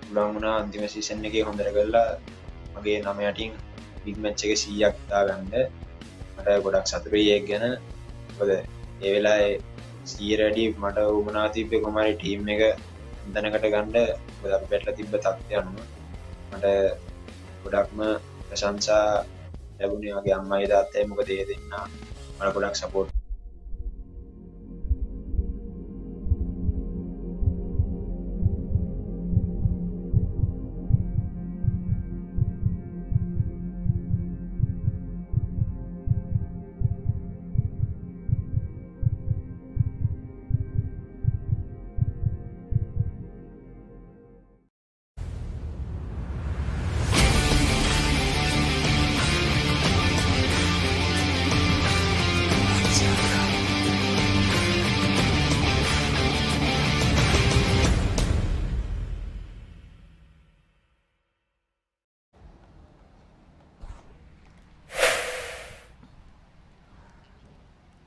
පුළුවන් වුණා අන්තිම සීසන් එකේ හොඳට කරලා මගේ නම යටින් big match එකේ 100ක් දාගන්න. මට ගොඩක් සතුටුයි ඒක ගැන. මොකද ඒ වෙලාවේ 100 රැඩි මට උමනා තිබ්බේ කොහොම හරි ටීම් එක හොඳනකට ගන්න. මොකද අපි පැටලා තිබ්බ තත්ත්වය අනුව මට ගොඩක්ම ප්‍රශංසා ලැබුණේ වගේ අම්මයි තාත්තයි. මොකද ඒ දෙන්නා මට ගොඩක් support.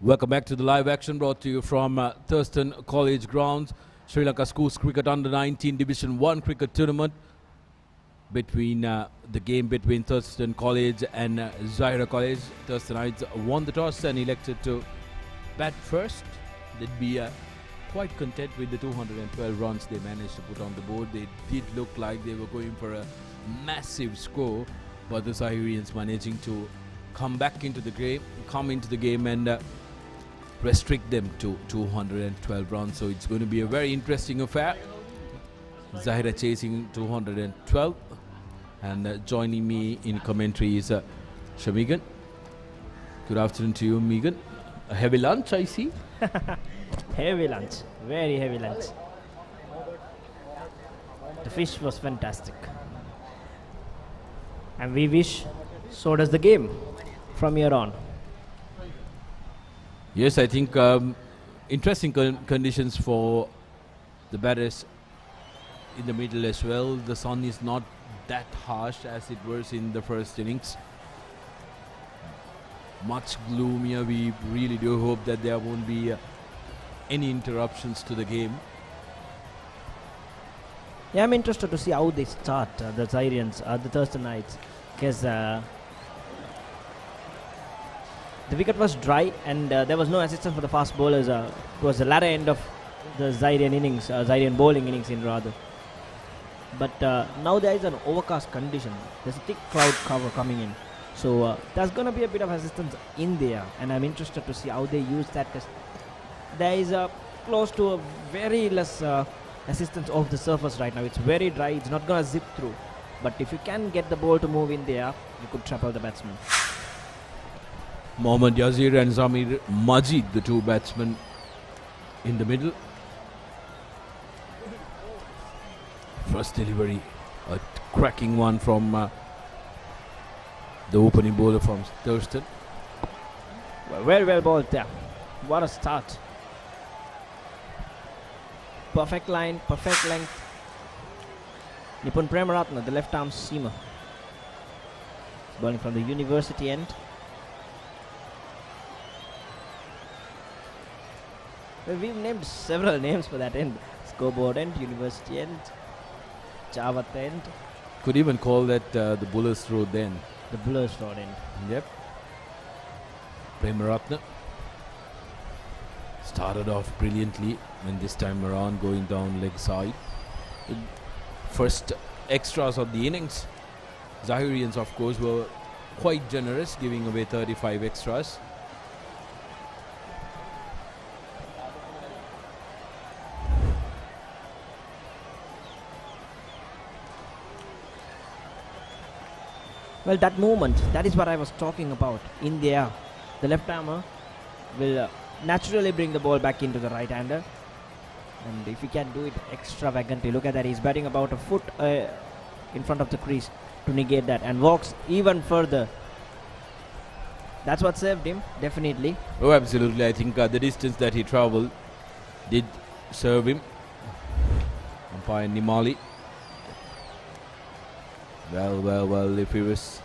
Welcome back to the live action brought to you from Thurstan College grounds. Sri Lanka Schools Cricket Under 19 Division 1 cricket tournament between the game between Thurstan College and Zahira College. Thurstanites won the toss and elected to bat first. They'd be quite content with the 212 runs they managed to put on the board. They did look like they were going for a massive score, but the Zahirians managing to come into the game and restrict them to 212 runs. So it's going to be a very interesting affair. Zahira chasing 212, and joining me in commentary is Shamigan. Good afternoon to you, Megan. A heavy lunch, I see. Heavy lunch, very heavy lunch. The fish was fantastic, and we wish so does the game from here on. Yes, I think interesting conditions for the batters in the middle as well. The sun is not that harsh as it was in the first innings. Much gloomier. We really do hope that there won't be any interruptions to the game. Yeah, I'm interested to see how they start, the Zahirians, the Thurstanites, because the wicket was dry and there was no assistance for the fast bowlers towards the latter end of the Zahirian innings, Zahirian bowling innings in rather. But now there is an overcast condition. There's a thick cloud cover coming in. So there's going to be a bit of assistance in there. And I'm interested to see how they use that. There is close to a very less assistance of the surface right now. It's very dry. It's not going to zip through. But if you can get the ball to move in there, you could trap out the batsman. Mohammad Yazir and Zamir Majid, the two batsmen in the middle. First delivery, a cracking one from the opening bowler from Thurstan. Well, very well bowled there. What a start. Perfect line, perfect length. Nipun Premaratna, the left arm seamer. He's bowling from the university end. Well, we've named several names for that end. Scoreboard end, university end, Java end. Could even call that the Buller's Road then. The Buller's Road end. Yep. Premaratna started off brilliantly and this time around going down leg side. First extras of the innings. Zahirians of course were quite generous, giving away 35 extras. Well, that movement, that is what I was talking about. In the air, the left armer will naturally bring the ball back into the right hander. And if he can do it extravagantly, look at that, he's batting about a foot in front of the crease to negate that and walks even further. That's what saved him, definitely. Oh, absolutely. I think the distance that he travelled did serve him. Umpire Nimali. Well, if he was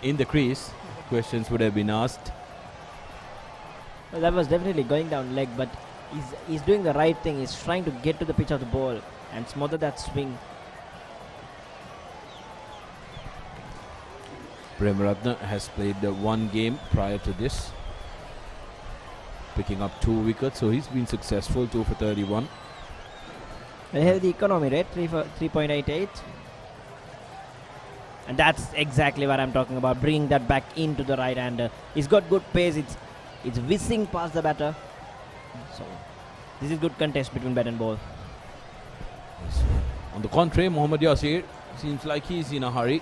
in the crease, questions would have been asked. Well, that was definitely going down leg, but he's doing the right thing. He's trying to get to the pitch of the ball and smother that swing. Premaratna has played one game prior to this, picking up 2 wickets, so he's been successful, 2 for 31. Well, here the economy rate, 3.88. And that's exactly what I'm talking about, bringing that back into the right hander. He's got good pace, it's whizzing past the batter. So this is good contest between bat and ball. Yes. On the contrary, Mohammad Yasir seems like he's in a hurry.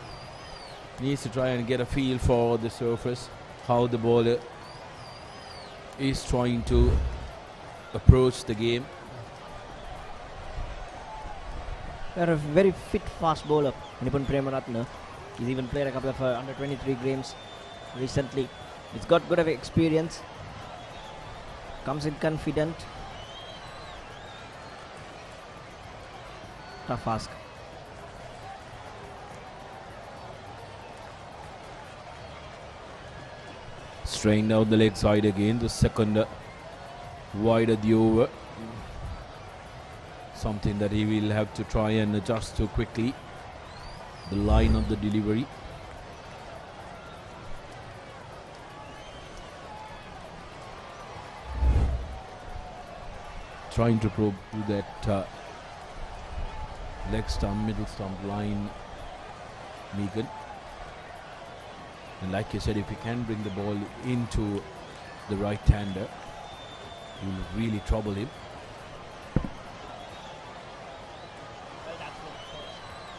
Needs to try and get a feel for the surface, how the bowler is trying to approach the game. They're a very fit, fast bowler, Nipun Premaratna. He's even played a couple of under 23 games recently. He's got good of experience. Comes in confident. Tough ask. Straying down the leg side again, the second wide of the over. Something that he will have to try and adjust to quickly. The line of the delivery. Trying to probe through that leg stump, middle stump line, Megan. And like you said, if he can bring the ball into the right hander, he will really trouble him.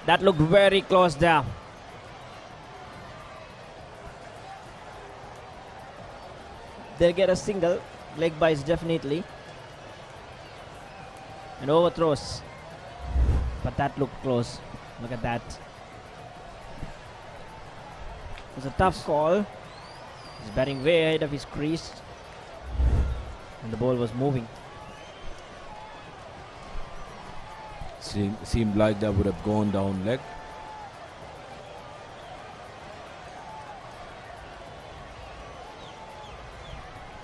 That looked very close there. They'll get a single, leg byes definitely. And overthrows. But that looked close. Look at that. It was a tough call. He's batting way ahead of his crease. And the ball was moving. Seemed like that would have gone down leg.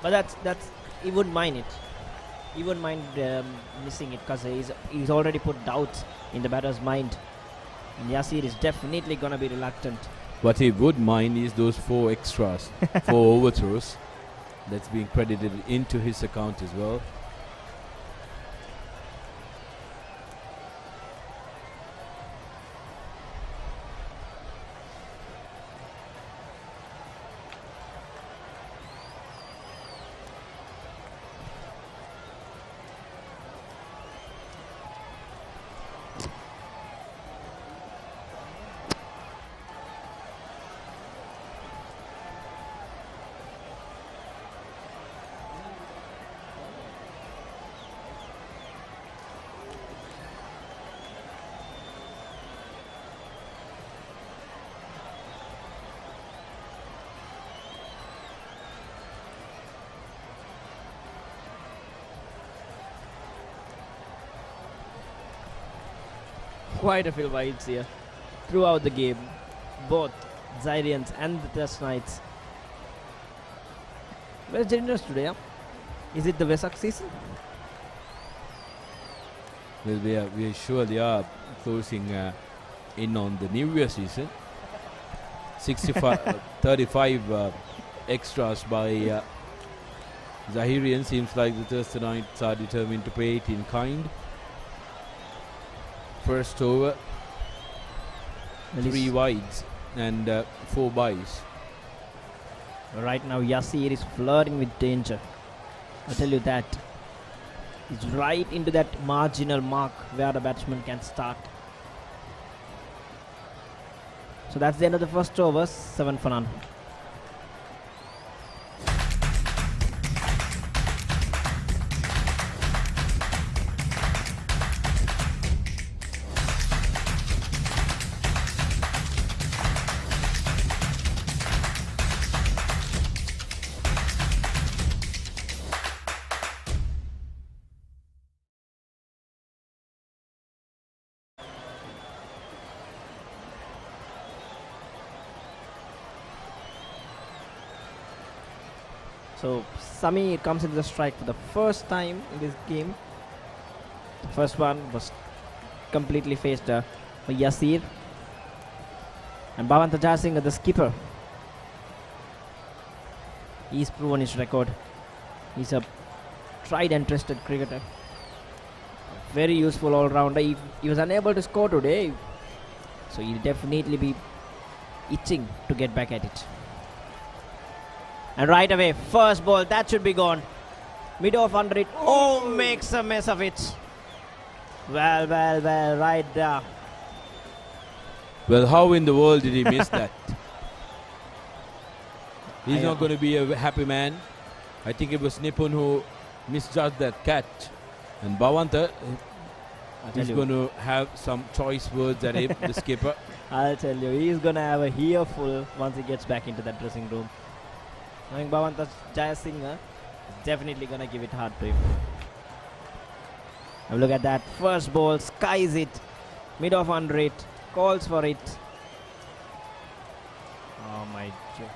But that's he wouldn't mind it. He wouldn't mind missing it because he's already put doubts in the batter's mind. And Yasir is definitely going to be reluctant. What he would mind is those 4 extras, 4 overthrows. That's being credited into his account as well. quite a few wides here throughout the game. Both Zahirians and the Thurstanites. Very generous today, huh? Is it the Vesak season? Well, we surely are closing in on the New Year season. 35 extras by Zahirian. Seems like the Thurstanites are determined to pay it in kind. First over, 3 wides and 4 byes. Right now, Yasir is flirting with danger. I tell you that. He's right into that marginal mark where the batsman can start. So that's the end of the first over, 7 for none. So Sami comes into the strike for the first time in this game. The first one was completely faced for Yasir. And Bhavanta Jasingh, the skipper. He's proven his record. He's a tried and trusted cricketer. Very useful all-rounder. He was unable to score today, so he'll definitely be itching to get back at it. And right away, first ball, that should be gone. Mid-off under it. Oh, makes a mess of it. Well, right there. Well, how in the world did he miss that? He's not going to be a happy man. I think it was Nipun who misjudged that catch. And Bhavanta is going to have some choice words at him, the skipper. I'll tell you, he's going to have a earful once he gets back into that dressing room. Knowing Bhavanta Jasingh is definitely going to give it hard to him. Now look at that. First ball, skies it. Mid-off under it. Calls for it. Oh my dear.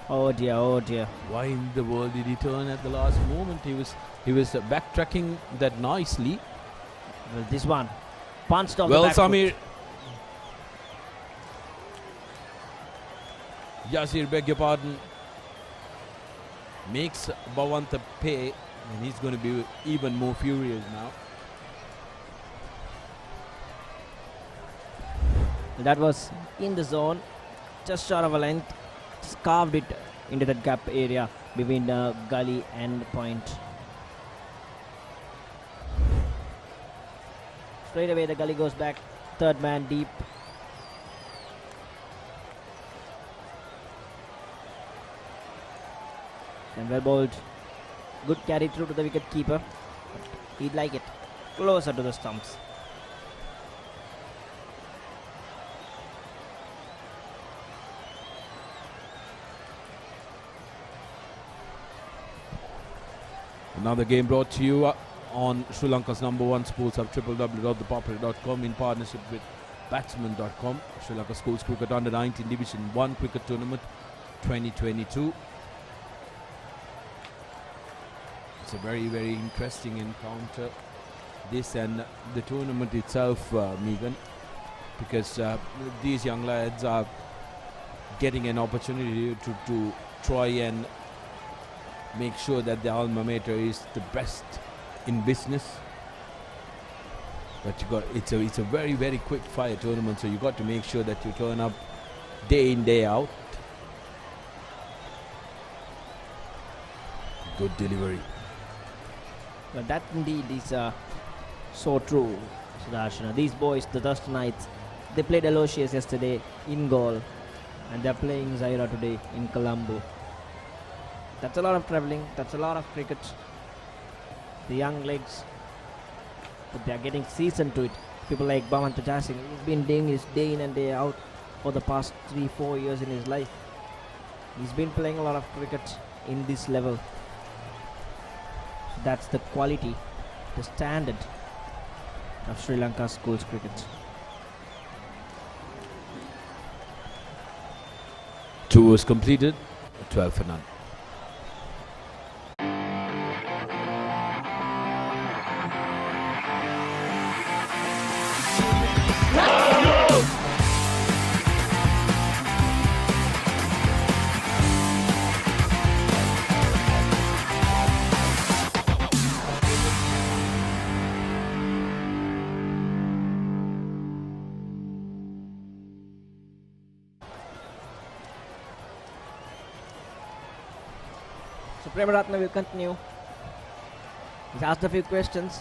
Oh dear, oh dear. Why in the world did he turn at the last moment? He was backtracking that nicely. Well, this one punched off the back Well, Samir. foot. Yasir, beg your pardon. Makes Bhavanta pay, and he's going to be even more furious now. That was in the zone, just short of a length. Just carved it into that gap area between the gully and the point. Straight away the gully goes back, third man deep. And well bowled. Good carry through to the wicket keeper. He'd like it closer to the stumps. Another game brought to you on Sri Lanka's #1 sports hub, www.thepopular.com, in partnership with Batsman.com. Sri Lanka Schools Cricket Under-19 Division 1 Cricket Tournament 2022. It's a very, very interesting encounter, this and the tournament itself, Megan, because these young lads are getting an opportunity to try and make sure that the alma mater is the best in business. But it's a very, very quick fire tournament, so you got to make sure that you turn up day in, day out. Good delivery. Well, that indeed is so true, Sudarshana. These boys, the Thurstanites, they played Aloysius yesterday in goal, and they're playing Zahira today in Colombo. That's a lot of travelling, that's a lot of cricket. The young legs, but they're getting seasoned to it. People like Bhavanta Jasingh, he's been doing his day in and day out for the past 3-4 years in his life. He's been playing a lot of cricket in this level. That's the quality, the standard of Sri Lanka schools cricket. Score is completed, 12 for none. So Premaratna will continue. He's asked a few questions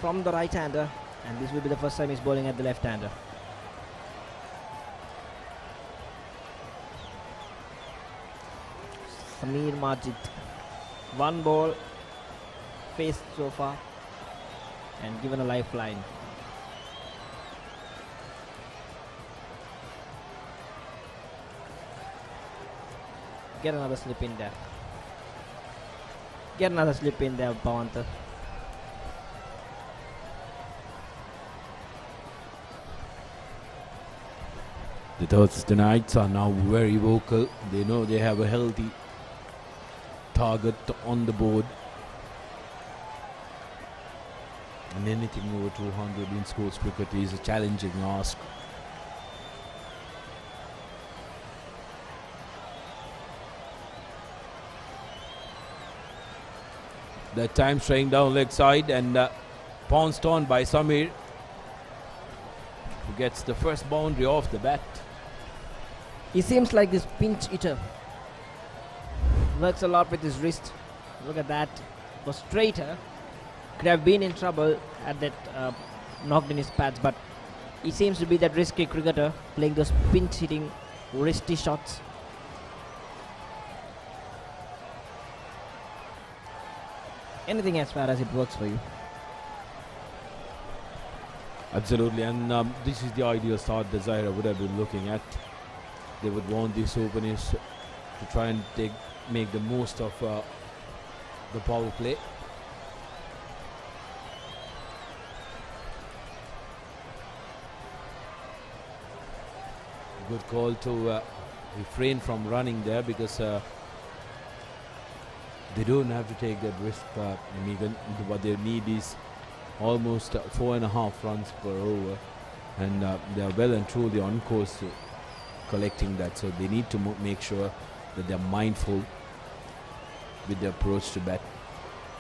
from the right-hander, and this will be the first time he's bowling at the left-hander. Sameer Majid, one ball faced so far and given a lifeline. Get another slip in there. Get another slip in there, Bhavanta. The Thurstanites are now very vocal. They know they have a healthy target on the board. And anything over 200 in scores cricket is a challenging ask. That time straying down leg side and pounced on by Sameer, who gets the first boundary off the bat. He seems like this pinch hitter. Works a lot with his wrist. Look at that. Was straighter. Could have been in trouble at that knocked in his pads, but he seems to be that risky cricketer playing those pinch hitting wristy shots. Anything as far as it works for you. Absolutely, and this is the ideal start that Zahira would have been looking at. They would want these openers to try and make the most of the power play. Good call to refrain from running there, because they don't have to take that risk, Megan. What they need is almost 4.5 runs per over, and they are well and truly on course to collecting that. So they need to make sure that they are mindful with their approach to bat,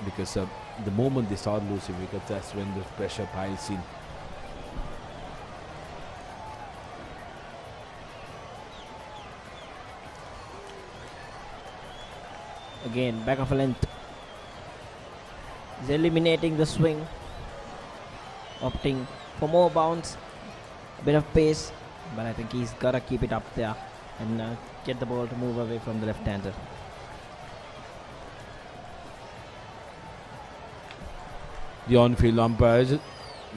because the moment they start losing wickets, that's when the pressure piles in. Again, back of a length. He's eliminating the swing, opting for more bounce, a bit of pace, but I think he's got to keep it up there and get the ball to move away from the left-hander. The on-field umpires,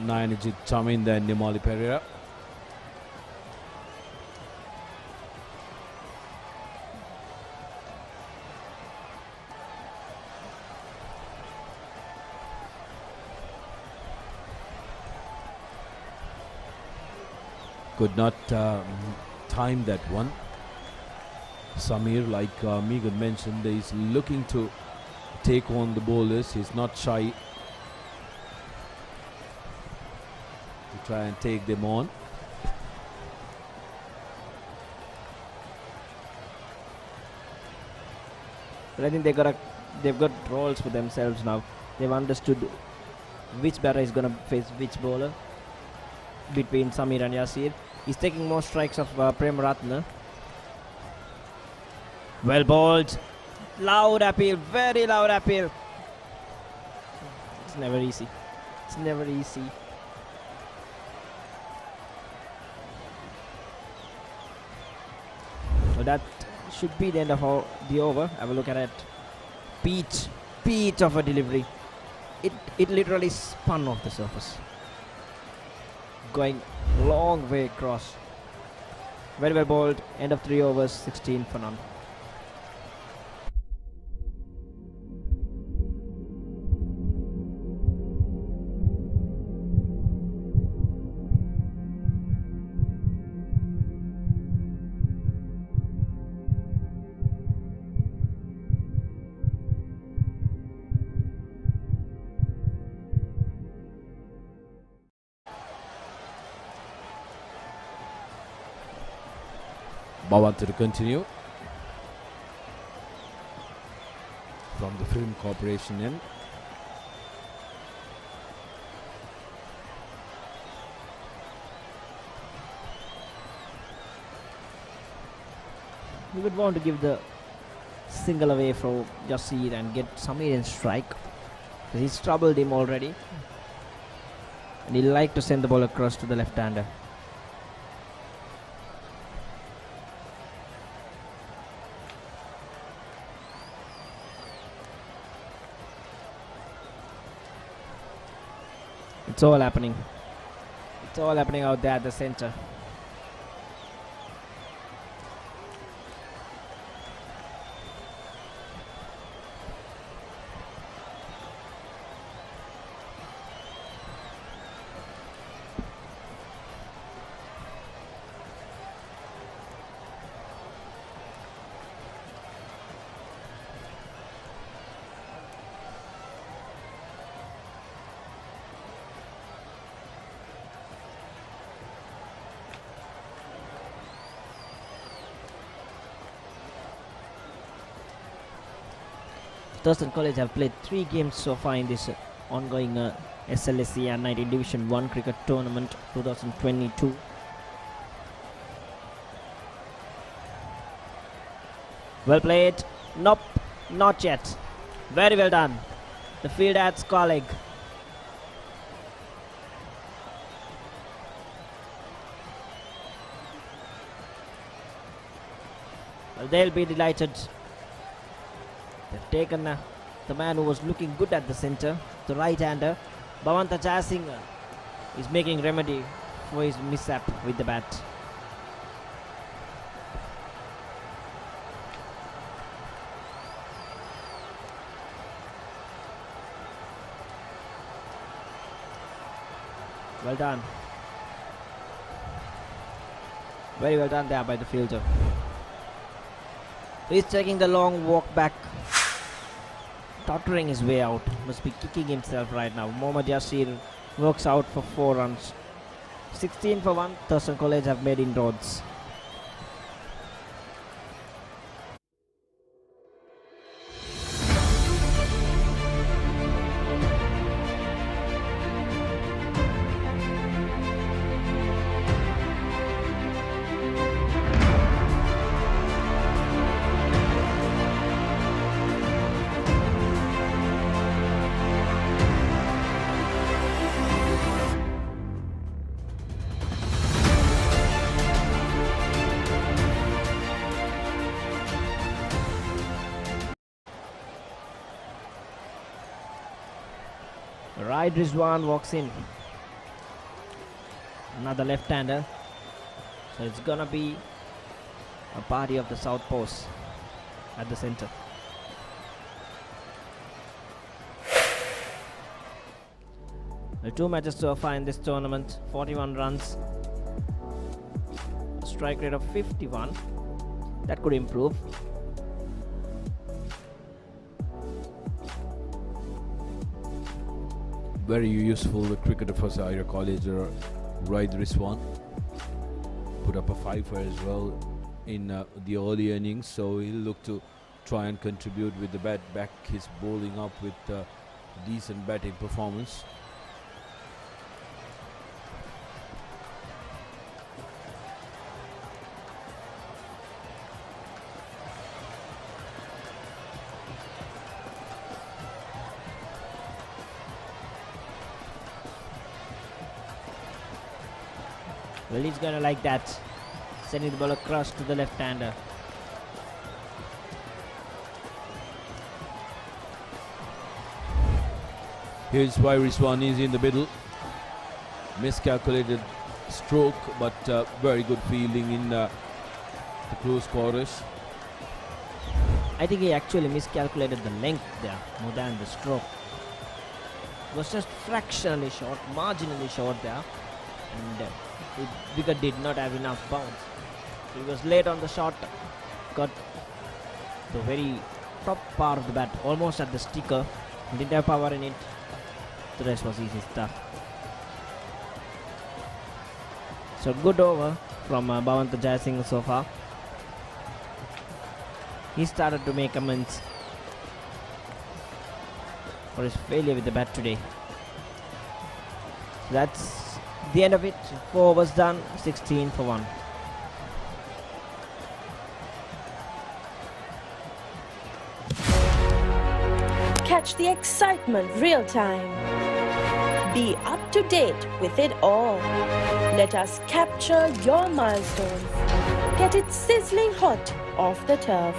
Nayanajit Chaminda and Nimali Pereira. Could not time that one. Sameer, like Megan mentioned, is looking to take on the bowlers. He's not shy to try and take them on. But I think they've got roles for themselves now. They've understood which batter is going to face which bowler between Sameer and Yasir. He's taking more strikes of Premaratna. Well bowled. Loud appeal, very loud appeal. It's never easy. It's never easy. So that should be the end of the over. Have a look at it. Peach of a delivery. It literally spun off the surface, going long way across. Very well bowled. End of 3 overs, 16 for none. Bhavanta to continue. From the Film Corporation end. He would want to give the single away for Jasir and get Samir strike. He's troubled him already. And he'd like to send the ball across to the left-hander. It's all happening. It's all happening out there at the center. Thurstan College have played 3 games so far in this ongoing SLSC U19 Division 1 Cricket Tournament 2022. Well played. Nope, not yet. Very well done. The field ad's colleague. Well, they'll be delighted. They've taken the man who was looking good at the center, the right-hander. Bhavanta Jayasingh is making remedy for his mishap with the bat. Well done. Very well done there by the fielder. He's taking the long walk back, tottering his way out. Must be kicking himself right now. Mohammad Yasir works out for 4 runs. 16 for 1. Thurstan College have made inroads. Right, Rizwan walks in. Another left-hander. So it's gonna be a party of the southpaws at the center. The 2 matches so far in this tournament, 41 runs, a strike rate of 51. That could improve. Very useful the cricketer for Zahira College, Raid Rizwan. Put up a 5 as well in the early innings, so he'll look to try and contribute with the bat, back his bowling up with decent batting performance. Well, he's gonna like that. Sending the ball across to the left-hander. Here's why Rizwan is in the middle. Miscalculated stroke, but very good fielding in the close quarters. I think he actually miscalculated the length there more than the stroke. It was just fractionally short, marginally short there, and the wicket did not have enough bounce. So he was late on the shot, got the very top part of the bat almost at the sticker, didn't have power in it. The rest was easy stuff. So good over from Bhavanta Jayasingh so far. he started to make amends for his failure with the bat today. That's the end of it. 4 overs done, 16 for 1. Catch the excitement real time. Be up to date with it all. Let us capture your milestones. Get it sizzling hot off the turf.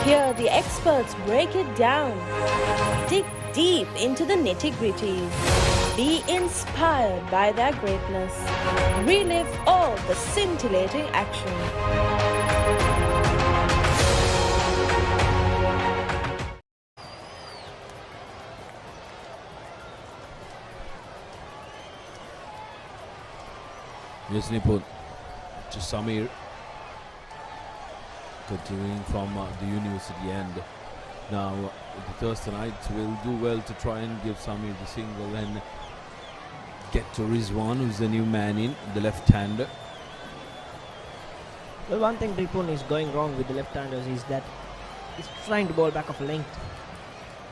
Hear the experts break it down. Dig deep into the nitty-gritties. Be inspired by their greatness. Relive all the scintillating action. Yes, Nipun. To Samir. Continuing from the university end. Now the Thurstanites will do well to try and give Samir the single and get to Rizwan, who's the new man in, the left-hander. Well, one thing Ripun is going wrong with the left-handers is that he's trying to bowl back of length.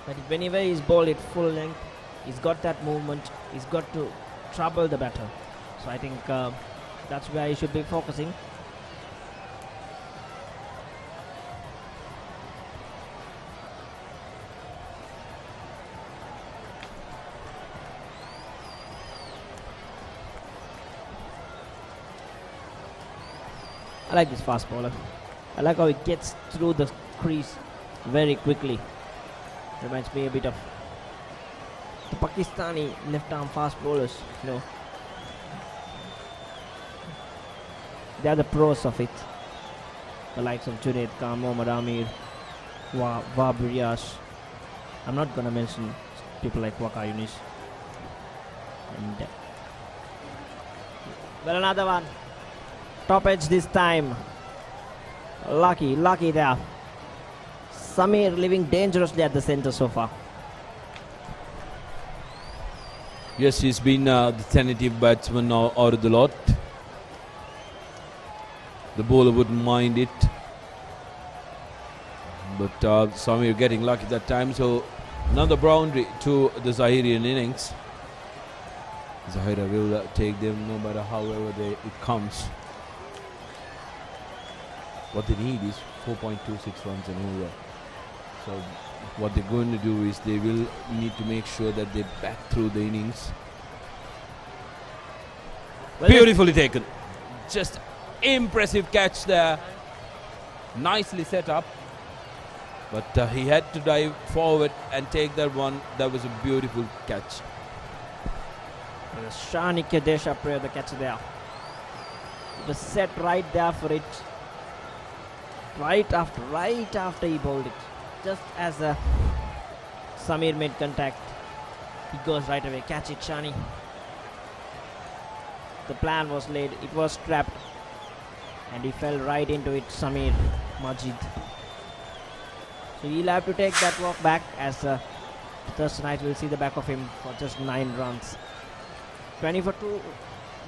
But whenever he's bowled it full length, he's got that movement, he's got to trouble the batter. So I think that's where he should be focusing. I like this fast bowler. I like how he gets through the crease very quickly. Reminds me a bit of the Pakistani left-arm fast bowlers, you know. They are the pros of it. The likes of Junaid Khan, Mohammad Amir, Wahab Riaz. I'm not going to mention people like Waqar Yunis. And well, another one. Top edge this time. Lucky there. Samir living dangerously at the center so far. Yes, he's been the tentative batsman out of the lot. The bowler wouldn't mind it. But Samir getting lucky that time. So another boundary to the Zahirian innings. Zahira will take them no matter however it comes. What they need is 4.26 runs and over. So what they're going to do is they will need to make sure that they back through the innings. Well, beautifully taken. Just impressive catch there. Nicely set up. But he had to dive forward and take that one. That was a beautiful catch. Shanikya Deshapriya, the catch there. It was set right there for it. Right after he bowled it. Just as Samir made contact, he goes right away. Catch it, Shani. The plan was laid. It was trapped. And he fell right into it, Samir Majid. So he'll have to take that walk back as Thurstan night will see the back of him for just 9 runs. 20 for 2,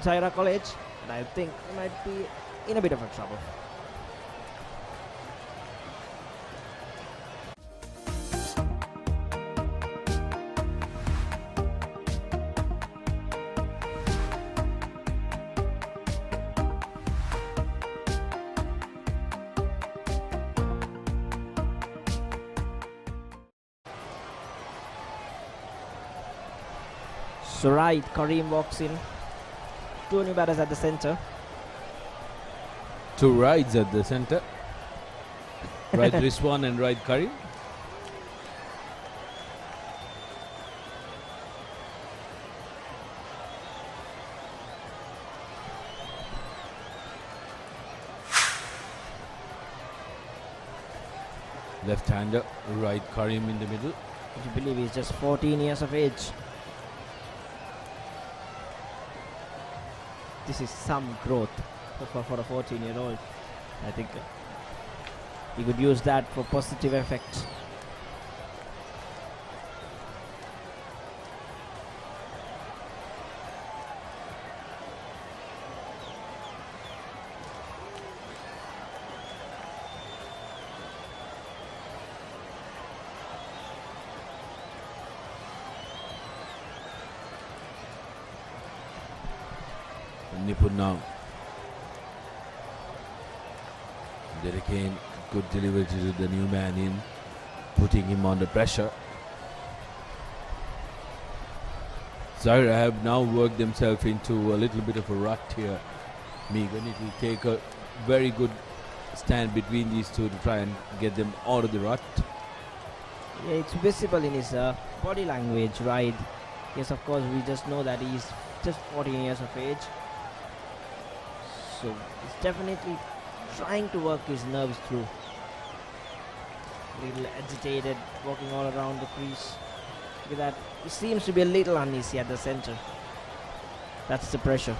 Zahira College. And I think he might be in a bit of a trouble. So right, Kareem walks in. 2 new batters at the center. 2 rides at the center. Right Rizwan and right Kareem. Left-hander, right Kareem in the middle. Would you believe he's just 14 years of age? This is some growth for a 14-year-old. I think he could use that for positive effects. Nipun now. Derek Kane, good delivery to the new man in, putting him under pressure. Zahira have now worked themselves into a little bit of a rut here. Megan, it will take a very good stand between these two to try and get them out of the rut. Yeah, it's visible in his body language, right? Yes, of course, we just know that he's just 14 years of age. So he's definitely trying to work his nerves through. A little agitated, walking all around the crease. Look at that. He seems to be a little uneasy at the center. That's the pressure.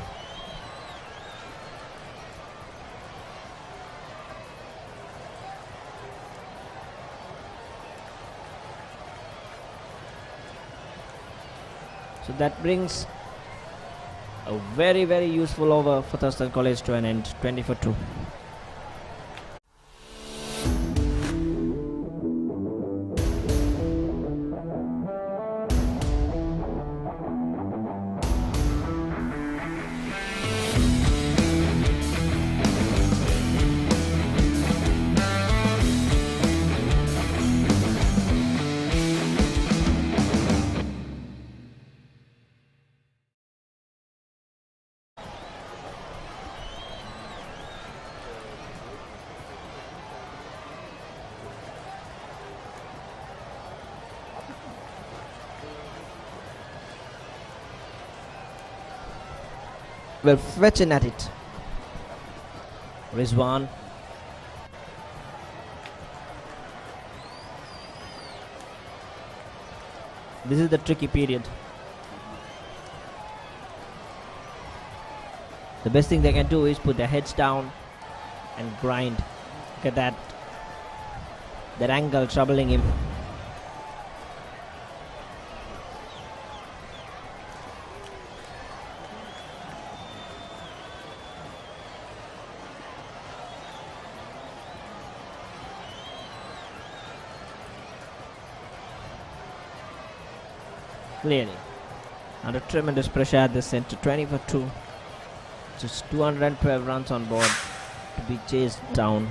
So that brings a very, very useful over for Thurstan College to an end, 20-2. Well, fetching at it. Rizwan. This is the tricky period. The best thing they can do is put their heads down and grind. Look at that. That angle troubling him. Clearly, under tremendous pressure at the center, 20-2. Just 212 runs on board to be chased down.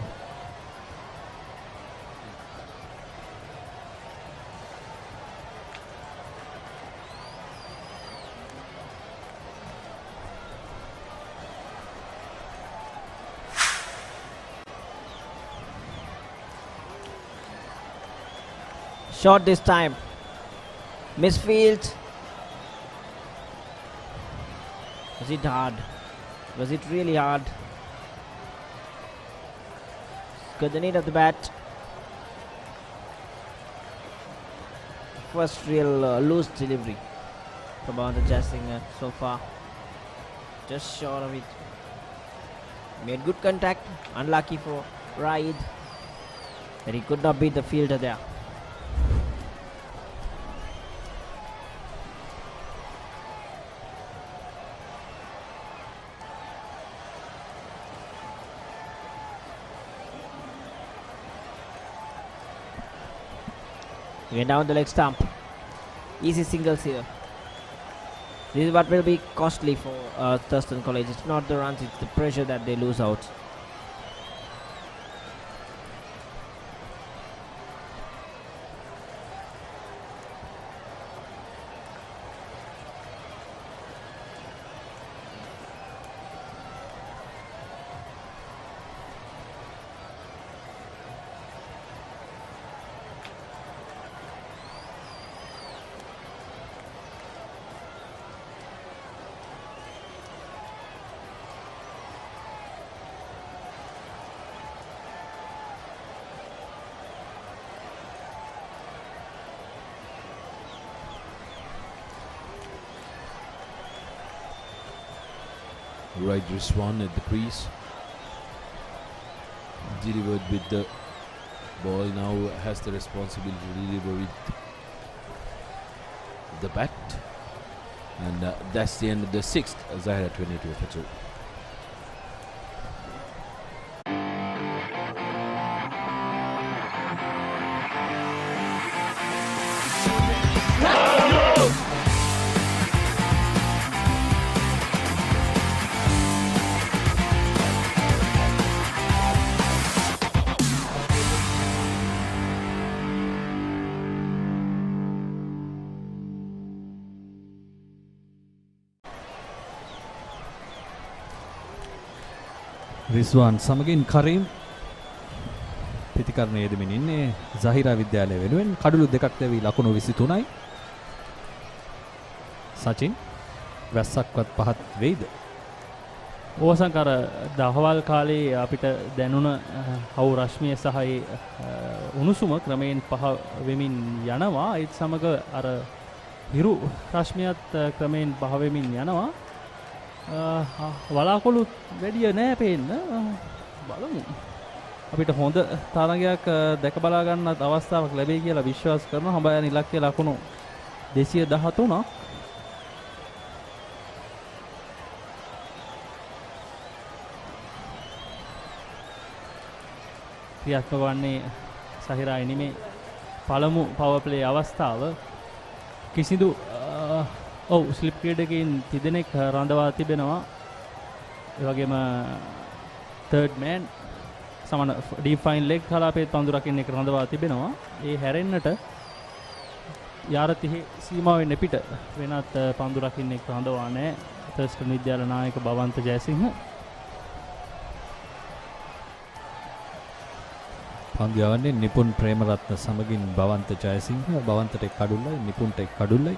Shot this time. Misfield. Was it hard? Was it really hard? Got the need of the bat. First real loose delivery from Batsman Singer so far. Just short of it. Made good contact. Unlucky for Raid that he could not beat the fielder there. Again down the leg stump. Easy singles here. This is what will be costly for Thurstan College. It's not the runs, it's the pressure that they lose out. Right wrist one at the crease. Delivered with the ball, now has the responsibility to deliver with the bat. And that's the end of the sixth. Zahira 22-2. Rizwan සමගින් කරීම් ප්‍රතිකරණයේ යෙදමින් ඉන්නේ සහිරා විද්‍යාලය වෙනුවෙන් කඩුළු දෙකක් දැවි ලකුණු 23යි. සචින් වැස්සක්වත් පහත් වෙයිද? ඕසංකර දහවල් කාලේ අපිට දැනුණ හවු රශ්මිය සහ උණුසුම ක්‍රමයෙන් පහ වෙමින් යනවා. ඒත් සමග අර හිරු රශ්මියත් ක්‍රමයෙන් පහ වෙමින් යනවා. වලාකුළු වැඩිය නෑ පේන්න. බලමු. අපිට හොඳ තරගයක් දැක බලා ගන්නත් අවස්ථාවක් ලැබෙයි කියලා විශ්වාස කරනවා. හඹයන් ඉලක්කය ලකුණු 213ක්. ක්‍රියාත්මක වන්නේ සහිරා ඉනිමේ පළමු පවර් ප්ලේ අවස්ථාව. කිසිදු ස්ලිප් ක්‍රීඩකයින් තිදෙනෙක් රඳවා තිබෙනවා. ඒ වගේම තර්ඩ් මෑන් සමාන ඩීප් ෆයින් ලෙග් කලාපයේ පන්දු රකින්න එක රඳවා තිබෙනවා. ඒ හැරෙන්නට යාර 30 සීමාවෙන් පිට වෙනත් පන්දු රකින්න එක රඳවා නැහැ. තර්ස්ටන් විද්‍යාල නායක බවන්ත ජයසිංහ පන්දු යවන්නේ නිපුන් ප්‍රේමරත්න සමගින් බවන්ත ජයසිංහ. බවන්තට එක් කඩුල්ලයි, නිපුන්ට එක් කඩුල්ලයි.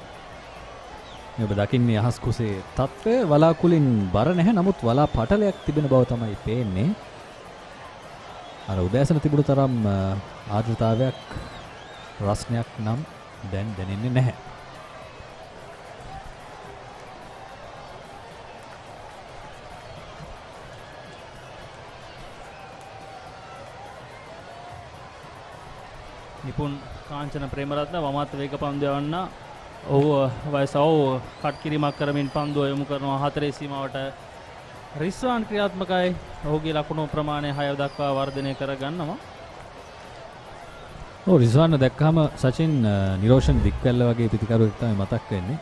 මේ ඔබ දකින්නේ අහස් කුසේ තත්ත්වය. වලාකුලින් බර නැහැ, නමුත් වලා පටලයක් තිබෙන බව තමයි පේන්නේ. අර උදෑසන තිබුණු තරම් ආර්ද්‍රතාවයක් රස්නයක් නම් දැන් දැනෙන්නේ නැහැ. නිපුන් කාංචන ප්‍රේමරත්න වමත් වේග පන්දු යවන්න ඔහු වයසව කට් කිරීමක් කරමින් පන්දුව යොමු කරනවා 4 සීමාවට. රිස්වාන් ක්‍රියාත්මකයි. ඔහුගේ ලකුණු ප්‍රමාණය 6 දක්වා වර්ධනය කර ගන්නවා. ඔව් රිස්වාන් දැක්කම සචින් නිරෝෂන් දික්වැල්ල වගේ පිටිකරුවෙක් තමයි මතක් වෙන්නේ.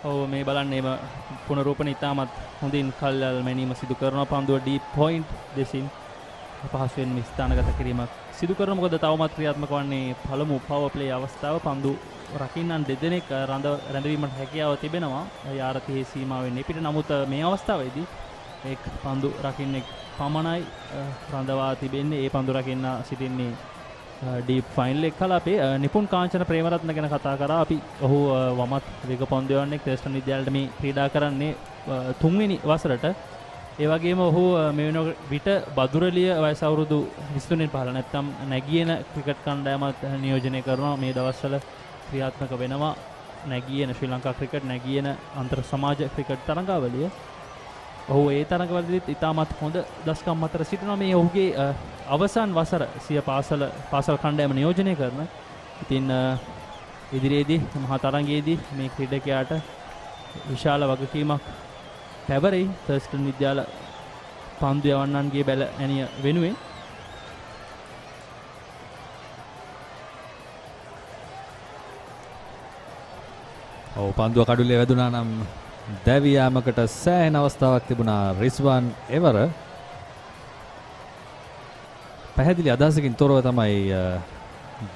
ඔව් මේ බලන්න එම පුනරූපණ ඉතාමත් හොඳින් කල්යල් මැනීම සිදු කරනවා. පන්දුව ඩීප් පොයින්ට් දෙසින් පහසුවෙන් ස්ථානගත කිරීමක් සිදු කරන. මොකද තවමත් ක්‍රියාත්මක වන්නේ පළමු පවර් ප්ලේ අවස්ථාව. පන්දු රකින්නන් දෙදෙනෙක් රැඳවීමට හැකියාව තිබෙනවා යාර 30 සීමාවෙන් පිට. නමුත් මේ අවස්ථාවේදී එක් පන්දු රකින්නෙක් පමණයි රඳවා තිබෙන්නේ. ඒ පන්දු රකින්න සිටින්නේ ඩීප් ෆයින් ලෙග් කලාපේ. නිපුන් කාංචන ප්‍රේමරත්න ගැන කතා කරා අපි. ඔහු වමත් වේග පන්දු යවන්නේ ක්‍රේස්ටන් විද්‍යාලයට මේ ක්‍රීඩා කරන්නේ 3 වෙනි වසරට. ඒ වගේම ඔහු මේ වෙන විට බදුරලිය වයස අවුරුදු 23 පහළ නැත්නම් නැගියන ක්‍රිකට් කණ්ඩායමත් නියෝජනය කරනවා. මේ දවස්වල ක්‍රියාත්මක වෙනවා නැගියන ශ්‍රී ලංකා ක්‍රිකට් නැගියන අන්තර් සමාජ ක්‍රිකට් තරඟාවලිය. ඔහු ඒ තරඟවලදීත් ඉතාමත් හොඳ දස්කම් අතර සිටිනවා. මේ ඔහුගේ අවසන් වසර සිය පාසල් කණ්ඩායම නියෝජනය කරන. ඉතින් ඉදිරියේදී මහා තරඟයේදී මේ ක්‍රීඩකයාට විශාල වගකීමක් පැවරෙයි තර්ස්ටන් විද්‍යාල පන්දු යවන්නන්ගේ බැල ඇනිය වෙනුවෙන්. ඔව් පන්දුව කඩුල්ලේ වැදුනා නම් දැවි යාමකට සෑහෙන අවස්ථාවක් තිබුණා රිස්වාන් එවර. පැහැදිලි අදහසකින් තොරව තමයි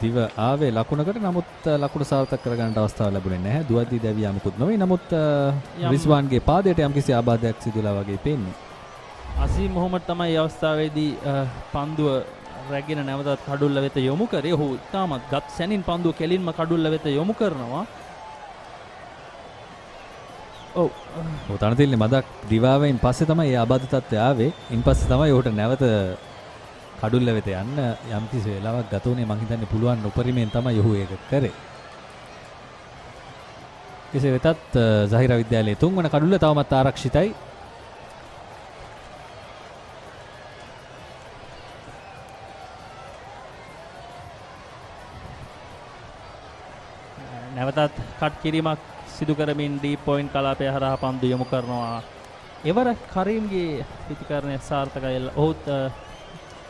දිව ආවේ ලකුණකට. නමුත් ලකුණ සාර්ථක කරගන්න අවස්ථාවක් ලැබුණේ නැහැ. දුවද්දී දැවි යාමකුත් නොවේ. නමුත් රිස්වාන්ගේ පාදයට යම්කිසි ආබාධයක් සිදුලා වගේ පේන්නේ. අසීම් මොහොමඩ් තමයි අවස්ථාවේදී පන්දුව රැගෙන නැවතත් කඩුල්ල වෙත යොමු කරේ. ඔහු ඉතාමත් ගත් සැනින් පන්දුව කෙලින්ම කඩුල්ල වෙත යොමු කරනවා. ඔව් තනතිල්නේ මදක් දිවාවෙන් පස්සේ තමයි ඒ ආබාධ තත්ත්වය ආවේ. ඉන් පස්සේ තමයි ඔහුට නැවත කඩුල්ල වෙත යන්න යම්කිසි වෙලාවක් ගත වුණේ. මං හිතන්නේ පුළුවන් උපරිමයෙන් තමයි ඔහු ඒක කරේ. කෙසේ වෙතත් සහිරා විද්‍යාලයේ 3 වන කඩුල්ල තවමත් ආරක්ෂිතයි. නැවතත් කට් කිරීමක් සිදු කරමින් ඩීප් පොයින්ට් කලාපය හරහා පන්දු යොමු කරනවා. එවර කරීම්ගේ ප්‍රතිකරණය සාර්ථකයි.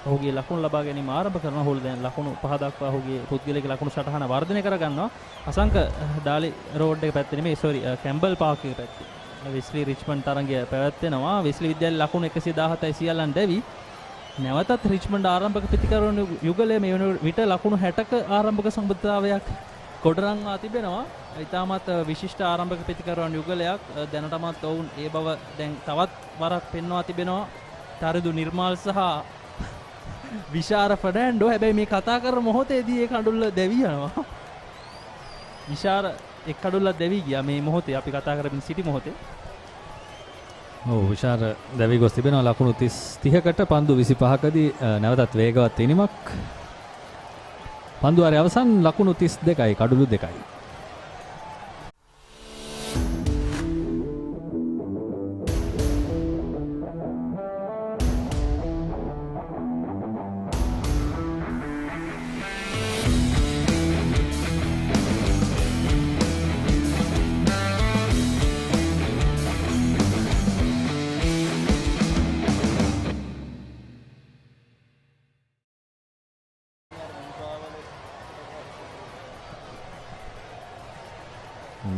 ඔහුගේ ලකුණු ලබා ගැනීම ආරම්භ කරනවා. ඔහු දැන් ලකුණු 5 දක්වා ඔහුගේ පුද්ගලික ලකුණු සටහන වර්ධනය කර ගන්නවා. අසංක ඩාලි රෝඩ් එක පැත්තේ නෙමෙයි කැම්බල් පාක් එක පැත්තේ. වෙස්ලි රිච්මන්ඩ් තරගය පැවැත්වෙනවා. වෙස්ලි විද්‍යාලයේ ලකුණු 117යි සියල්ලන් දැවි. නැවතත් රිච්මන්ඩ් ආරම්භක ප්‍රතිකරණ යුගලයේ මේ වන විට ලකුණු 60ක ආරම්භක සම්බන්ධතාවයක් කොඩරන්වා තිබෙනවා. ඉතාමත් විශිෂ්ට ආරම්භක ප්‍රතිකරණ යුගලයක්. දැනටමත් ඔවුන් ඒ බව දැන් තවත් වරක් පෙන්වා තිබෙනවා. තරිදු නිර්මාල් සහ විශාර ෆර්නෑන්ඩෝ හැබැයි මේ කතා කරන මොහොතේදී ඒ කඩුල්ල දැවී යනවා. විශාර එක් කඩුල්ලක් දැවී ගියා මේ මොහොතේ අපි කතා කරමින් සිටි මොහොතේ. ඔව් විශාර දැවී ගොස් තිබෙනවා ලකුණු 30කට පන්දු 25කදී නැවතත් වේගවත් තිනීමක්. පන්දු වාරයේ අවසන් ලකුණු 32යි කඩුළු 2යි.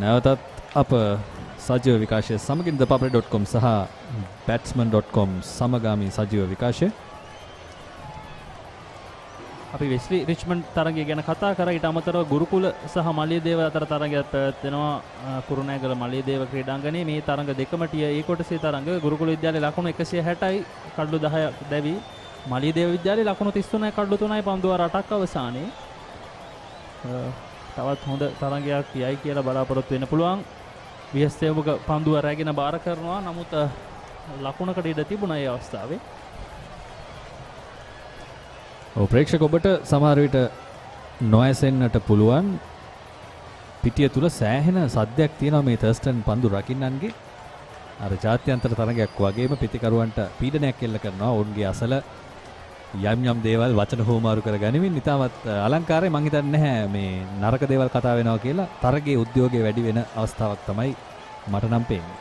නැවතත් අප සජීව විකාශය සමගින් thepublic.com සහ batsman.com සමගාමී සජීව විකාශය. අපි වෙස්ලි රිච්මන්ඩ් තරගය ගැන කතා කරා. ඊට අමතරව ගුරුකුල සහ මලියදේව අතර තරගයක් පැවැත්වෙනවා කුරුණෑගල මලියදේව ක්‍රීඩාංගණයේ. මේ තරග දෙකම ටිය ඒ කොටසේ තරග ගුරුකුල විද්‍යාලයේ ලකුණු 160යි කඩලු 10ක් දැවි. මලියදේව විද්‍යාලයේ ලකුණු 33යි කඩලු 3යි පන්දු වාර 8ක් අවසානයේ. තවත් හොඳ තරගයක් යයි කියලා බලාපොරොත්තු වෙන්න පුළුවන්. විහස්තේවක පන්දුව රැගෙන බාර කරනවා. නමුත් ලකුණකට ඉඩ තිබුණා ඒ අවස්ථාවේ. ඔව් ප්‍රේක්ෂක ඔබට සමහර විට නොඇසෙන්නට පුළුවන්. පිටිය තුල සෑහෙන සද්දයක් තියෙනවා මේ තර්ස්ටන් පන්දු රකින්නන්ගේ. අර ජාත්‍යන්තර තරගයක් වගේම පිටිකරුවන්ට පීඩනයක් එල්ල කරනවා. ඔවුන්ගේ අසල යම් යම් දේවල් වචන හෝමාරු කර ගනිමින් ඉතාමත් අලංකාරයි. මං හිතන්නේ නැහැ මේ නරක දේවල් කතා වෙනවා කියලා. තරගයේ උද්‍යෝගය වැඩි වෙන අවස්ථාවක් තමයි මට නම් පේන්නේ.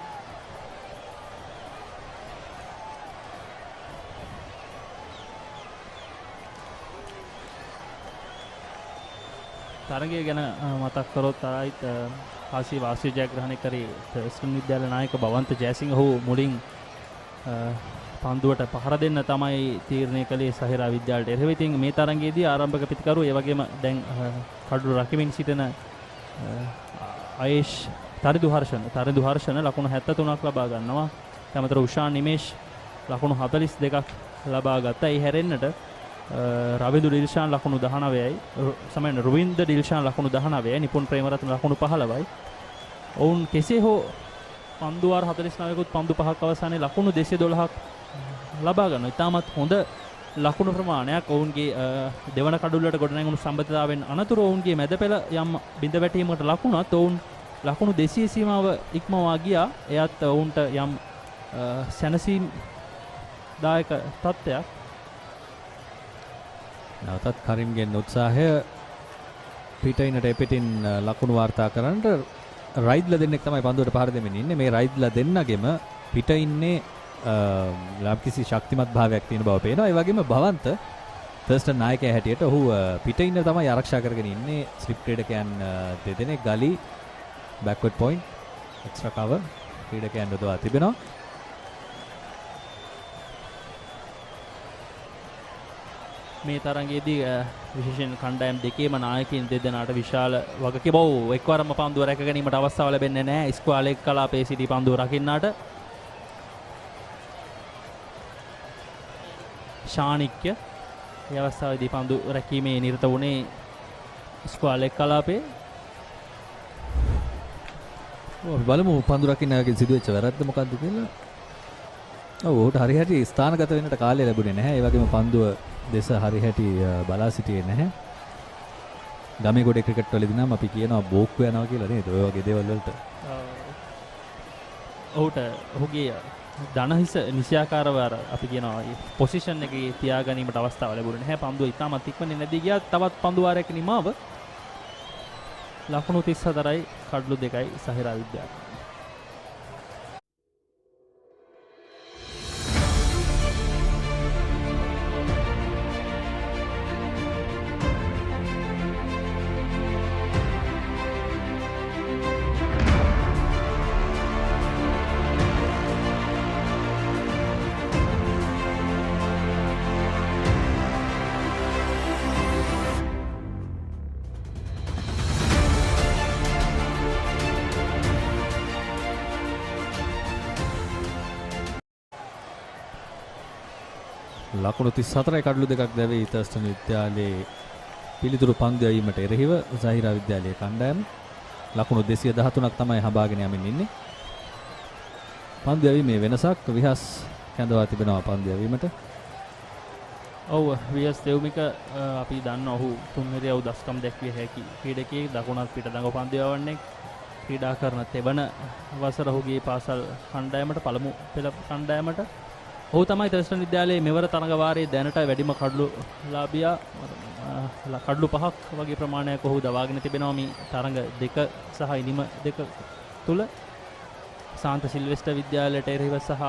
තරගය ගැන මතක් කරොත් ආයිත් කාසිය වාසිය ජයග්‍රහණය කරේ තර්ස්ටන් විද්‍යාල නායක බවන්ත ජයසිංහ හෝ මුලින් පන්දුවට පහර දෙන්න තමයි තීරණය කළේ සහිරා විද්‍යාලයට එරෙහිව. ඉතින් මේ තරගයේදී ආරම්භක පිටිකරු ඒ වගේම දැන් කඩුළු රකිමින් සිටින ආයේෂ් තරිදු හර්ෂණ ලකුණු 73ක් ලබා ගන්නවා. තමතර උෂාන් නිමේෂ් ලකුණු 42ක් ලබා ගත්තා. ඒ හැරෙන්නට රවිදු ඩිල්ෂාන් ලකුණු 19යි. සමහරවිට රුවින්ද ඩිල්ෂාන් ලකුණු 19යි. නිපුන් ප්‍රේමරත්න ලකුණු 15යි. ඔවුන් කෙසේ හෝ පන්දු වාර 49කුත් පන්දු 5ක් අවසානයේ ලකුණු 212ක් ලබා ගන්නවා. ඉතාමත් හොඳ ලකුණු ප්‍රමාණයක්. ඔවුන්ගේ දෙවන කඩුල්ලට ගොඩනැගුණු සම්බන්ධතාවෙන් අනතුරු ඔවුන්ගේ මැද පෙළ යම් බිඳ වැටීමකට ලකුණත් ඔවුන් ලකුණු 200 සීමාව ඉක්මවා ගියා. එයත් ඔවුන්ට යම් සැනසීම් දායක තත්ත්වයක්. නැවතත් කරිම්ගෙන් උත්සාහය පිටිනට එපිටින් ලකුණු වාර්තා කරන්නට රයිඩ්ලා දෙන්නෙක් තමයි පන්දුවට පහර දෙමින් ඉන්නේ. මේ රයිඩ්ලා දෙන්නගෙම පිට ඉන්නේ ලම්කිසි ශක්තිමත් භාවයක් තියෙන බව පේනවා. ඒ වගේම භවන්ත තර්ස්ටන් නායකයා හැටියට ඔහු පිට ඉන්න තමයි ආරක්ෂා කරගෙන ඉන්නේ. ස්ලිප් ක්‍රීඩකයන් දෙදෙනෙක් ගලි බෑක්වර්ඩ් පොයින්ට් එක්ස්ට්‍රා කවර් ක්‍රීඩකයන් යොදවා තිබෙනවා. මේ තරගයේදී විශේෂයෙන් කණ්ඩායම් දෙකේම නායකයින් දෙදෙනාට විශාල වගකීමක්. ඔව් එක්වරම පන්දුව රැක ගැනීමට අවස්ථාව ලැබෙන්නේ නැහැ ඉස්කෝලේ කලාපයේ සිටි පන්දුව රකින්නාට. ශානික්‍ය මේ අවස්ථාවේදී පන්දු රැකීමේ නිරත වුණේ ඉස්කෝලේ කලාපයේ. බලමු පන්දු රකින්නගේ සිදුවෙච්ච වැරද්ද මොකක්ද කියලා. ඔව් උට හරි හැටි ස්ථානගත වෙන්නට කාලය ලැබුණේ නැහැ. ඒ වගේම පන්දුව දෙස හරි හැටි බලා සිටියේ නැහැ. ගමේ ගොඩේ ක්‍රිකට් වලදී නම් අපි කියනවා බෝක්කු යනවා කියලා නේද? ඔය වගේ දේවල් වලට. ඔහුගේ ධනහිස නිසියාකාරව අපි කියනවා පොසිෂන් එකේ තියාගැනීමට අවස්ථාව ලැබුණේ නැහැ. පන්දුව ඉතාමත් ඉක්මනින් නැදී ගියා. තවත් පන්දු වාරයක නිමාව ලකුණු 34යි කඩලු 2යි සහිරා විද්‍යාලය. ලකුණු 34යි කඩලු දෙකක් දැවේ තර්ස්ටන් විද්‍යාලයේ පිළිතුරු පන්දු යැවීමට එරෙහිව සහිරා විද්‍යාලයේ කණ්ඩායම ලකුණු 213ක් තමයි හඹාගෙන යමින් ඉන්නේ. පන්දු යැවීමේ වෙනසක් විහස් කැඳවා තිබෙනවා පන්දු යැවීමට. ඔව් විහස් දෙව්මික අපි දන්න ඔහු තුන්වෙනි දස්කම් දැක්විය හැකි ක්‍රීඩකයෙක් දකුණක් පිට දඟ පන්දු යවන්නේ ක්‍රීඩා කරන තෙවන වසර ඔහුගේ පාසල් කණ්ඩායමට පළමු පෙළ කණ්ඩායමට ඔහු තමයි තර්ස්ටන් විද්‍යාලයේ මෙවර තරඟ වාරයේ දැනට වැඩිම කඩලු ලාභියා කඩලු 5ක් වගේ ප්‍රමාණයක් ඔහු දවාගෙන තිබෙනවා මේ තරඟ දෙක සහ ඉනිම දෙක තුල සාන්ත සිල්වෙස්ටර් විද්‍යාලයට එරෙහිව සහ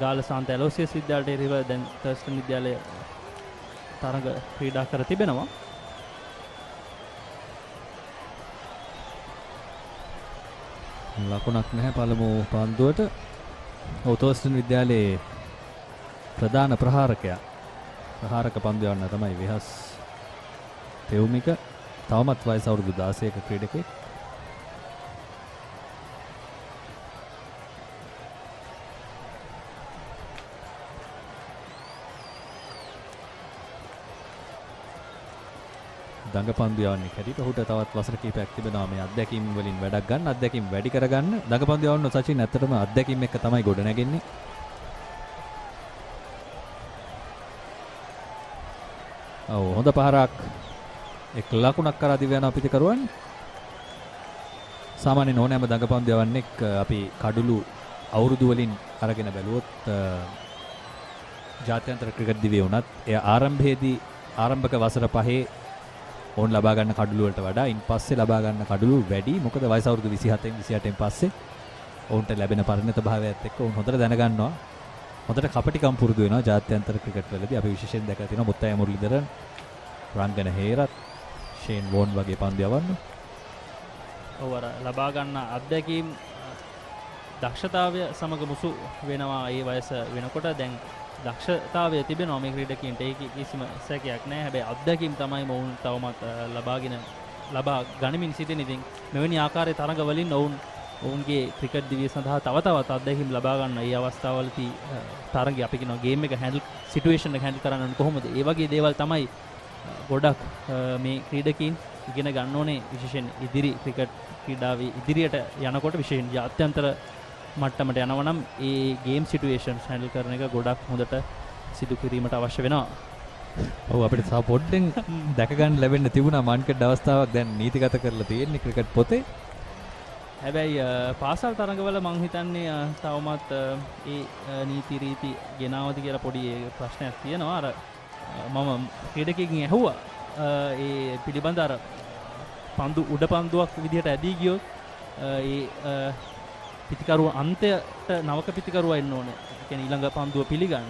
ගාල සාන්ත ඇලෝසියස් විද්‍යාලයට එරෙහිව දැන් තර්ස්ටන් විද්‍යාලය තරඟ ක්‍රීඩා කර තිබෙනවා. ලකුණක් නැහැ පළමු පන්දුවට. තර්ස්ටන් විද්‍යාලයේ ප්‍රධාන ප්‍රහාරකයා ප්‍රහාරක පන්දු යවන්න තමයි විහස් තෙව්මික. තවමත් වයස අවුරුදු 16ක ක්‍රීඩකයෙක්. දඟ පන්දු යවන්නේ කැටිට ඔහුට තවත් වසර කිහිපයක් තිබෙනවා මේ අත්දැකීම් වලින් වැඩක් ගන්න, අත්දැකීම් වැඩි කරගන්න. දඟ පන්දු යවන්න සචින් ඇත්තටම අත්දැකීම් එක තමයි ගොඩ නැගෙන්නේ. ඔව් හොඳ පහරක් එක් ලකුණක් කරා දිව යන පිටිකරුවන්. සාමාන්‍යයෙන් ඕනෑම දඟ පන්දු යවන්නේ අපි කඩුළු අවුරුදු වලින් අරගෙන බැලුවොත් ජාත්‍යන්තර ක්‍රිකට් දිවියේ උනත් එය ආරම්භයේදී ආරම්භක වසර 5 ඕන් ලබා ගන්න කඩුළු වලට වඩා ඉන් පස්සේ ලබා ගන්න කඩුළු වැඩි. මොකද වයස අවුරුදු 27න් 28න් පස්සේ ඔවුන්ට ලැබෙන පරිණත භාවයත් එක්ක ඔවුන් හොඳට දැනගන්නවා. හොඳට කපටිකම් පුරුදු වෙනවා ජාත්‍යන්තර ක්‍රිකට් වලදී. අපි විශේෂයෙන් දැකලා තියෙනවා මුත්තය මුරලිදරන්, රංගන හේරත්, ෂේන් වෝන් වගේ පන්දු යවන්න. ඔව් අර ලබා ගන්න අත්දැකීම් දක්ෂතාවය සමග මුසු වෙනවා ඒ වයස වෙනකොට. දැන් දක්ෂතාවය තිබෙනවා මේ ක්‍රීඩකයන්ට, ඒක කිසිම සැකයක් නැහැ. හැබැයි අත්දැකීම් තමයි මොවුන් තවමත් ලබා ගනිමින් සිටින. ඉතින් මෙවැනි ආකාරයේ තරඟ වලින් ඔවුන්ගේ ක්‍රිකට් දිවිය සඳහා තව තවත් අත්දැකීම් ලබා ගන්න. ඒ අවස්ථාවවලදී තරඟය අපි කියනවා ගේම් එක හැන්ඩල් සිටුේෂන් එක හැන්ඩල් කරන්න කොහොමද? ඒ වගේ දේවල් තමයි ගොඩක් මේ ක්‍රීඩකීන් ඉගෙන ගන්න ඕනේ. විශේෂයෙන් ඉදිරි ක්‍රිකට් ක්‍රීඩාවේ ඉදිරියට යනකොට විශේෂයෙන් ජාත්‍යන්තර මට්ටමට යනවා නම් ඒ ගේම් සිටුේෂන්ස් හැන්ඩල් කරන එක ගොඩක් හොඳට සිදු කිරීමට අවශ්‍ය වෙනවා. ඔව් අපිට තා පොඩ්ඩෙන් දැක ගන්න ලැබෙන්න තිබුණා මාන්කඩ් අවස්ථාවක් දැන් නීතිගත කරලා තියෙන්නේ ක්‍රිකට් පොතේ. හැබැයි පාසල් තරඟවල මං හිතන්නේ තවමත් ඒ නීති රීති ගෙනාවද කියලා පොඩි ප්‍රශ්නයක් තියෙනවා. අර මම ක්‍රීඩකයෙක්ගෙන් ඇහුවා ඒ පිළිබඳ අර පන්දු උඩ පන්දුවක් විදිහට ඇදී ගියොත් ඒ පිතිකරුව අන්තයට නවක පිතිකරුවා එන්න ඕනේ. ඒ කියන්නේ ඊළඟ පන්දුව පිළිගන්න.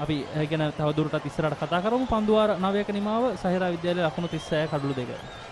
අපි ඒ ගැන තව දුරටත් ඉස්සරහට කතා කරමු. පන්දු වාර 9ක නිමාව සහිරා විද්‍යාලයේ ලකුණු 36 කඩලු 2.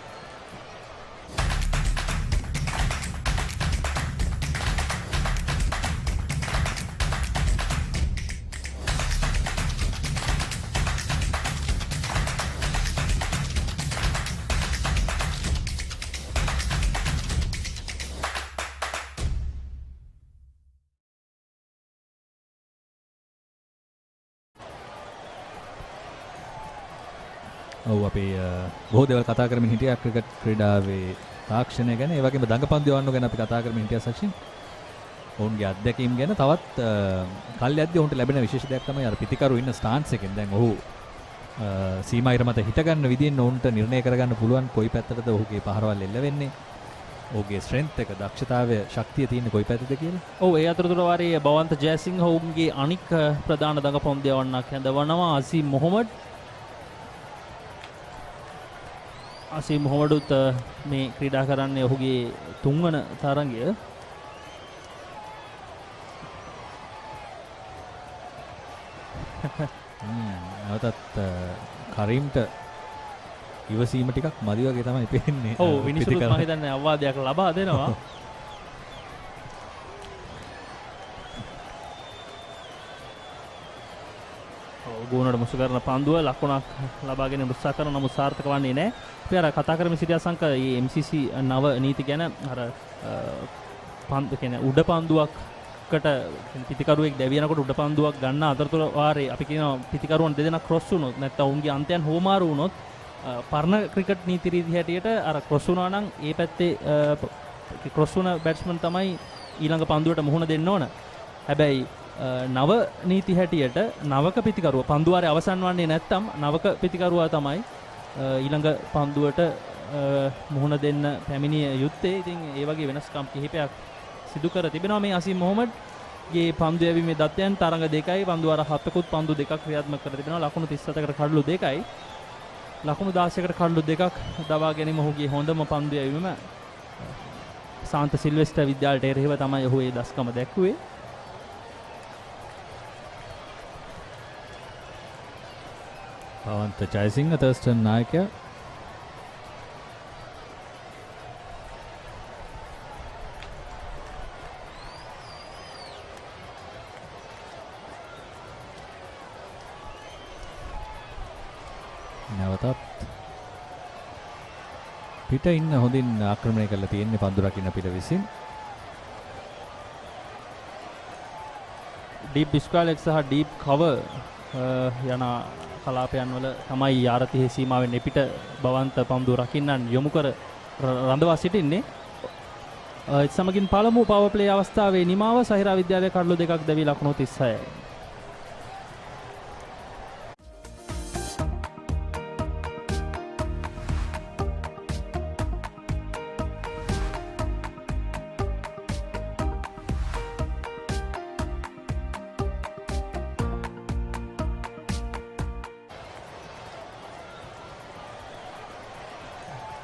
ඔව් අපි බොහෝ දේවල් කතා කරමින් හිටියා ක්‍රිකට් ක්‍රීඩාවේ තාක්ෂණය ගැන. ඒ වගේම දඟපන්දු යවන්න ගැන අපි කතා කරමින් හිටියා සචින්. ඔවුන්ගේ අත්දැකීම් ගැන තවත් කල්යද්දී ඔවුන්ට ලැබෙන විශේෂ දෙයක් තමයි අර පිතිකරු ඉන්න ස්ටාන්ස් එකෙන් දැන් ඔහු සීමා ඉර මත හිට ගන්න විදිහෙන් ඔවුන්ට නිර්ණය කරගන්න පුළුවන් කොයි පැත්තටද ඔහුගේ පහරවල් එල්ල වෙන්නේ. ඔහුගේ ස්ට්‍රෙන්ත් එක දක්ෂතාවය ශක්තිය තියෙන්නේ කොයි පැත්තද කියලා. ඔව් ඒ අතරතුර වාරයේ බවන්ත ජයසිංහ ඔවුන්ගේ අනික් ප්‍රධාන දඟපන්දු යවන්නක් හැඳවනවා. අසීම් මොහොමඩ් අසීම් මොහොමඩුත් මේ ක්‍රීඩා කරන්නේ ඔහුගේ තුන්වන තරඟය. නැවතත් කරීම්ට ඉවසීම ටිකක් මදි වගේ තමයි පේන්නේ. ඔව් විනිසුරුත් මම හිතන්නේ අවවාදයක් ලබා දෙනවා. ගෝනට මුසු කරන පන්දුව ලකුණක් ලබාගෙන උත්සාහ කරන නමුත් සාර්ථක වන්නේ නැහැ. අපි අර කතා කරමින් සිටියා සංක මේ MCC නව නීති ගැන අර පන්දු කියන්නේ උඩ පන්දුවක් එකට පිතිකරුවෙක් දැවියනකොට උඩ පන්දුවක් ගන්න අතරතුර වාරේ අපි කියනවා පිතිකරුවන් දෙදෙනා ක්‍රොස් වුණොත් නැත්නම් උන්ගේ අන්තයන් හෝමාරු වුණොත් පරණ ක්‍රිකට් නීති රීති හැටියට අර ක්‍රොස් වුණා නම් ඒ පැත්තේ ක්‍රොස් වුණ බැට්ස්මන් තමයි ඊළඟ පන්දුවට මුහුණ දෙන්න ඕන. හැබැයි නව නීති හැටියට නවක පිතිකරුව පන්දුවාරේ අවසන් වන්නේ නැත්නම් නවක පිතිකරුවා තමයි ඊළඟ පන්දුවට මුහුණ දෙන්න පැමිණිය යුත්තේ. ඉතින් ඒ වගේ වෙනස්කම් කිහිපයක් සිදු කර තිබෙනවා මේ අසීම් මොහොමඩ්ගේ පන්දු යැවීමේ දත්තයන් තරඟ 2යි පන්දුවාර 7කුත් පන්දු 2ක් ක්‍රියාත්මක කර තිබෙනවා. ලකුණු 37කට කඩලු 2යි ලකුණු 16කට කඩලු 2ක් දවා ගැනීම ඔහුගේ හොඳම පන්දු යැවීම. සාන්ත සිල්වෙස්ටර් විද්‍යාලයට එරෙහිව තමයි ඔහු ඒ දස්කම දැක්ුවේ. පවන්ත ජයසිංහ තර්ස්ටන් නායකයා නැවතත් පිට ඉන්න හොඳින් ආක්‍රමණය කරලා තියෙන්නේ පන්දු රකින්න පිට විසින්. ඩීප් ස්ක්වයර් සහ ඩීප් කවර් යන කලාපයන් වල තමයි යාරතිහි සීමාවෙන් එපිට බවන්ත පන්දු රකින්නන් යොමු කර රඳවා සිටින්නේ. සමගින් පළමු පවර් ප්ලේ අවස්ථාවේ නිමාව සහිරා විද්‍යාලයේ කඩලු 2ක් දැවි ලකුණු 36යි.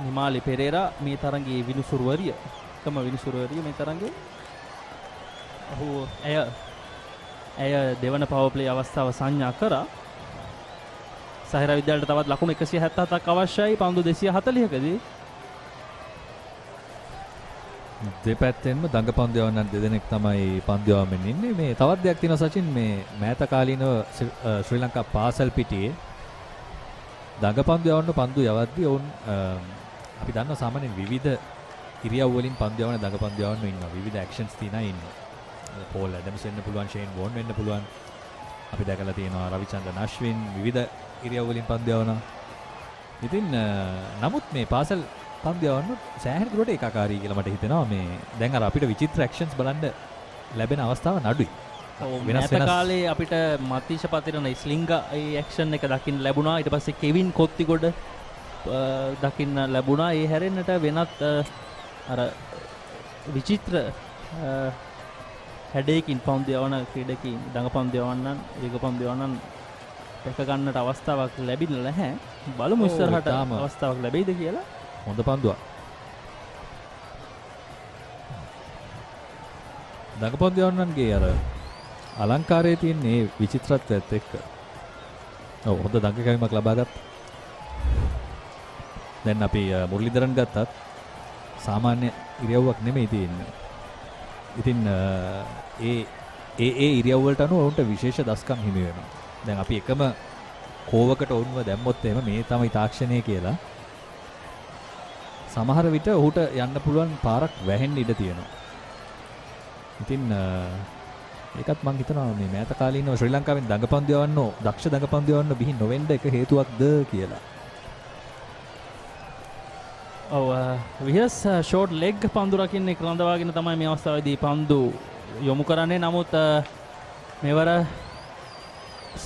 නිමාලි පෙරේරා මේ තරඟයේ විනිසුරුවරිය එකම විනිසුරුවරිය මේ තරඟයේ ඔහු ඇය දෙවන පවර් ප්ලේ අවස්ථාව සංඥා කරා. සහිරා විද්‍යාලයට තවත් ලකුණු 177ක් අවශ්‍යයි පන්දු 240කදී. දෙපැත්තෙන්ම දඟ පන්දු යවන්නන් දෙදෙනෙක් තමයි පන්දු යවමින් ඉන්නේ. මේ තවත් දෙයක් තියෙනවා සචින්, මේ මෑත කාලීනව ශ්‍රී ලංකා පාසල් පිටියේ දඟ පන්දු යවන්න පන්දු යවද්දී ඔවුන් අපි දන්නවා සාමාන්‍යයෙන් විවිධ ඉරියව් වලින් පන්දු යවන දඟ පන්දු යවන්න ඉන්නවා. විවිධ ඇක්ෂන්ස් තියෙනවා ඉන්නේ. පෝල් ඇඩම්ස් වෙන්න පුළුවන්, ෂේන් වෝන් වෙන්න පුළුවන්. අපි දැකලා තියෙනවා රවිචන්ද්‍රන් අශ්වින් විවිධ ඉරියව් වලින් පන්දු යවනවා. ඉතින් නමුත් මේ පාසල් පන්දු යවන්න සෑහෙන දුරට ඒකාකාරී කියලා මට හිතෙනවා. මේ දැන් අර අපිට විචිත්‍ර ඇක්ෂන්ස් බලන්න ලැබෙන අවස්ථාව නඩුයි. වෙනස් කාලේ අපිට මතීෂ පතිරණ ස්ලිංග ඒ ඇක්ෂන් එක දකින්න ලැබුණා. ඊට පස්සේ කෙවින් කොත්තිගොඩ දකින්න ලැබුණා. ඒ හැරෙන්නට වෙනත් අර විචිත්‍ර හැඩයකින් පන්දු යවන ක්‍රීඩකයින් දඟ පන්දු යවන්නන් දිග පන්දු යවන්නන් දැක ගන්නට අවස්ථාවක් ලැබිලා නැහැ. බලමු ඉස්සරහට අවස්ථාවක් ලැබෙයිද කියලා. හොඳ පන්දුවක්. දඟ පන්දු යවන්නන්ගේ අර අලංකාරයේ තියෙන මේ විචිත්‍රත්වයත් එක්ක හොඳ දඟකැවීමක් ලබා ගත්තා. දැන් අපි මුරලිදරන් ගත්තත් සාමාන්‍ය ඉරියව්වක් නෙමෙයි තියෙන්නේ. ඉතින් ඒ ඉරියව් වලට අනුව උන්ට විශේෂ දස්කම් හිමි වෙනවා. දැන් අපි එකම කෝවකට ඔවුන්ව දැම්මොත් එහෙම මේ තමයි තාක්ෂණය කියලා සමහර විට ඔහුට යන්න පුළුවන් පාරක් වැහෙන්න ඉඩ තියෙනවා. ඉතින් ඒකත් මම හිතනවා මේ මෑත කාලීනව ශ්‍රී ලංකාවෙන් දඟපන්දු යවන්න දක්ෂ දඟපන්දු යවන්න බිහි නොවෙන්න එක හේතුවක්ද කියලා. ඔව් විහස් ෂෝට් ලෙග් පන්දු රකින්නේ ක්‍රඳවාගෙන තමයි මේ අවස්ථාවේදී පන්දු යොමු කරන්නේ. නමුත් මෙවර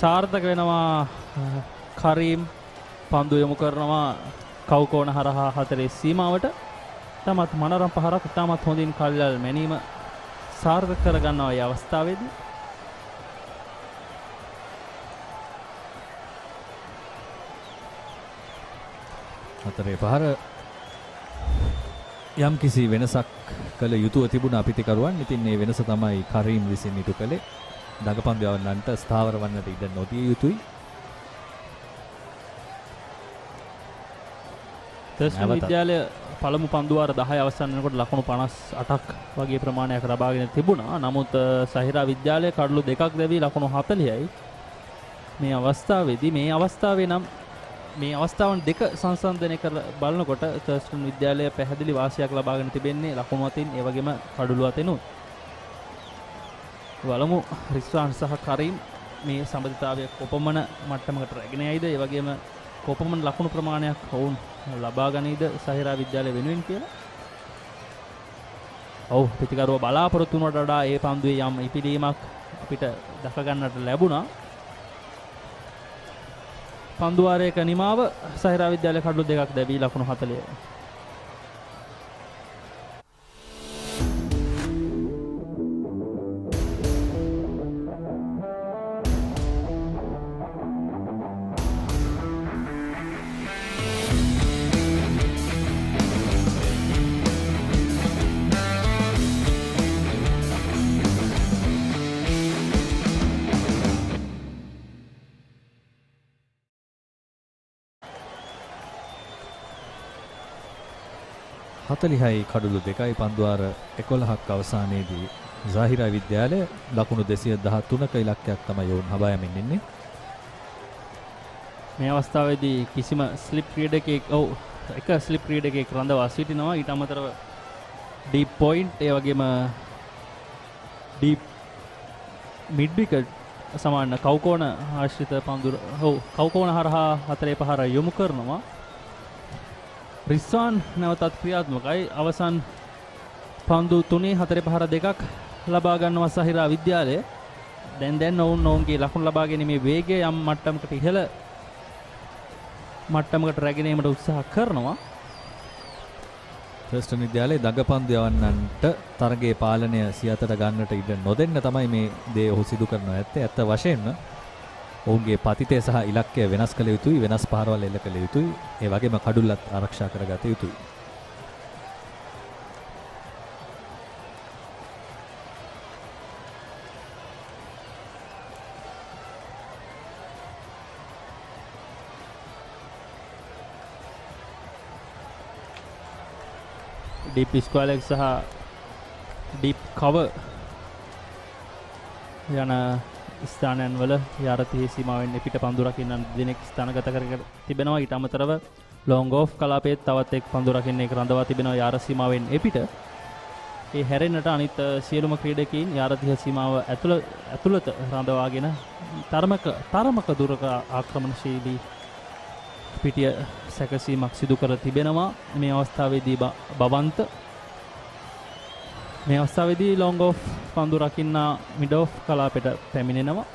සාර්ථක වෙනවා කරීම් පන්දු යොමු කරනවා කවුකෝණ හරහා හතරේ සීමාවට. තමත් මනරම් පහරක් තාමත් හොඳින් කල්යල් මැනීම සාර්ථක කරගන්නවා මේ අවස්ථාවේදී. හතරේ පහර යම් කිසි වෙනසක් කළ යුතුව තිබුණා පිටිකරුවන්. ඉතින් මේ වෙනස තමයි කරීම් විසින් ඉටු කළේ. දඟපන්දු යවන්නන්ට ස්ථාවර වන්නට ඉඩ නොදිය යුතුයි. තර්ස්ටන් විද්‍යාලය පළමු පන්දුවාර 10 අවසන් වෙනකොට ලකුණු 58ක් වගේ ප්‍රමාණයක් ලබාගෙන තිබුණා. නමුත් සහිරා විද්‍යාලය කඩලු 2ක් දැවි ලකුණු 40යි. මේ අවස්ථාවේදී මේ අවස්ථාවන් දෙක සංසන්දනය කර බලනකොට තර්ස්ටන් විද්‍යාලය පැහැදිලි වාසියක් ලබාගෙන තිබෙන්නේ ලකුණු අතින් ඒ වගේම කඩලු අතිනුත්. බලමු රිස්වාන් සහ කරීම් මේ සම්බන්ධතාවය කොපමණ මට්ටමකට රැගෙන යයිද ඒ වගේම කොපමණ ලකුණු ප්‍රමාණයක් ඔවුන් ලබා ගනීද සහිරා විද්‍යාලය වෙනුවෙන් කියලා. ඔව් ප්‍රතිකරුව බලාපොරොත්තු වුණට වඩා ඒ පන්දුවේ යම් ඉපිලීමක් අපිට දක ගන්නට ලැබුණා. පන්දුවාරයක නිමාව සහිරා විද්‍යාලය කඩලු දෙකක් දැවී ලකුණු 40. හතලිහයි කඩුළු දෙකයි පන්දුවාර 11ක් අවසානයේදී සාහිරා විද්‍යාලය ලකුණු 213ක ඉලක්කයක් තමයි ඔවුන් හබා යමින් ඉන්නේ. මේ අවස්ථාවේදී කිසිම ස්ලිප් ක්‍රීඩකයෙක් එක ස්ලිප් ක්‍රීඩකයෙක් රඳවා සිටිනවා. ඊට අමතරව ඩීප් පොයින්ට් ඒ වගේම ඩීප් මිඩ් විකට් සමාන කවුකෝණ ආශ්‍රිත පන්දුර කවුකෝණ හරහා 4-5 යොමු කරනවා. රිස්වාන් නැවතත් ක්‍රියාත්මකයි. අවසන් පන්දු 3-4-2ක් ලබා ගන්නවා සහිරා විද්‍යාලය. දැන් ඔවුන්ගේ ලකුණු ලබා ගැනීමේ වේගය යම් මට්ටමකට ඉහළ මට්ටමකට රැගෙන ඒමට උත්සාහ කරනවා. ථර්ස්ටන් විද්‍යාලයේ දඟපන්දු යවන්නන්ට තරගයේ පාලනය සියතට ගන්නට ඉඩ නොදෙන්න තමයි මේ දේ ඔහු සිදු කරනවා. ඇත්ත වශයෙන්ම ඔවුන්ගේ පතිතය සහ ඉලක්කය වෙනස් කළ යුතුයි, වෙනස් පාරවල් එල්ල කළ යුතුයි, ඒ වගේම කඩුල්ලත් ආරක්ෂා කරගත යුතුයි. ඩීප් ස්ක්වයර් සහ ඩීප් කවර් යන ස්ථානයන් වල යාරතිහි සීමාවෙන් පිට පන්දු රකින්න දිනෙක ස්ථානගත කර තිබෙනවා. ඊට අමතරව ලොංග් ඕෆ් කලාපයේ තවත් එක් පන්දු රකින්නෙක් රඳවා තිබෙනවා යාර සීමාවෙන් එපිට. ඒ හැරෙන්නට අනිත් සියලුම ක්‍රීඩකයින් යාරතිහි සීමාව ඇතුළත රඳවාගෙන තරමක දුරක ආක්‍රමණශීලී පිටිය සැකසීමක් සිදු කර තිබෙනවා. මේ අවස්ථාවේදී බවන්ත මේ අවස්ථාවේදී ලොංග් ඕෆ් පන්දු රකින්න මිඩ් ඕෆ් කලාපයට පැමිණෙනවා.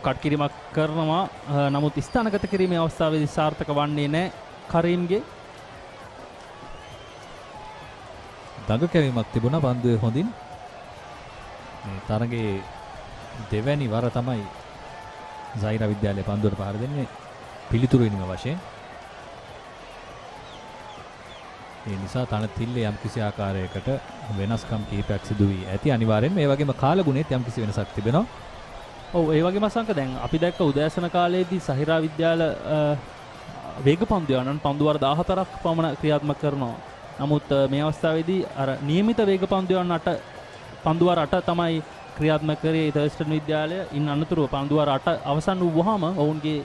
කට් කිරීමක් කරනවා. නමුත් ස්ථානගත කිරීමේ අවස්ථාවේදී සාර්ථක වන්නේ නැහැ කරීම්ගේ. දඟ කැවීමක් තිබුණා පන්දුවේ හොඳින්. මේ තරගයේ දෙවැනි වර තමයි සාහිරා විද්‍යාලයේ පන්දුවට පහර දෙන්නේ පිළිතුරු වෙනීම වශයෙන්. ඒ නිසා තනතිල්ලේ යම් කිසි ආකාරයකට වෙනස්කම් කිහිපයක් සිදු වී ඇති. අනිවාර්යෙන්ම මේ වගේම කාලගුණෙත් යම් කිසි වෙනසක් තිබෙනවා. ඔව් ඒ වගේම අසංක දැන් අපි දැක්ක උදෑසන කාලයේදී සහිරා විද්‍යාල වේග පන්දු යනන් පන්දු වර 14ක් පමණ ක්‍රියාත්මක කරනවා. නමුත් මේ අවස්ථාවේදී අර නියමිත වේග පන්දු යන පන්දු වර 8 තමයි ක්‍රියාත්මක කරේ තර්ස්ටන් විද්‍යාලය. ඉන් අනතුරුව පන්දු වර 8 අවසන් වූවහම ඔවුන්ගේ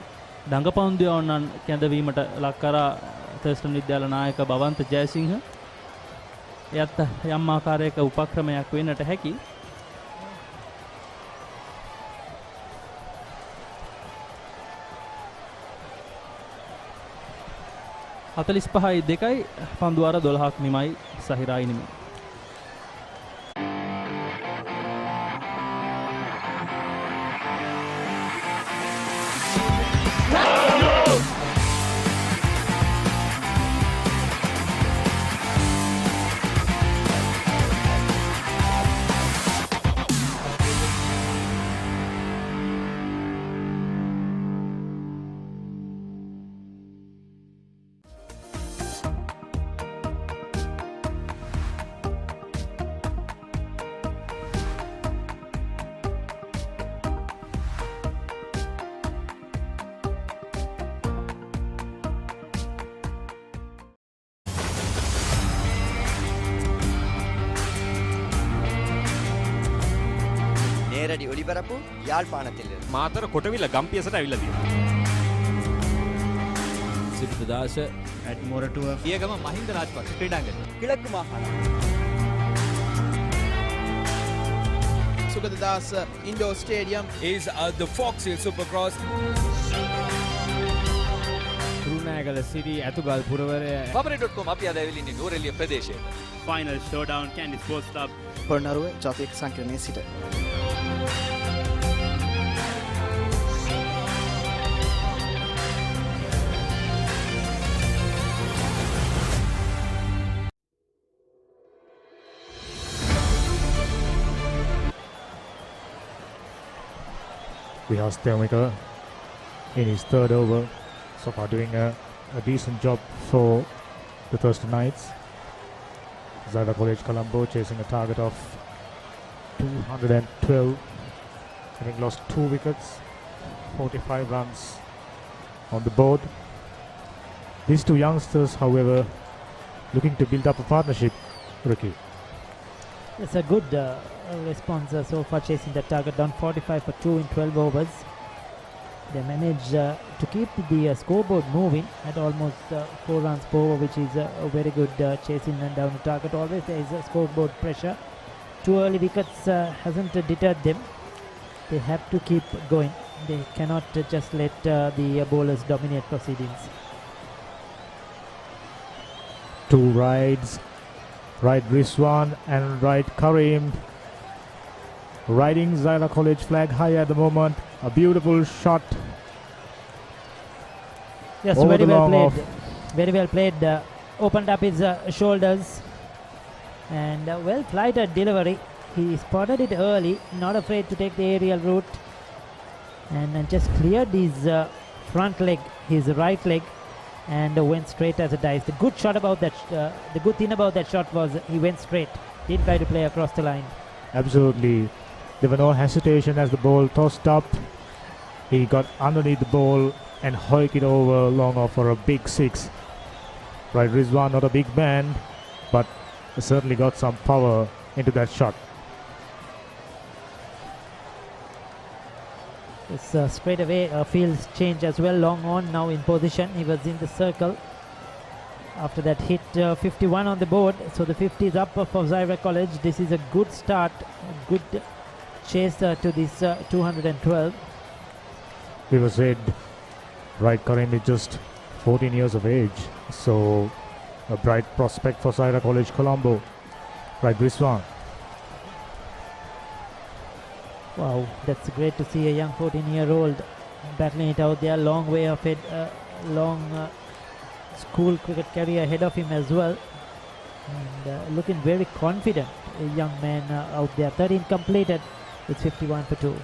දඟ පන්දු යනන් කැඳවීමට ලක් කරා තර්ස්ටන් විද්‍යාල නායක බවන්ත ජයසිංහ. එයත් යම් ආකාරයක උපක්‍රමයක් වෙන්නට හැකි. හතලිස් පහයි දෙකයි පන්දුවාර 12ක් නිමයි සහිරායි නිමයි. වැඩි ඔලිබරපු යාල්පානතිල්ල. මාතර කොටවිල ගම්පියසට ඇවිල්ලා තියෙනවා. සිරිතදාස at Moratuwa පියගම මහින්ද රාජපක්ෂ ක්‍රීඩාංගණය. කිලක්කු මාහන. Sugadadasa Indoor Stadium is the Fox Hill Supercross. Kurunegala Siri Athugal පුරවරය Pamare.com අපි අද ඇවිල්ලා ඉන්නේ නූරෙලිය ප්‍රදේශයට. Final showdown Candy Sports Club. Polonnaruwa ජාතික සංකීර්ණයේ සිට We have Stelmaker in his third over, so far doing a decent job for the Thurstan Knights. Zahira College Colombo chasing a target of 212, having lost 2 wickets, 45 runs on the board. These two youngsters, however, looking to build up a partnership, Ricky. It's a good response so far, chasing the target down 45 for 2 in 12 overs. They managed to keep the scoreboard moving at almost 4 runs per over, which is a very good chasing and down the target. Always there is a scoreboard pressure. 2 early wickets hasn't deterred them. They have to keep going. They cannot just let the bowlers dominate proceedings. 2 rides, right Rizwan and right Karim. Riding Zahira College flag high at the moment. A beautiful shot. Yes, very well played. Very well played. Opened up his shoulders and well flighted delivery. He spotted it early, not afraid to take the aerial route, and just cleared his front leg, his right leg, and went straight as a dice. The good shot about that, the good thing about that shot was he went straight. Didn't try to play across the line. Absolutely. There was no hesitation as the ball tossed up. He got underneath the ball and hoiked it over long off for a big 6. Right, Rizwan, not a big man, but certainly got some power into that shot. It's straight away fields change as well. Long on now in position. He was in the circle. After that hit 51 on the board. So the 50 is up for Zahira College. This is a good start. Good chase to this 212. We were said, right, Karim is just 14 years of age. So a bright prospect for Zahira College Colombo. Right, Rizwan. Wow, that's great to see a young 14-year-old battling it out there. Long way of it, long school cricket career ahead of him as well. And looking very confident, a young man out there. 13 completed. It's 51 for 2.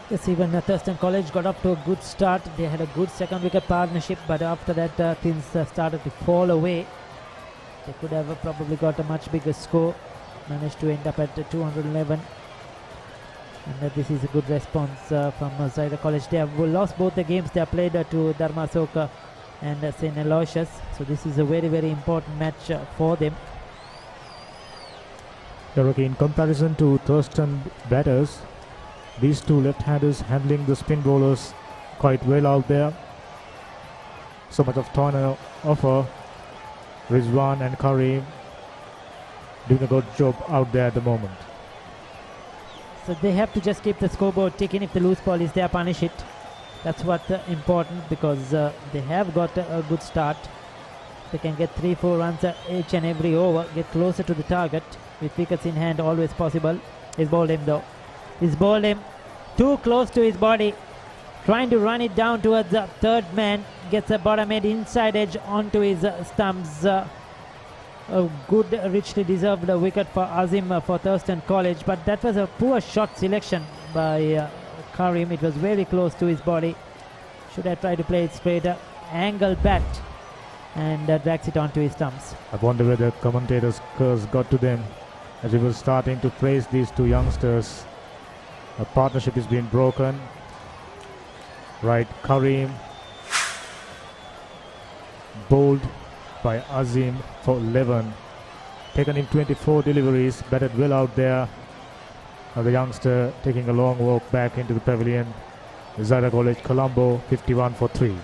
Yes, even Thurstan College got up to a good start. They had a good second wicket partnership, but after that things started to fall away. They could have probably got a much bigger score. Managed to end up at 211. And this is a good response from Zahira College. They have lost both the games they have played to Dharma Soka and St. Aloysius. So this is a very, very important match for them. Okay, in comparison to Thurstan batters, these two left-handers handling the spin bowlers quite well out there. So much of toil offer. Rizwan and Karim doing a good job out there at the moment. So they have to just keep the scoreboard ticking. If the loose ball is there, punish it. That's what's important, because they have got a good start. They can get 3-4 runs each and every over, get closer to the target with wickets in hand, always possible. He's bowled him though. He's bowled him too close to his body, trying to run it down towards the third man. Gets a bottom head inside edge onto his stumps. A good, richly deserved wicket for Azim for Thurstan College, but that was a poor shot selection by Karim. It was very close to his body. Should have tried to play it straighter. Angle bat and drags it onto his stumps. I wonder whether commentators' curse got to them as we were starting to praise these two youngsters. A partnership is being broken. Right, Karim bowled by Azim for 11. Taken him 24 deliveries, batted well out there. Now the youngster taking a long walk back into the pavilion. Zahira College, Colombo, 51 for 3.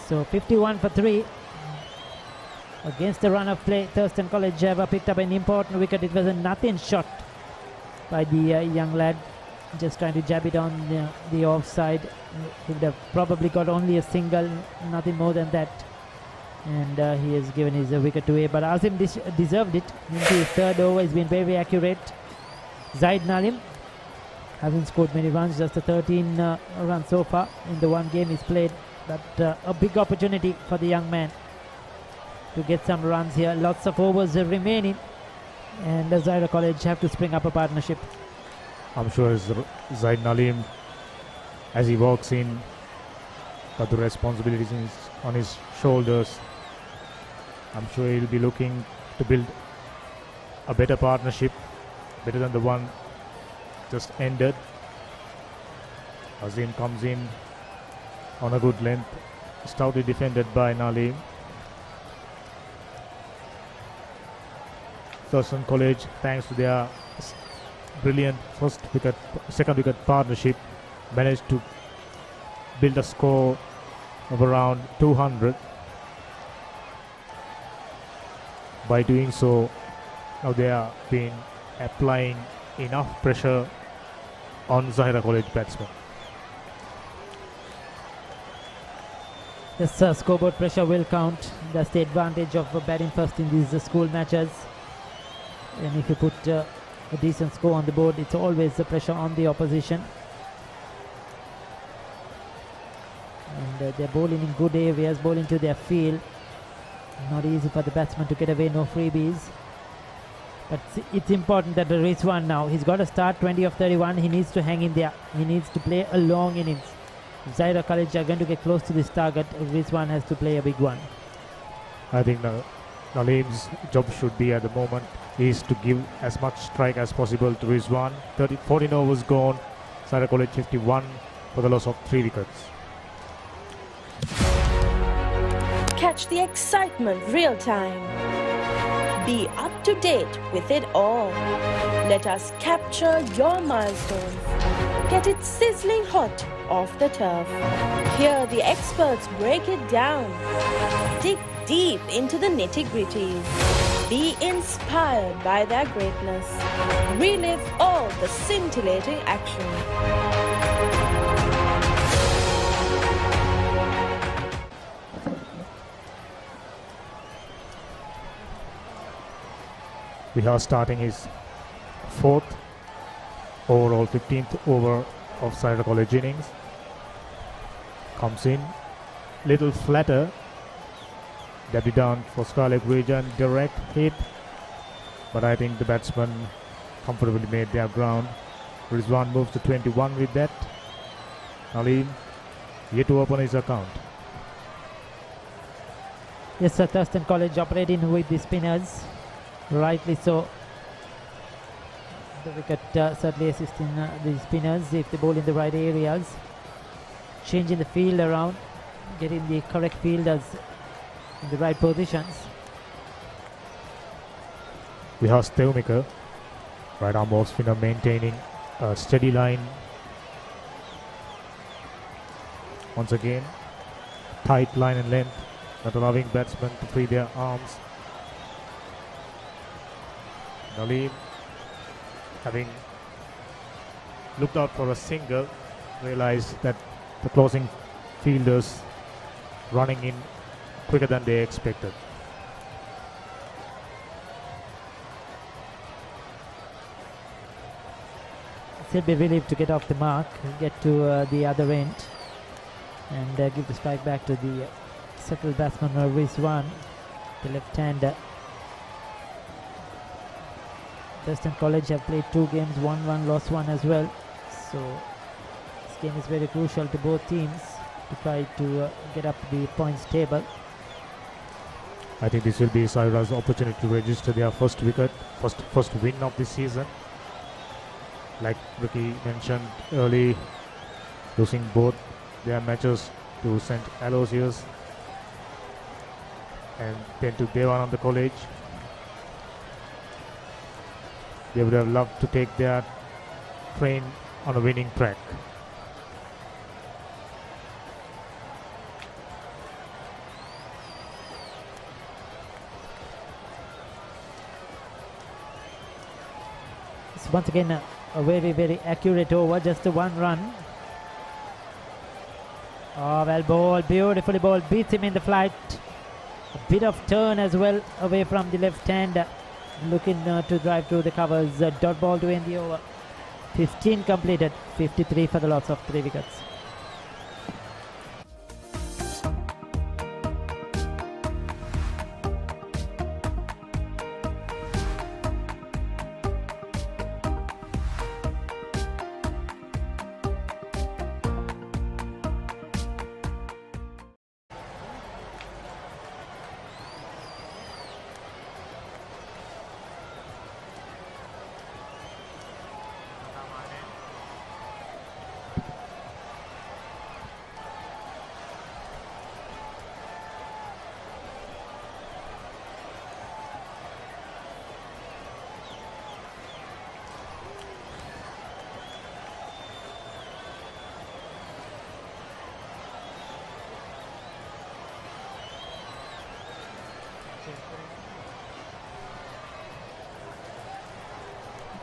So 51 for 3. Against the run of play, Thurstan College have picked up an important wicket. It was a nothing shot by the young lad. Just trying to jab it on the offside. He would have probably got only a single, nothing more than that. And he has given his wicket away. But Azim deserved it. Into his third over, he's been very accurate. Zaid Nalim hasn't scored many runs, just a 13 runs so far in the one game he's played. But a big opportunity for the young man to get some runs here. Lots of overs remaining, and Zahira College have to spring up a partnership. I'm sure Zaid Nalim, as he walks in, got the responsibilities on his shoulders. I'm sure he'll be looking to build a better partnership, better than the one just ended. Azim comes in on a good length, stoutly defended by Nalim. Thurstan College, thanks to their brilliant second wicket partnership, managed to build a score of around 200. By doing so, now they are been applying enough pressure on Zahira College batsmen. This scoreboard pressure will count. That's the advantage of batting first in these school matches. And if you put a decent score on the board, it's always the pressure on the opposition. And they're bowling in good areas, bowling to their field. Not easy for the batsman to get away, no freebies. But it's important that the Rizwan now, he's got to start 20 of 31. He needs to hang in there. He needs to play a long innings. If Zahira College are going to get close to this target, Rizwan has to play a big one. I think Nalim's job should be at the moment is to give as much strike as possible to Rizwan. 14 overs gone. Zahira College 51 for the loss of 3 wickets. Catch the excitement real time. Be up to date with it all. Let us capture your milestones. Get it sizzling hot off the turf. Hear the experts break it down. Dig deep into the nitty-gritties. Be inspired by their greatness. Relive all the scintillating action. We are starting his 4th overall 15th over of Zahira College innings. Comes in little flatter. Dabby down for Scarlet region, direct hit, but I think the batsman comfortably made their ground. Rizwan moves to 21 with that. Nalim yet to open his account. Yes, sir, Thurstan College operating with the spinners. Rightly so. The wicket certainly assisting the spinners if they bowl in the right areas. Changing the field around, getting the correct fielders in the right positions. We have Steumika, right arm off spinner, maintaining a steady line. Once again, tight line and length, not allowing batsmen to free their arms. Nalim, having looked out for a single, realized that the closing fielders running in quicker than they expected. He'll be relieved to get off the mark, get to the other end, and give the strike back to the settled batsman Rizwan, the left-hander. Thurstan College have played 2 games, won 1, lost 1 as well. So this game is very crucial to both teams to try to get up the points table. I think this will be Zahira's opportunity to register their first wicket, first win of this season. Like Ricky mentioned early, losing both their matches to St. Aloysius and then to Devananda College. They would have loved to take their train on a winning track. It's once again a very, very accurate over, just a 1 run. Oh, well bowled, beautifully bowled, beats him in the flight. A bit of turn as well away from the left hand, looking to drive through the covers. Dot ball to end the over. 15 completed, 53 for the loss of 3 wickets.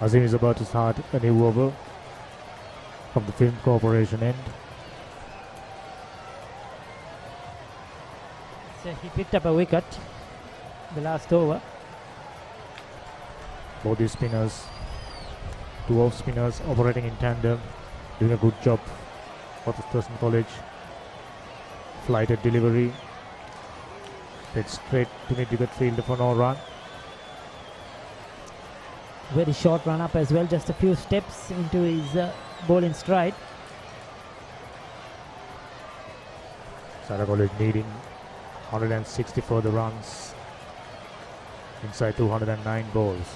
Azim is about to start a new over from the Film Corporation end. So he picked up a wicket the last over. Both these spinners, 2 off spinners operating in tandem, doing a good job for the Thurstan College. Flighted delivery, hit straight to mid-wicket fielder for no run. Very short run up as well, just a few steps into his ball in stride. Zahira College needing 160 further runs inside 209 balls.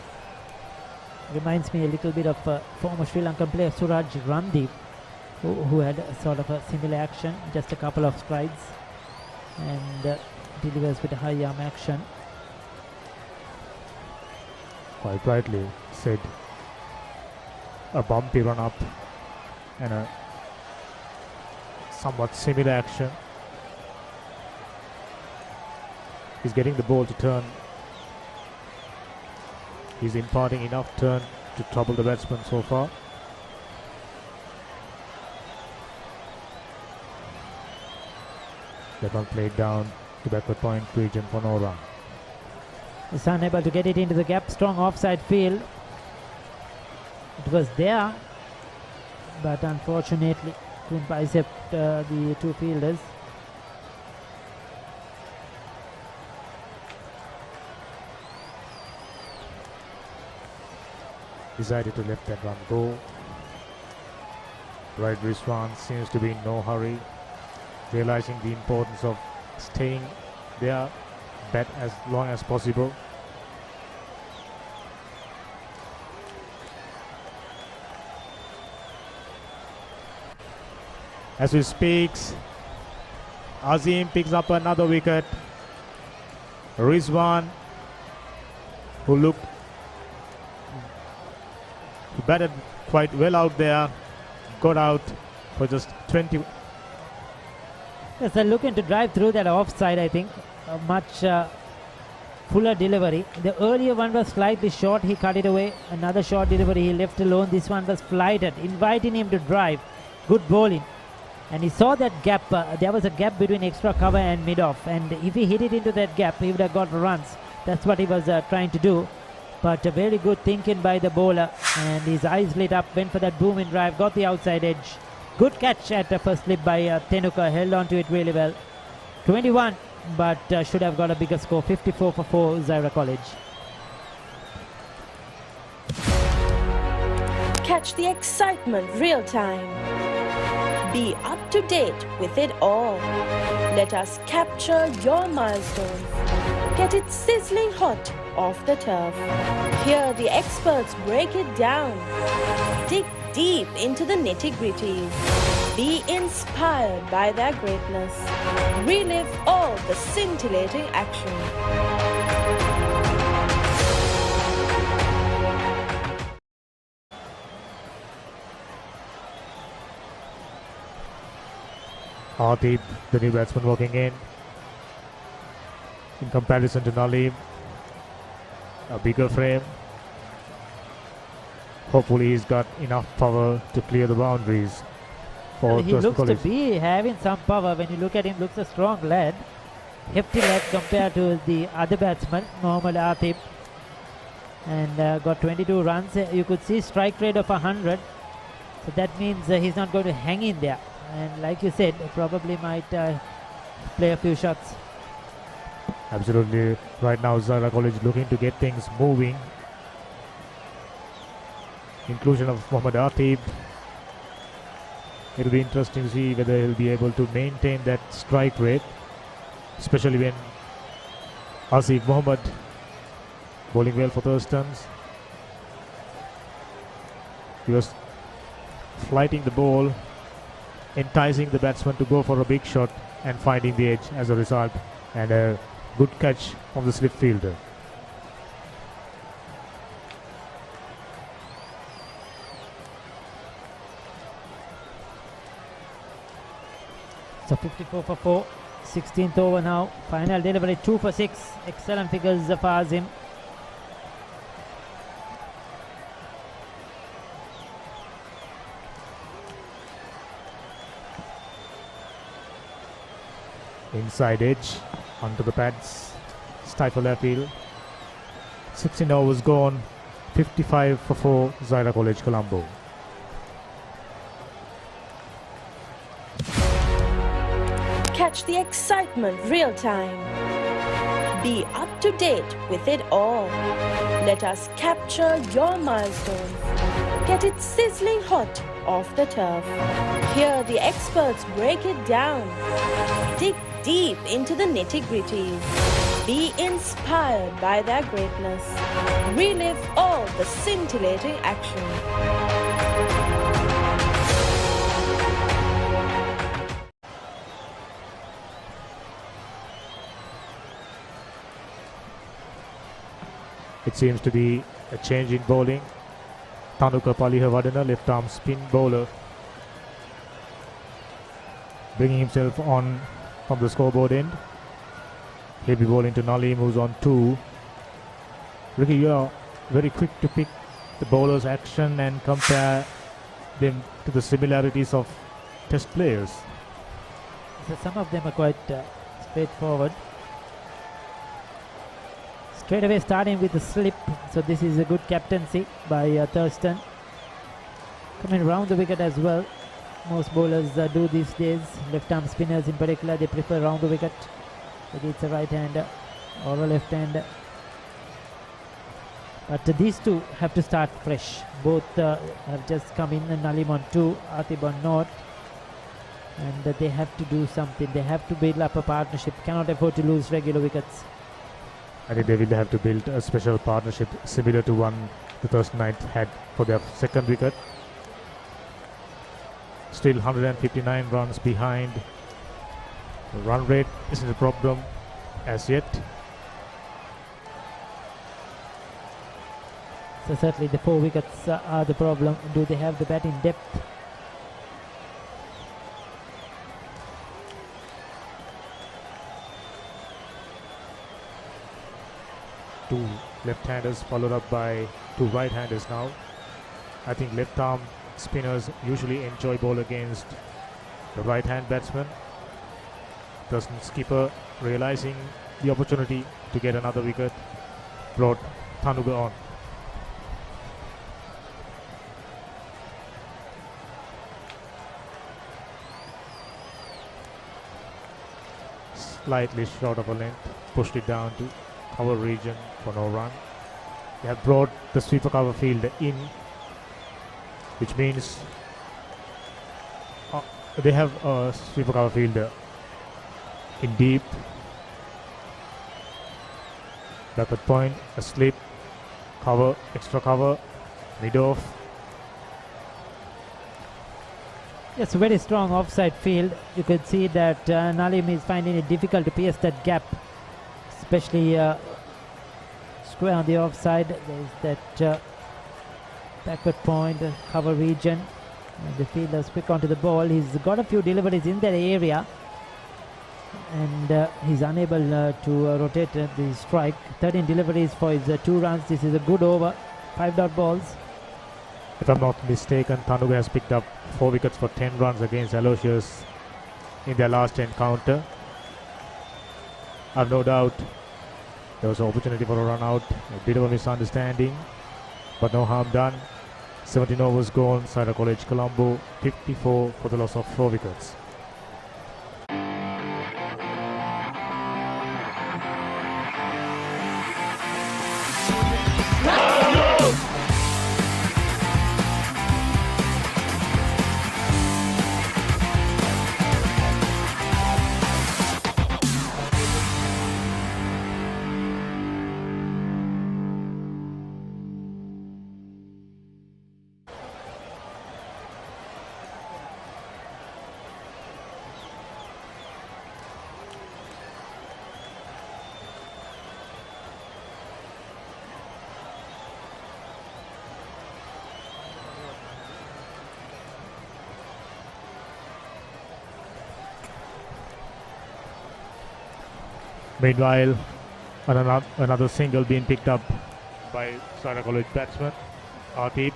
Reminds me a little bit of former Sri Lankan player Suraj Randeep, who had a sort of a similar action, just a couple of strides, and delivers with a high arm action. Quite rightly said, a bumpy run up and a somewhat similar action. He's getting the ball to turn. He's imparting enough turn to trouble the batsman so far. That one played down to backward point region for no run. Is unable to get it into the gap. Strong offside field. It was there, but unfortunately couldn't bicep the 2 fielders. Decided to let that one go. Right Rizwan seems to be in no hurry, realizing the importance of staying there, bat as long as possible. As we speak, Azim picks up another wicket. Rizwan, who looked batted quite well out there, got out for just 20. Yes, they're looking to drive through that offside, I think. A much fuller delivery. The earlier one was slightly short, he cut it away. Another short delivery, he left alone. This one was flighted, inviting him to drive. Good bowling. And he saw that gap, there was a gap between extra cover and mid-off. And if he hit it into that gap, he would have got runs. That's what he was trying to do. But a very good thinking by the bowler. And his eyes lit up, went for that booming drive, got the outside edge. Good catch at the first slip by Tenuka, held on to it really well. 21, but should have got a bigger score. 54 for 4, Zahira College. Catch the excitement real time. Be up to date with it all. Let us capture your milestones. Get it sizzling hot off the turf. Hear the experts break it down. Dig deep into the nitty-gritties. Be inspired by their greatness. Relive all the scintillating action. Atib, the new batsman, walking in comparison to Nalim. A bigger frame. Hopefully he's got enough power to clear the boundaries. He looks to be having some power. When you look at him, looks a strong lad. Hefty lad compared to the other batsman, Mohammad Atib. And got 22 runs. You could see strike rate of 100. So that means he's not going to hang in there. And like you said, probably might play a few shots. Absolutely. Right now, Zahira College looking to get things moving. Inclusion of Mohammad Atib. It'll be interesting to see whether he'll be able to maintain that strike rate, especially when Asif Mohammed bowling well for Thurstans. He was flighting the ball, enticing the batsman to go for a big shot and finding the edge as a result, and a good catch from the slip fielder. So 54 for 4, 16th over now. Final delivery 2 for 6. Excellent figures for Azim. Inside edge, onto the pads, stifle appeal. 16 overs gone, 55 for 4, Zahira College, Colombo. Catch the excitement real time. Be up to date with it all. Let us capture your milestones. Get it sizzling hot off the turf. Hear the experts break it down. Dig deep into the nitty-gritties. Be inspired by their greatness. Relive all the scintillating action. It seems to be a change in bowling. Tanuka Palihavadana, left arm spin bowler, bringing himself on from the scoreboard end. He'll be bowling to Nalim, who's on 2. Ricky, you are very quick to pick the bowler's action and compare them to the similarities of test players. So some of them are quite straightforward. Straight away starting with the slip. So this is a good captaincy by Thurstan. Coming round the wicket as well. Most bowlers do these days. Left arm spinners in particular, they prefer round the wicket. Whether it's a right hander or a left hander. But these two have to start fresh. Both have just come in. Nalim on 2, Atib on 0. And they have to do something. They have to build up a partnership. Cannot afford to lose regular wickets. I think they will have to build a special partnership similar to one the Thurstan Knights had for their second wicket. Still 159 runs behind. The run rate isn't a problem as yet. So certainly the 4 wickets are the problem. Do they have the batting depth? left-handers followed up by two right-handers now. I think left-arm spinners usually enjoy ball against the right-hand batsman. Thurstan skipper, realizing the opportunity to get another wicket, brought Thanuga on. Slightly short of a length, pushed it down to cover region for no run. They have brought the sweeper cover field in, which means they have a sweeper cover fielder in deep. Backward point, a slip, cover, extra cover, mid-off. It's a very strong offside field. You could see that Nalim is finding it difficult to pierce that gap, especially square on the offside. There's that backward point, cover region. And the fielder's quick onto the ball. He's got a few deliveries in that area, and he's unable to rotate the strike. 13 deliveries for his 2 runs. This is a good over. 5 dot balls. If I'm not mistaken, Thanuga has picked up 4 wickets for 10 runs against Aloysius in their last encounter. I've no doubt there was an opportunity for a run out, a bit of a misunderstanding, but no harm done. 17 overs gone, Zahira College Colombo 54 for the loss of 4 wickets. Meanwhile, another single being picked up by Zahira College batsman Atif,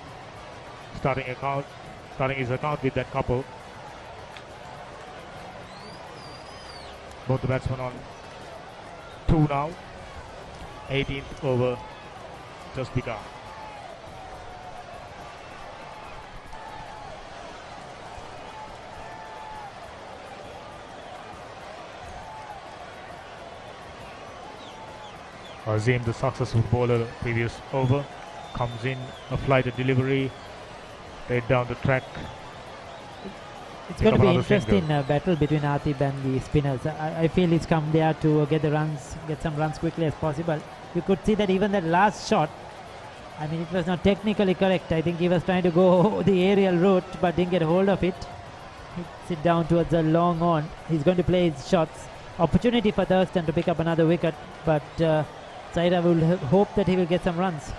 starting his account with that couple. Both the batsmen on 2 now. 18th over just begun. Azim, the successful bowler previous over, comes in, a flighted delivery, laid down the track. It's going to be an interesting battle between Atif and the spinners. I feel he's come there to get some runs quickly as possible. You could see that even that last shot, I mean, it was not technically correct. I think he was trying to go the aerial route but didn't get hold of it. Hits it down towards the long on. He's going to play his shots. Opportunity for Thurstan to pick up another wicket, but Zahira will hope that he will get some runs.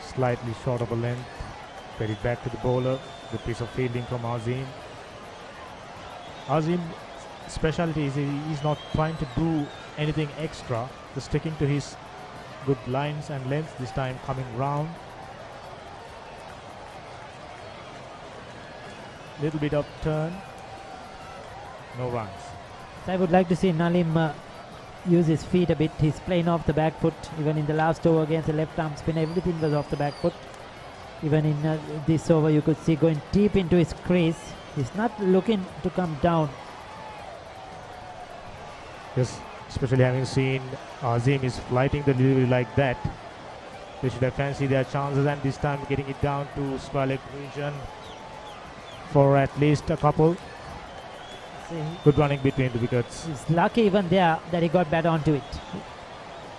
Slightly short of a length. Fed it back to the bowler. Good piece of fielding from Azim. Azim's specialty is he's not trying to do anything extra. Just sticking to his good lines and lengths. This time coming round. Little bit of turn. No runs. So I would like to see Nalim use his feet a bit. He's playing off the back foot. Even in the last over against the left arm spinner, everything was off the back foot. Even in this over, you could see going deep into his crease. He's not looking to come down. Yes, especially having seen Azim is flighting the delivery like that. They should have fancied their chances, and this time getting it down to square leg region for at least a couple. Good running between the wickets. He's lucky even there that he got back onto it.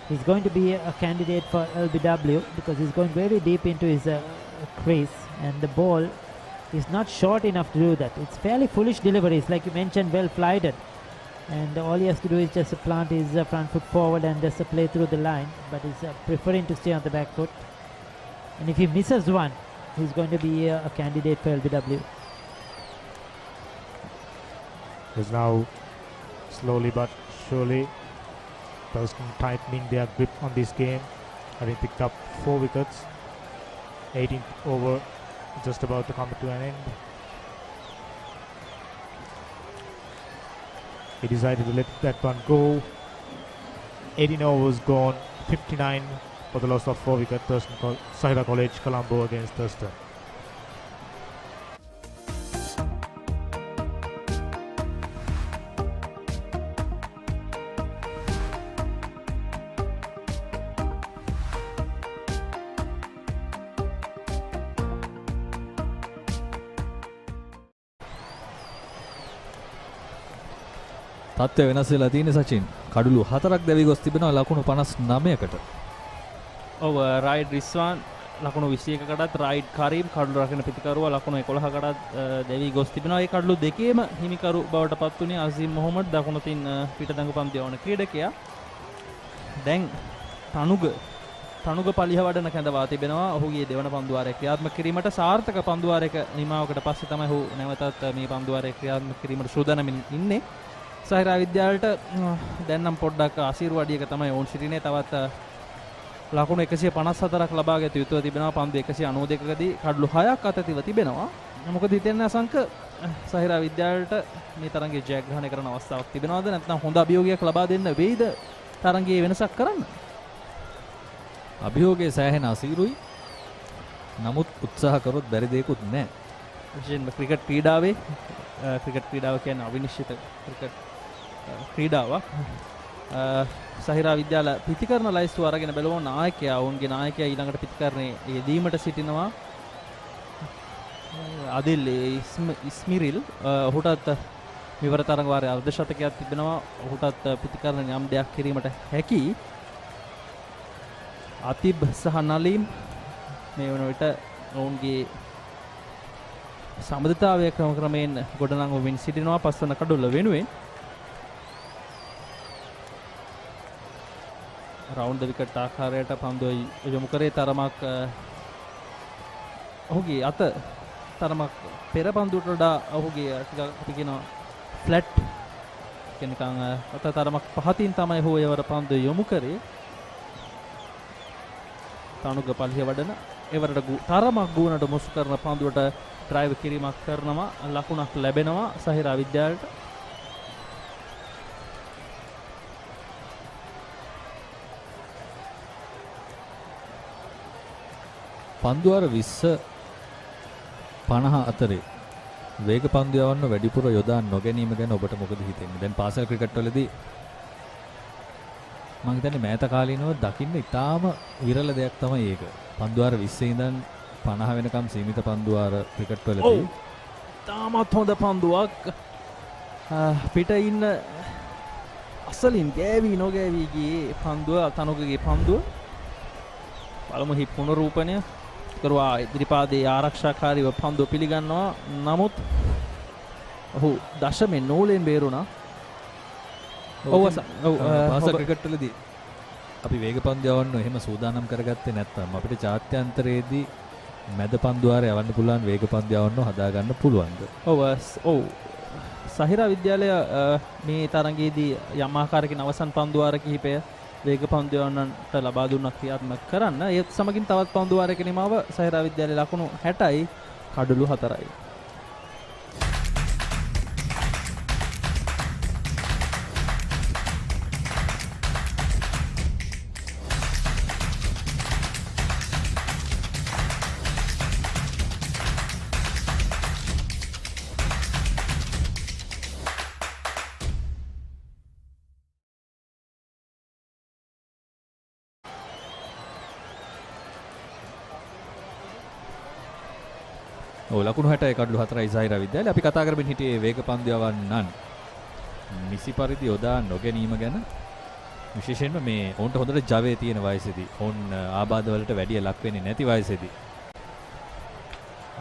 He's going to be a candidate for LBW because he's going very deep into his crease, and the ball is not short enough to do that. It's fairly foolish deliveries, like you mentioned, well flighted, and all he has to do is just plant his front foot forward and just play through the line, but he's preferring to stay on the back foot. And if he misses one, he's going to be a candidate for LBW. Is now slowly but surely Thurstan tightening their grip on this game, having picked up 4 wickets. 18th over just about to come to an end. He decided to let that one go. 18 overs gone, 59 for the loss of 4 wickets. Zahira College, Colombo against Thurstan. තත්ත්වය වෙනස් වෙලා තියෙන සචින්. කඩලු 4ක් දැවි ගොස් තිබෙනවා ලකුණු 59කට. ඔව් ride Rizwan ලකුණු 21කටත් රයිඩ් කරීම් කඩලු රකින පිටිකරුවා ලකුණු 11කටත් දැවි ගොස් තිබෙනවා. ඒ කඩලු දෙකේම හිමිකරු බවට පත් වුණේ අසීම් මොහොමඩ් දකුණු තින් පිටදඟු පන්දු යවන ක්‍රීඩකයා. දැන් තනුග පලිහ වඩන කැඳවා තිබෙනවා. ඔහුගේ දෙවන පන්දුවාරය ක්‍රියාත්මක කිරීමට සාර්ථක පන්දුවාරයක නිමාවකට පස්සේ තමයි ඔහු නැවතත් මේ පන්දුවාරය ක්‍රියාත්මක කිරීමට සූදානම්ින් ඉන්නේ. සහිරා විද්‍යාලයට දැන් නම් පොඩ්ඩක් අසීරු වඩියක තමයි ඔවුන් සිටිනේ. තවත් ලකුණු 154ක් ලබා ගත යුතුව තිබෙනවා. පන්දු 192කදී කඩලු 6ක් අතතිව තිබෙනවා. මොකද හිතෙන්නේ අසංක සහිරා විද්‍යාලයට මේ තරඟයේ ජයග්‍රහණය කරන අවස්ථාවක් තිබෙනවද? නැත්නම් හොඳ අභියෝගයක් ලබා දෙන්න වෙයිද තරඟයේ වෙනසක් කරන්න? අභියෝගයේ සෑහෙන අසීරුයි. නමුත් උත්සාහ කරොත් බැරි දෙයක්වත් නැහැ. විශේෂයෙන්ම ක්‍රිකට් ක්‍රීඩාවේ ක්‍රිකට් ක්‍රීඩාව කියන්නේ අවිනිශ්චිත ක්‍රිකට් ක්‍රීඩාවක්. සහිරා විද්‍යාල පිතිකරන ලයිස්තුව අරගෙන බලුවොත් නායකයා ඔවුන්ගේ නායකයා ඊළඟට පිතිකරණේ යෙදීමට සිටිනවා අදිල් ඉස්මිරිල්. ඔහුටත් විවර තරඟ වාරයේ අර්ධ ශතකයක් තිබෙනවා. ඔහුටත් පිතිකරණ යම් දෙයක් කිරීමට හැකි. අතිබ් සහ නලීම් මේ වන විට ඔවුන්ගේ සමදතාවය ක්‍රමයෙන් ගොඩනංවමින් සිටිනවා පස්වන කඩුල්ල වෙනුවෙන්. රවුන්ඩ් විකට් ආකාරයට පන්දුව යොමු කරේ තරමක් ඔහුගේ අත තරමක් පෙර පන්දුවට වඩා ඔහුගේ ටිකක් අපි කියනවා ෆ්ලැට් කෙනකන් අත තරමක් පහතින් තමයි ඔහු ඒවර පන්දුව යොමු කරේ. තනුග පල්හිය වඩන ඒවරට තරමක් ගුණට මුසු කරන පන්දුවට ඩ්‍රයිව් කිරීමක් කරනවා. ලකුණක් ලැබෙනවා සහිරා විද්‍යාලයට. පන්දුවාර 20 50 අතරේ වේග පන්දු යවන්න වැඩිපුර යොදා නොගැනීම ගැන ඔබට මොකද හිතෙන්නේ? දැන් පාසල් ක්‍රිකට් වලදී මම හිතන්නේ මෑත කාලීනව දකින්න ඉතාම විරල දෙයක් තමයි ඒක. පන්දුවාර 20 ඉඳන් 50 වෙනකම් සීමිත පන්දුවාර ක්‍රිකට් වලදී තාමත් හොඳ පන්දුවක් පිට ඉන්න අසලින් ගෑවි නොගෑවි ගියේ පන්දුව තනුගගේ පන්දුව. බලමු හි පුනරූපණය කරුවා ඉදිරිපාදයේ ආරක්ෂාකාරීව පන්දුව පිළිගන්නවා. නමුත් ඔහු දශමෙන් නූලෙන් බේරුණා. පාසල් ක්‍රිකට් වලදී අපි වේග පන්දු යවන්න එහෙම සූදානම් කරගත්තේ නැත්නම් අපිට ජාත්‍යන්තරයේදී මැද පන්දුවාරය යවන්න පුළුවන් වේග පන්දු යවන්න හදාගන්න පුළුවන්ද? ඔව් සහිරා විද්‍යාලය මේ තරඟයේදී යම් ආකාරයකින් අවසන් පන්දුවාර කිහිපය වේග පන්දු යවන්නට ලබා දුන්නා ක්‍රියාත්මක කරන්න. ඒත් සමගින් තවත් පන්දුවාරයක නිමාව සහිරා විද්‍යාලයේ ලකුණු 60යි කඩලු 4යි. ලකුණු 60යි කඩලු 4යි සහිරා විද්‍යාලය. අපි කතා කරමින් හිටියේ වේග පන්දු යවන්නන් නිසි පරිදි යොදා නොගැනීම ගැන. විශේෂයෙන්ම මේ ඔවුන්ට හොඳට ජවයේ තියෙන වයසේදී ඔවුන් ආබාධ වලට වැඩි ලක් වෙන්නේ නැති වයසේදී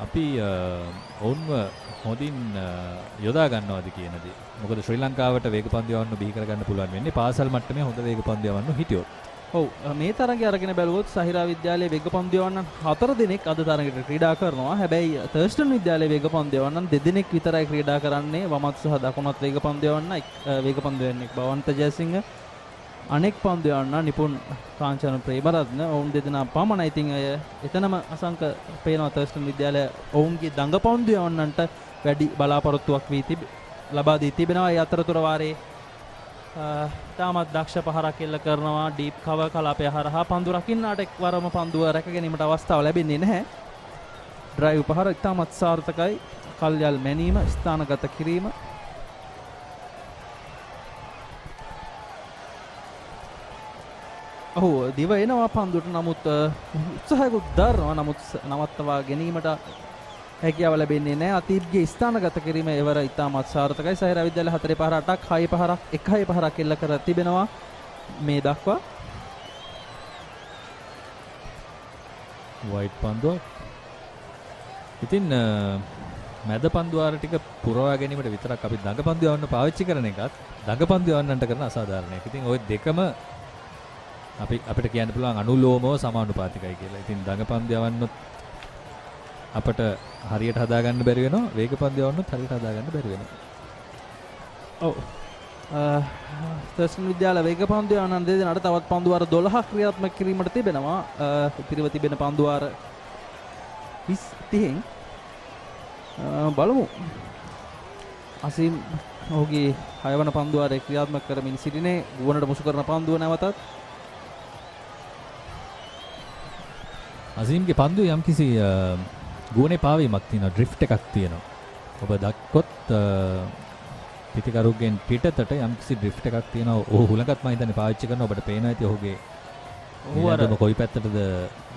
අපි ඔවුන්ව හොඳින් යොදා ගන්නවාද කියන දේ. මොකද ශ්‍රී ලංකාවට වේග පන්දු යවන්න බිහි කරගන්න පුළුවන් වෙන්නේ පාසල් මට්ටමේ හොඳ වේග පන්දු යවන්න හිටියොත්. ඔව් මේ තරඟය අරගෙන බැලුවොත් සහිරා විද්‍යාලයේ වේග පන්දු යවන්නන් 4 දෙනෙක් අද තරඟයට ක්‍රීඩා කරනවා. හැබැයි තර්ස්ටන් විද්‍යාලයේ වේග පන්දු යවන්නන් 2 දෙනෙක් විතරයි ක්‍රීඩා කරන්නේ. වමත් සහ දකුණත් වේග පන්දු යවන්න වේග පන්දු යවන්නේ භවන්ත ජයසිංහ අනෙක් පන්දු යවන්න නිපුන් කාංචන ප්‍රේමරත්න ඔවුන් දෙදෙනා පමණයි. ඉතින් එතනම අසංක පේනවා තර්ස්ටන් විද්‍යාලය ඔවුන්ගේ දඟ පන්දු යවන්නන්ට වැඩි බලාපොරොත්තුවක් ලබා දී තිබෙනවා. ඒ අතරතුර වාරේ තාමත් දක්ෂ පහරක් එල්ල කරනවා ඩීප් කවර් කලාපය හරහා. පන්දු රකින්නාට එක්වරම පන්දුව රැක ගැනීමට අවස්ථාව ලැබෙන්නේ නැහැ. ඩ්‍රයිව් පහර ඉතාමත් සාර්ථකයි. කල්යල් මැනීම, ස්ථානගත කිරීම. ඔහු දිව එනවා පන්දුවට, නමුත් උත්සාහයකුත් දරනවා. නමුත් නවත්තවා ගැනීමට හැකියාව ලැබෙන්නේ නැහැ. අතීබ්ගේ ස්ථානගත කිරීම එවර ඉතාමත් සාර්ථකයි. සහිරා විද්‍යාලය 4 පහර 8ක් 6 පහරක් 1 පහරක් එල්ල කර තිබෙනවා මේ දක්වා. වයිට් පන්දුව. ඉතින් මැද පන්දුවාර ටික පුරවා ගැනීමට විතරක් අපි දඟ පන්දු යවන්න පාවිච්චි කරන එකත් දඟ පන්දු යවන්නන්ට කරන අසාධාරණයක්. ඉතින් ওই දෙකම අපිට කියන්න පුළුවන් අනුලෝමව සමානුපාතිකයි කියලා. ඉතින් දඟ පන්දු යවන්නොත් අපට හරියට හදාගන්න බැරි වෙනවා. වේග පන්දු යවන්නොත් හරියට හදාගන්න බැරි වෙනවා. ඔව්. තර්ස්ටන් විද්‍යාල වේග පන්දු යවන්න දෙදෙනාට තවත් පන්දුවාර 12ක් ක්‍රියාත්මක කිරීමට තිබෙනවා. ඉතිරිව තිබෙන පන්දුවාර 30න් බලමු. අසීම් ඔහුගේ 6 වන පන්දුවාරේ ක්‍රියාත්මක කරමින් සිටිනේ. ගුවනට මුසු කරන පන්දුව නැවතත් අසීම්ගේ පන්දුවේ යම්කිසි ගුවනේ පාවීමක් තියෙනවා, ඩ්‍රිෆ්ට් එකක් තියෙනවා. ඔබ දක්කොත් පිටිකරුගෙන් පිටතට යම්කිසි ඩ්‍රිෆ්ට් එකක් තියෙනවා. ඔහු හුලඟත් මම හිතන්නේ පාවිච්චි කරනවා. ඔබට පේනවා ඇති ඔහුගේ ඔහු අර කොයි පැත්තටද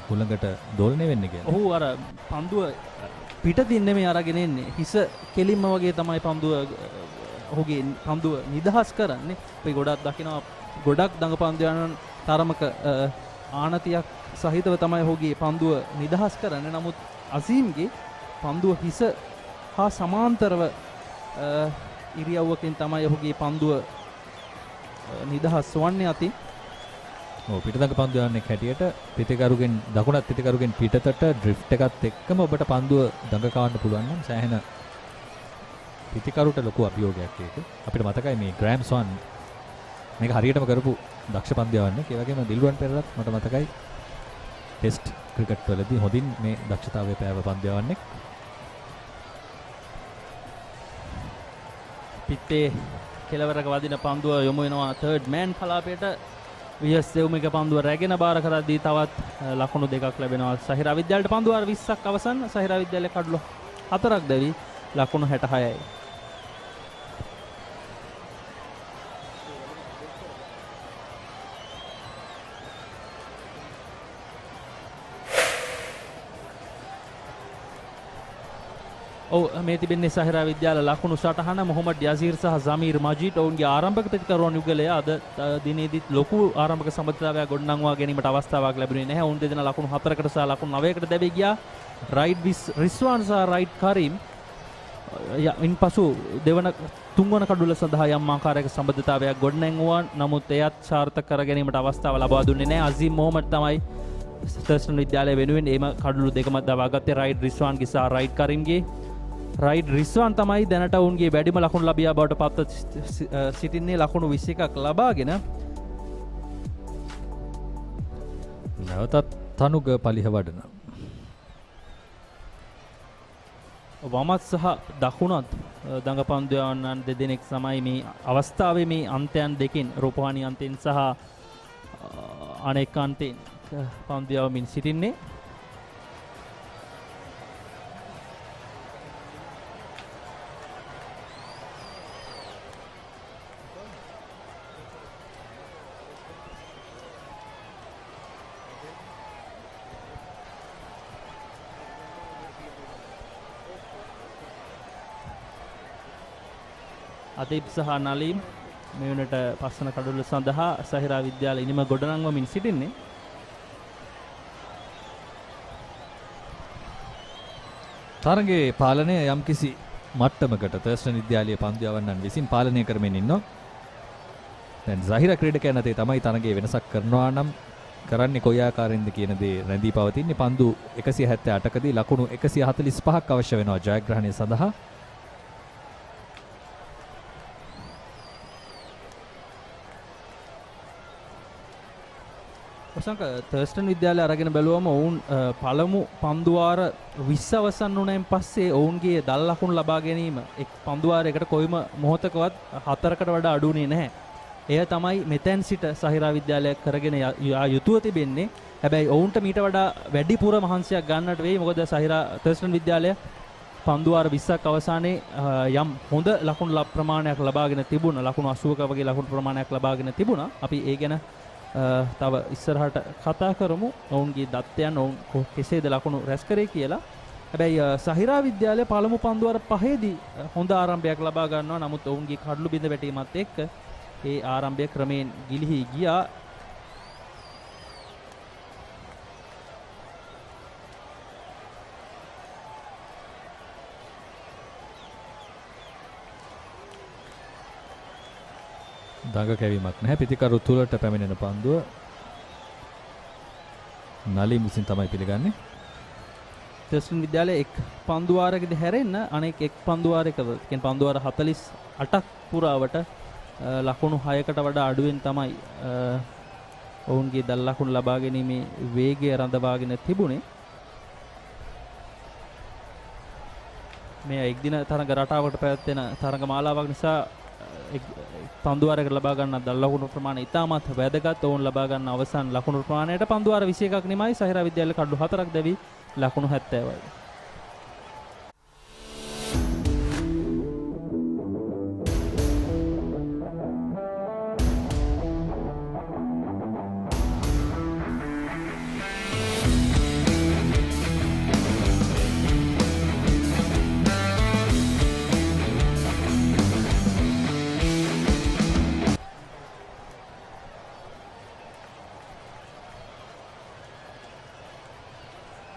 හුලඟට දෝලණය වෙන්නේ කියලා. ඔහු අර පන්දුව පිටතින් නෙමෙයි අරගෙන එන්නේ. හිස කෙලින්ම වගේ තමයි ඔහුගේ පන්දුව නිදහස් කරන්නේ. අපි ගොඩක් දකිනවා ගොඩක් දඟ පන්දු යන තරමක ආනතියක් සහිතව තමයි ඔහුගේ පන්දුව නිදහස් කරන්නේ. නමුත් අසීම්ගේ පන්දුව හිස හා සමාන්තරව ඉරියව්වකින් තමයි ඔහුගේ පන්දුව නිදහස් වන්නේ. අතින් පිටදඟ පන්දු යන්නේ හැටියට පිටිකරුගෙන් දකුණත් පිටිකරුගෙන් පිටතට ඩ්‍රිෆ්ට් එකත් එක්කම ඔබට පන්දුව දඟ කවන්න පුළුවන් නම් සෑහෙන පිටිකරුට ලොකු අභියෝගයක් ඒක. අපිට මතකයි මේ ග්‍රෑම් ස්වන් මේක හරියටම කරපු දක්ෂ පන්දු යවන්නේ. ඒ වගේම දිල්රුවන් පෙරේරත් මට මතකයි ටෙස්ට් ක්‍රිකට් වලදී හොඳින් මේ දක්ෂතාවය පෑව පන්දු යවන්නේ. පිටේ කෙලවරක වදින පන්දුව යොමු වෙනවා තර්ඩ් මෑන් කලාපයට. වියස් දෙව්මික පන්දුව රැගෙන බාර කරද්දී තවත් ලකුණු දෙකක් ලැබෙනවා. සහිරා විද්‍යාලයට පන්දුවාර 20ක් අවසන්. සහිරා විද්‍යාලයේ කඩලු 4ක් දැවි ලකුණු 66යි. ඔව් මේ තිබෙන්නේ සහිරා විද්‍යාල ලකුණු සටහන. මොහොමඩ් යසීර් සහ සමීර් මජීඩ් ඔවුන්ගේ ආරම්භක ප්‍රතිකරුවන් යුගලය අද දිනේදීත් ලොකු ආරම්භක සම්බන්ධතාවයක් ගොඩනංවා ගැනීමට අවස්ථාවක් ලැබුණේ නැහැ. ඔවුන් දෙදෙනා ලකුණු 4කට සහ ලකුණු 9කට දැවී ගියා. රයිඩ් රිස්වාන් සහ රයිඩ් කරීම් ඉන්පසු තුන්වන කඩුල සඳහා යම් ආකාරයක සම්බන්ධතාවයක් ගොඩනැංවුවා. නමුත් එයත් සාර්ථක කර ගැනීමට අවස්ථාව ලබා දුන්නේ නැහැ. අසීම් මොහොමඩ් තමයි තර්ස්ටන් විද්‍යාලය වෙනුවෙන් එම කඩුළු දෙකම දවාගත්තේ. රයිඩ් රිස්වාන්ගේ සහ රයිඩ් කරීම්ගේ. රයිඩ් රිස්වාන් තමයි දැනට ඔවුන්ගේ වැඩිම ලකුණු ලබියා බවට පත්ව සිටින්නේ. ලකුණු 21ක් ලබාගෙන නැවතත් තනුග පලිහ වඩන වමත් සහ දකුණත් දඟ පන්දු යවන්නන් දෙදෙනෙක් සමයි මේ අවස්ථාවේ මේ අන්තයන් දෙකින් රූපවාහිනී අන්තයෙන් සහ අනෙක් අන්තයෙන් පන්දු යවමින් සිටින්නේ. අදීප් සහ නලීම් මේ වනට පස්සන කඩුල්ල සඳහා සහිරා විද්‍යාල ඉනිම ගොඩනංවමින් සිටින්නේ. තරගයේ පාලනය යම්කිසි මට්ටමකට තර්ස්ටන් විද්‍යාලයේ පන්දු යවන්නන් විසින් පාලනය කරමින් ඉන්නවා. දැන් Zahira ක්‍රීඩකයන් අතේ තමයි තරගයේ වෙනසක් කරනවා නම් කරන්නේ කොයි ආකාරයෙන්ද කියන දේ රැඳී පවතින්නේ. පන්දු 178කදී ලකුණු 145ක් අවශ්‍ය වෙනවා ජයග්‍රහණය සඳහා. අවසන්ක තර්ස්ටන් විද්‍යාලය අරගෙන බැලුවම ඔවුන් පළමු පන්දුවාර 20 අවසන් වුණෙන් පස්සේ ඔවුන්ගේ දල් ලකුණු ලබා ගැනීම එක් පන්දුවාරයකට කොයිම මොහොතකවත් 4කට වඩා අඩු වුණේ නැහැ. එය තමයි මෙතෙන් සිට සහිරා විද්‍යාලය කරගෙන යුතුව තිබෙන්නේ. හැබැයි ඔවුන්ට මීට වඩා වැඩිපුර මහන්සියක් ගන්නට වෙයි. මොකද සහිරා තර්ස්ටන් විද්‍යාලය පන්දුවාර 20ක් අවසානයේ යම් හොඳ ලකුණු ප්‍රමාණයක් ලබාගෙන තිබුණා. ලකුණු 80ක වගේ ලකුණු ප්‍රමාණයක් ලබාගෙන තිබුණා. අපි ඒ ගැන තව ඉස්සරහට කතා කරමු. ඔවුන්ගේ දත්තයන් ඔවුන් කෙසේද ලකුණු රැස් කරේ කියලා. හැබැයි සහිරා විද්‍යාලය පළමු පන්දුවාර 5ේදී හොඳ ආරම්භයක් ලබා ගන්නවා. නමුත් ඔවුන්ගේ කඩළු බිඳ වැටීමත් එක්ක ඒ ආරම්භය ක්‍රමයෙන් ගිලිහි ගියා. දඟ කැවීමක් නැහැ. පිතිකරු තුලට පැමිණෙන පන්දුව නලීම් විසින් තමයි පිළිගන්නේ. තර්ස්ටන් විද්‍යාලයේ එක් පන්දුවාරයකදී හැරෙන්න අනෙක් එක් පන්දුවාරයක කියන්නේ පන්දුවාර 48ක් පුරාවට ලකුණු 6කට වඩා අඩුවෙන් තමයි ඔවුන්ගේ දල් ලකුණු ලබා ගැනීමේ වේගය රඳවාගෙන තිබුණේ. මේ එක්දින තරඟ රටාවකට පැවැත්වෙන තරඟ මාලාවක් නිසා පන්දුවාරයකට ලබා ගන්න දල් ලකුණු ප්‍රමාණය ඉතාමත් වැදගත්. ඔවුන් ලබා ගන්න අවසන් ලකුණු ප්‍රමාණයට පන්දුවාර 21ක් නිමයි. සහිරා විද්‍යාලය කඩළු 4ක් දැවි ලකුණු 70යි.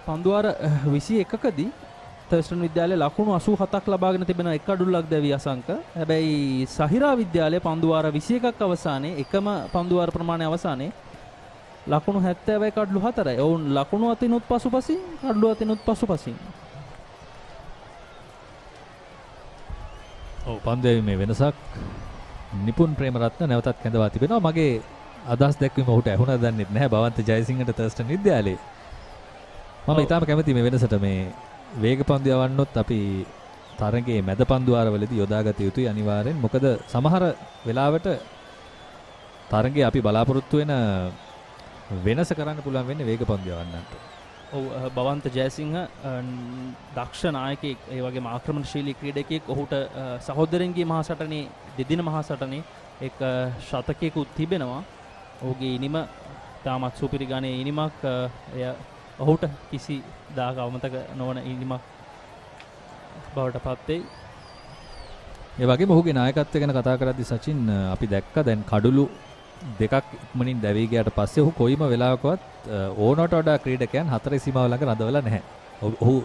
පන්දුවාර 21කදී තර්ස්ටන් විද්‍යාලයේ ලකුණු 87ක් ලබාගෙන තිබෙන එක අඩුල්ලක් දැවි අසංක. හැබැයි සහිරා විද්‍යාලයේ පන්දුවාර 21ක් අවසානයේ එකම පන්දුවාර ප්‍රමාණය අවසානයේ ලකුණු 70යි කඩළු 4යි. ඔවුන් ලකුණු අතිනුත් පසුපසින් කඩළු අතිනුත් පසුපසින්. ඔව් පන්දුවේ මේ වෙනසක් නිපුන් ප්‍රේමරත්න නැවතත් කැඳවා තිබෙනවා. මගේ අදහස් දැක්වීම ඔහුට ඇහුණා දන්නේ නැහැ. භවන්ත ජයසිංහට තර්ස්ටන් විද්‍යාලයේ මම ඉතාම කැමති මේ වෙනසට. මේ වේග පන්දු යවන්නොත් අපි තරගයේ මැද පන්දුවාරවලදී යොදාගත යුතුයි අනිවාර්යෙන්. මොකද සමහර වෙලාවට තරගයේ අපි බලාපොරොත්තු වෙන වෙනස කරන්න පුළුවන් වෙන්නේ වේග පන්දු යවන්නන්ට. ඔව් භවන්ත ජයසිංහ දක්ෂ නායකයෙක්, ඒ වගේම ආක්‍රමණශීලී ක්‍රීඩකයෙක්. ඔහුට සහෝදරයන්ගේ මහා සටනේ දෙදින මහා සටනේ එක් ශතකයකුත් තිබෙනවා. ඔහුගේ ඉනිම තාමත් සුපිරි ගණයේ ඉනිමක්. එය ඔහුට කිසි දාක අවමතක නොවන ඉනිමක් බවට පත් වෙයි. ඒ වගේම ඔහුගේ නායකත්වය ගැන කතා කරද්දී සචින් අපි දැක්ක දැන් කඩළු දෙකක් ඉක්මනින් දැවී ගියාට පස්සේ ඔහු කොයිම වෙලාවකවත් ඕනට වඩා ක්‍රීඩකයන් 4 සීමාව ළඟ රඳවලා නැහැ. ඔහු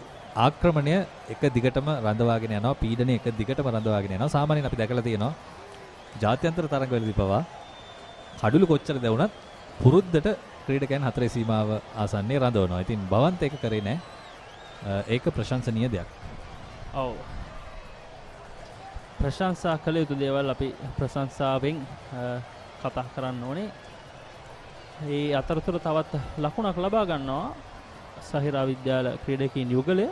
ආක්‍රමණය එක දිගටම රඳවාගෙන යනවා, පීඩනය එක දිගටම රඳවාගෙන යනවා. සාමාන්‍යයෙන් අපි දැකලා තියෙනවා ජාත්‍යන්තර තරඟවලදී පවා කඩළු කොච්චර දැවුණත් පුරුද්දට ක්‍රීඩකයන් 4 සීමාව ආසන්නයේ රඳවනවා. ඉතින් භවන්ත ඒක කරේ නැහැ. ඒක ප්‍රශංසනීය දෙයක්. ඔව්. ප්‍රශංසා කළ යුතු දේවල් අපි ප්‍රශංසාවෙන් කතා කරන්න ඕනේ. ඒ අතරතුර තවත් ලකුණක් ලබා ගන්නවා සහිරා විද්‍යාල ක්‍රීඩකීන් යුගලය.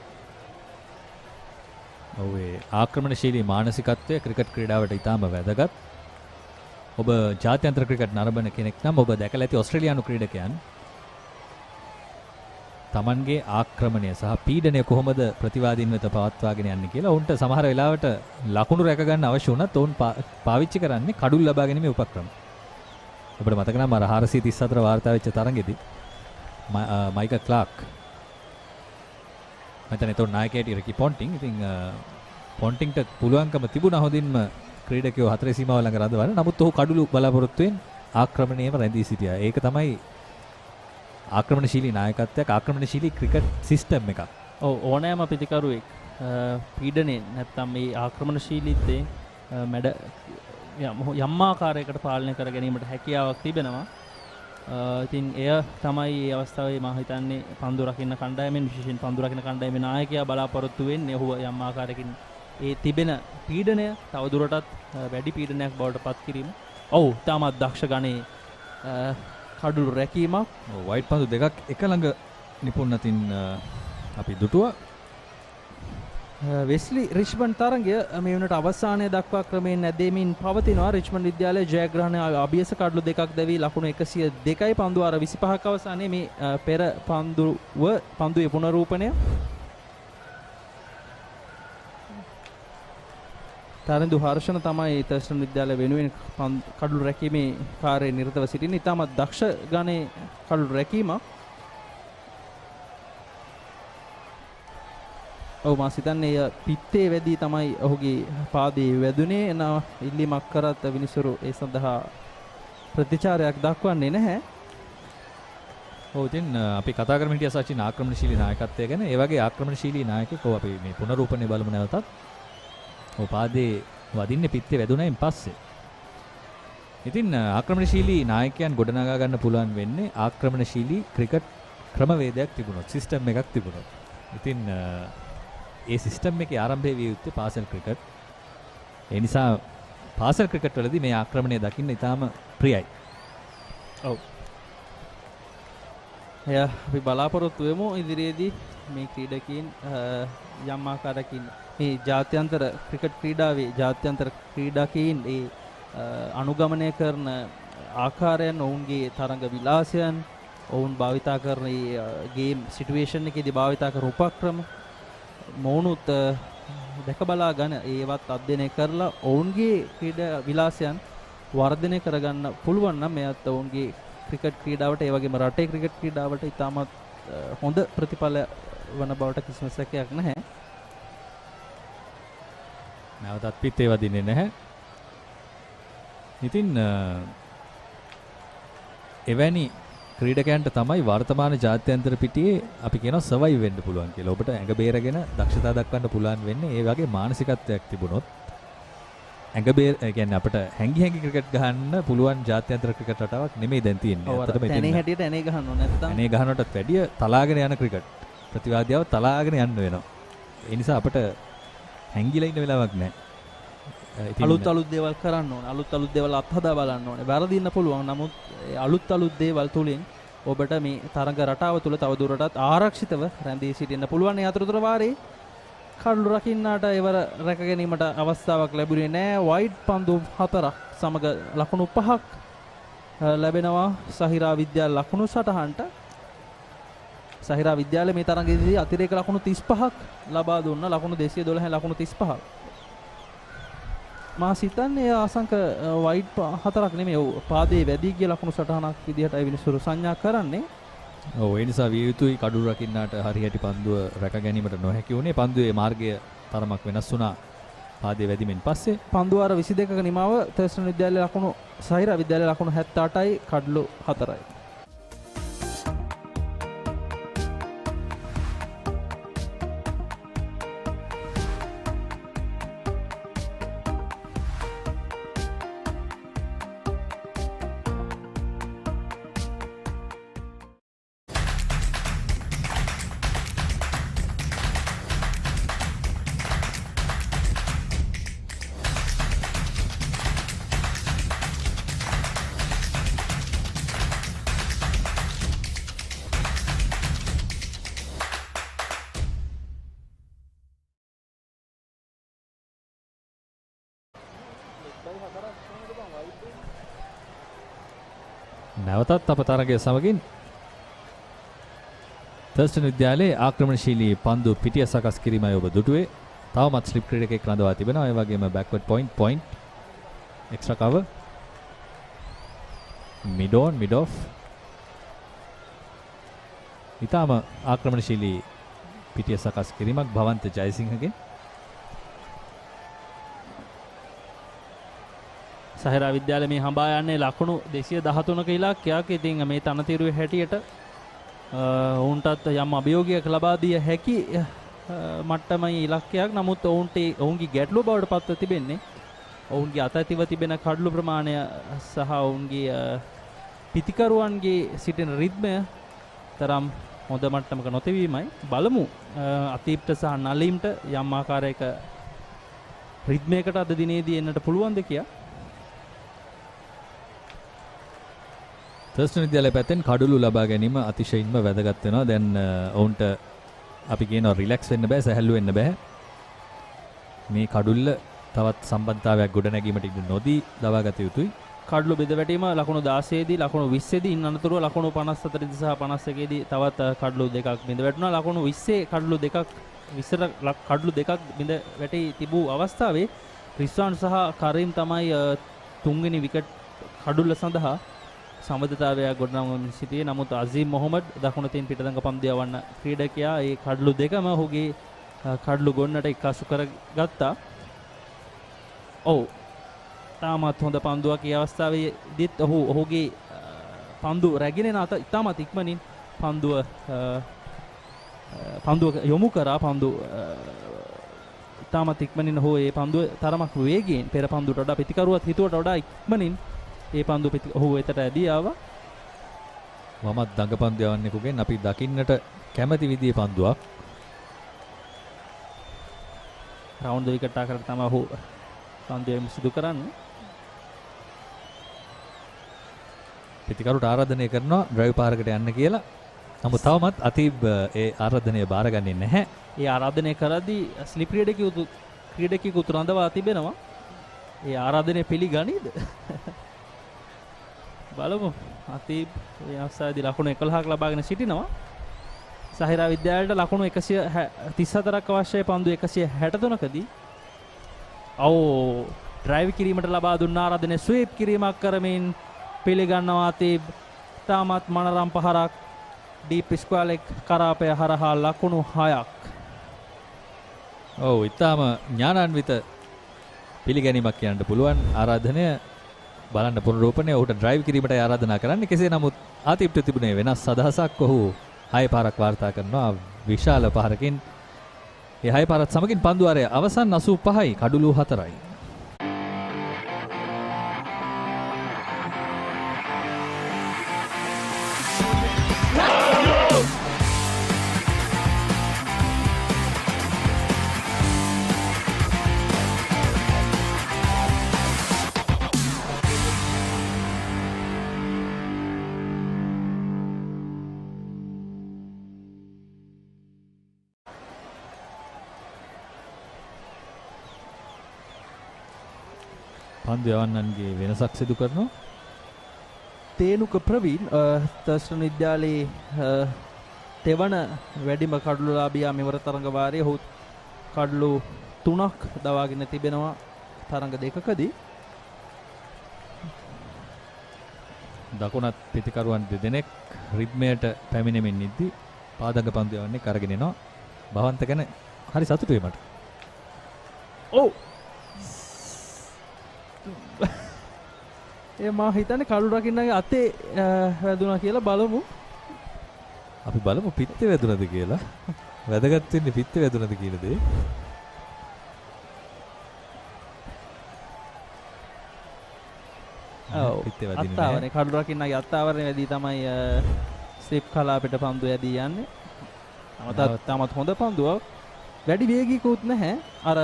ඔව් ඒ ආක්‍රමණශීලී මානසිකත්වය ක්‍රිකට් ක්‍රීඩාවට ඉතාම වැදගත්. ඔබ ජාත්‍යන්තර ක්‍රිකට් නරඹන කෙනෙක් නම් ඔබ දැකලා ඇති ඕස්ට්‍රේලියානු ක්‍රීඩකයන් තමන්ගේ ආක්‍රමණය සහ පීඩනය කොහොමද ප්‍රතිවාදීන් වෙත පවත්වාගෙන යන්නේ කියලා. ඔවුන්ට සමහර වෙලාවට ලකුණු රැක ගන්න අවශ්‍ය වුණත් ඔවුන් පාවිච්චි කරන්නේ කඩුල් ලබා ගැනීමේ උපක්‍රම. ඔබට මතක නම් අර 434 වාර්තා වෙච්ච තරගෙදී මයික ක්ලාක් මෙතන එතකොට නායකයාට ඉරකි පොන්ටිං. ඉතින් පොන්ටින්ට පුළුවන්කම තිබුණා හොඳින්ම ක්‍රීඩකයෝ 4 සීමාව ළඟ රඳවන්න. නමුත් ඔහු කඩුළු බලාපොරොත්තුෙන් ආක්‍රමණයේම රැඳී සිටියා. ඒක තමයි ආක්‍රමණශීලී නායකත්වයක්, ආක්‍රමණශීලී ක්‍රිකට් සිස්ටම් එකක්. ඔව් ඕනෑම ප්‍රතිකරුවෙක් පීඩනයෙන් නැත්නම් මේ ආක්‍රමණශීලීත්වයෙන් මැඩ යම් ආකාරයකට පාලනය කර ගැනීමට හැකියාවක් තිබෙනවා. ඉතින් එය තමයි මේ අවස්ථාවේ මම හිතන්නේ පන්දු රකින්න කණ්ඩායමෙන්, විශේෂයෙන් පන්දු රකින්න කණ්ඩායමේ නායකයා බලාපොරොත්තු වෙන්නේ ඔහුව යම් ආකාරයකින් ඒ තිබෙන පීඩනය තවදුරටත් වැඩි පීඩනයක් බවට පත් කිරීම. ඔව් තාමත් දක්ෂ ගණේ කඩුළු රැකීමක්. වයිට් පන්දු දෙකක් එක ළඟ නිපුන් අතින් අපි දුටුවා. වෙස්ලි රිච්මන්ඩ් තරගය මේ වනට අවසානය දක්වා ක්‍රමයෙන් නැදෙමින් පවතිනවා. රිච්මන්ඩ් විද්‍යාලය ජයග්‍රහණ අභියස කඩලු දෙකක් දැවී ලකුණු 102යි. පන්දු අර 25ක අවසානයේ මේ පෙර පන්දුවේ පුනරූපණය. තරඳු හර්ෂණ තමයි තර්ස්ටන් විද්‍යාලය වෙනුවෙන් කඩලු රැකීමේ කාර්යයේ නිරතව සිටින. ඉතාමත් දක්ෂ ගණේ කඩලු රැකීමක්. ඔව් මා සිතන්නේ පිත්තේ වැදී තමයි ඔහුගේ පාදයේ වැදුනේ. ඉල්ලීමක් කරත් විනිසුරු ඒ සඳහා ප්‍රතිචාරයක් දක්වන්නේ නැහැ. ඔව් ඉතින් අපි කතා කරමු හිටියා සචින් ආක්‍රමණශීලී නායකත්වය ගැන. ඒ වගේ ආක්‍රමණශීලී නායකයෙක් අපි මේ පුනරූපණය බලමු නැවතත්. ඔව් පාදේ වදින්නේ පිත්තේ වැදුනයින් පස්සේ. ඉතින් ආක්‍රමණශීලී නායකයන් ගොඩනගා ගන්න පුළුවන් වෙන්නේ ආක්‍රමණශීලී ක්‍රිකට් ක්‍රමවේදයක් තිබුණොත්, සිස්ටම් එකක් තිබුණොත්. ඉතින් ඒ සිස්ටම් එකේ ආරම්භය විය යුත්තේ පාසල් ක්‍රිකට්. ඒ නිසා පාසල් ක්‍රිකට් වලදී මේ ආක්‍රමණය දකින්න ඉතාම ප්‍රියයි. ඔව්. අපි බලාපොරොත්තු වෙමු ඉදිරියේදී මේ ක්‍රීඩකීන් යම් ආකාරයකින් මේ ජාත්‍යන්තර ක්‍රිකට් ක්‍රීඩාවේ ජාත්‍යන්තර ක්‍රීඩකීන් ඒ අනුගමනය කරන ආකාරයන්, ඔවුන්ගේ තරඟ විලාසයන්, ඔවුන් භාවිතා කරන ගේම් සිටුේෂන් එකේදී භාවිතා කරන උපක්‍රම මොවුනුත් දැක බලා ගන්න, ඒවත් අධ්‍යයනය කරලා ඔවුන්ගේ ක්‍රීඩා විලාසයන් වර්ධනය කරගන්න පුළුවන් නම් මෙයත් ඔවුන්ගේ ක්‍රිකට් ක්‍රීඩාවට ඒ වගේම රටේ ක්‍රිකට් ක්‍රීඩාවට ඉතාමත් හොඳ ප්‍රතිඵල වන බවට කිසිම සැකයක් නැහැ. නැවතත් පිත්තේ වදින්නේ නැහැ. ඉතින් එවැනි ක්‍රීඩකයන්ට තමයි වර්තමාන ජාත්‍යන්තර පිටියේ අපි කියනවා සර්වයිව් වෙන්න පුළුවන් කියලා. ඔබට ඇඟ බේරගෙන දක්ෂතා දක්වන්න පුළුවන් වෙන්නේ ඒ වගේ මානසිකත්වයක් තිබුණොත්. ඇඟ බේර කියන්නේ අපිට හැංගි ක්‍රිකට් ගහන්න පුළුවන් ජාත්‍යන්තර ක්‍රිකට් රටාවක් නෙමෙයි දැන් තියෙන්නේ. අතට මෙතන හැටියට ඇනේ ගහන්න ඕන නැත්නම් ඇනේ ගහනටත් වැඩිය තලාගෙන යන ක්‍රිකට්. ප්‍රතිවාදියාව තලාගෙන යන්න වෙනවා. ඒ නිසා අපිට හැංගිලා ඉන්න වෙලාවක් නැහැ. අලුත් දේවල් කරන්න ඕනේ. අලුත් දේවල් අත්හදා බලන්න ඕනේ. වැරදින්න පුළුවන්. නමුත් අලුත් දේවල් තුලින් ඔබට මේ තරඟ රටාව තුල තවදුරටත් ආරක්ෂිතව රැඳී සිටින්න පුළුවන්. ඒ අතරතුර වාරේ කඩලු රකින්නාට ඒවර රැක ගැනීමට අවස්ථාවක් ලැබුණේ නැහැ. වයිඩ් පන්දු 4ක් සමග ලකුණු 5ක් ලැබෙනවා සහිරා විද්‍යාල ලකුණු සටහනට. සහිරා විද්‍යාලය මේ තරඟයේදී අතිරේක ලකුණු 35ක් ලබා දුන්නා. ලකුණු 212 ලකුණු 35ක්. මා සිතන්නේ අසංක වයිඩ් 4ක් නෙමෙයි පාදයේ වැදී ගිය ලකුණු සටහනක් විදිහටයි විනිසුරු සංඥා කරන්නේ. ඔව් ඒ නිසා විය යුතුයි කඩුළු රකින්නාට හරියට පන්දුව රැක ගැනීමට නොහැකි වුණේ. පන්දුවේ මාර්ගය තරමක් වෙනස් වුණා පාදයේ වැදීමෙන් පස්සේ. පන්දුව අර 22ක නිමාව තර්ස්ටන් විද්‍යාලයේ ලකුණු සහිරා විද්‍යාලයේ ලකුණු 78යි කඩුළු 4යි. නැවතත් අප තරගය සමගින් තර්ස්ටන් විද්‍යාලයේ ආක්‍රමණශීලී පන්දු පිටිය සකස් කිරීමයි ඔබ දුටුවේ. තවමත් ස්ලිප් ක්‍රීඩකයෙක් රඳවා තිබෙනවා. ඒ වගේම backward point extra cover mid off. ඊටම ආක්‍රමණශීලී පිටිය සකස් කිරීමක් භවන්ත ජයසිංහගෙන්. සහිරා විද්‍යාලය මේ හඹා යන්නේ ලකුණු 213ක ඉලක්කයක්. ඉතින් මේ තනතිරුවේ හැටියට ඔවුන්ටත් යම් අභියෝගයක් ලබා දිය හැකි මට්ටමේ ඉලක්කයක්. නමුත් ඔවුන්ගේ ගැටලුව බවට පත්ව තිබෙන්නේ ඔවුන්ගේ අතැතිව තිබෙන කඩලු ප්‍රමාණය සහ ඔවුන්ගේ පිතිකරුවන්ගේ සිටින රිද්මය තරම් හොඳ මට්ටමක නොතිබීමයි. බලමු අතීප්ට සහ නලීම්ට යම් ආකාරයක රිද්මයකට අද දිනේදී එන්නට පුළුවන්ද කියලා. තර්ස්ටන් විද්‍යාලය පැත්තෙන් කඩුළු ලබා ගැනීම අතිශයින්ම වැදගත් වෙනවා. දැන් ඔවුන්ට අපි කියනවා රිලැක්ස් වෙන්න බෑ, සැහැල්ලු වෙන්න බෑ. මේ කඩුල්ල තවත් සම්බන්ධතාවයක් ගොඩනැගීමට ඉඩ නොදී ලබා ගත යුතුයි. කඩලු බෙද වැටීම ලකුණු 16 දී ලකුණු 20 දී ඉන් අනතුරුව ලකුණු 54 දී සහ 51 දී තවත් කඩලු දෙකක් බිඳ වැටුණා. ලකුණු 20 කඩලු දෙකක් 20 කඩලු දෙකක් බිඳ වැටි තිබූ අවස්ථාවේ රිස්වාන් සහ කරීම් තමයි තුන්වෙනි විකට් කඩුල්ල සඳහා සමබරතාවයක් ගොඩනගමින් සිටියේ. නමුත් අසීම් මොහමඩ් දකුණතින් පිටදඟ පන්දු යවන්න ක්‍රීඩකයා ඒ කඩලු දෙකම ඔහුගේ කඩලු ගොන්නට එක්කාසු කරගත්තා. ඔව්, තාමත් හොඳ පන්දුවක් ඒ අවස්ථාවේදීත් ඔහුගේ පන්දු රැගෙන නැත ඉතාමත් ඉක්මනින් පන්දුව යොමු කරා. පන්දු ඉතාමත් ඉක්මනින් ඔහු ඒ පන්දුව තරමක් වේගයෙන් පෙර පන්දුවට වඩා පිටිකරුවත් හිතුවට වඩා ඉක්මනින් ඒ පන්දු ඔහු වෙතට ඇදී ආවා. වමත් දඟ පන්දු යවන්නෙකුගෙන් අපි දකින්නට කැමති විදිහේ පන්දුවක්. රවුන්ඩ් ද විකට් ආකාරයට තමයි ඔහු පන්දුවෙම සිදු කරන්නේ. පිටිකරුට ආරාධනය කරනවා ඩ්‍රයිව් පාරකට යන්න කියලා. නමුත් තවමත් අතීබ් ඒ ආරාධනය බාරගන්නේ නැහැ. ඒ ආරාධනය කරද්දී ස්ලිප් ක්‍රීඩකයෙකු රඳවා තිබෙනවා. ඒ ආරාධනය පිළිගනීද? බලමු. අතීබ් මේ අවස්ථාවේදී ලකුණු 11ක් ලබාගෙන සිටිනවා. සහිරා විද්‍යාලයට ලකුණු 134ක් අවශ්‍යයි පන්දු 163කදී. ඩ්‍රයිව් කිරීමට ලබා දුන්න ආරාධනය ස්වීප් කිරීමක් කරමින් පිළිගන්නවා අතීබ්. තාමත් මනරම් පහරක් ඩීප් ස්ක්වෑර් කරාපය හරහා ලකුණු 6ක්. ඔව්, ඊටාම ඥානාන්විත පිළිගැනීමක් කියන්න පුළුවන්. ආරාධනය බලන්න පුනරූපණය ඔහුට ඩ්‍රයිව් කිරීමට ආරාධනා කරන්නේ. කෙසේ නමුත් ආතිප්ට තිබුණේ වෙනස් අදහසක්. ඔහු 6 පාරක් වාර්තා කරනවා විශාල පහරකින්. ඒ 6 පාරත් සමගින් පන්දු ආරය අවසන් 85යි කඩුළු 4යි. පන්දු යවන්නන්ගේ වෙනසක් සිදු කරනවා. තේනුක ප්‍රවීන් තර්ස්ටන් විද්‍යාලයේ තෙවන වැඩිම කඩලුලාභියා මෙවර තරඟ වාරයේ ඔහු කඩලු 3ක් දවාගෙන තිබෙනවා තරඟ දෙකකදී. දකුණත් පිටිකරුවන් දෙදෙනෙක් රිද්මයට පැමිණෙමින් ඉද්දී පාදක පන්දු යවන්නේ කරගෙන එනවා. භවන්ත ගැන හරි සතුටුයි මට. ඔව්, ඒ මා හිතන්නේ කඩු රකින්නගේ අතේ වැදුනා කියලා. බලමු. අපි බලමු පිත්තේ වැදුනද කියලා. වැදගත් වෙන්නේ පිත්තේ වැදුනද කියන දේ. ඔව්, පිත්තේ වැදින්නේ නැහැ. අත්තාවරේ කඩු රකින්නගේ අත්තාවරේ වැදී තමයි ස්ලිප් කලාපෙට පන්දු යදී යන්නේ. තාමත් හොඳ පන්දුවක්. වැඩි වේගිකුත් නැහැ. අර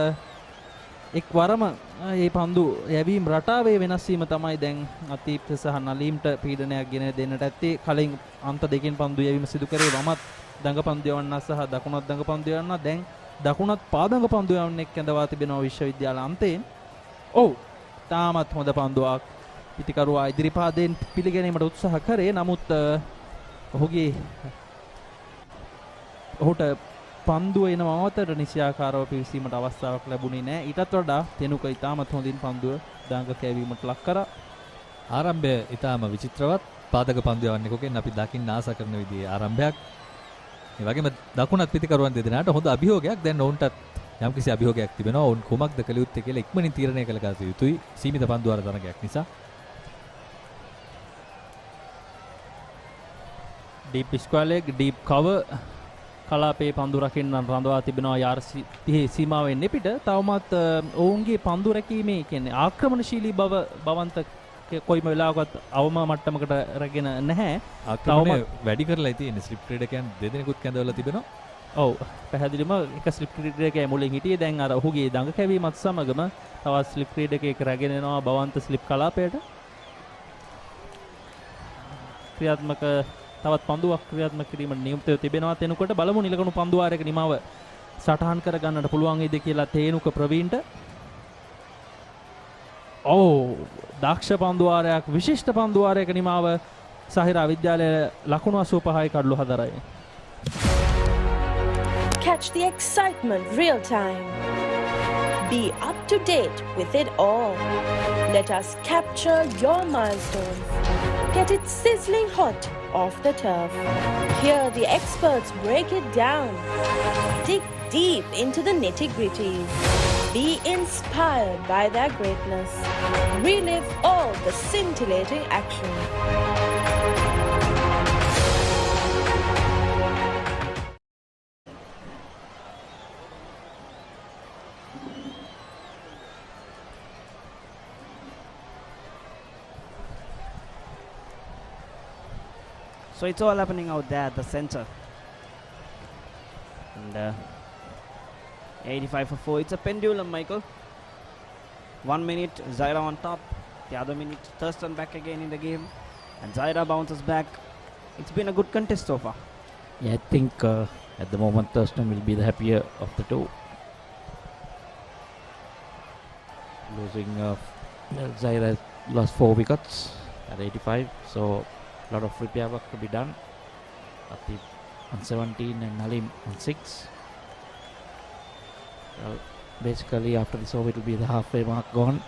එක්වරම මේ පන්දු යැවීම් රටාවේ වෙනස් වීම තමයි දැන් අතීප්ත සහ නලීම්ට පීඩනයක් ගෙන දෙන්නට ඇත්තේ. කලින් අන්ත දෙකෙන් පන්දු යැවීම සිදු කරේ වමත් දඟ පන්දු යවන්න සහ දකුණත් දඟ පන්දු යවන්න. දැන් දකුණත් පාදඟ පන්දු යවන්නෙක් කැඳවා තිබෙනවා විශ්වවිද්‍යාල අන්තයෙන්. ඔව්, තාමත් හොඳ පන්දුවක්. පිටිකරුවා ඉදිරිපාදයෙන් පිළිගැනීමට උත්සාහ කරේ. නමුත් ඔහුට පන්දුව එන මවතට නිසියාකාරව පිවිසීමට අවස්ථාවක් ලැබුණේ නැහැ. ඊටත් වඩා තෙනුක ඉතාමත් හොඳින් පන්දුව දඟ කැවීමට ලක් කරා. ආරම්භය ඉතාම විචිත්‍රවත්. පාදක පන්දු යවන්නෙකුගෙන් අපි දකින්න ආස කරන විදිහේ ආරම්භයක්. ඒ වගේම දකුණත් පිටිකරුවන් දෙදෙනාට හොඳ අභියෝගයක්. දැන් ඔවුන්ටත් යම්කිසි අභියෝගයක් තිබෙනවා. ඔවුන් කුමක්ද කළ යුත්තේ කියලා ඉක්මනින් තීරණය කළ යුතුයි. සීමිත පන්දු ආර තරගයක් නිසා. ඩීප් ස්ක්වෑර් ඩීප් කවර් කලාපේ පන්දු රකින්නන් රඳවා තිබෙනවා යාර් 30 සීමාවෙන් එපිට. තවමත් ඔවුන්ගේ පන්දු රැකීමේ කියන්නේ ආක්‍රමණශීලී බව බවන්ත කොයිම වෙලාවකත් අවම මට්ටමකට රැගෙන නැහැ. ආක්‍රමණය වැඩි කරලා තියෙන්නේ. ස්ලිප් ක්‍රීඩකයන් දෙදෙනෙකුත් කැඳවලා තිබෙනවා. ඔව්, පැහැදිලිම එක ස්ලිප් ක්‍රීඩකයා මුලින් හිටියේ. දැන් අර ඔහුගේ දඟ කැවීමත් සමගම තවත් ස්ලිප් ක්‍රීඩකයෙක් රැගෙන එනවා බවන්ත ස්ලිප් කලාපයට. ක්‍රියාත්මක තවත් පන්දුවක් ක්‍රියාත්මක කිරීමට නියමිතව තිබෙනවා. තෙනුකට බලමු නිලකණු පන්දු වාරයක නිමාව සටහන් කර ගන්නට පුළුවන් වේද කියලා තේනුක ප්‍රවීන්ට. දක්ෂ පන්දු වාරයක්, විශිෂ්ට පන්දු වාරයක නිමාව සහිරා විද්‍යාලය ලකුණු 85යි කඩලු 4යි. Catch the excitement real time. Be up to date with it all. Let us capture your milestones. Get it sizzling hot off the turf. Hear the experts break it down. Dig deep into the nitty-gritties. Be inspired by their greatness. Relive all the scintillating action. So it's all happening out there at the center. And 85 for 4. It's a pendulum, Michael. 1 minute, Zahira on top. The other minute, Thurstan back again in the game. And Zahira bounces back. It's been a good contest so far. Yeah, I think at the moment Thurstan will be the happier of the two. Losing, Zahira lost 4 wickets at 85. So a lot of repair work to be done. Atip on 17 and Nalim on 6. Well, basically after this over it will be the halfway mark gone.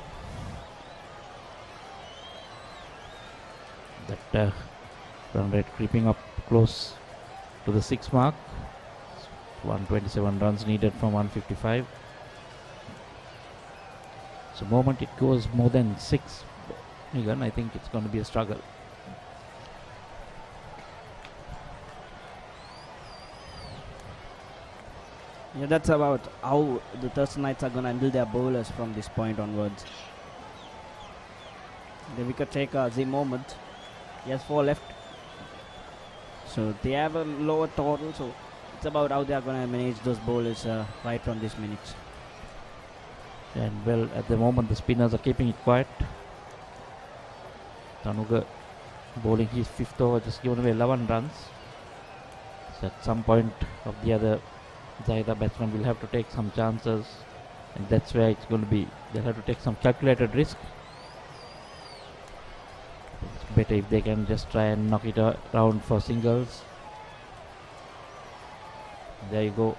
That run rate creeping up close to the 6 mark. 127 runs needed from 155. So the moment it goes more than 6, again, I think it's going to be a struggle. Yeah, that's about how the Thurstanites are going to handle their bowlers from this point onwards. The wicket taker, Azim Mohammed, he has 4 left. So they have a lower total, so it's about how they are going to manage those bowlers right from this minute. And well, at the moment the spinners are keeping it quiet. Tanuga bowling his 5th over, just given away 11 runs. So at some point of the other, Zahira batsman will have to take some chances, and that's where it's going to be. They'll have to take some calculated risk. It's better if they can just try and knock it around for singles. There you go.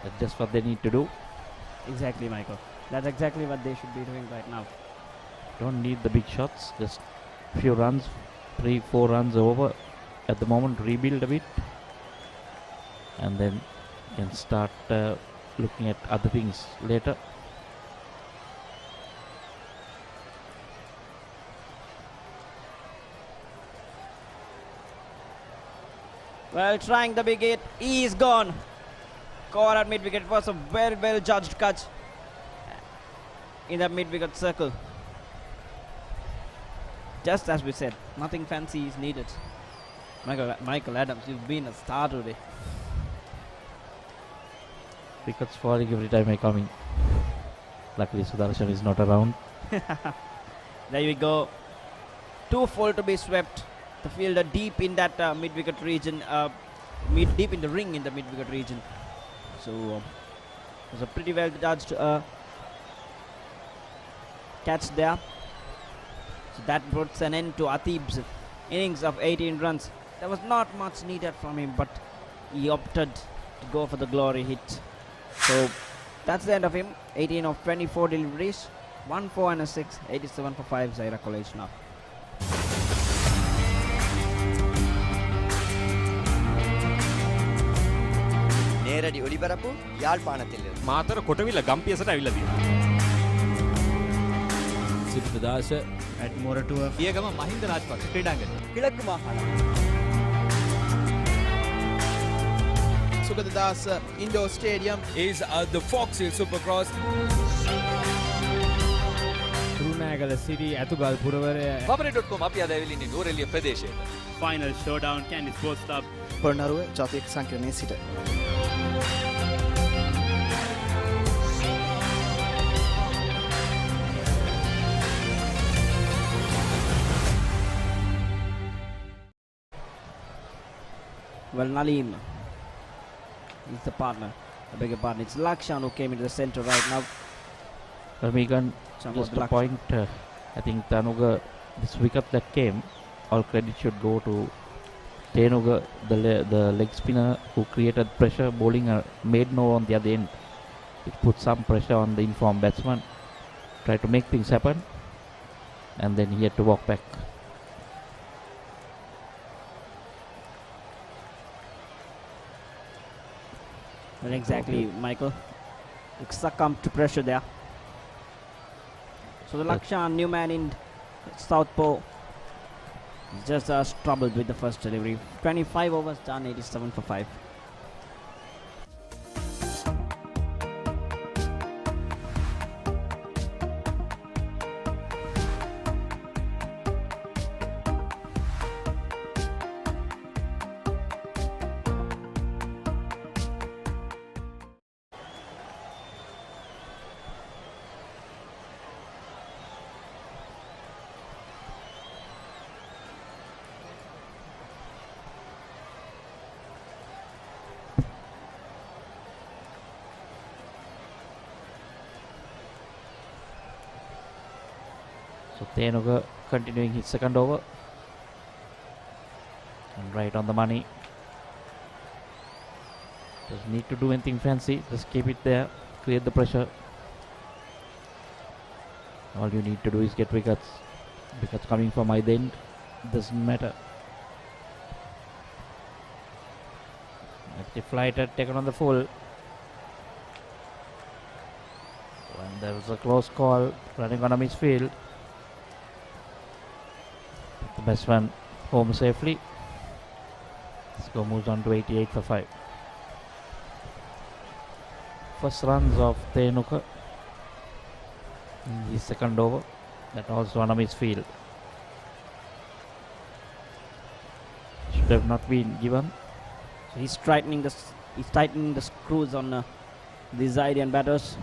That's just what they need to do. Exactly, Michael. That's exactly what they should be doing right now. Don't need the big shots, just few runs, 3-4 runs over. At the moment, rebuild a bit, and then can start looking at other things later. Well, trying the big hit, he is gone. Caught at mid-wicket. It was a very well judged catch in that mid-wicket circle. Just as we said, nothing fancy is needed. Michael Adams, you've been a star today. Wickets falling every time I come in. Luckily Sudarshan is not around. There we go. 2 full to be swept. The fielder deep in that mid-wicket region, deep in the ring in the mid-wicket region. So it was a pretty well judged catch there. So that puts an end to Atib's innings of 18 runs. There was not much needed from him, but he opted to go for the glory hit. So that's the end of him. 18 of 24 deliveries, 1 4 and a 6, 87 for 5 Zahira College now. නේරඩි ඔලිබරපු යාල්පානතිල Matara කොටවිල ගම්පියසට ඇවිල්ලා තියෙනවා. සිද්ධාශ ඇඩ්මෝරටුව පියගම මහින්ද රාජපක්ෂ ක්‍රීඩාංගණය. කිලක්කු මාහාන Sugathadasa indoor stadium is the Fox Hill Supercross. Kurunegala city Athugal පුරවරය Babaray.com අපි අද ඇවිල්ලා ඉන්නේ නෝරෙලිය ප්‍රදේශයට. Final showdown, Candy Sports Club. Polonnaruwa ජාතික සංකීර්ණයේ සිට Well, Nalim is the partner. I beg your pardon. It's Lakshan who came into the center right now. Well, Megan, Somewhat just a Lakshan. point. I think Tanuga, this wicket that came, all credit should go to Tenuga, the leg spinner who created pressure, bowling made no on the other end. It put some pressure on the informed batsman, tried to make things happen, and then he had to walk back. Well, exactly, Michael. It succumbed to pressure there. So the Lakshan, new man in Southpaw, just troubled with the first delivery. 25 overs done, 87 for 5. So Tenuga continuing his second over. And right on the money. Doesn't need to do anything fancy. Just keep it there. Create the pressure. All you need to do is get wickets. Wickets coming from either end. Doesn't matter. The flight had taken on the full. When there was a close call, running on a misfield. The Batsman home safely. Score moves on to 88 for 5. First runs of Tenuka in his second over. That also on a misfield. Should have not been given. So he's tightening the screws on the Zahirian batters.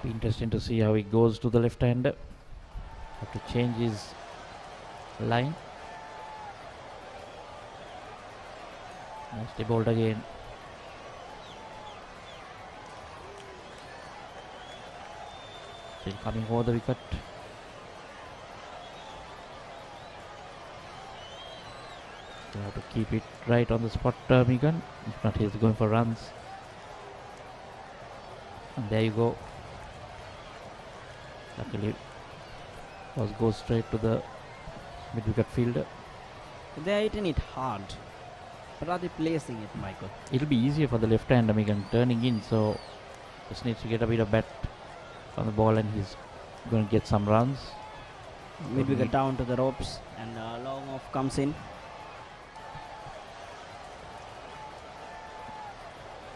Be interesting to see how he goes to the left hander. Have to change his line. Nicely bowled again. Still coming over the wicket. You have to keep it right on the spot, Megan. If not, he's going for runs. And there you go. Luckily, goes straight to the mid-wicket fielder. They're hitting it hard. But are they placing it, Michael? It'll be easier for the left-hander, Megan, turning in, so just needs to get a bit of bat on the ball and he's going to get some runs. Mid-wicket down to the ropes and long off comes in.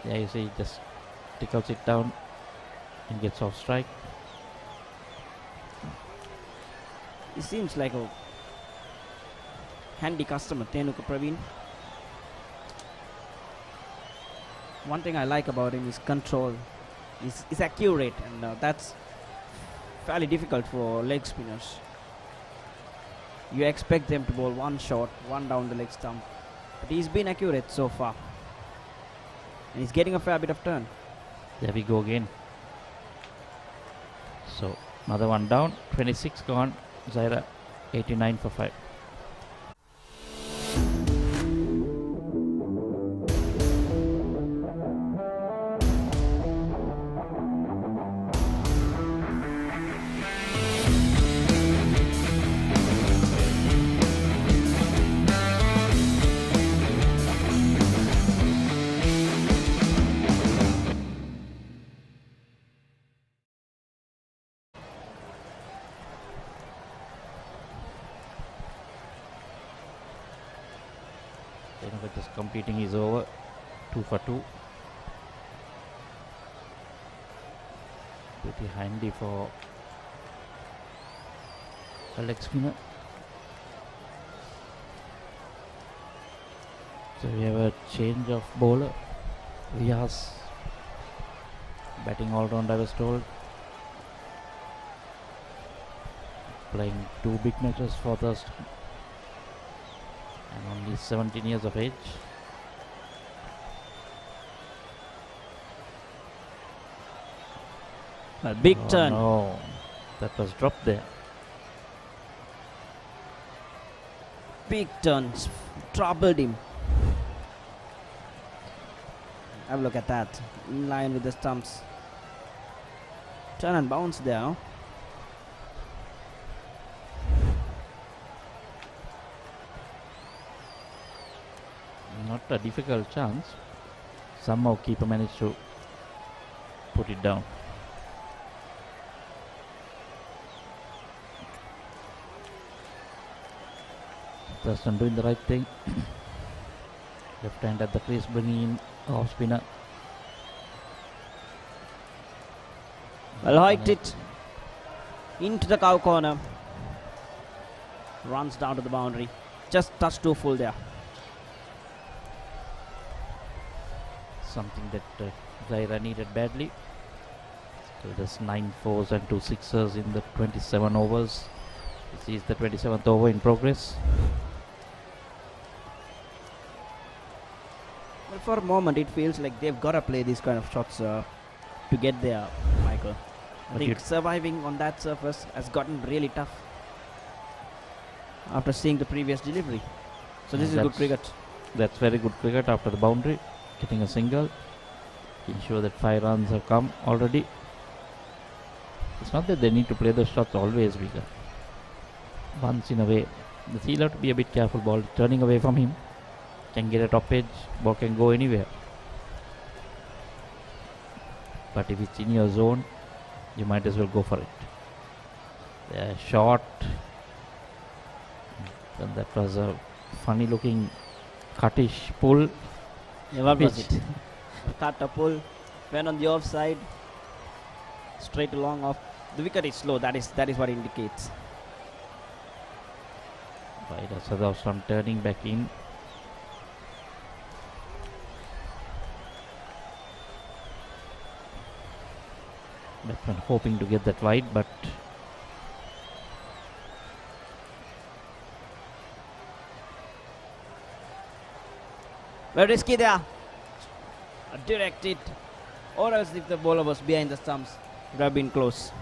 Yeah, you see, just tickles it down and gets off strike. He seems like a handy customer, Tenuka Praveen. One thing I like about him is control. He's accurate, and that's fairly difficult for leg spinners. You expect them to bowl one shot, one down the leg stump, but he's been accurate so far. And he's getting a fair bit of turn. There we go again. So, another one down, 26 gone. Zahira 89 for 5. Just completing his over, 2 for 2. Pretty handy for a leg spinner. So we have a change of bowler. Riaz Batting all round, I was told. Playing 2 big matches for Thurstan. And only 17 years of age. A big turn. No, that was dropped there. Big turns. Troubled him. Have a look at that. In line with the stumps. Turn and bounce there. Not a difficult chance. Somehow keeper managed to put it down. Thurstan doing the right thing. Left hand at the crease, bringing in off spinner. Well hiked it into the cow corner. Runs down to the boundary. Just touch too full there. Something that Zahira needed badly. So just 9 fours and 2 sixers in the 27 overs. This is the 27th over in progress. Well, for a moment it feels like they've got to play these kind of shots to get there, Michael. I think surviving on that surface has gotten really tough after seeing the previous delivery. So this is good cricket. That's very good cricket after the boundary. Getting a single. Ensure that 5 runs have come already. It's not that they need to play the shots always bigger. Once in a way. He'll have to be a bit careful. Ball turning away from him. Can get a top edge. Ball can go anywhere. But if it's in your zone, you might as well go for it. They're short. And that was a funny looking cuttish pull. Yeah, what was it? Cut a pull. Went on the offside. Straight along off. The wicket is slow. That is what it indicates. Thurstan turning back in. Batsman hoping to get that wide, but very risky there. Directed. Or else if the bowler was behind the stumps, it would have been close.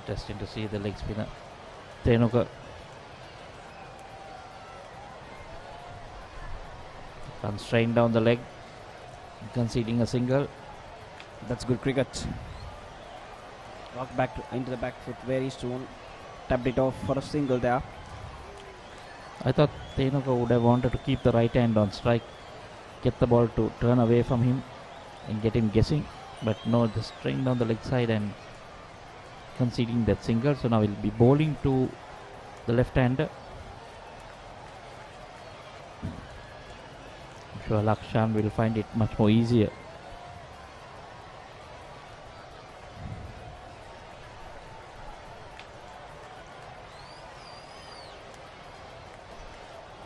Interesting to see the leg spinner Tenuka constrained down the leg, conceding a single. That's good cricket. Walked back into the back foot very soon. Tapped it off for a single there. I thought Tenuka would have wanted to keep the right hand on strike, get the ball to turn away from him and get him guessing, but no, just string down the leg side and conceding that single. So now he'll be bowling to the left-hander. I'm sure Lakshan will find it much more easier.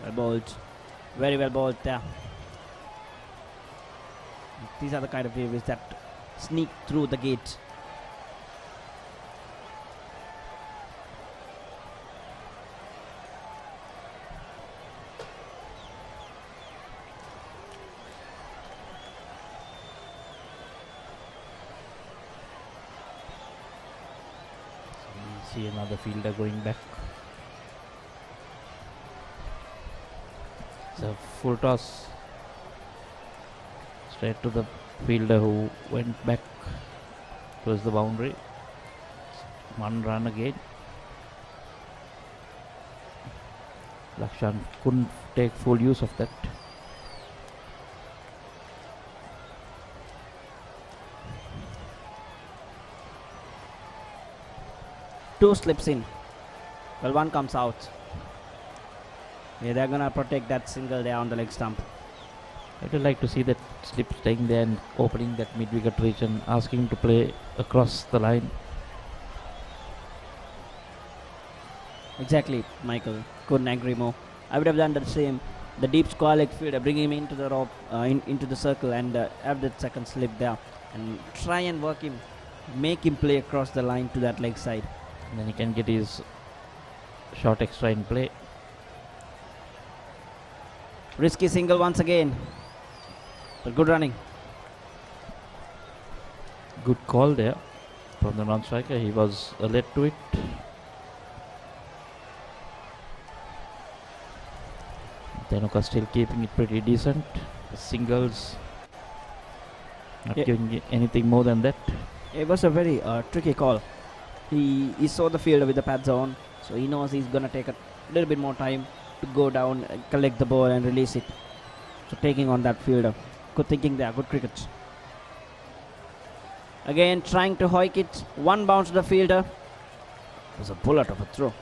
Well bowled. Very well bowled there. These are the kind of deliveries that sneak through the gate. See another fielder going back. It's a full toss straight to the fielder who went back towards the boundary. One run again. Lakshan couldn't take full use of that. Two slips in. Well, one comes out. Yeah, they're gonna protect that single there on the leg stump. I would like to see that slip staying there and opening that mid-wicket region, asking him to play across the line. Exactly, Michael. Couldn't agree more. I would have done the same. The deep square leg fielder, bring him into the rope, into the circle, and have that second slip there, and try and work him, make him play across the line to that leg side. And then he can get his short extra in play. Risky single once again, but good running. Good call there from the non-striker. He was led to it. Tenuka still keeping it pretty decent. The singles not giving it anything more than that. It was a very tricky call. He saw the fielder with the pads on, so he knows he's gonna take a little bit more time to go down, collect the ball and release it. So taking on that fielder. Good thinking there, good cricket. Again trying to hoik it, one bounce to the fielder. It was a bullet of a throw.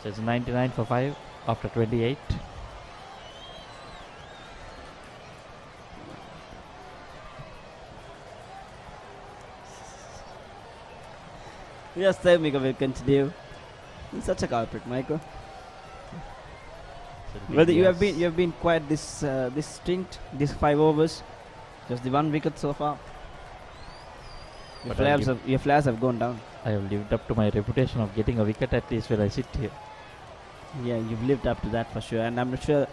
So it's 99 for 5 after 28. Yes, there Mika will continue. He's such a culprit, Michael. Well, you have been quite this stint, these 5 overs, just the 1 wicket so far. Your flares have gone down. I have lived up to my reputation of getting a wicket at least when I sit here. Yeah, you've lived up to that for sure, and I'm sure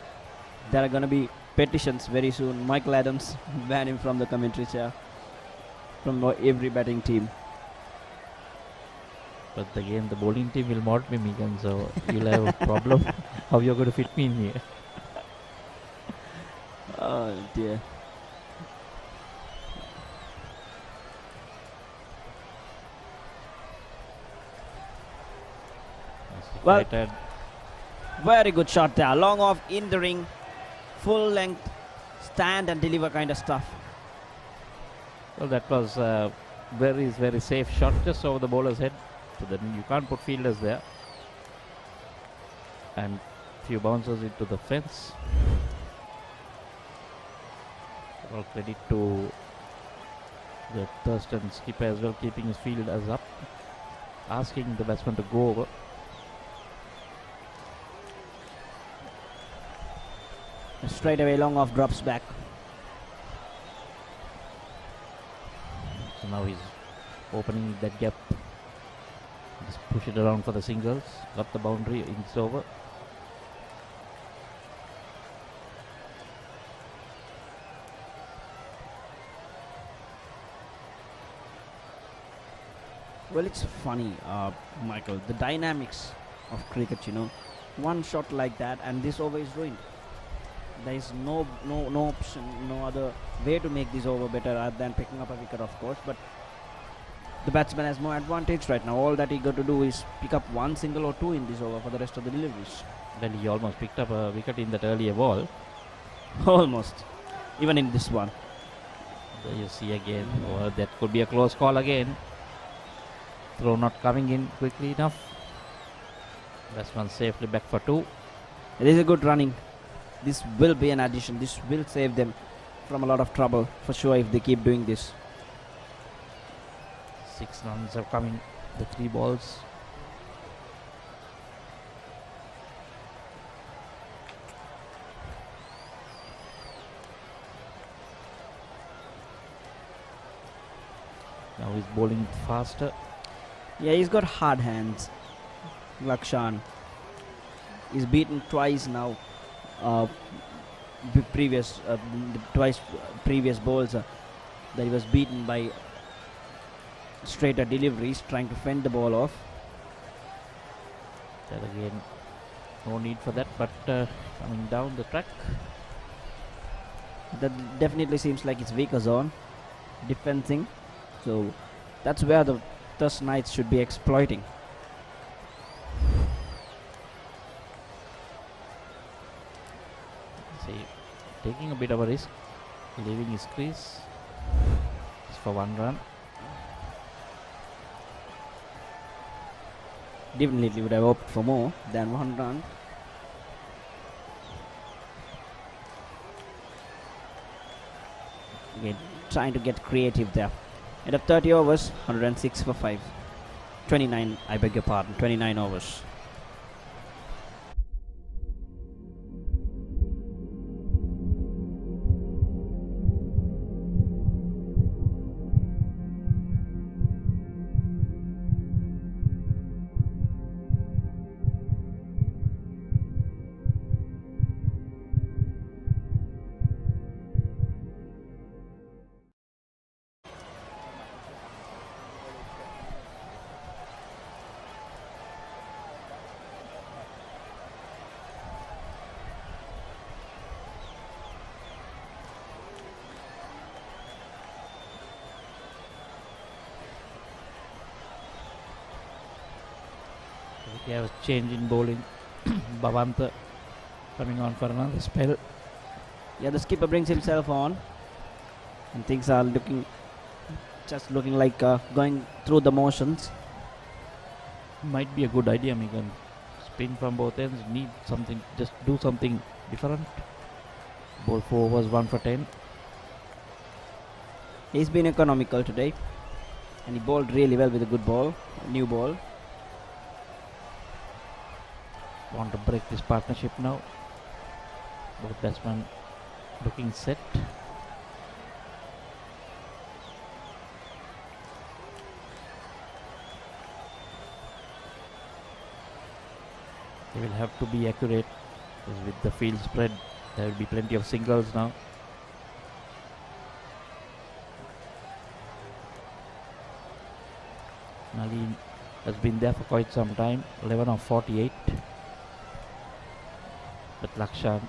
there are going to be petitions very soon. Michael Adams ban him from the commentary chair, from every batting team. But again, the bowling team will mod me, Megan, so you'll have a problem how you're going to fit me in here. Oh dear. Well, very good shot there. Long off in the ring, full length, stand and deliver kind of stuff. Well, that was a very safe shot just over the bowler's head. So then you can't put fielders there. And few bounces into the fence. All credit to the Thurstan skipper as well, keeping his fielders up, asking the batsman to go over. Straight away, long off drops back. So now he's opening that gap. Just push it around for the singles. Got the boundary, it's over. Well, it's funny, Michael, the dynamics of cricket, you know. One shot like that and this over is ruined. There is no option, no other way to make this over better other than picking up a wicket, of course. But the batsman has more advantage right now. All that he got to do is pick up 1 single or 2 in this over for the rest of the deliveries. Well, he almost picked up a wicket in that earlier ball. Almost. Even in this one. There you see again. Oh, that could be a close call again. Throw not coming in quickly enough. Batsman safely back for 2. It is a good running. This will be an addition. This will save them from a lot of trouble for sure if they keep doing this. 6 runs are coming. The 3 balls. Now he's bowling faster. Yeah, he's got hard hands. Lakshan. He's beaten twice now. Twice previous balls that he was beaten by straighter deliveries, trying to fend the ball off. That again, no need for that, but coming down the track. That definitely seems like it's weaker zone, defending. So that's where the Thurstan Knights should be exploiting. See, taking a bit of a risk, leaving his crease just for 1 run. Definitely would have opted for more than 1 run. Again, trying to get creative there. End of 30 overs, 106 for 5. 29, I beg your pardon, 29 overs. We have a change in bowling. Bhavanta coming on for another spell. Yeah, the skipper brings himself on, and things are looking like going through the motions. Might be a good idea, Megan. Spin from both ends. Need something. Just do something different. Ball 4 was 1 for 10. He's been economical today, and he bowled really well with a good ball, a new ball. Want to break this partnership now. Both batsmen looking set. They will have to be accurate, because with the field spread there will be plenty of singles now. Nalin has been there for quite some time, 11 of 48. But Lakshan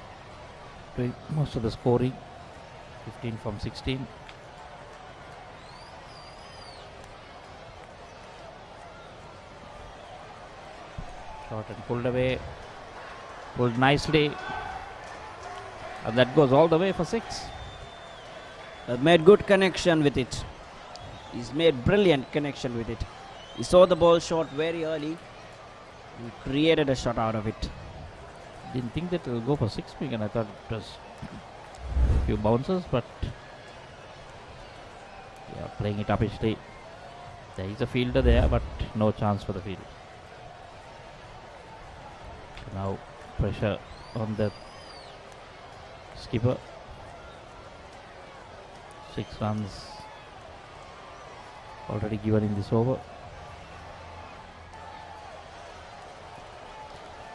doing most of the scoring, 15 from 16. Shot and pulled away, pulled nicely, and that goes all the way for 6. Made good connection with it. He's made brilliant connection with it. He saw the ball short very early and created a shot out of it. Didn't think that it will go for 6 Megan. I thought it was a few bounces, but yeah, playing it uppishly. There is a fielder there, but no chance for the field. So now pressure on the skipper. 6 runs already given in this over.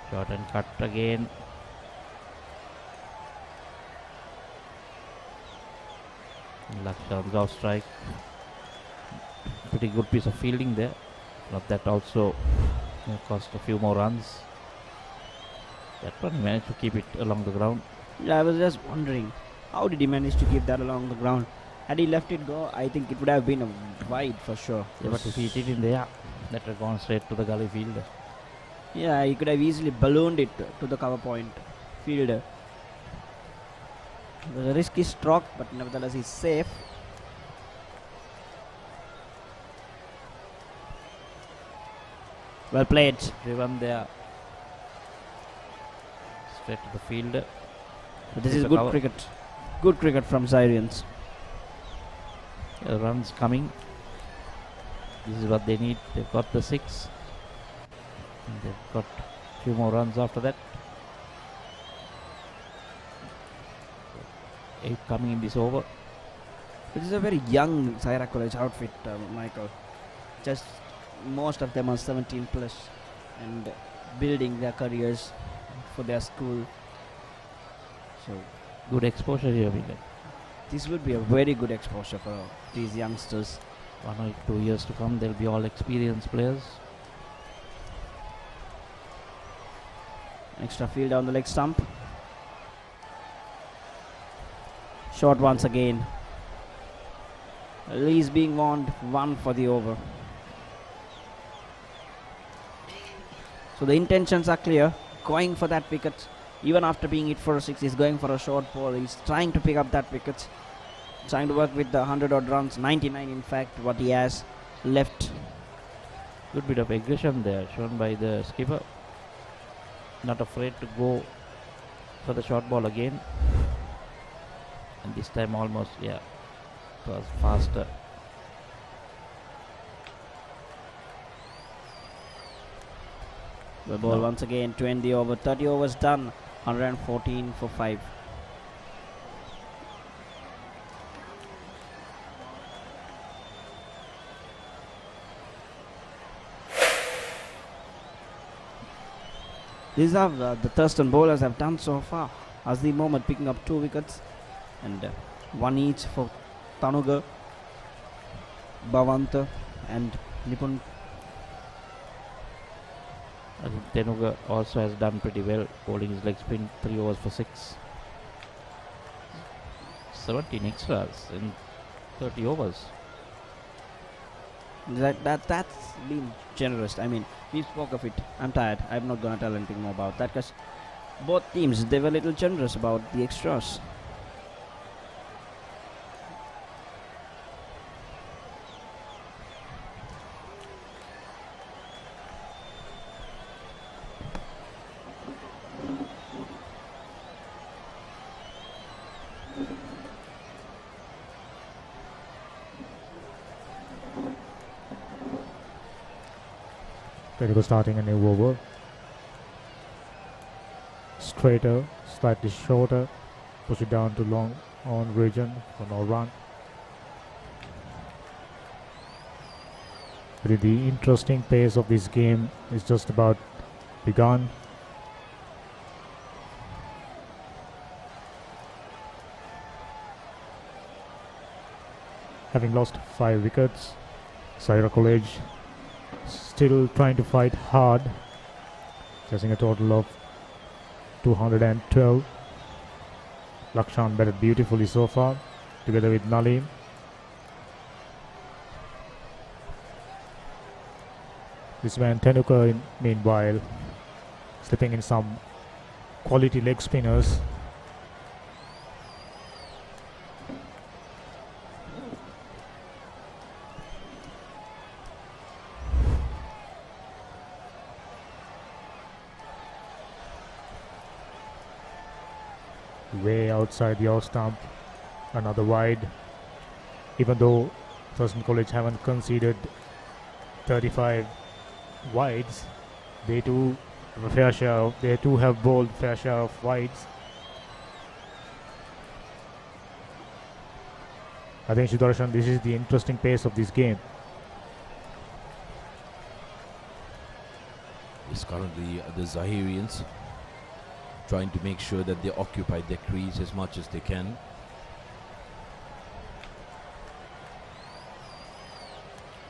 Shot and cut again. Lakshan's off strike. Pretty good piece of fielding there. But that also cost a few more runs. That one he managed to keep it along the ground. Yeah, I was just wondering, how did he manage to keep that along the ground? Had he left it go, I think it would have been a wide for sure. Yeah, but if he hit it in there, that would have gone straight to the gully fielder. Yeah, he could have easily ballooned it to the cover point fielder. The risk is struck, but nevertheless he's safe. Well played. Driven there. Straight to the fielder. But this is good cover. Cricket. Good cricket from Syrians. Runs coming. This is what they need. They've got the 6. And they've got a few more runs after that. 8 coming in this over. This is a very young Zahira College outfit, Michael. Just most of them are 17 plus and building their careers for their school. So good exposure here we get. This would be a very good exposure for these youngsters. 1 or 2 years to come, they'll be all experienced players. Extra field down the leg stump. Short once again. Lee's being warned, 1 for the over. So the intentions are clear, going for that wicket. Even after being hit for a 6, he's going for a short ball. He's trying to pick up that wicket, trying to work with the 100 odd runs, 99 in fact, what he has left. Good bit of aggression there shown by the skipper. Not afraid to go for the short ball again. And this time almost, yeah, it was faster. The ball once again, 20 over, 30 overs done, 114 for 5. These are the Thurstan bowlers have done so far. Azim Mohammed picking up 2 wickets and 1 each for Tanuga, Bhavanta and Nipun. I think Tenuga also has done pretty well, bowling his leg spin, 3 overs for 6. 17 extras in 30 overs. That's been generous. I mean, we spoke of it. I'm tired. I'm not going to tell anything more about that because both teams, they were a little generous about the extras. Telugu starting a new over. Straighter, slightly shorter, push it down to long on region for no run. But the interesting pace of this game is just about begun. Having lost 5 wickets, Zahira College still trying to fight hard, chasing a total of 212. Lakshan batted beautifully so far, together with Nalim. This man Tenuka, meanwhile, slipping in some quality leg spinners. Way outside the off stump, another wide. Even though Thurstan College haven't conceded 35 wides, they too have bowled fair share of wides. I think, Sudarshan, this is the interesting pace of this game. It's currently the Zahirians trying to make sure that they occupy their crease as much as they can.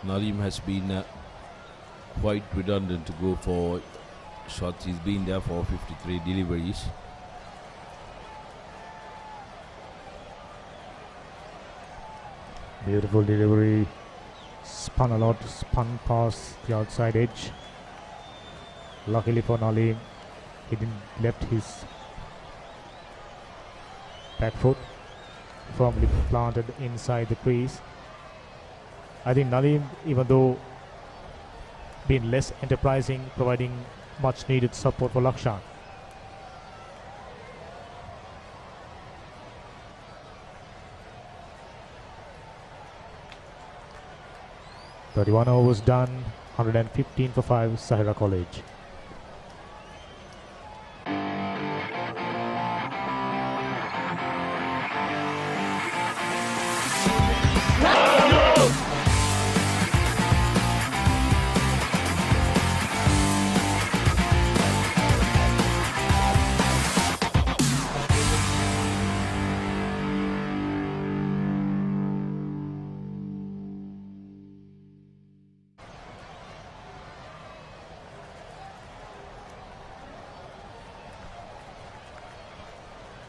Nalim has been quite redundant to go for shots. He's been there for 53 deliveries. Beautiful delivery, spun a lot, spun past the outside edge. Luckily for Nalim, he didn't left his back foot firmly planted inside the crease. I think Nalim, even though being less enterprising, providing much needed support for Lakshan. "31 overs done, 115 for 5, Zahira College."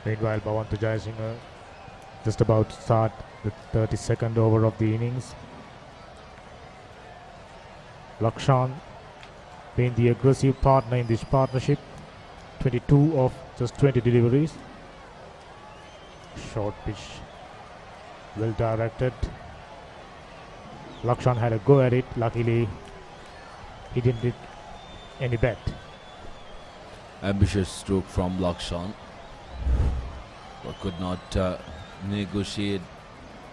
Meanwhile, Bhavanta Jayasinghe just about to start the 32nd over of the innings. Lakshan being the aggressive partner in this partnership. 22 of just 20 deliveries. Short pitch, well directed. Lakshan had a go at it. Luckily, he didn't hit any bat. Ambitious stroke from Lakshan, but could not negotiate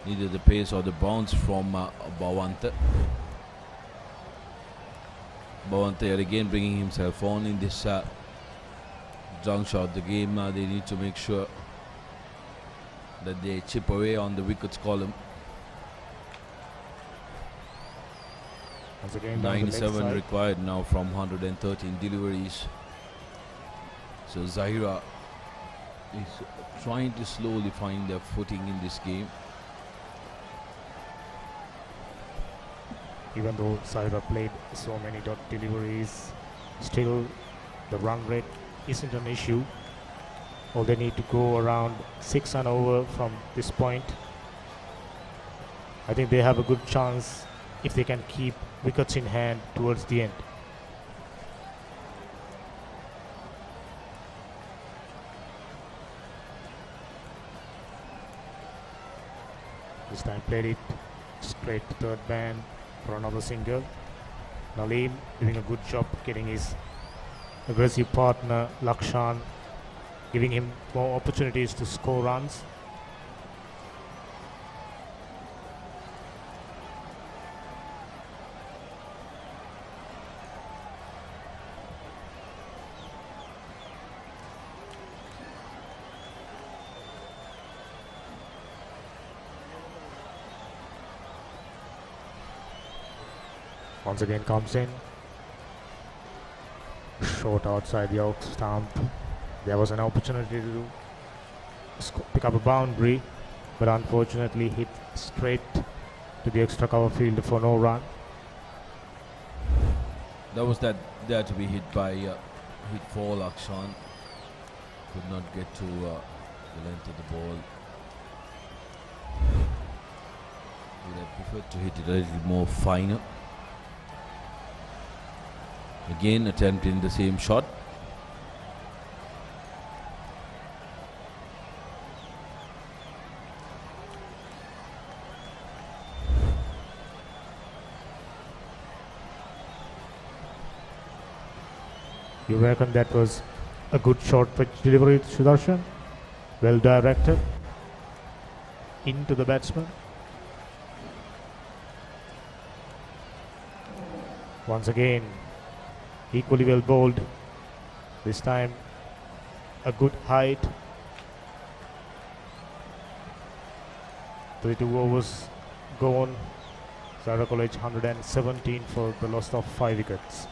either the pace or the bounce from Bhavanta. Bhavanta yet again bringing himself on in this juncture of the game. They need to make sure that they chip away on the wickets column. Once again, 97 required now from 113 deliveries. So Zahira is trying to slowly find their footing in this game. Even though Zahira played so many dot deliveries, still the run rate isn't an issue. All they need to go around 6 and over from this point. I think they have a good chance if they can keep wickets in hand towards the end. This time played it straight to third man for another single. Nalim doing a good job getting his aggressive partner Lakshan, giving him more opportunities to score runs. Once again comes in. Short outside the out stump. There was an opportunity to pick up a boundary, but unfortunately hit straight to the extra cover field for no run. That was there to be hit by hit for Lakshan. Could not get to the length of the ball. Would have preferred to hit it a little more finer. Again attempting the same shot. You reckon that was a good short pitch delivery, Sudarshan? Well directed into the batsman. Once again, equally well bowled. This time, a good height. 32 overs gone. Zahira College 117 for the loss of 5 wickets.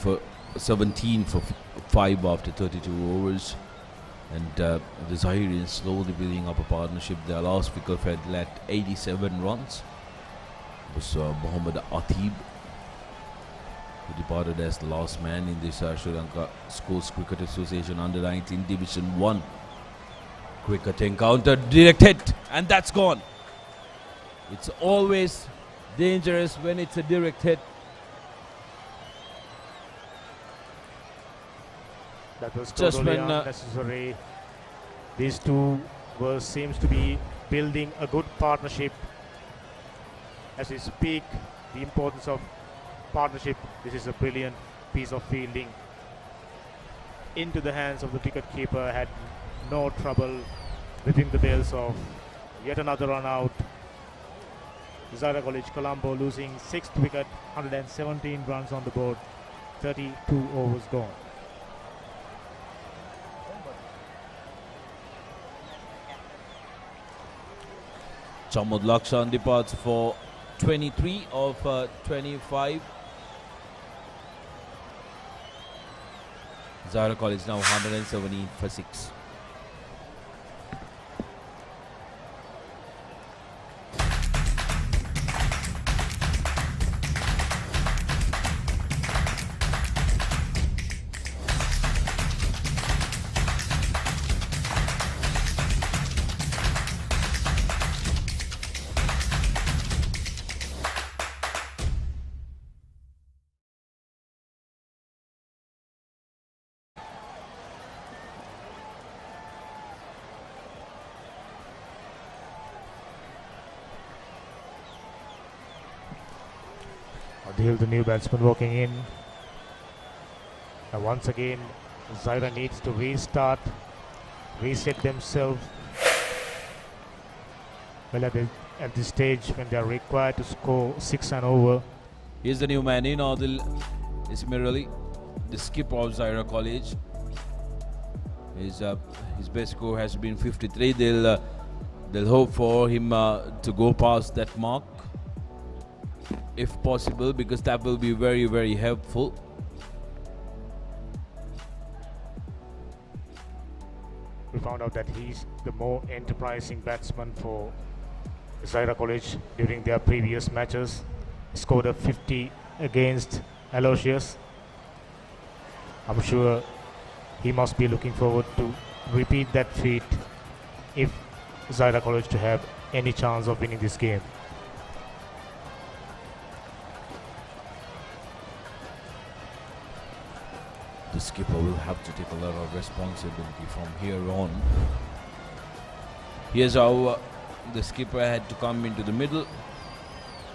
For 17 for 5 after 32 overs, and the Zahirians slowly building up a partnership. Their last wicket had led 87 runs. It was Mohammad Atib, who departed as the last man in this Sri Lanka Schools Cricket Association Under-19 Division 1 cricket encounter. Direct hit, and that's gone. It's always dangerous when it's a direct hit. That was totally unnecessary. These two seems to be building a good partnership. As we speak, the importance of partnership. This is a brilliant piece of fielding into the hands of the wicketkeeper. Had no trouble whipping the bails off. Yet another run out. Zahira College Colombo losing 6th wicket, 117 runs on the board, 32 overs gone. Chamud Lakshan departs for 23 of 25. Zahira College now 117 for 6. Adil, the new batsman, walking in. And once again, Zahira needs to restart, reset themselves. Well, at this stage, when they are required to score 6 and over. Here's the new man in, Adil Ismirali, the skipper of Zahira College. His best score has been 53. They'll hope for him to go past that mark, if possible, because that will be very, very helpful. We found out that he's the more enterprising batsman for Zahira College during their previous matches. He scored a 50 against Aloysius. I'm sure he must be looking forward to repeat that feat if Zahira College to have any chance of winning this game. The skipper will have to take a lot of responsibility from here on. Here's how the skipper had to come into the middle.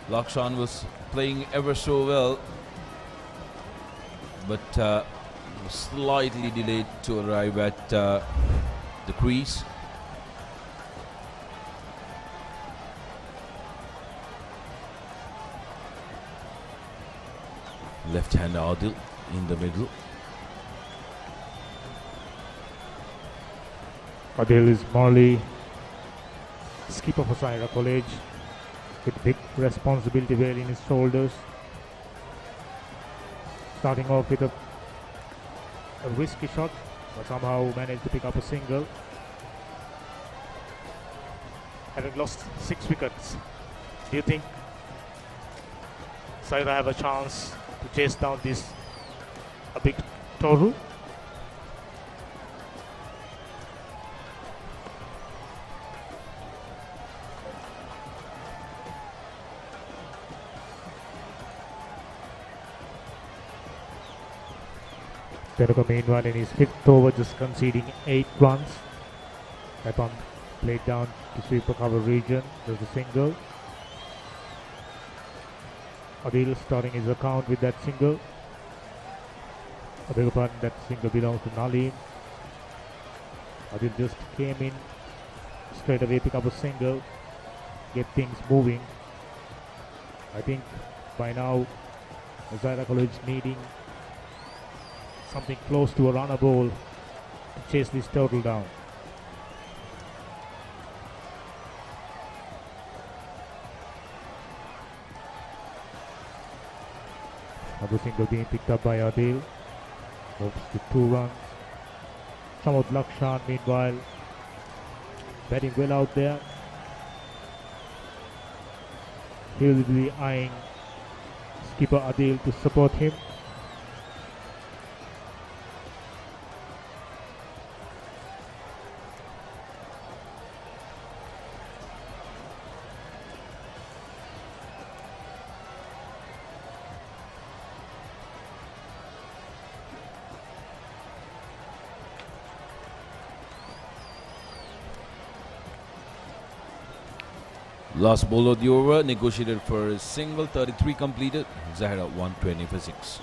Lakshan was playing ever so well, but slightly delayed to arrive at the crease. Left-hander Adil in the middle. Adil is Morley, skipper for Zahira College, with big responsibility weight in his shoulders. Starting off with a risky shot, but somehow managed to pick up a single. Having lost 6 wickets, do you think Zahira have a chance to chase down this a big total? Telugu meanwhile in his 5th over just conceding 8 runs. That one played down to sweeper cover region. There's a single. Adil starting his account with that single. I beg your pardon, that single belongs to Nalim. Adil just came in, straight away pick up a single, get things moving. I think by now Zahira College needing something close to a runner ball to chase this total down. Another single being picked up by Adil. Moves to 2 runs. Chamud Lakshan meanwhile batting well out there. He will be eyeing skipper Adil to support him. Last ball of the over, negotiated for a single, 33 completed. Zahira 120 for 6.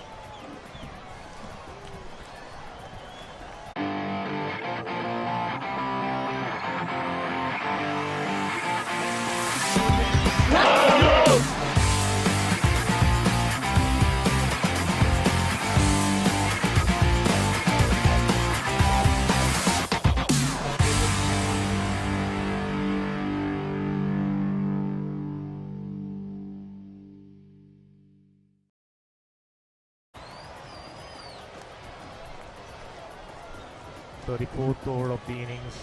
34th over of the innings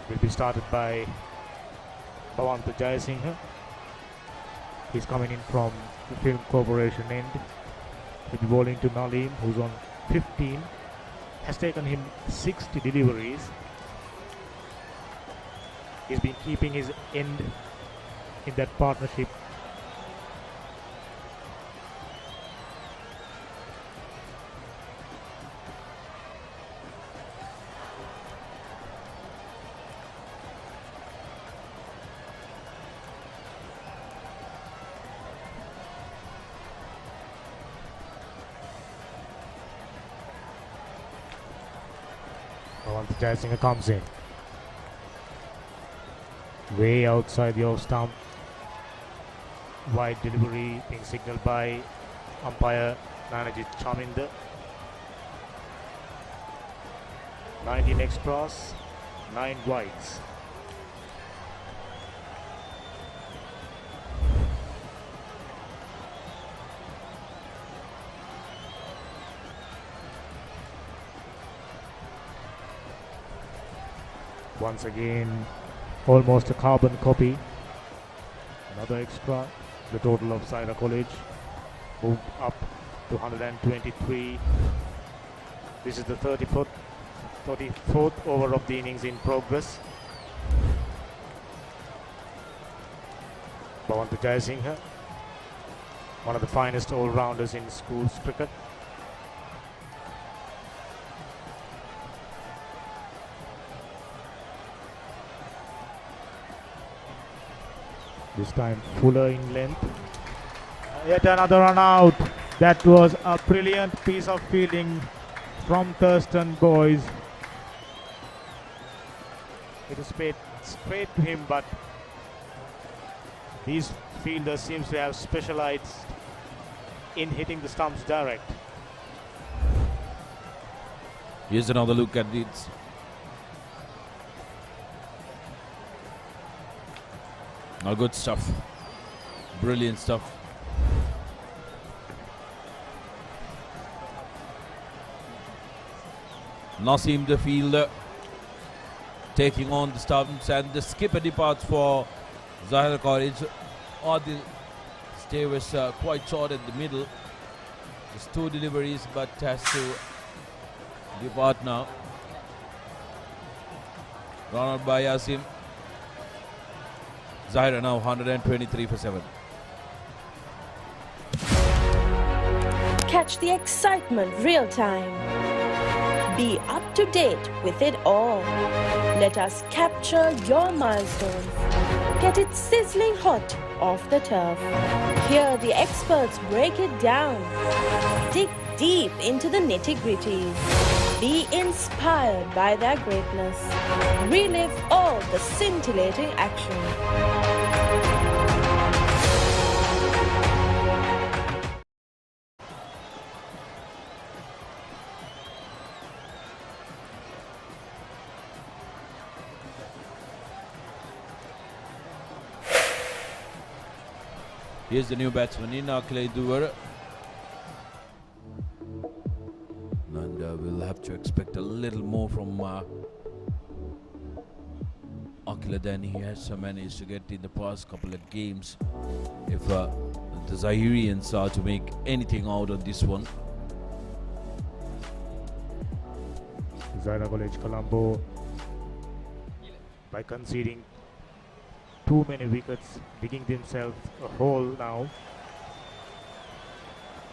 will be started by Bhavanta Jayasinghe. He's coming in from the Film Corporation end. He'll be bowling to Nalim, who's on 15. Has taken him 60 deliveries. He's been keeping his end in that partnership. Jayasinghe comes in. Way outside the off stump. Wide delivery being signaled by umpire Nanajit Chaminda. 19 extras, 9 wides. Once again, almost a carbon copy. Another extra. The total of Zahira College moved up to 123. This is the 34th over of the innings in progress. Bhavanta Jayasinghe, one of the finest all-rounders in schools cricket. This time fuller in length. Yet another run out. That was a brilliant piece of fielding from Thurstan boys. It was paid straight to him, but these fielders seems to have specialized in hitting the stumps direct. Here's another look at this. All good stuff. Brilliant stuff. Nasim the fielder taking on the stumps, and the skipper departs for Zahira College. Adil stay was quite short at the middle. Just 2 deliveries, but has to depart now. Run out by Yasim. Zahira now 123 for 7. Catch the excitement real time. Be up to date with it all. Let us capture your milestones. Get it sizzling hot off the turf. Hear the experts break it down. Dig deep into the nitty-gritties. Be inspired by their greatness. Relive all the scintillating action. Here's the new batsman in Akilay Duvar. And we'll have to expect a little more from Akila than he has managed to get in the past couple of games. If the Zahirians are to make anything out of this one. Zahira College Colombo, by conceding too many wickets, digging themselves a hole now.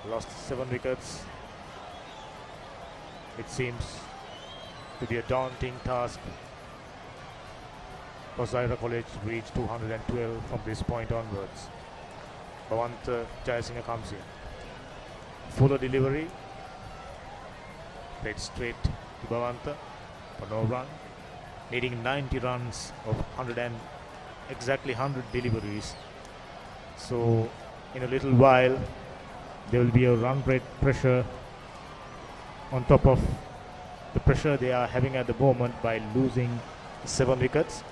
Lost 7 wickets. It seems to be a daunting task for Zahira College to reach 212 from this point onwards. Bhavanta Jayasinghe comes in. Fuller delivery. Played straight to Bhavanta for no run. Needing 90 runs of exactly 100 deliveries. So in a little while there will be a run rate pressure on top of the pressure they are having at the moment by losing 7 wickets.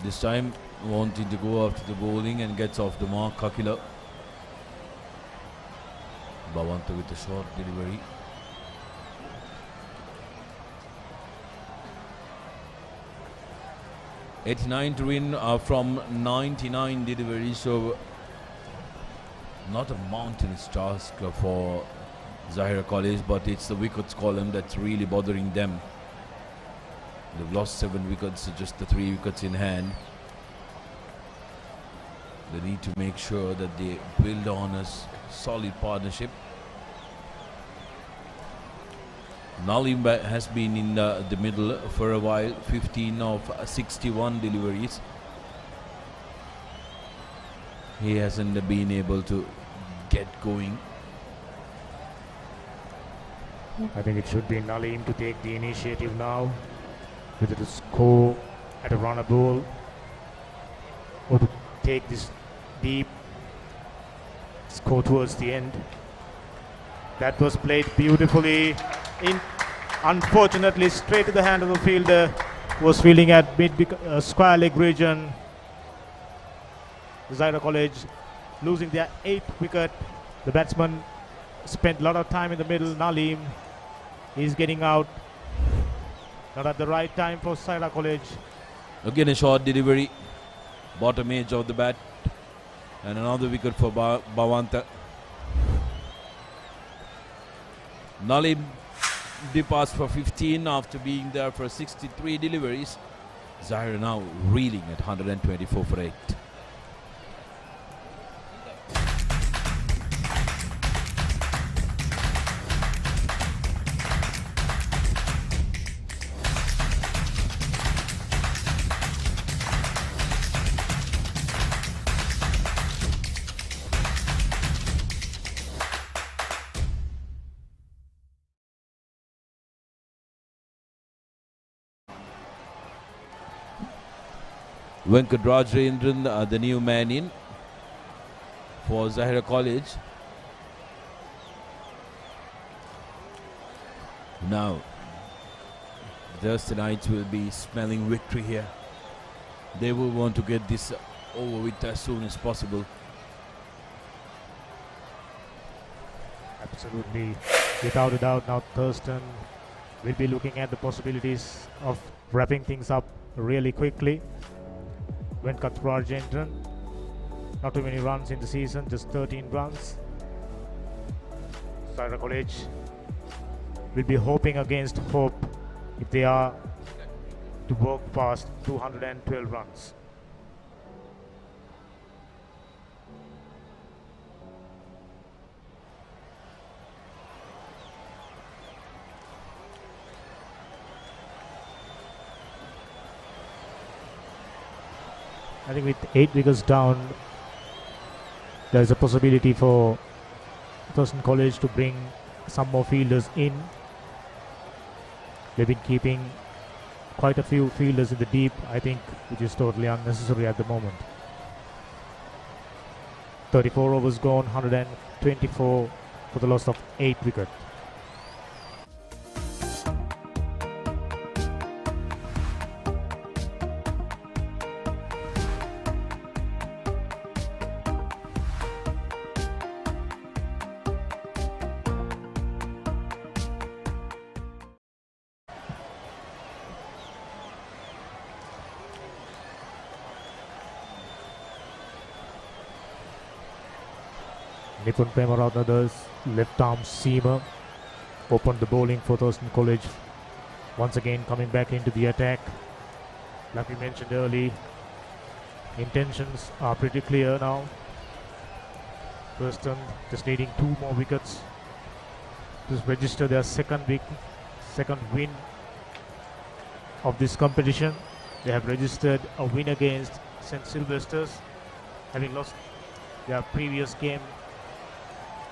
This time wanting to go after the bowling and gets off the mark, Kakila. Bhavanta with a short delivery. '89 to win from 99 deliveries, so not a mountainous task for Zahira College, but it's the wickets column that's really bothering them. They've lost 7 wickets, so just the 3 wickets in hand. They need to make sure that they build on a solid partnership. Nalim has been in the middle for a while, 15 of 61 deliveries. He hasn't been able to get going. I think it should be Nalim to take the initiative now, whether to score at a runner ball or to take this deep score towards the end. That was played beautifully. Unfortunately, straight to the hand of the fielder who was fielding at mid square leg region. Zahira College losing their 8th wicket. The batsman spent a lot of time in the middle. Nalim is getting out. Not at the right time for Zahira College. Again a short delivery, bottom edge of the bat, and another wicket for Bhavanta. Nalim departs for 15 after being there for 63 deliveries. Zahira now reeling at 124 for 8. Venkat Rajendran, the new man in for Zahira College. Now, the Thurstanites will be smelling victory here. They will want to get this over with as soon as possible. Absolutely, without a doubt. Now Thurstan will be looking at the possibilities of wrapping things up really quickly. Venkat Rajendran, not too many runs in the season, just 13 runs. Zahira College will be hoping against hope if they are to work past 212 runs. I think with 8 wickets down, there is a possibility for Thurstan College to bring some more fielders in. They've been keeping quite a few fielders in the deep, I think, which is totally unnecessary at the moment. 34 overs gone, 124 for the loss of 8 wickets. Nipun Premaratna's left arm seamer opened the bowling for Thurstan College. Once again coming back into the attack. Like we mentioned earlier, intentions are pretty clear now. Thurstan just needing 2 more wickets to register their second win of this competition. They have registered a win against St. Sylvester's, having lost their previous game.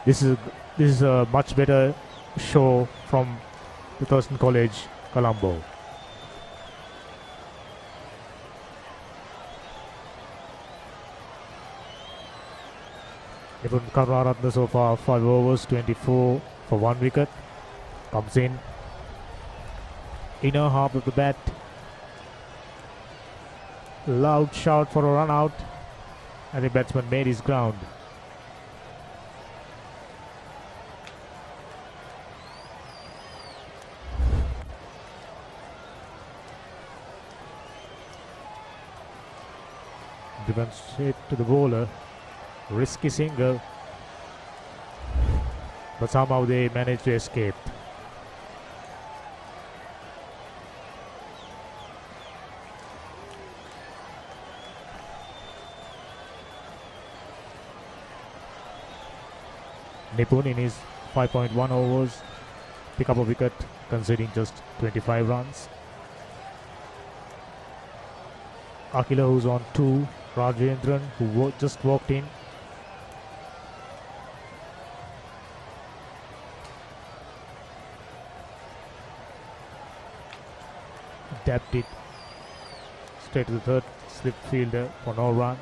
This is a much better show from the Thurstan College, Colombo. Nipun Premaratna so far 5 overs, 24 for 1 wicket. Comes in. Inner half of the bat. Loud shout for a run out. And the batsman made his ground. Driven straight to the bowler. Risky single. But somehow they managed to escape. Nipun in his 5.1 overs pick up a wicket, conceding just 25 runs. Akila, who's on 2, Rajendran, who just walked in. Tapped it straight to the third slip fielder for no run.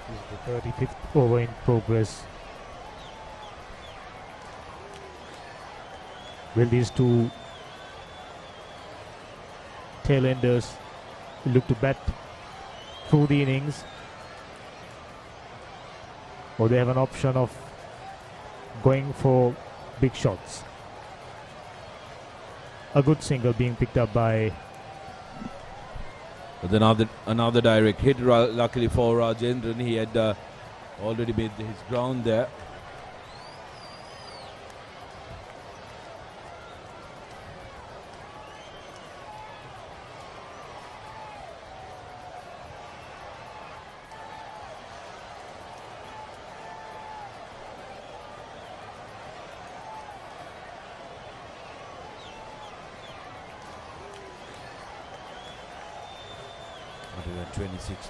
This is the 35th over in progress. Will these two tail-enders look to bat through the innings, or they have an option of going for big shots? A good single being picked up by... But another direct hit, luckily for Rajendran. He had already made his ground there.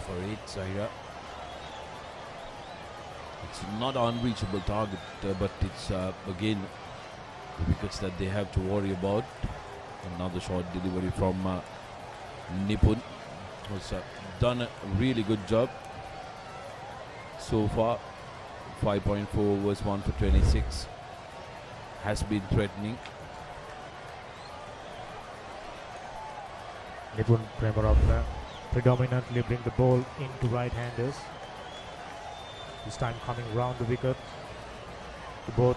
For 8, Zahira. It's not an unreachable target, but it's again the wickets that they have to worry about. Another short delivery from Nipun, who's done a really good job so far. 5.4 overs, 1 for 26, has been threatening. Nipun Premaratna predominantly bring the ball into right-handers. This time coming round the wicket to both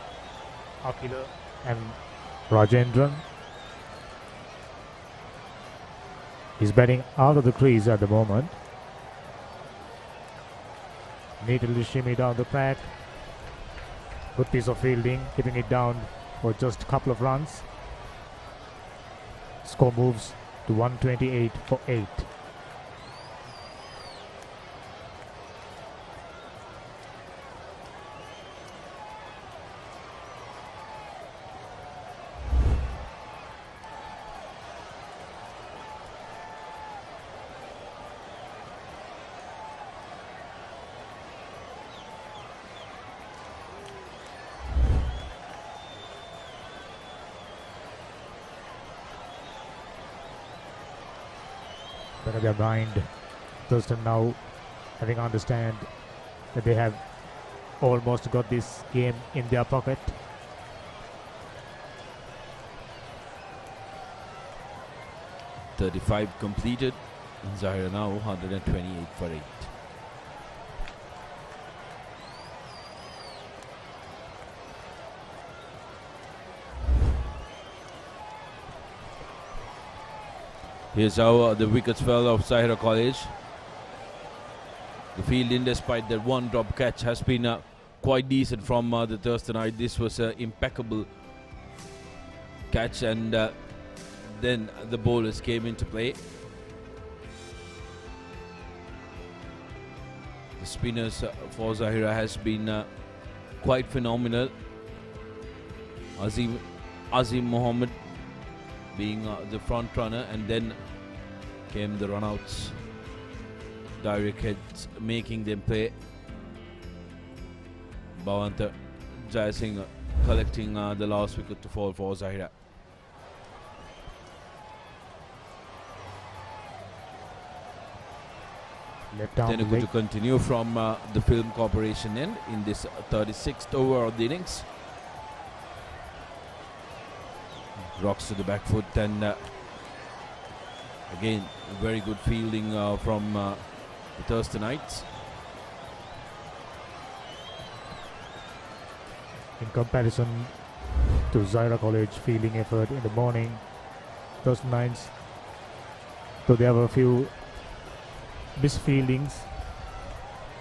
Akila and Rajendran. He's batting out of the crease at the moment. Neatly shimmy down the track. Good piece of fielding, keeping it down for just a couple of runs. Score moves to 128 for 8. Better their mind. Thurstan now having understand that they have almost got this game in their pocket. .35 completed. Zahira now 128 for 8. Here's how the wickets fell of Zahira College. The fielding, despite that one drop catch, has been quite decent from the Thurstonite. This was an impeccable catch, and then the bowlers came into play. The spinners for Zahira has been quite phenomenal. Azim Mohammed being the front runner, and then came the runouts. Direct hits making them play. Bhavanta Jayasingh collecting the last wicket to fall for Zahira. Tenugu to continue from the Film Corporation end in this 36th over of the innings. Rocks to the back foot, and again very good fielding from the Thurstonites. In comparison to Zahira College fielding effort in the morning. Those nines, though they have a few misfieldings,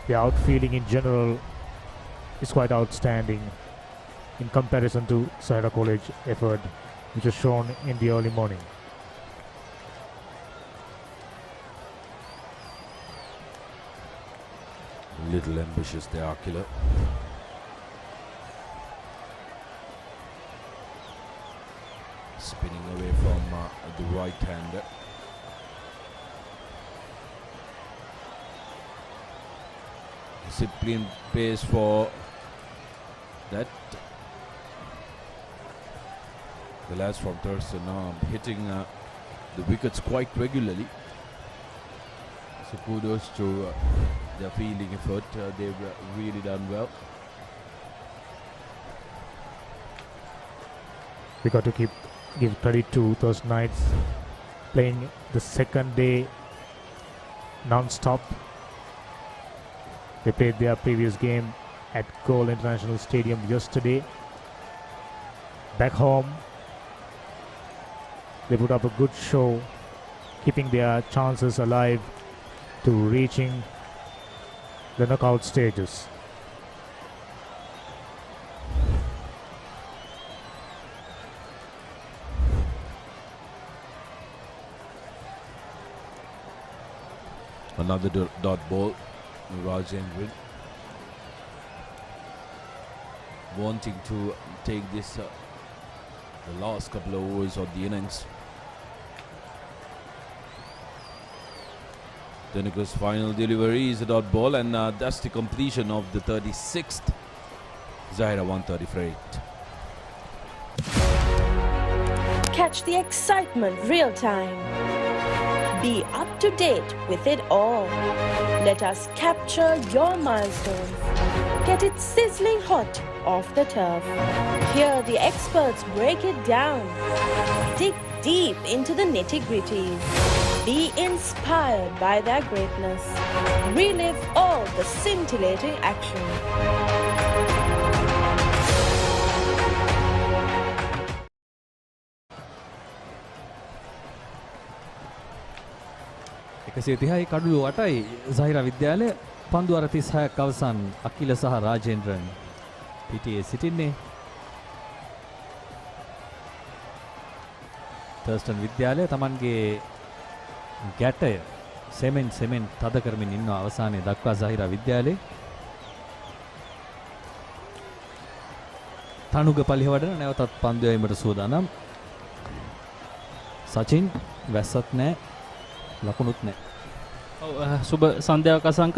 the outfielding in general is quite outstanding in comparison to Zahira College effort, which is shown in the early morning. Little ambitious there, Akila. Spinning away from the right-hander. Discipline pays for that. The lads from Thurstan are hitting the wickets quite regularly. So kudos to their fielding effort. They've really done well. We got to give credit to those Knights playing the second day non-stop. They played their previous game at Goal International Stadium yesterday. Back home, they put up a good show, keeping their chances alive to reaching the knockout stages. Another dot ball. Rajendran wanting to take this the last couple of overs of the innings. Denika's final delivery is a dot ball, and that's the completion of the 36th. Zahira 130 for 8. Catch the excitement real time. Be up to date with it all. Let us capture your milestones. Get it sizzling hot off the turf. Hear the experts break it down. Dig deep into the nitty-gritties. Be inspired by their greatness. Relive all the scintillating action. එකසිතිහයි කඩුළු 8යි Zahira විද්‍යාලය පන්දු අර 36ක් අවසන් අකිල සහ රාජේන්ද්‍රන් පිටියේ සිටින්නේ. Thurstan විද්‍යාලය තමන්ගේ ගැටය සෙමෙන් තද කරමින් ඉන්න අවසානයේ දක්වා Zahira විද්‍යාලයේ තනුග පලිහවඩන නැවතත් පන්දු යීමට සූදානම්. සචින් වැස්සත් නැහැ, ලකුණුත් නැහැ. සුබ සන්ධ්‍යාවක් අසංක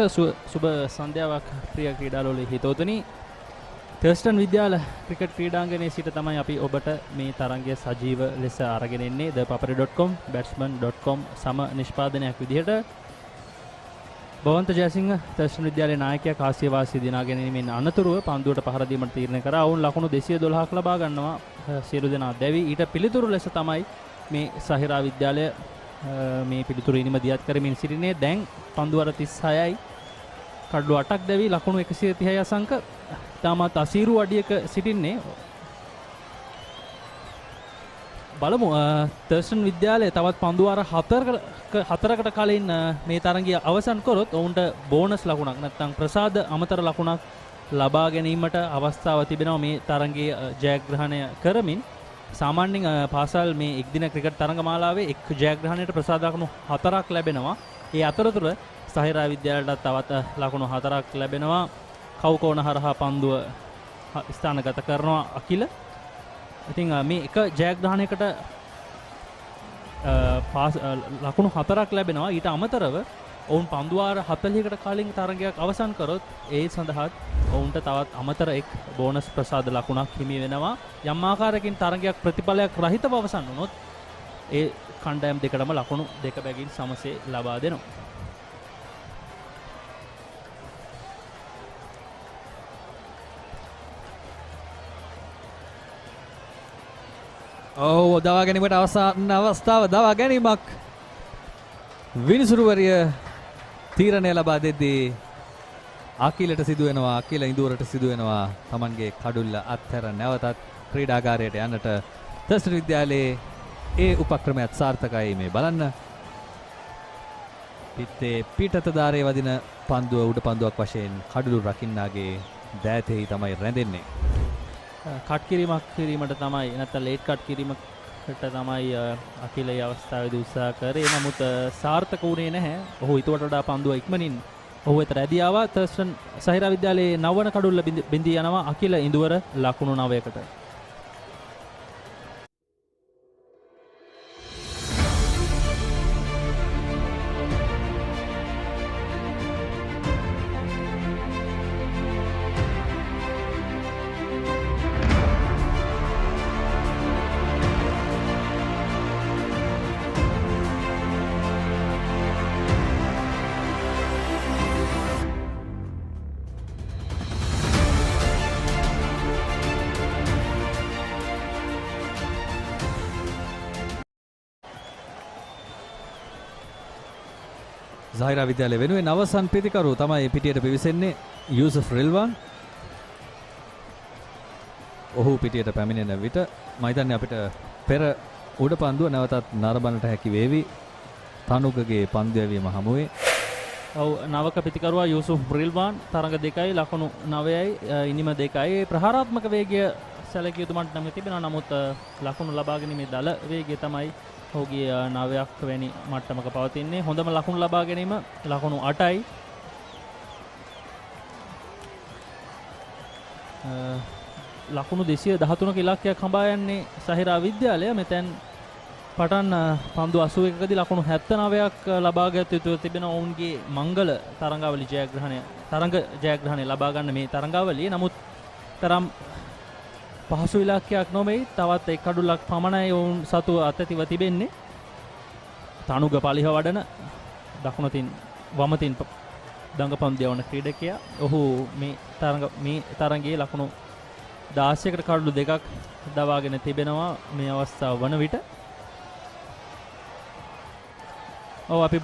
සුබ සන්ධ්‍යාවක් ප්‍රිය ක්‍රීඩාලෝලී හිතවතුනි. Thurstan විද්‍යාල ක්‍රිකට් ක්‍රීඩාංගණයේ සිට තමයි අපි ඔබට මේ තරඟය සජීව ලෙස අරගෙන එන්නේ. thepapari.com batsman.com සම නිෂ්පාදනයක් විදිහට භවන්ත ජයසිංහ Thurstan විද්‍යාලයේ නායකයා කාසියවාසී දිනා ගැනීමෙන් අනතුරුව පන්දුවට පහර දීමට තීරණය කරා. ඔවුන් ලකුණු 212ක් ලබා ගන්නවා. සියලු දෙනා දැවි. ඊට පිළිතුරු ලෙස තමයි මේ Zahira විද්‍යාලය මේ පිළිතුරු ඉනිම දියත් කරමින් සිටිනේ. දැන් පන්දු අර 36යි කඩලු 8ක් දැවි ලකුණු 130යි අසංක. තාමත් අසීරු අඩියක සිටින්නේ. බලමු Thurstan විද්‍යාලය තවත් පන්දු අර 4කට කලින් මේ තරඟය අවසන් කරොත් ඔවුන්ට බෝනස් ලකුණක් නැත්නම් ප්‍රසාද අමතර ලකුණක් ලබා ගැනීමට අවස්ථාව තිබෙනවා මේ තරඟයේ ජයග්‍රහණය කරමින්. සාමාන්‍යයෙන් පාසල් මේ එක්දින ක්‍රිකට් තරඟමාලාවේ එක් ජයග්‍රහණයට ප්‍රසාද ලකුණු 4ක් ලැබෙනවා. ඒ අතරතුර Zahira විද්‍යාලයට තවත් ලකුණු 4ක් ලැබෙනවා. කවුකෝණ හරහා පන්දුව ස්ථානගත කරනවා අකිල. ඉතින් මේ එක ජයග්‍රහණයකට ලකුණු 4ක් ලැබෙනවා. ඊට අමතරව ඔවුන් පන්දුවාර 40කට කලින් තරගයක් අවසන් කරොත් ඒ සඳහා ඔවුන්ට තවත් අමතර එක් බෝනස් ප්‍රසාද ලකුණක් හිමි වෙනවා. යම් ආකාරයකින් තරගයක් ප්‍රතිඵලයක් රහිතව අවසන් වුණොත් ඒ කණ්ඩායම් දෙකටම ලකුණු දෙක බැගින් සමසේ ලබා දෙනවා. දවා ගැනීමට අවසන් අවස්ථාව දවා ගැනීමක් විනිසුරුවරිය තීරණය ලබා දෙද්දී අකිලට සිදු වෙනවා. අකිල ඉඳුවරට සිදු වෙනවා තමන්ගේ කඩුල්ල අත්හැර නැවතත් ක්‍රීඩාගාරයට යන්නට තර්ස්ටන් විද්‍යාලයේ ඒ උපක්‍රමයක් සාර්ථකයි මේ බලන්න. පිත්තේ පිටතදාරේ වදින පන්දුව උඩ පන්දුවක් වශයෙන් කඩුළු රකින්නාගේ දෑතෙහි තමයි රැඳෙන්නේ. කට් කිරීමක් කිරීමට තමයි නැත්නම් ලේට් කට් කිරීමකට තමයි අකිල ඒ අවස්ථාවේදී උත්සාහ කරේ. නමුත් සාර්ථක වුණේ නැහැ. ඔහු ඊට වඩා පන්දුව ඉක්මනින් ඔහු වෙත රැදී ආවා. තර්ස්ටන් සහිරා විද්‍යාලයේ 9 වන කඩුල්ල බිඳී යනවා අකිල ඉඳුවර ලකුණු 9කට. Zahira විද්‍යාලය වෙනුවෙන් අවසන් පිතිකරු තමයි පිටියට පිවිසෙන්නේ යූසුෆ් රිල්වන්. ඔහු පිටියට පැමිණෙන විට මම හිතන්නේ අපිට පෙර උඩ පන්දුව නැවතත් නරඹන්නට හැකි වේවි. තනුගගේ පන්දු යැවීම හමුවේ. ඔව් නවක පිතිකරුවා යූසුෆ් රිල්වන් තරඟ 2යි ලකුණු 9යි ඉනිම 2යි. ප්‍රහාරාත්මක වේගය සැලකිය යුතු මට්ටමක තිබෙනවා. නමුත් ලකුණු ලබා ගැනීමේ දල වේගය තමයි ඔහුගේ 9ක් වැනි මට්ටමක පවතින්නේ. හොඳම ලකුණු ලබා ගැනීම ලකුණු 8යි. ලකුණු 213ක ඉලක්කයක් හඹා යන්නේ සහිරා විද්‍යාලය. මෙතෙන් පටන් පන්දු 81කදී ලකුණු 79ක් ලබාගත යුතු තිබෙන ඔවුන්ගේ මංගල තරඟාවලි ජයග්‍රහණය ලබා ගන්න මේ තරඟාවලියේ. නමුත් තරම් පහසු ඉලක්කයක් නොමෙයි. තවත් එක් කඩුල්ලක් පමණයි ඔවුන් සතු අත්‍යතිව තිබෙන්නේ. තනුග පලිහ වඩන දකුණතින් වමතින් දඟපන්දු යවන ක්‍රීඩකයා. ඔහු මේ තරඟයේ ලකුණු 16කට කඩුළු 2ක් දවාගෙන තිබෙනවා මේ අවස්ථාව වන විට. අපි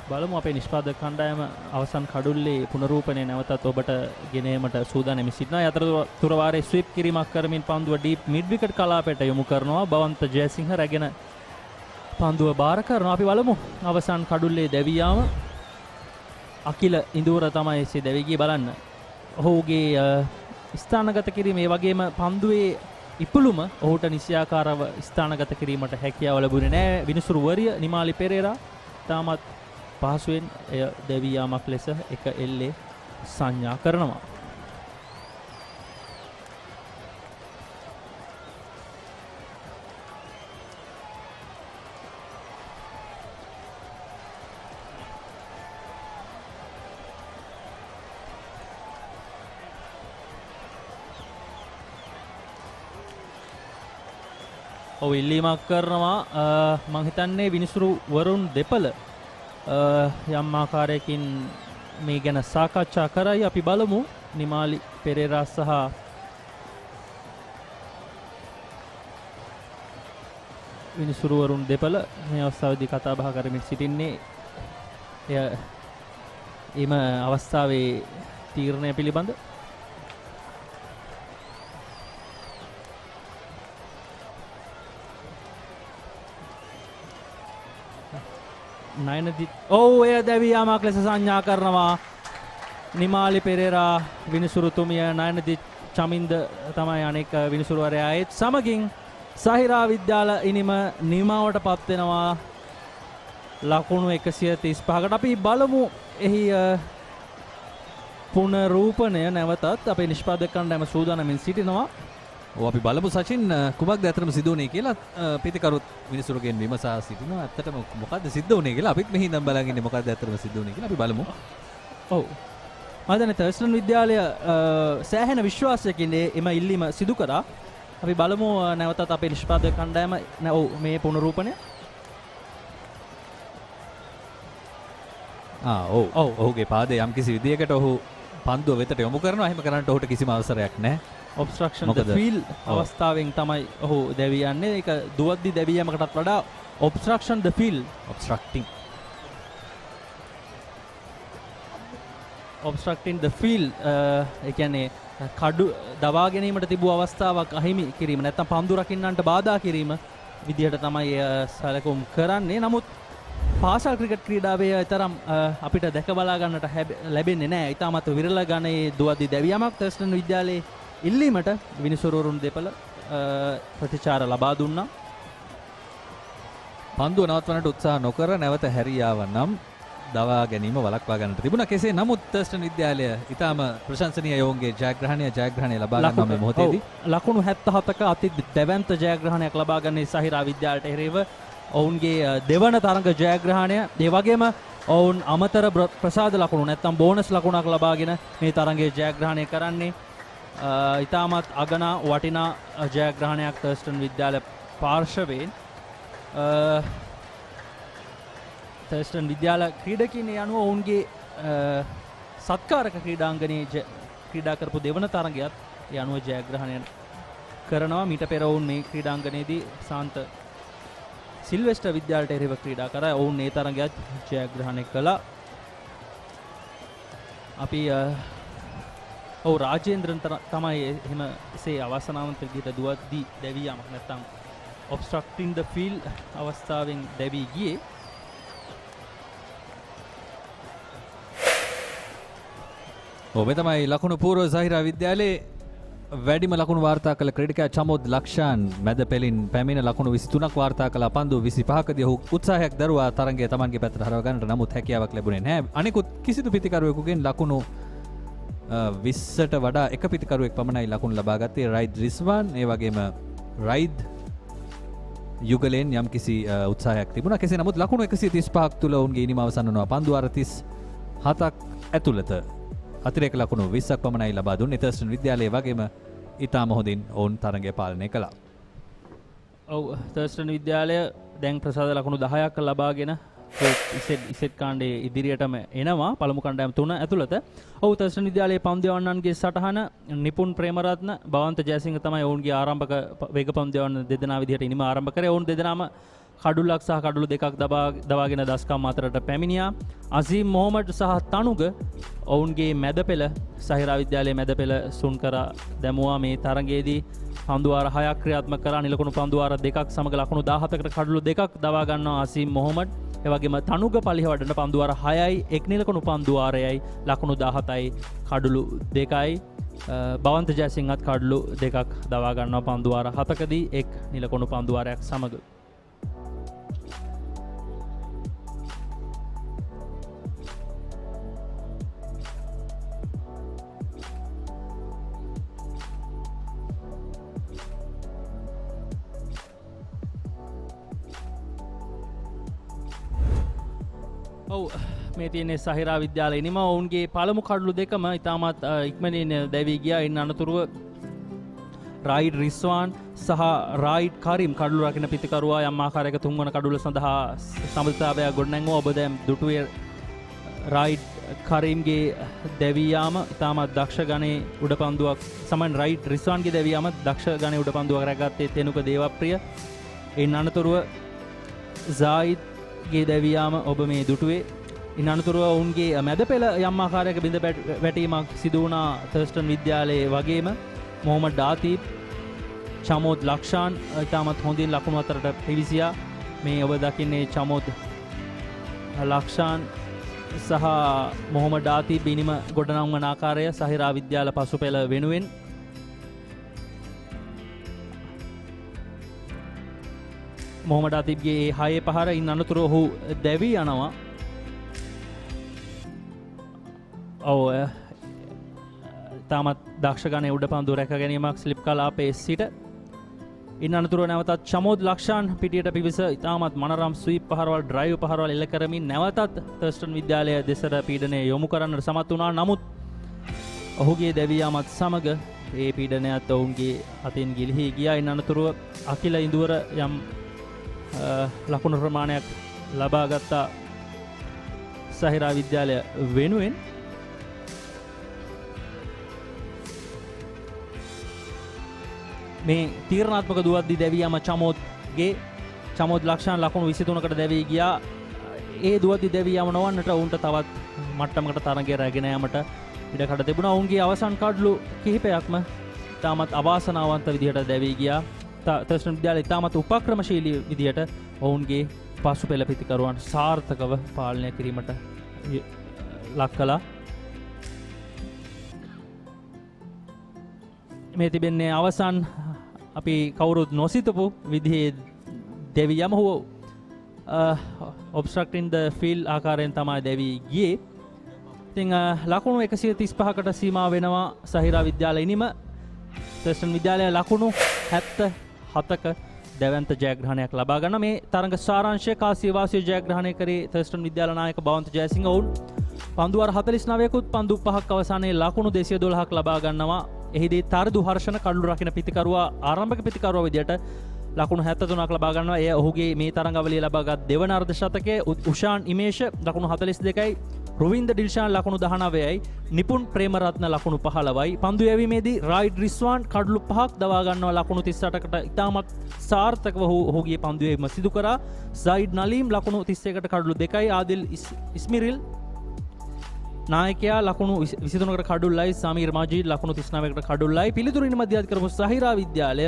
බලමු අපේ නිෂ්පාදක කණ්ඩායම අවසන් කඩුල්ලේ පුනරූපණය නැවතත් ඔබට ගෙනීමට සූදානම් සිටිනවා. යතරතුර වාරේ ස්විප් කිරීමක් කරමින් පන්දුව ඩීප් මිඩ් විකට් කලාපයට යොමු කරනවා. බවන්ත ජයසිංහ රැගෙන පන්දුව බාර කරනවා. අපි බලමු අවසන් කඩුල්ලේ දැවී යාම. අකිල ඉඳුවර තමයි එසේ දැවී ගියේ බලන්න. ඔහුගේ ස්ථානගත කිරීම ඒ වගේම පන්දුවේ ඉපුළුම ඔහුට නිසියාකාරව ස්ථානගත කිරීමට හැකියාව ලැබුණේ නැහැ. විනිසුරුවරිය නිමාලි පෙරේරා තාමත් පහසුවෙන් එය දැවී යාමක් ලෙස එක එල්ලේ සංඥා කරනවා. ඔව් ඉල්ලීමක් කරනවා. මම හිතන්නේ විනිසුරු වරුන් දෙපළ යම් ආකාරයකින් මේ ගැන සාකච්ඡා කරයි. අපි බලමු නිමාලි පෙරේරා සහ විනිසුරු වරුන් දෙපළ මේ අවස්ථාවේදී කතා බහ කරමින් සිටින්නේ එම අවස්ථාවේ තීරණය පිළිබඳ. නයනදි එය දැවී යාමක් ලෙස සංඥා කරනවා නිමාලි පෙරේරා විනිසුරුතුමිය. නයනදි චමින්ද තමයි අනෙක් විනිසුරුවරයා. ඒත් සමගින් සහිරා විද්‍යාල ඉනිම නිමාවට පත් වෙනවා ලකුණු 135කට. අපි බලමු එහි පුනරූපණය නැවතත් අපේ නිෂ්පාදක කණ්ඩායම සූදානම්ෙන් සිටිනවා. අපි බලමු සචින් කුමක්ද ඇත්තටම සිදු වුනේ කියලා පිතිකරුත් මිනිසුරුගෙන් විමසා සිටිනවා. ඇත්තටම මොකද්ද සිද්ධ වුනේ කියලා අපිත් මෙහි ඉඳන් බලන් ඉන්නේ මොකද්ද ඇත්තටම සිද්ධ වුනේ කියලා. අපි බලමු. ඔව් මම දන්නේ තර්ස්ටන් විද්‍යාලය සෑහෙන විශ්වාසයකින් එම ඉල්ලීම සිදු කරා. අපි බලමු නැවතත් අපේ නිෂ්පාදක කණ්ඩායම මේ පුනරූපණය. ඔහුගේ පාදයේ යම්කිසි විදියකට ඔහු පන්දුව වෙතට යොමු කරනවා. එහෙම කරන්නට ඔහුට කිසිම අවසරයක් නැහැ. ඔබ්ස්ට්‍රක්ෂන් ද ෆීල් අවස්ථාවෙන් තමයි ඔහු දැවී යන්නේ. ඒක දුවද්දි දැවී යෑමකටත් වඩා ඔබ්ස්ට්‍රක්ෂන් ද ෆීල් ඔබ්ස්ට්‍රක්ටිං. obstructing the field ඒ කියන්නේ කඩු දවා ගැනීමට තිබූ අවස්ථාවක් අහිමි කිරීම නැත්නම් පන්දු රකින්නන්ට බාධා කිරීම විදිහට තමයි සැලකුම් කරන්නේ. නමුත් පාසල් ක්‍රිකට් ක්‍රීඩාවේ තරම් අපිට දැක බලා ගන්නට ලැබෙන්නේ නැහැ. ඊටමත් විරල ගණයේ දුවද්දි දැවියමක් තර්ස්ටන් විද්‍යාලයේ ඉල්ලීමට විනිසුරුවරුන් දෙපළ ප්‍රතිචාර ලබා දුන්නා. පන්දුව නවත්වන්නට උත්සාහ නොකර නැවත හැරියාව නම් දවා ගැනීම වළක්වා ගන්නට තිබුණා. කෙසේ නමුත් තර්ස්ටන් විද්‍යාලය ඊටම ප්‍රශංසනීය යෝන්ගේ ජයග්‍රහණය ලබා ගන්න මේ මොහොතේදී ලකුණු 77ක අති දැවැන්ත ජයග්‍රහණයක් ලබා ගන්නේ සහිරා විද්‍යාලයට එරෙහිව ඔවුන්ගේ දෙවන තරඟ ජයග්‍රහණය. ඒ වගේම ඔවුන් අමතර ප්‍රසාද ලකුණු නැත්නම් බෝනස් ලකුණක් ලබාගෙන මේ තරඟයේ ජයග්‍රහණය කරන්නේ. ඊටමත් අගනා වටිනා ජයග්‍රහණයක් තර්ස්ටන් විද්‍යාල පාර්ශවයෙන්. තර්ස්ටන් විද්‍යාල ක්‍රීඩකින් යනුව ඔවුන්ගේ සත්කාරක ක්‍රීඩාංගණයේ ක්‍රීඩා කරපු දෙවන තරඟයත් ඒ අනුව ජයග්‍රහණය කරනවා. මීට පෙර ඔවුන් මේ ක්‍රීඩාංගණයේදී සාන්ත සිල්වෙස්ටර් විද්‍යාලයට එරෙහිව ක්‍රීඩා කරා. ඔවුන් මේ තරඟයත් ජයග්‍රහණය කළා. අපි රාජේන්ද්‍රන් තමයි එහෙම එසේ අවසනාවන්ත විදිහට දුවද්දී දැවී යමක් නැත්නම් obstructing the field අවස්ථාවෙන් දැවී ගියේ. ඔබේ තමයි ලකුණු පූර්ව සහිරා විද්‍යාලයේ වැඩිම ලකුණු වාර්තා කළ ක්‍රීඩකයා චමෝද් ලක්ෂාන් මැද පෙළින් පැමිණ ලකුණු 23ක් වාර්තා කළ පන්දු 25කදී ඔහු උත්සාහයක් දරුවා තරගය තමන්ගේ පැත්තට හරව ගන්නට. නමුත් හැකියාවක් ලැබුණේ නැහැ. අනිකුත් කිසිදු පිතිකරුවෙකුගෙන් ලකුණු 20ට වඩා එක පිතිකරුවෙක් පමණයි ලකුණු ලබා ගත්තේ. රයිඩ් රිස්වාන් ඒ වගේම රයිඩ් යුගලෙන් යම් කිසි උත්සාහයක් තිබුණා. කෙසේ නමුත් ලකුණු 135ක් තුල ඔවුන්ගේ ඉනිම අවසන් වනවා. පන්දු 37ක් ඇතුළත අතිරේක ලකුණු 20ක් පමණයි ලබා දුන්නේ. තර්ස්ටන් විද්‍යාලයේ වගේම ඉතාම හොඳින් ඔවුන් තරගය පාලනය කළා. ඔව් තර්ස්ටන් විද්‍යාලය දැන් ප්‍රසාද ලකුණු 10ක් ලබාගෙන ඉසෙට් කාණ්ඩයේ ඉදිරියටම එනවා පළමු කණ්ඩායම 3 ඇතුළත. ඔව් තර්ස්ටන් විද්‍යාලයේ පන්දුවන්නන්ගේ සටහන නිපුන් ප්‍රේමරත්න බවන්ත ජයසිංහ තමයි ඔවුන්ගේ ආරම්භක වේග පන්දුවන්න දෙදෙනා විදිහට ඉනිම ආරම්භ කරේ. ඔවුන් දෙදෙනාම කඩුලක් සහ කඩුළු දෙකක් දවාගෙන දස්කම් අතරට පැමිණියා. අසීම් මොහොමඩ් සහ තනුග ඔවුන්ගේ මැද පෙළ සහිරා විද්‍යාලයේ මැද පෙළ සුන් කර දැමුවා. මේ තරගයේදී පන්දුවාර 6ක් ක්‍රියාත්මක කරා. නිලකුණු පන්දුවාර 2ක් සමග ලකුණු 17කට කඩුළු 2ක් දවා ගන්නවා අසීම් මොහොමඩ්. ඒ වගේම තනුග පලිහ වඩන පන්දුවාර 6යි එක් නිලකුණු පන්දුවාරයයි ලකුණු 17යි කඩුළු 2යි. බවන්ත ජයසිංහත් කඩුළු 2ක් දවා ගන්නවා පන්දුවාර 7කදී එක් නිලකුණු පන්දුවාරයක් සමග. ඔව් මේ තියෙන්නේ සහිරා විද්‍යාලයේ නිම ඔවුන්ගේ පළමු කඩලු දෙකම ඉතාමත් ඉක්මනින් දැවී ගියා. ඉන් අනතුරුව රයිඩ් රිස්වාන් සහ රයිඩ් කරිම් කඩලු රකින්න පිතිකරුවා යම් ආකාරයක තුන්වන කඩුල සඳහා සමථතාවය ගොඩනැංවුවා. ඔබ දැන් දුටුවේ රයිඩ් කරිම්ගේ දැවී යාම ඉතාමත් දක්ෂ ගණේ උඩපන්දුවක් සමන් රයිඩ් රිස්වාන්ගේ දැවී යාම දක්ෂ ගණේ උඩපන්දුවක් රැගත්තේ තෙනුක දේවප්‍රිය. ඉන් අනතුරුව ගේ දැවියාම ඔබ මේ දුටුවේ. ඉන් අනතුරුව ඔවුන්ගේ මැද පෙළ යම් ආකාරයක බිඳ වැටීමක් සිදු වුණා තර්ස්ටන් විද්‍යාලයේ වගේම. මොහොමඩ් ආතීප් චමෝද් ලක්ෂාන් ඉතාමත් හොඳින් ලකුණු අතරට පිවිසියා. මේ ඔබ දකින්නේ චමෝද් ලක්ෂාන් සහ මොහොමඩ් ආතීප් ඉනිම ගොඩනංවන ආකාරය සහිරා විද්‍යාල පසු පෙළ වෙනුවෙන්. මොහොමඩ් ආතිබ්ගේ 6 පහර ඉන් අනතුරුව ඔහු දැවී යනවා. ඔව් තාමත් දක්ෂ ගණයේ උඩ පන්දු රැක ගැනීමක් ස්ලිප් කලාපයේ සිට. ඉන් අනතුරුව නැවතත් චමෝද් ලක්ෂාන් පිටියට පිවිස ඉතාමත් මනරම් ස්වීප් පහරවල් ඩ්‍රයිව් පහරවල් එල්ල කරමින් නැවතත් තර්ස්ටන් විද්‍යාලය දෙසට පීඩනය යොමු කරන්නට සමත් වුණා. නමුත් ඔහුගේ දැවී යාමත් සමග ඒ පීඩනයත් ඔවුන්ගේ අතින් ගිලිහි ගියා. ඉන් අනතුරුව අකිල ඉඳුවර යම් ලකුණු ප්‍රමාණයක් ලබා ගත්තා සහිරා විද්‍යාලය වෙනුවෙන්. මේ තීරණාත්මක දුවද්දී දැවියම චමෝද් ලක්ෂාන් ලකුණු 23කට දැවී ගියා. ඒ දුවදි දෙවියම නොවන්නට ඔවුන්ට තවත් මට්ටමකට තරගය රැගෙන යාමට ඉඩකඩ තිබුණා. ඔවුන්ගේ අවසන් කඩලු කිහිපයක්ම ඉතාමත් අවාසනාවන්ත විදිහට දැවී ගියා. තර්ස්ටන් විද්‍යාලය ඉතාමත් උපක්‍රමශීලී විදිහට ඔවුන්ගේ පසු පෙළ පිතිකරුවන් සාර්ථකව පාලනය කිරීමට ලක් කළා. මේ තිබෙන්නේ අවසන් අපි කවුරුත් නොසිතපු විදිහේ දෙවියම හෝ ඔබ්ස්ට්‍රක්ටින් ද ෆීල් ආකාරයෙන් තමයි දැවී ගියේ. ඉතින් ලකුණු 135කට සීමා වෙනවා සහිරා විද්‍යාලයෙන්ම. තර්ස්ටන් විද්‍යාලය ලකුණු 77ක දැවැන්ත ජයග්‍රහණයක් ලබා ගන්න. මේ තරඟ සාරාංශය කාසියවාසිය ජයග්‍රහණය කරේ තර්ස්ටන් විද්‍යාල නායක බවන්ත ජයසිංහ. ඔවුන් පන්දුවර 49කුත් පන්දු 5ක් අවසානයේ ලකුණු 212ක් ලබා ගන්නවා. එහිදී තරදු හර්ෂණ කඩලු රකින පිතිකරුවා ආරම්භක පිතිකරුවා විදියට ලකුණු 73ක් ලබා ගන්නවා. එය ඔහුගේ මේ තරඟාවලිය ලබාගත් දෙවන අර්ධ ශතකයේ. උෂාන් ඉමේෂ ලකුණු 42යි, රුවින්ද ඩිල්ෂාන් ලකුණු 19යි, නිපුන් ප්‍රේමරත්න ලකුණු 15යි. පන්දු යැවීමේදී රායිඩ් රිස්වාන් කඩලු 5ක් දවා ගන්නවා ලකුණු 38කට. ඉතාමත් සාර්ථකව ඔහුගේ පන්දු යැවීම සිදු කරා. සයිඩ් නලීම් ලකුණු 31කට කඩලු 2යි, ආදිල් ඉස්මිරිල් නායකයා ලකුණු 23කට කඩුල්ලයි, සමීර් මජීද් ලකුණු 39කට කඩුල්ලයි. පිළිතුරින් මැදිහත් කරපු සහිරා විද්‍යාලය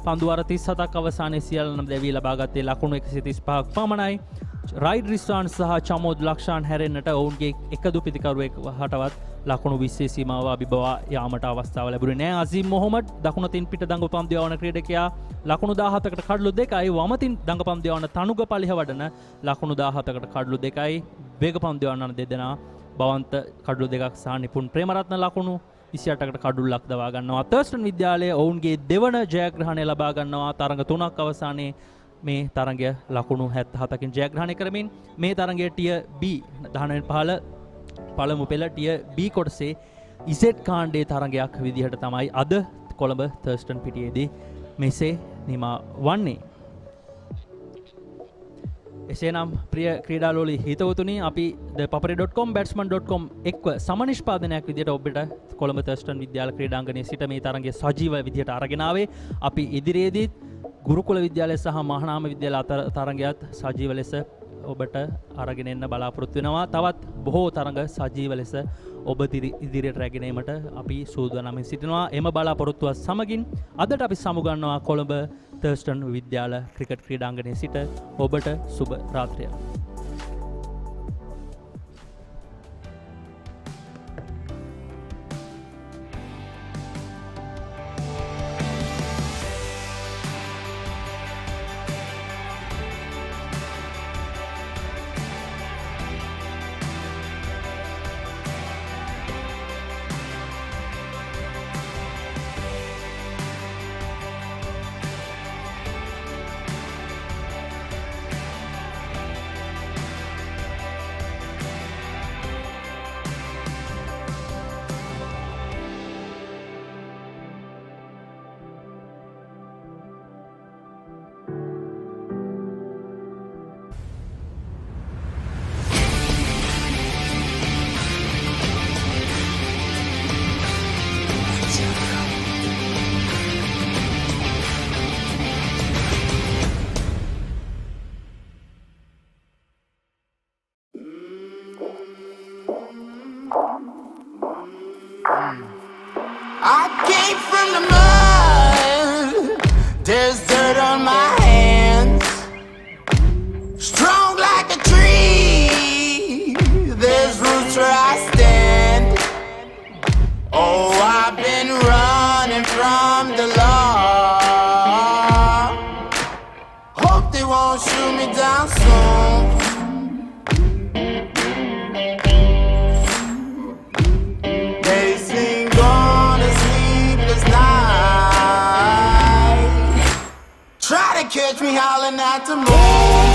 පන්දුවර 37ක අවසානයේ සියල්ලම දැවී ලබාගත්තේ ලකුණු 135ක් පමණයි. රයිඩ් රිස්වාන් සහ චමෝද් ලක්ෂාන් හැරෙන්නට ඔවුන්ගේ එකදු පිතිකරුවෙක් හටවත් ලකුණු 20 සීමාව අභිබවා යාමට අවස්ථාව ලැබුණේ නැහැ. අසීම් මොහොමඩ් දකුණතින් පිට දඟ පන්දු යවන ක්‍රීඩකයා ලකුණු 17කට කඩලු 2යි, වමතින් දඟ පන්දු යවන තනුග පලිහ වඩන ලකුණු 17කට කඩලු 2යි. වේග පන්දු යවන දෙදෙනා බවන්ත කඩලු 2ක් සහ නිපුන් ප්‍රේමරත්න ලකුණු 28කට කඩුල්ලක් දවා ගන්නවා. තර්ස්ටන් විද්‍යාලය ඔවුන්ගේ දෙවන ජයග්‍රහණය ලබා ගන්නවා. තරඟ 3ක් අවසානයේ මේ තරඟය ලකුණු 77කින් ජයග්‍රහණය කරමින් මේ තරඟයේ ටිය B 19 15 පළමු පෙළ ටිය B කොටසේ ඉසෙට් කාණ්ඩයේ තරඟයක් විදිහට තමයි අද කොළඹ තර්ස්ටන් පිටියේදී මෙසේ නිමා වන්නේ. එසේනම් ප්‍රිය ක්‍රීඩාලෝලි හිතවතුනි, අපි papare.com batsman.com එක්ව සමනිෂ්පාදනයක් විදිහට ඔබට කොළඹ තර්ස්ටන් විද්‍යාල ක්‍රීඩාංගණයේ සිට මේ තරඟයේ සජීව විදිහට අරගෙන ආවේ. අපි ඉදිරියේදීත් ගුරුකුල විද්‍යාලය සහ මහානාම විද්‍යාල අතර තරඟයත් සජීව ලෙස ඔබට අරගෙන එන්න බලාපොරොත්තු වෙනවා. තවත් බොහෝ තරඟ සජීව ලෙස ඔබ ඉදිරියට රැගෙන ඒමට අපි සූදානම්ව සිටිනවා. එම බලාපොරොත්තුව සමගින් අදට අපි සමුගන්නවා කොළඹ තර්ස්ටන් විද්‍යාල ක්‍රිකට් ක්‍රීඩාංගණයේ සිට. ඔබට සුබ රාත්‍රියක්. I came from the mud, there's dirt on my hands. Strong like a tree, there's roots where I stand. Oh, I've been running from the law. Hope they won't shoot me down soon. Catch me howling at the moon.